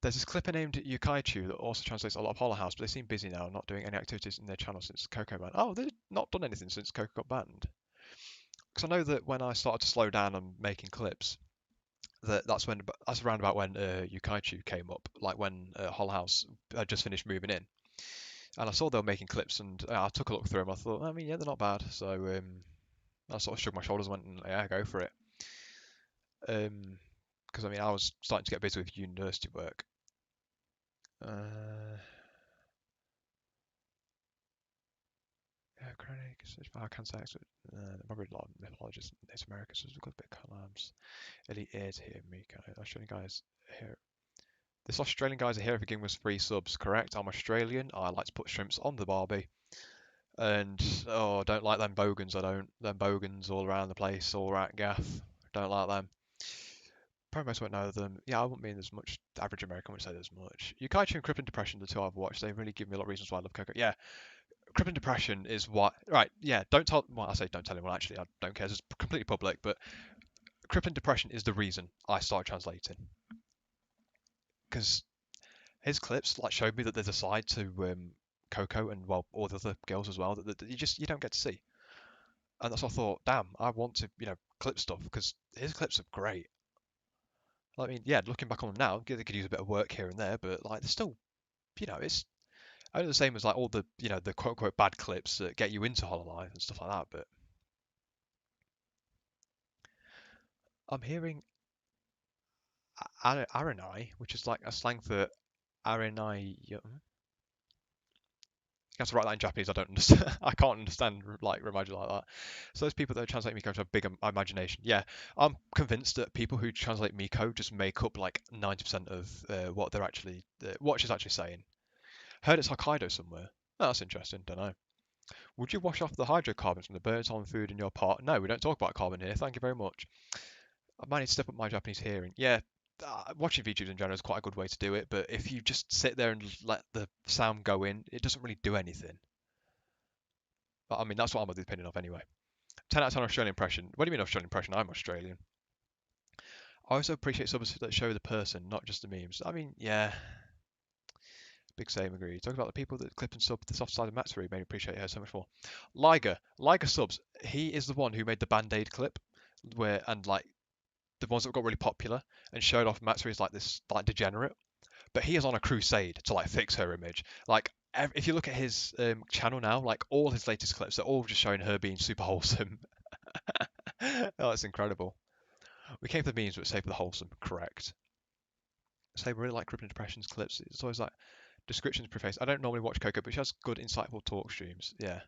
there's this clipper named Yukaichu that also translates a lot of Hollow House, but they seem busy now, not doing any activities in their channel since Coco banned. Oh, they've not done anything since Coco got banned. Because I know that when I started to slow down on making clips, that's around about when Yukaichu came up, like when Hollow House had just finished moving in. And I saw they were making clips, and I took a look through them. I thought, I mean, yeah, they're not bad. So I sort of shrugged my shoulders and went, yeah, go for it. Because I mean, I was starting to get busy with university work. Yeah, chronic. I can say probably a lot of mythologists in Native America, so there's a good bit of collabs. Elite ears here, Mika. Australian guys here. This Australian guy's here if giving us free subs, correct? I'm Australian. I like to put shrimps on the barbie. And oh, I don't like them bogans. I don't. Them bogans all around the place, all around gaff. Don't like them. Probably most won't know them. Yeah, I wouldn't mean there's much. The average American wouldn't say there's much. Yukaichi and Crippin' Depression, the two I've watched, they really give me a lot of reasons why I love Coco. Yeah, Crippin' Depression is what. Right, yeah, don't tell. Well, I say don't tell anyone, actually, I don't care. It's completely public, but Crippin' Depression is the reason I started translating. Because his clips like showed me that there's a side to Coco and, well, all the other girls as well that you don't get to see. And that's what I thought, damn, I want to, clip stuff because his clips are great. I mean, yeah, looking back on them now, they could use a bit of work here and there, but like they're still, it's only the same as like all the, the quote unquote bad clips that get you into Hololive and stuff like that. But I'm hearing Aranai, which is like a slang for Aranai. You have to write that in Japanese. I don't understand. I can't understand like Remaji like that. So those people that translate Miko to a big imagination. Yeah, I'm convinced that people who translate Miko just make up like 90% of what they're actually what she's actually saying. Heard it's Hokkaido somewhere. Oh, that's interesting. Don't know. Would you wash off the hydrocarbons from the burnt on food in your pot? No, we don't talk about carbon here. Thank you very much. I might need to step up my Japanese hearing. Yeah, watching VTubers in general is quite a good way to do it, but if you just sit there and let the sound go in, it doesn't really do anything. But I mean, that's what I'm of the opinion of anyway. 10 out of 10 Australian impression. What do you mean Australian impression? I'm Australian. I also appreciate subs that show the person, not just the memes. I mean, yeah, big same agree. Talk about the people that clip and sub the soft side of Matsuri made me appreciate her so much more. Liger subs. He is the one who made the Band-Aid clip, and like the ones that got really popular and showed off Matsuri as like this like degenerate. But he is on a crusade to like fix her image. Like if you look at his channel now, like all his latest clips, they're all just showing her being super wholesome. Oh, it's incredible. We came for the memes, but save for the wholesome. Correct. So I really like Crippin' Depression's clips. It's always like descriptions preface. I don't normally watch Coco, but she has good, insightful talk streams. Yeah.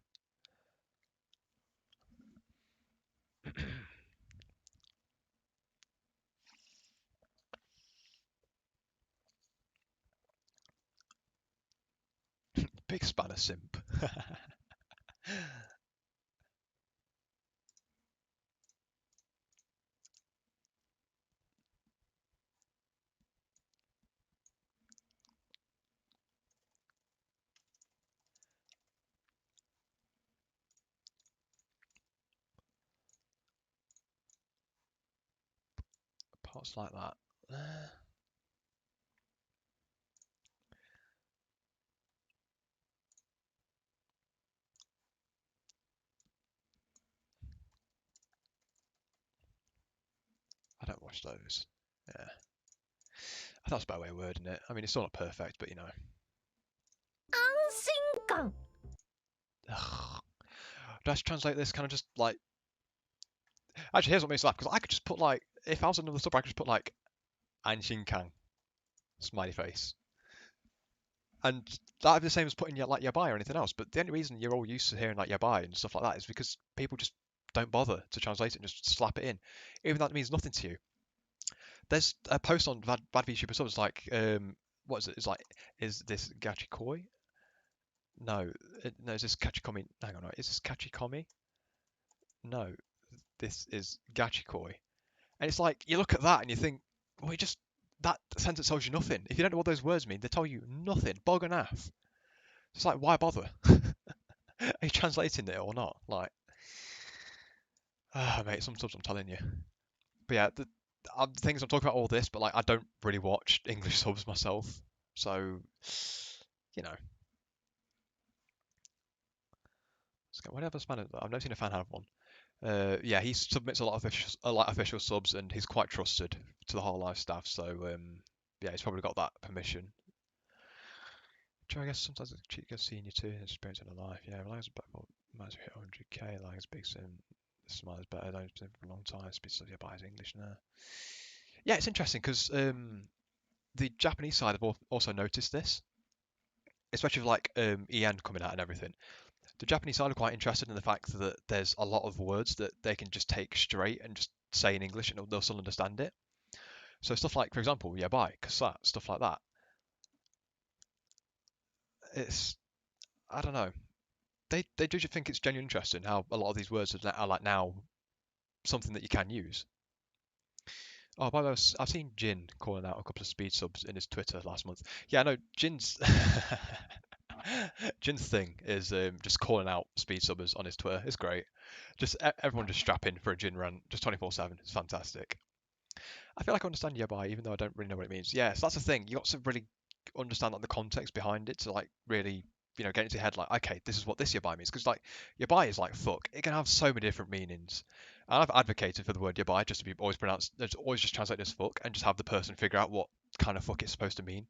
Big spanner simp. Parts like that. I don't watch those. Yeah. That's a better way of wording it. I mean, it's still not perfect, but Ansinkan. Ugh. Do I translate this kind of just like. Actually, here's what makes me laugh because I could just put like. If I was another sub, I could just put like. Anshinkan. Smiley face. And that'd be the same as putting like yabai or anything else. But the only reason you're all used to hearing like yabai and stuff like that is because people just don't bother to translate it and just slap it in, even though that means nothing to you. There's a post on Bad VTuber subs like, what is it? It's like, is this Gachikoi? No, no, is this Kachikomi? Hang on, no, is this Kachikomi? No, this is Gachikoi. And it's like you look at that and you think, well, you just that sentence tells you nothing. If you don't know what those words mean, they tell you nothing. Bog and ass. It's like, why bother? Are you translating it or not? Like, ah, mate, some subs I'm telling you. But yeah, the things I'm talking about all this, but like I don't really watch English subs myself, so you know. Whatever spanner, I've never seen a fan have one. Yeah, he submits a lot of official subs, and he's quite trusted to the whole live staff. So yeah, he's probably got that permission. True, I guess sometimes it's cheap gets senior too and experience in a life. Yeah, Lions are better. Might as well hit 100k. Lions big sim. Smile's better. Those been for a long time. Speaks study about English now. Yeah, it's interesting because the Japanese side have also noticed this, especially with like EN coming out and everything. The Japanese side are quite interested in the fact that there's a lot of words that they can just take straight and just say in English and they'll still understand it. So stuff like, for example, yabai, kasat, stuff like that. It's I don't know. They do think it's genuinely interesting how a lot of these words are like now something that you can use. Oh, by the way, I've seen Jin calling out a couple of speed subs in his Twitter last month. Yeah, no, Jin's Jin's thing is just calling out speed subbers on his Twitter. It's great. Just everyone just strap in for a Jin rant, just 24/7. It's fantastic. I feel like I understand yabai, even though I don't really know what it means. Yeah, so that's the thing. You got to really understand like the context behind it to like really, get into your head like, okay, this is what this yabai means. Because like yabai is like fuck. It can have so many different meanings. And I've advocated for the word yabai just to be always pronounced, it's always just translated as fuck, and just have the person figure out what kind of fuck it's supposed to mean.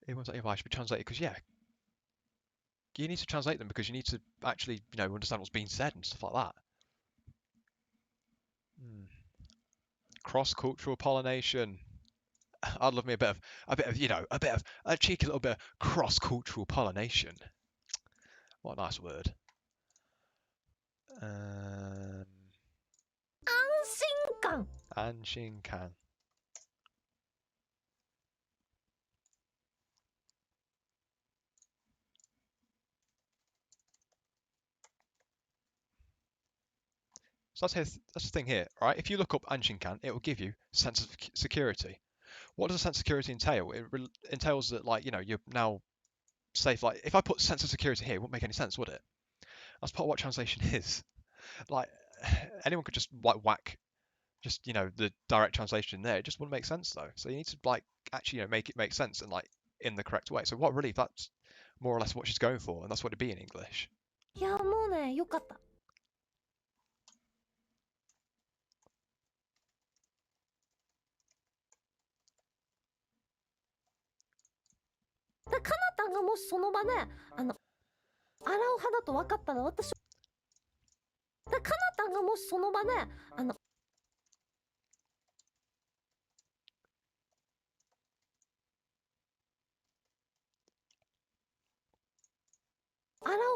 Everyone's like yabai should be translated because yeah, you need to translate them because you need to actually, understand what's being said and stuff like that. Hmm. Cross-cultural pollination. I'd love me a cheeky little bit of cross-cultural pollination. What a nice word. Um, 安心感。Anshinkan. So that's the thing here, right? If you look up Anshinkan, it will give you sense of security. What does a sense of security entail? It entails that, like, you're now safe. Like, if I put sense of security here, it wouldn't make any sense, would it? That's part of what translation is. Like, anyone could just like whack just the direct translation there. It just wouldn't make sense though. So you need to like actually make it make sense and like in the correct way. So what relief? That's more or less what she's going for, and that's what it'd be in English. いやもうねよかった。でかなたんがもしその場で洗う派だと分かったら私でかなたんがもしその場で洗う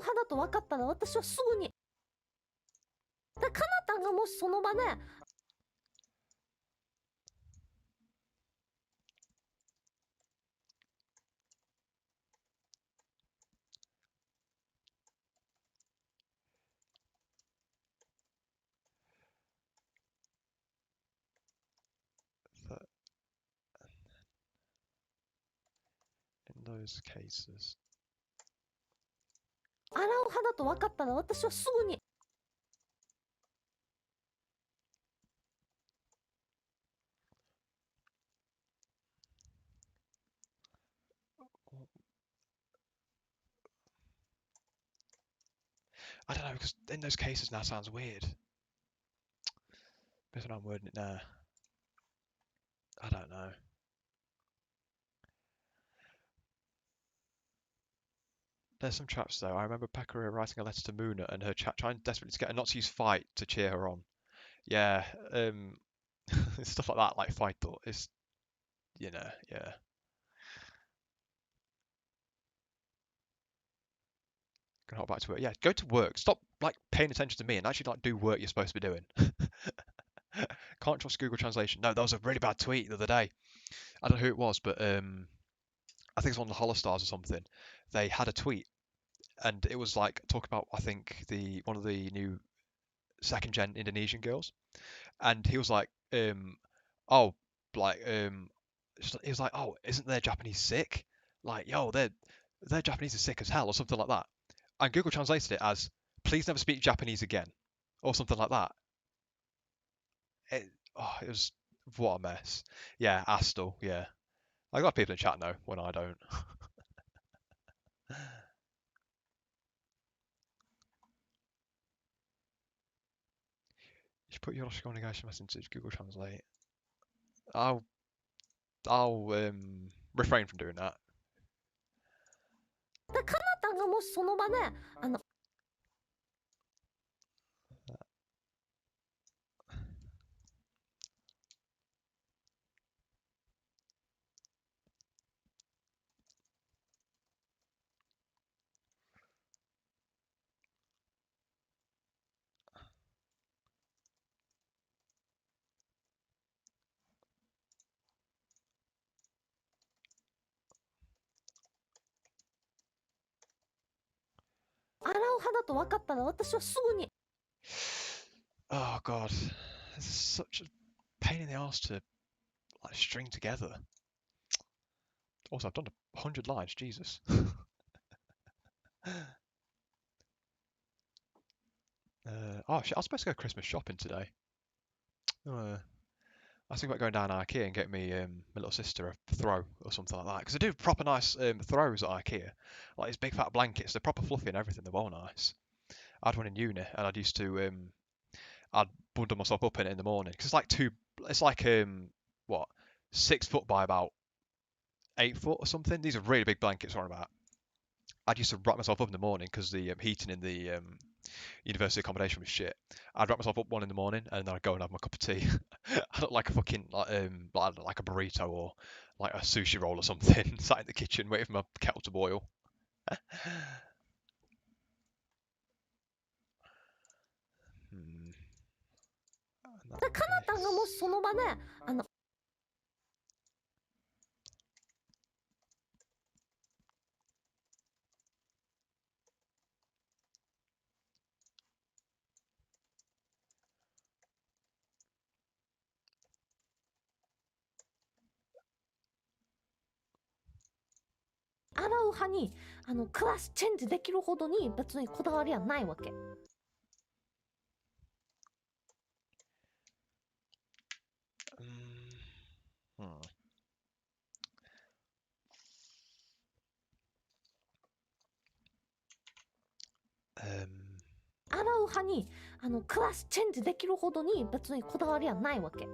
派だと分かったら私はすぐにでかなたんがもしその場で But in those cases, 洗う派だと分かったら私はすぐに I don't know because in those cases now sounds weird. Based on how I'm wording it now, I don't know. There's some traps though. I remember Pekara writing a letter to Muna and her chat trying desperately to get her not to use fight to cheer her on. Yeah, stuff like that, like fight thought. It's yeah. Can hop back to work. Yeah, go to work. Stop like paying attention to me and actually like do work you're supposed to be doing. Can't trust Google Translation. No, that was a really bad tweet the other day. I don't know who it was, but I think it's one of the Holostars or something. They had a tweet and it was like talking about I think the one of the new second gen Indonesian girls, and he was like, oh, like he was like, oh, isn't their Japanese sick? Like, yo, their Japanese is sick as hell or something like that. And Google translated it as "please never speak Japanese again" or something like that. It was what a mess. Yeah, Astle. Yeah, I got people in chat know when I don't. You should put Yoroshiku onegaishimasu into Google Translate. I'll I'll refrain from doing that. でかなたがもしその場で洗う派だと分かったら私はすぐに Oh god, this is such a pain in the arse to like string together. Also, I've done 100 lines, Jesus. Oh shit, I was supposed to go Christmas shopping today. I was thinking about going down IKEA and getting me my little sister a throw or something like that. Because they do proper nice throws at IKEA. Like these big fat blankets, they're proper fluffy and everything, they're well nice. I had one in uni and I'd used to, I'd bundle myself up in it in the morning. Because it's like, what, 6 foot by about 8 foot or something. These are really big blankets, what I'm about. I'd used to wrap myself up in the morning because the heating in the university accommodation was shit. I'd wrap myself up one in the morning and then I'd go and have my cup of tea. I look like a fucking like a burrito or like a sushi roll or something, sat in the kitchen waiting for my kettle to boil. Hmm. でかなたがもしその場で洗う派にクラスチェンジできるほどに別にこだわりはないわけ。Hmm. 洗う派にクラスチェンジできるほどに別にこだわりはないわけ。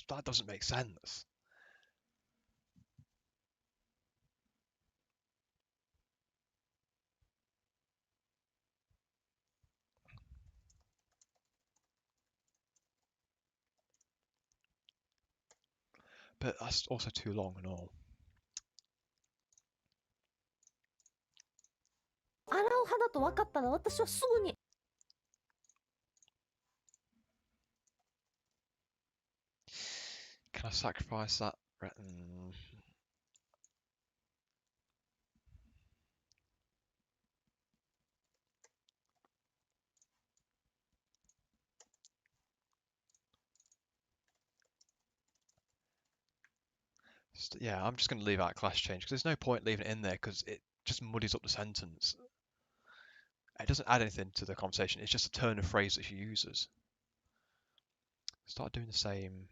That doesn't make sense. But that's also too long and all. 洗う派だと分かったら私はすぐに Can I sacrifice that? Yeah, I'm just going to leave out class change because there's no point leaving it in there because it just muddies up the sentence. It doesn't add anything to the conversation. It's just a turn of phrase that she uses. Start doing the same.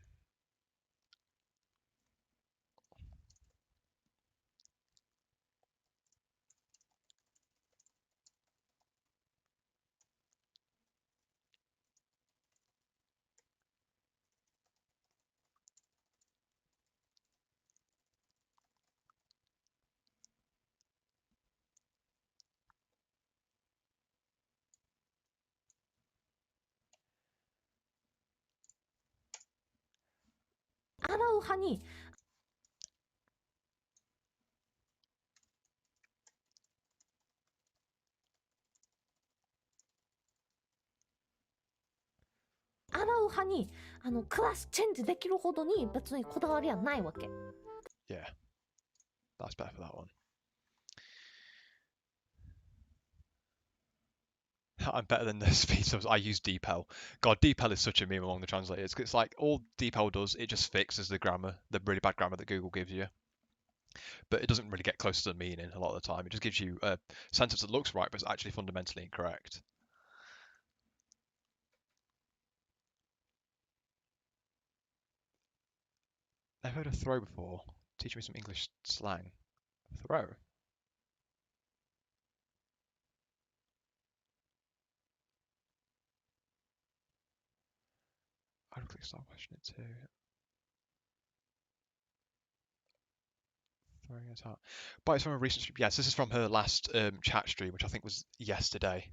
洗う派に洗う派にクラスチェンジできるほどに別にこだわりはないわけ。Yeah, that's better for that one. I'm better than the speed subs. I use DPEL. God, DPEL is such a meme among the translators. It's like all DPEL does, it just fixes the grammar, the really bad grammar that Google gives you. But it doesn't really get close to the meaning a lot of the time. It just gives you a sentence that looks right, but it's actually fundamentally incorrect. I've heard of throw before. Teach me some English slang. Throw. Click start question it too. Throwing it out. But it's from a recent stream. Yes, this is from her last chat stream, which I think was yesterday.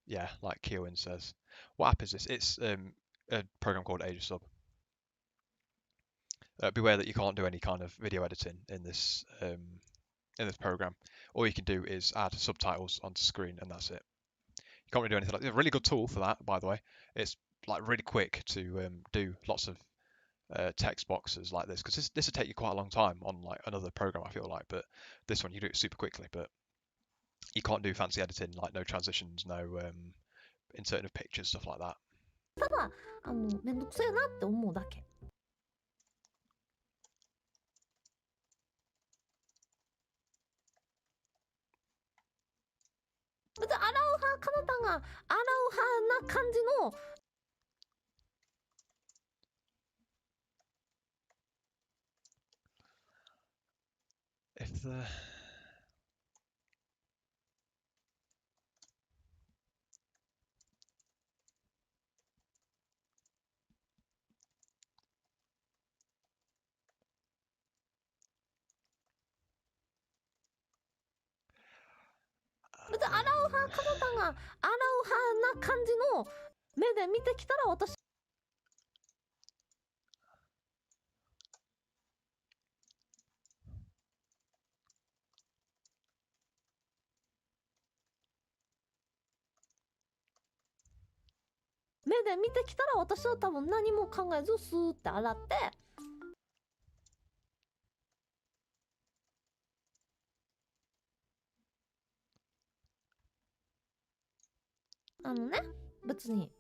Yeah, like Keowen says. What app is this? It's a program called Age of Sub. Beware that you can't do any kind of video editing in this program. All you can do is add subtitles onto screen, and that's it. You can't really do anything. It's a really good tool for that, by the way. It's like really quick to do lots of text boxes like this, because this would take you quite a long time on like another program, I feel like, but this one you do it super quickly. But you can't do fancy editing, like no transitions, no inserting of pictures, stuff like that. ただめんどくせえなって思うだけ。別に洗う派、かなたが洗う派な感じの。If the別に洗う派、かなたが洗う派な感じの目で見てきたら私。目で見てきたら私は多分何も考えずスーって洗って、ね、別に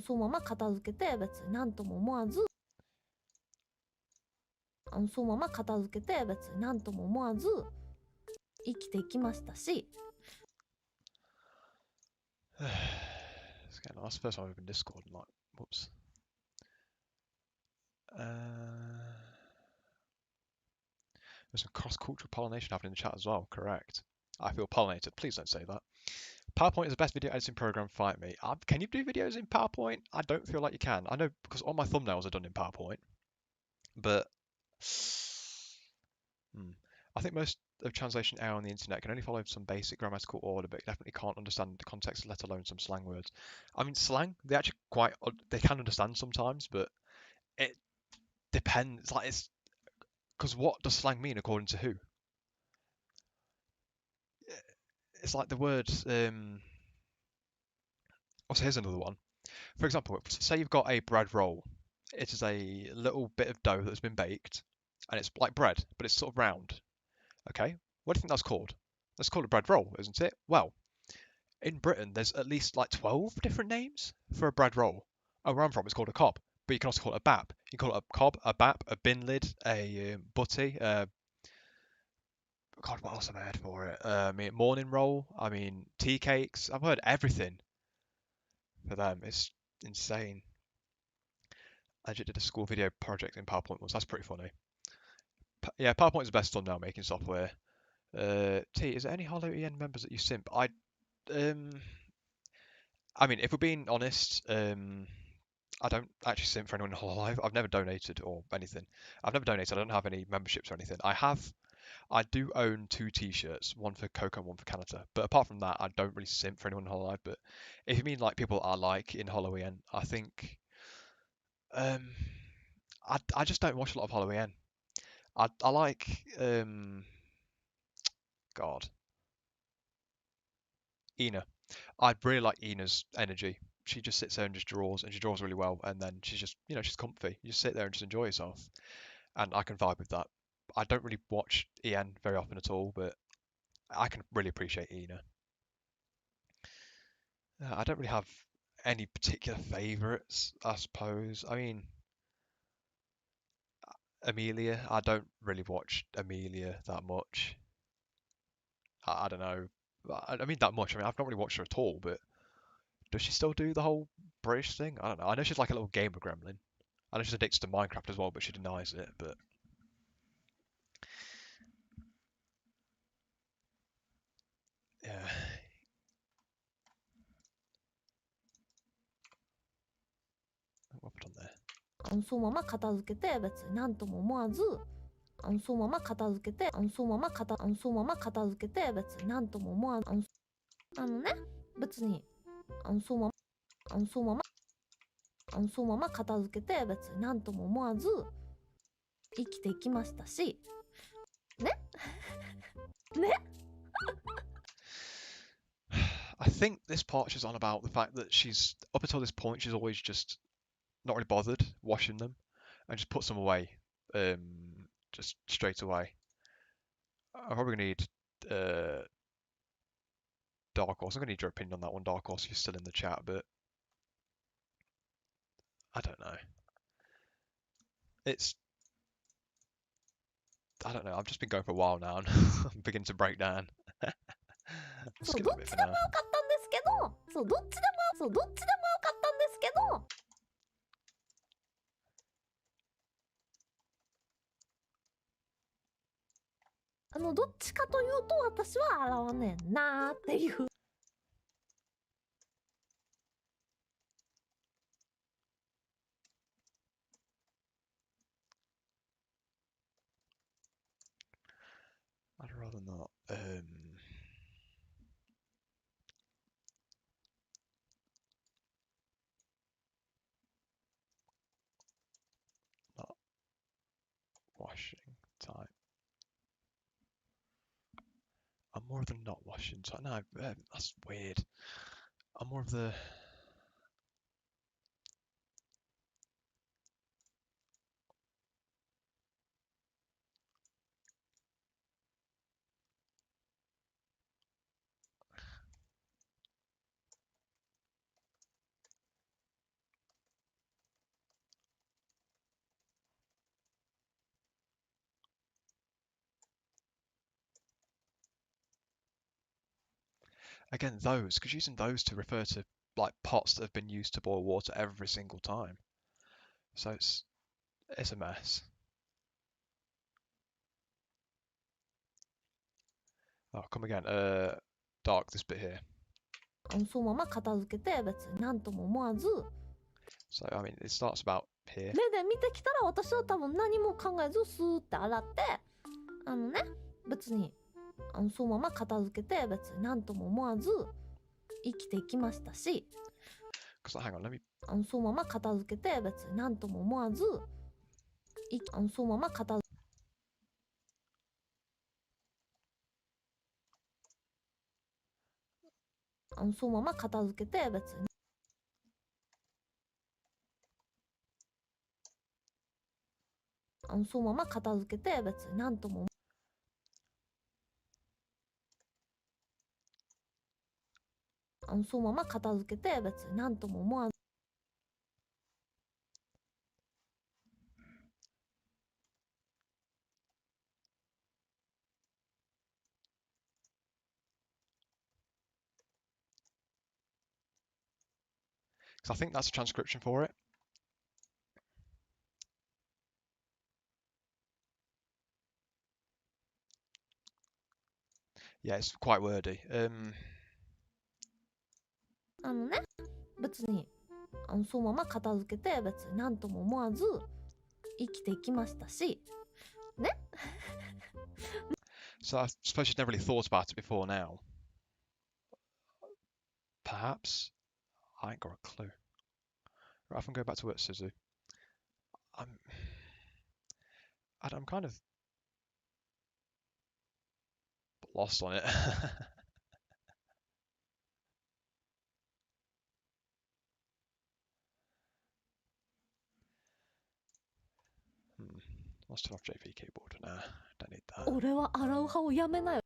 そのまま片付けて別に何とも思わず、そのまま片付けて別に何とも思わず生きていきましたし。It's getting that's the first time I've opened Discord and like, whoops. There's some cross-cultural pollination happening in the chat as well, correct. I feel pollinated. Please don't say that. PowerPoint is the best video editing program, fight me. Can you do videos in PowerPoint? I don't feel like you can. I know because all my thumbnails are done in PowerPoint. But I think most of translation error on the internet can only follow some basic grammatical order, but definitely can't understand the context, let alone some slang words. I mean, slang, they actually they can understand sometimes, but it depends. Like, it's because what does slang mean according to who? It's like the word. So here's another one. For example, say you've got a bread roll. It is a little bit of dough that's been baked, and it's like bread, but it's sort of round. Okay, what do you think that's called? That's called a bread roll, isn't it? Well, in Britain, there's at least like 12 different names for a bread roll. Oh, where I'm from, it's called a cob, but you can also call it a bap. You can call it a cob, a bap, a bin lid, a butty. God, what else have I heard for it? I mean, morning roll. I mean, tea cakes. I've heard everything for them. It's insane. I just did a school video project in PowerPoint once. That's pretty funny. Yeah, PowerPoint is the best thumbnail making software. T, is there any Hollow EN members that you simp? I mean, if we're being honest, I don't actually simp for anyone in Hololive. I've never donated or anything. I've never donated. I don't have any memberships or anything. I do own 2 T-shirts, one for Coco and one for Canada. But apart from that, I don't really simp for anyone in Hololive. But if you mean like people I like in Hollow EN, I think I just don't watch a lot of Hollow EN. I like God, Ina. I really like Ina's energy. She just sits there and just draws, and she draws really well. And then she's just, she's comfy. You just sit there and just enjoy yourself, and I can vibe with that. I don't really watch EN very often at all, but I can really appreciate Ina. I don't really have any particular favourites, I suppose. I mean, Amelia. I don't really watch Amelia that much. I don't know. I mean that much. I mean, I've not really watched her at all, but does she still do the whole British thing? I don't know. I know she's like a little gamer gremlin. I know she's addicted to Minecraft as well, but she denies it. But yeah, what put on there? そのまま片付けて別に何とも思わず、そのまま片付けて、そのまま片付けて別に何とも思わず、ね、別に、そのまま、そのまま、そのまま片付けて別に何とも思わず生きていきましたし、ねね I think this part she's on about the fact that she's up until this point she's always just not really bothered washing them and just puts them away, just straight away. I'm probably gonna need Dark Horse. I'm gonna need your opinion on that one, Dark Horse. If you're still in the chat, but I don't know. I don't know. I've just been going for a while now, and I'm beginning to break down. そうどっちでもよかったんですけど、そうどっちでもよかったんですけど、どっちかというと私は洗わねえなーっていう。I'd rather not. Not washing time. I'm more of the not washing time. No, that's weird. I'm more of the. Again, those, because using those to refer to like pots that have been used to boil water every single time. So it's a mess. Oh, come again. Dark, this bit here. そのまま片付けて別に何とも思わず。So, I mean, it starts about here. 目で見てきたら私は多分何も考えずスーって洗って、ね、別にそのまま片付けて別に何とも思わず生きていきましたし、Hang on, let me. そのまま片付けて別に何とも思わずそのまま片付けそのまま片付けて別にそのまま片付けて別に何ともそのまま片付けて別に何とも思わずBecause I think that's a transcription for it. Yeah, it's quite wordy. ね、別にそのまま片付けて別に何とも思わず生きていきましたし、ね。So I suppose she's never really thought about it before now. Perhaps. I ain't got a clue. Right, if I'm going back to work, Suzu. I'm kind of lost on it. Let's turn off JV keyboard. Nah, don't need that. 俺は洗う派をやめなよ。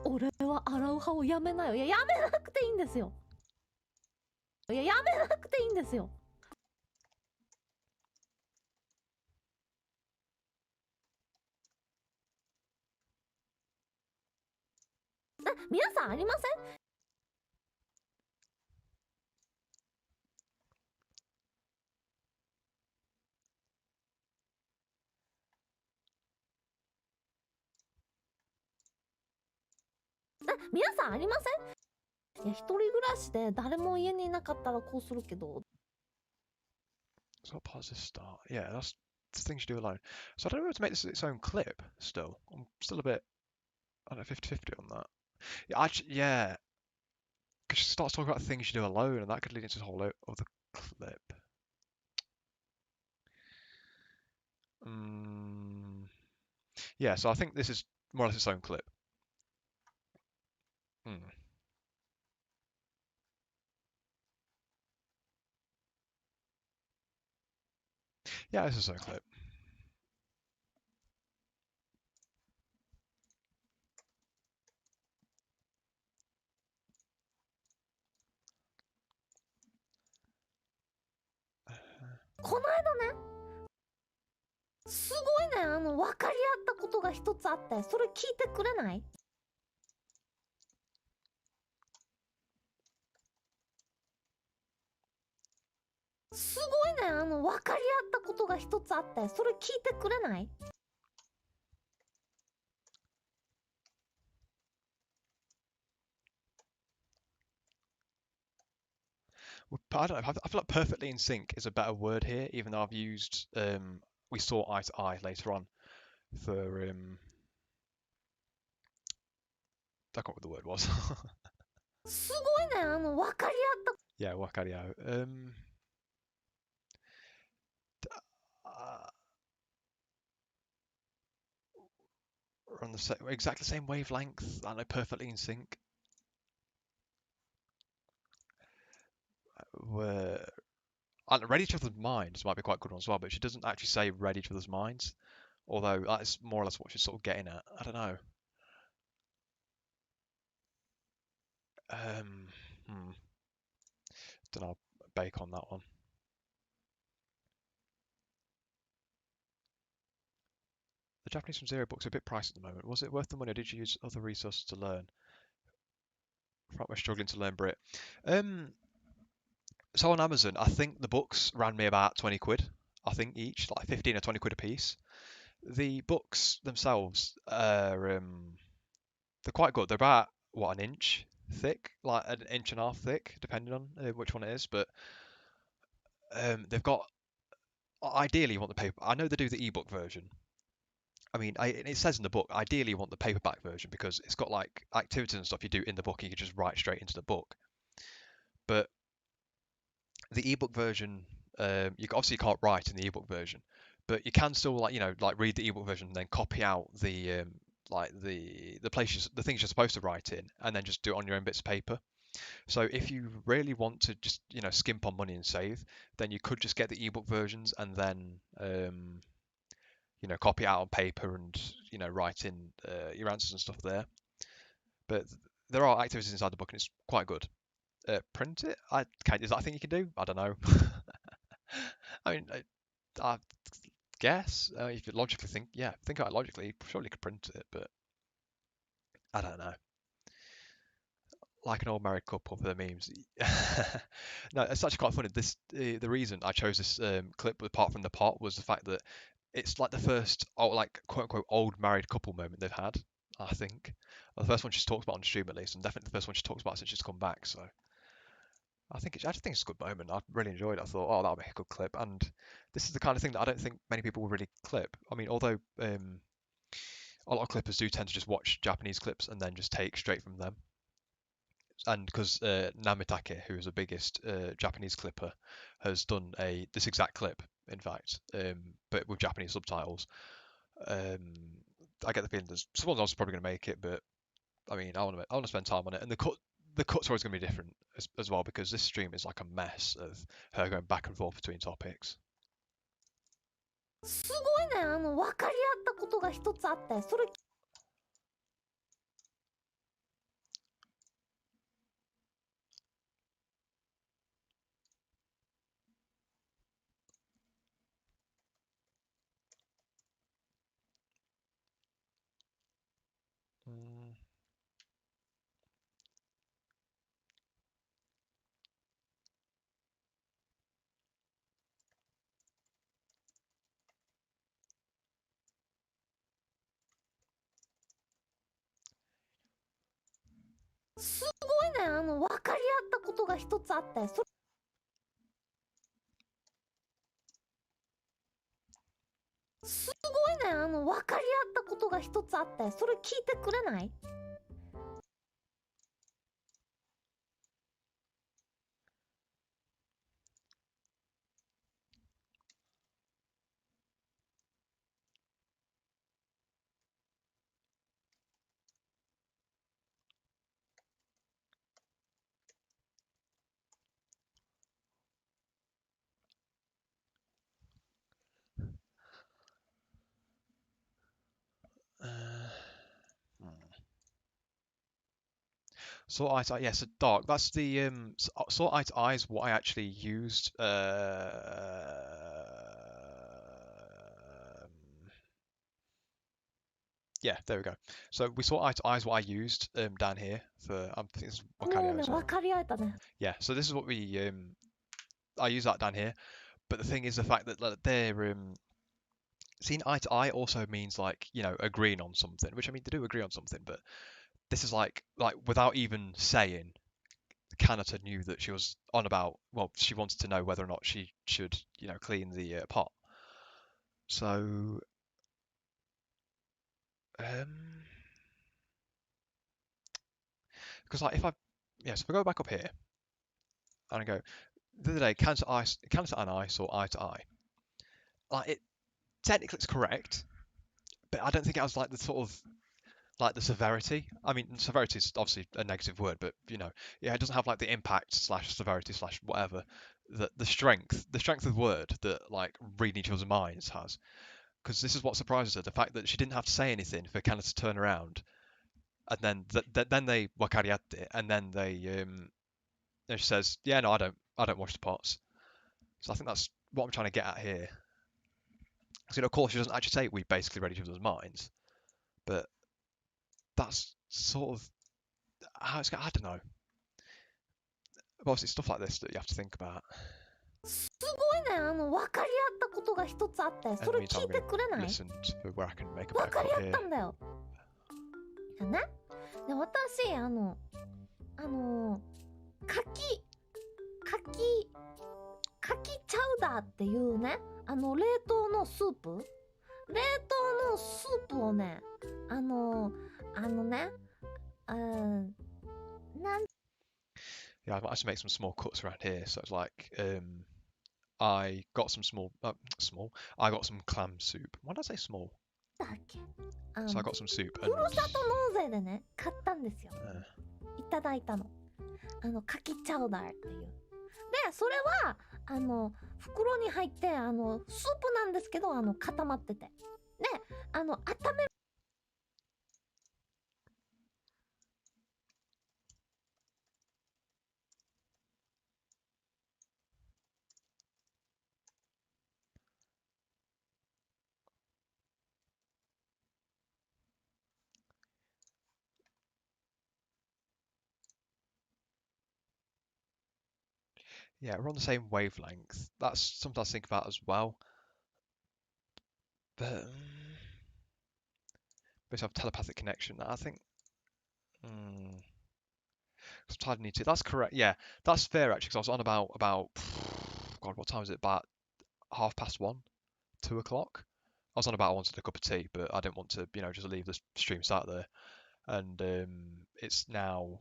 俺は洗う派をやめなよ。いや、やめなくていいんですよ。いや、やめなくていいんですよ。皆さんありません？皆さんありません？いや、一人暮らしで誰も家にいなかったらこうするけど。So what part does this start? Yeah, that's the things you do alone. So I don't know whether to make this its own clip still. I'm still a bit, I don't know, 50-50 on that. Yeah, actually, yeah, because she starts talking about things you do alone, and that could lead into a whole other clip. Yeah, so I think this is more or less its own clip. Hmm. Yeah, this is its own clip. この間ね、すごいね、分かり合ったことが一つあって、それ聞いてくれない？すごいね、分かり合ったことが一つあって、それ聞いてくれない？I don't know. I feel like perfectly in sync is a better word here, even though I've used we saw eye to eye later on for I can't remember what the word was. すごいね、分かり合った。 Yeah, wakario. Uh, we're on the exactly the same wavelength. I know, perfectly in sync. We're read each other's minds might be quite a good one as well, but she doesn't actually say read each other's minds, although that's more or less what she's sort of getting at. I don't know. Um, hmm. Don't know. Bake on that one. The Japanese from Zero books are a bit pricey at the moment. Was it worth the money, or did you use other resources to learn? We're struggling to learn Brit. So on Amazon, I think the books ran me about 20 quid. I think each, like 15 or 20 quid a piece. The books themselves are they're quite good. They're about what, an inch thick, like an inch and a half thick, depending on which one it is. But they've got ideally you want the paper. I know they do the ebook version. I mean, it says in the book, ideally you want the paperback version because it's got like activities and stuff you do in the book. You can just write straight into the book. But the ebook version, obviously you can't write in the ebook version, but you can still like read the ebook version and then copy out the places, the things you're supposed to write in, and then just do it on your own bits of paper. So if you really want to just skimp on money and save, then you could just get the ebook versions and then copy it out on paper and write in your answers and stuff there. But there are activities inside the book and it's quite good. Print it? Is that a thing you can do? I don't know. I mean, I guess if you logically think about it logically, you surely could print it, but I don't know. Like an old married couple for the memes. No, it's actually quite funny. The reason I chose this clip, apart from the pot, was the fact that it's like the first, like quote unquote, old married couple moment they've had. I think, well, the first one she's talked about on stream at least, and definitely the first one she talks about since she's come back. So I just think it's a good moment. I really enjoyed it. I thought, oh, that'll make a good clip. And this is the kind of thing that I don't think many people will really clip. I mean, although a lot of clippers do tend to just watch Japanese clips and then just take straight from them. And because Namitake, who is the biggest Japanese clipper, has done this exact clip, in fact, but with Japanese subtitles. I get the feeling there's someone else is probably going to make it, but I mean, I want to spend time on it, and the cuts are always going to be different as well because this stream is like a mess of her going back and forth between topics. すごいね、分かり合ったことが一つあって、それ。ね、分かり合ったことが一つあって、すごいね、分かり合ったことが一つあって、それ聞いてくれない？Sort eye to eye, yeah, so dark. That's the sort eye to eye is what I actually used. Yeah, there we go. So we sort eye to eye is what I used down here for I think this is 分かり合い as 分 well. かり合えたね。Yeah, so this is what we I use that down here. But the thing is the fact that like, they're seeing eye to eye also means like agreeing on something, which I mean they do agree on something, but this is like without even saying, Kanata knew that she was on about. Well, she wanted to know whether or not she should clean the pot. So because like if I so if I go back up here and I go the other day, Kanata and I saw eye to eye. Like it technically it's correct, but I don't think it has like the sort of like the severity. I mean, severity is obviously a negative word, but yeah, it doesn't have like the impact slash severity slash whatever that the strength of word that like reading each other's minds has. Because this is what surprises her: the fact that she didn't have to say anything for Canada to turn around, and then then they wakariate it, and then then she says, "Yeah, no, I don't wash the pots." So I think that's what I'm trying to get at here. So of course, she doesn't actually say we basically read each other's minds, but that's sort of how it's. I don't know. Obviously, stuff like this that you have to think about. すごいね、分かり合ったことが一つあって、それ聞いてくれない？ Listen to where I can make a 分 better かり cut 合った here. んだよ。ね。で、私、かきチャウダーっていうね、冷凍のスープをね、ね、なん Yeah, I've actually made some small cuts around here. So it's like I got some small. I got some clam soup. Why did I say small? だっけ、So I got some soup ふ and るさと納税でね、買ったんですよ。いただいたの。かきチャウダーっていう。で、それは、袋に入って、スープなんですけど、固まってて。で、温め yeah, we're on the same wavelength. That's something I think about as well. But based off telepathic connection, I think. Sometimes I need to. That's correct. Yeah, that's fair actually. Because I was on about God, what time is it? About 1:30, 2 o'clock. I was on about I wanted a cup of tea, but I didn't want to, just leave the stream sat there. And it's now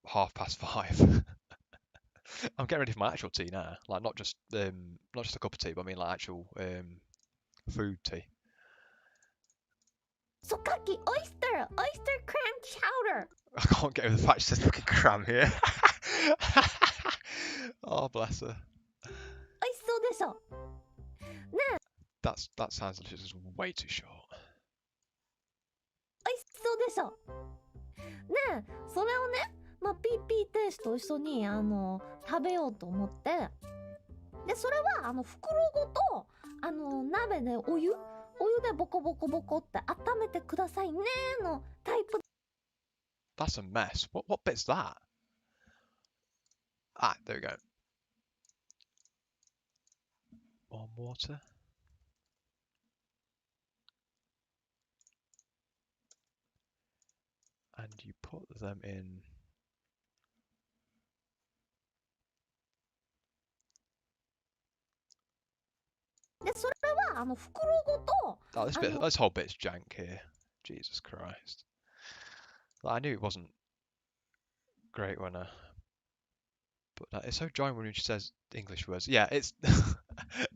5:30. I'm getting ready for my actual tea now. Like not just a cup of tea, but I mean like actual food tea. そう、かき、oyster clam chowder. I can't get over the fact she says fucking cram here. Oh bless her. 美味しそうでしょ。ね、That sounds like it's way too short. 美味しそうでしょ。ね、それをね、まあ、ピーピー亭主と一緒に、食べようと思って、で、それは、袋ごと、鍋でお湯でボコボコボコって温めてくださいねのタイプ。That's a mess. What bit's that? Ah, there we go. Warm water. And you put them in でそれは袋ごと Oh, this whole bit's jank here. Jesus Christ. Like, I knew it wasn't great when but it's so jarring when she says English words. Yeah, it's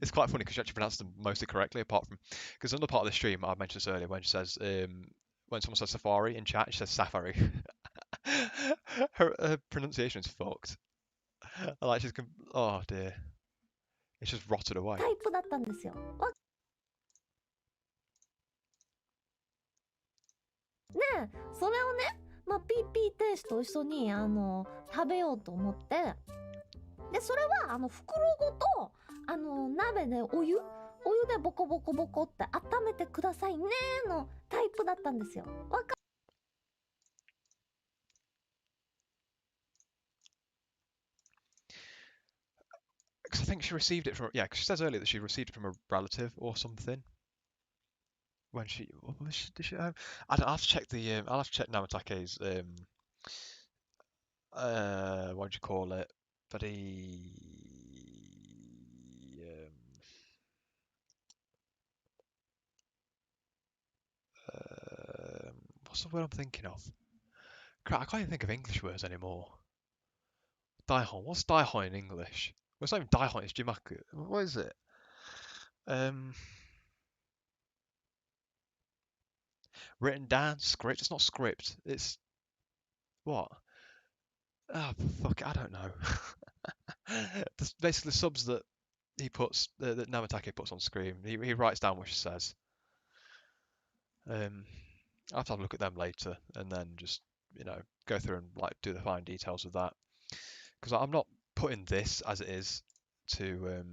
it's quite funny because she actually pronounced them mostly correctly, apart from because another part of the stream I mentioned this earlier when she says when someone says safari in chat, she says safari. Her pronunciation is fucked. Like oh dear, it's just rotted away. タイプだったんですよ。でそれをね、ピーピー亭主と一緒に食べようと思って、でそれは袋ごと鍋でお湯でボコボコボコって温めてくださいねのタイプだったんですよ。わか Because I think she received it from, yeah, because she says earlier that she received it from a relative or something. When did she? I'll have to check I'll have to check Namatake's what do you call it? But what's the word I'm thinking of? Crap, I can't even think of English words anymore. Daihon. What's Daihon in English? Well, it's not even Daihon, it's Jimaku. What is it? Written down script. It's not script. It's what? Oh fuck! I don't know. Basically, the subs that he puts that Namatake puts on screen. He writes down what she says. I'll have to have a look at them later and then just go through and like do the fine details of that because I'm not putting this as it is to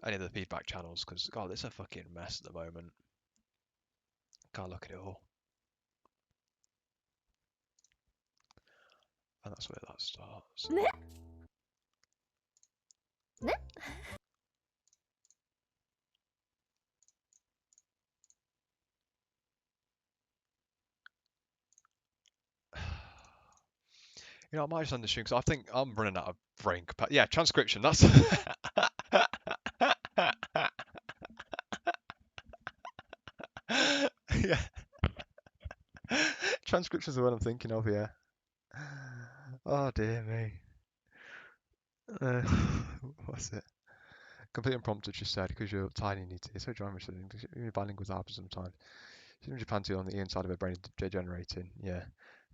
any of the feedback channels because God, it's a fucking mess at the moment. Can't look at it all, and that's where that starts. ねね I might just end the stream because I think I'm running out of brain capacity. Yeah, transcription. That's yeah. Transcription is the one I'm thinking of. Yeah. Oh dear me. What's it? Complete impromptu, she said, because you're tiny and it's so dry. You're bilingual with happen sometimes. She's in Japan too on the inside of her brain is degenerating. Yeah.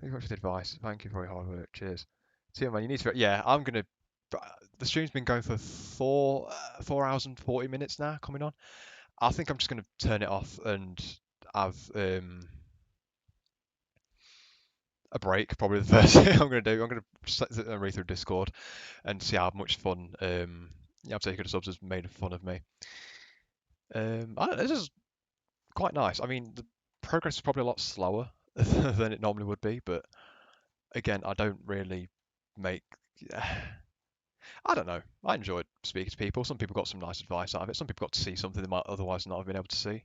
Thank you very much for the advice. Thank you for your hard work. Cheers. See you, man. You need to. Yeah, I'm gonna. The stream's been going for 4 hours and 40 minutes now, coming on. I think I'm just gonna turn it off and have a break. Probably the first thing I'm gonna do. I'm gonna sit and read through Discord and see how much fun particular subs has made fun of me. This is quite nice. I mean, the progress is probably a lot slower than it normally would be, but again, I don't really make. I don't know. I enjoyed speaking to people. Some people got some nice advice out of it. Some people got to see something they might otherwise not have been able to see.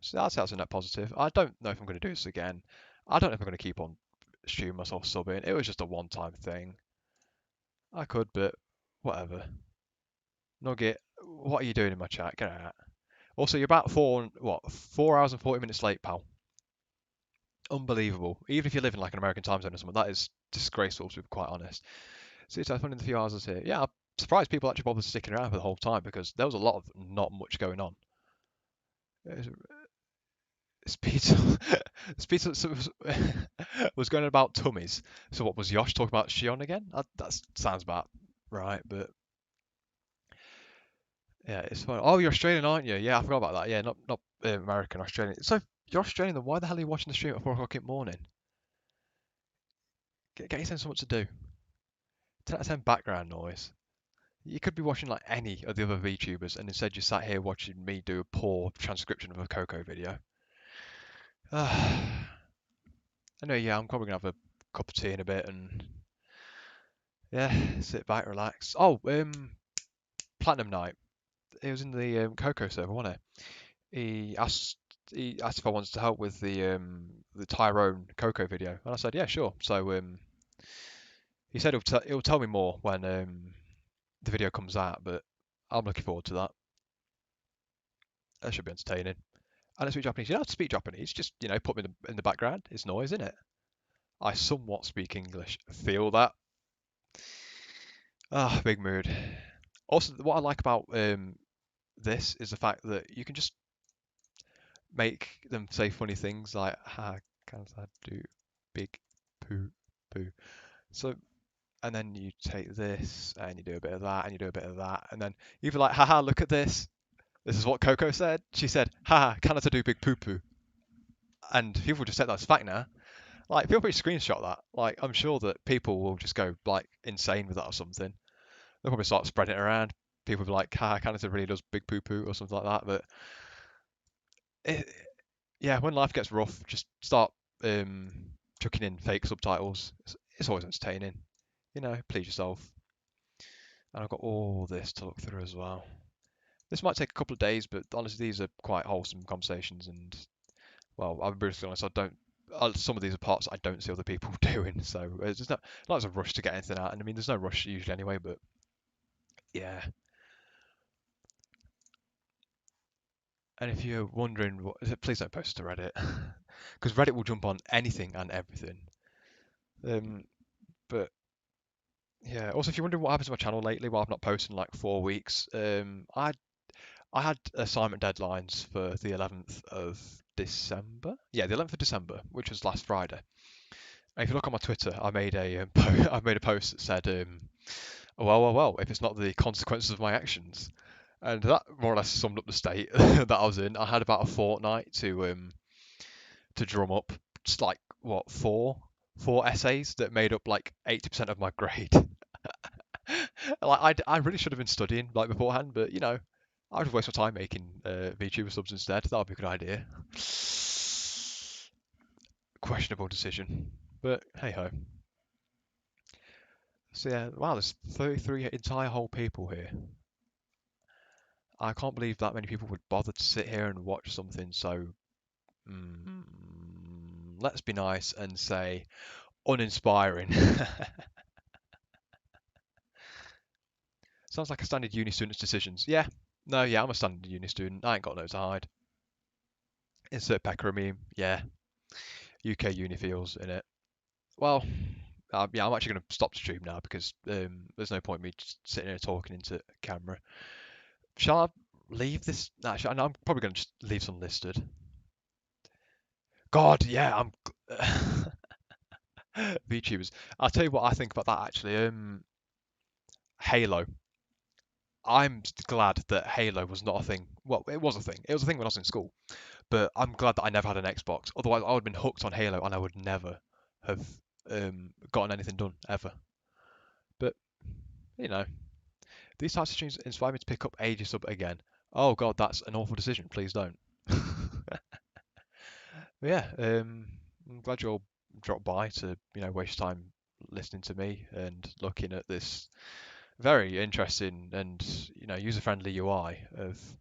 So that's a net positive. I don't know if I'm going to do this again. I don't know if I'm going to keep on streaming myself subbing. It was just a one-time thing. I could, but whatever. Nugget, what are you doing in my chat? Get out. Also, you're about 4 hours and 40 minutes late, pal. Unbelievable. Even if you live in like an American time zone or something, that is disgraceful to be quite honest. See, it's fun in the few hours I was here. Yeah, I'm surprised people actually bothered sticking around for the whole time because there was a lot of not much going on. Speed Speed was going about tummies. So what was Yosh talking about Shion again? That sounds about right, but yeah, it's fun. Oh, you're Australian, aren't you? Yeah, I forgot about that. Yeah, not American, Australian. So you're Australian, then why the hell are you watching the stream at 4 o'clock in the morning? Get yourself something to do. 10 out of 10 background noise. You could be watching like any of the other VTubers, and instead you sat here watching me do a poor transcription of a Coco video. Anyway, yeah, I'm probably gonna have a cup of tea in a bit and yeah, sit back, relax. Oh, Platinum Night. It was in the Coco server, wasn't it? He asked if I wanted to help with the Tyrone Coco video, and I said yeah, sure. So he said he'll tell me more when the video comes out, but I'm looking forward to that. That should be entertaining. I don't speak Japanese. You don't have to speak Japanese. Just, put me in the background. It's noise, isn't it? I somewhat speak English. Feel that. Ah, big mood. Also, what I like about this is the fact that you can just make them say funny things like, "Ha, can't I do big poo poo?" So, and then you take this and you do a bit of that and you do a bit of that, and then even like, "Haha, look at this. This is what Coco said." She said, "Haha, can't I do big poo poo?" And people just take that as fact now. Like, feel free to screenshot that. Like, I'm sure that people will just go like insane with that or something. They'll probably start spreading it around. People will be like, "Ha, Canada really does big poo poo" or something like that. But it, yeah, when life gets rough, just start um, chucking in fake subtitles. It's always entertaining. Please yourself. And I've got all this to look through as well. This might take a couple of days, but honestly, these are quite wholesome conversations. And well, I'll be brutally honest, I don't. Some of these are parts I don't see other people doing, so there's not as a rush to get anything out. And I mean, there's no rush usually anyway, but yeah. And if you're wondering, please don't post to Reddit, because Reddit will jump on anything and everything. Um, but yeah. Also, if you're wondering what happens to my channel lately, well, I've not posted in like 4 weeks. I had assignment deadlines for the 11th of December. Yeah, the 11th of December, which was last Friday. And if you look on my Twitter, I made a I made a post that said, "Oh, well, if it's not the consequences of my actions." And that more or less summed up the state that I was in. I had about a fortnight to drum up just like what four essays that made up like 80% of my grade. Like I really should have been studying like beforehand, but I would waste my time making VTuber subs instead. That would be a good idea. Questionable decision, but hey ho. So yeah, wow, there's 33 entire whole people here. I can't believe that many people would bother to sit here and watch something so. Mm, let's be nice and say uninspiring. Sounds like a standard uni student's decisions. Yeah. No, yeah, I'm a standard uni student. I ain't got no to hide. Insert Pecker meme. Yeah. UK uni feels in it. Well, yeah, I'm actually going to stop the stream now because there's no point in me just sitting here talking into camera. Shall I leave this? Actually, I'm probably going to just leave some listed. God, yeah, I'm. VTubers. I'll tell you what I think about that actually. Halo. I'm glad that Halo was not a thing. Well, it was a thing. It was a thing when I was in school. But I'm glad that I never had an Xbox. Otherwise, I would have been hooked on Halo and I would never have gotten anything done ever. But you know, these types of streams inspire me to pick up Aegis Sub again. Oh God, that's an awful decision. Please don't. But yeah, I'm glad you all dropped by to waste time listening to me and looking at this very interesting and user-friendly UI of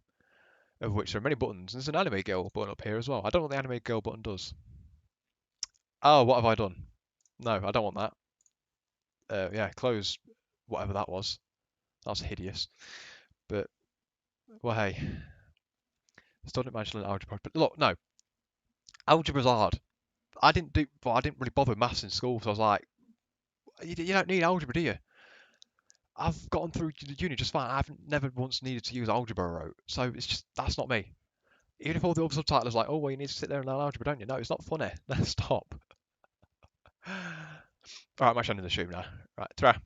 which there are many buttons. There's an anime girl button up here as well. I don't know what the anime girl button does. Oh, what have I done? No, I don't want that. Yeah, close whatever that was. That was hideous. But well, hey, still didn't manage to learn algebra. But look, no, algebra's hard. I didn't do, well, I didn't really bother with maths in school, so I was like, you don't need algebra, do you? I've gotten through uni just fine. I've never once needed to use algebra wrote, so it's just that's not me. Even if all the other subtitles like, oh well, you need to sit there and learn algebra, don't you? No, it's not funny. Stop. All right, I'm actually ending the stream now. Right, ta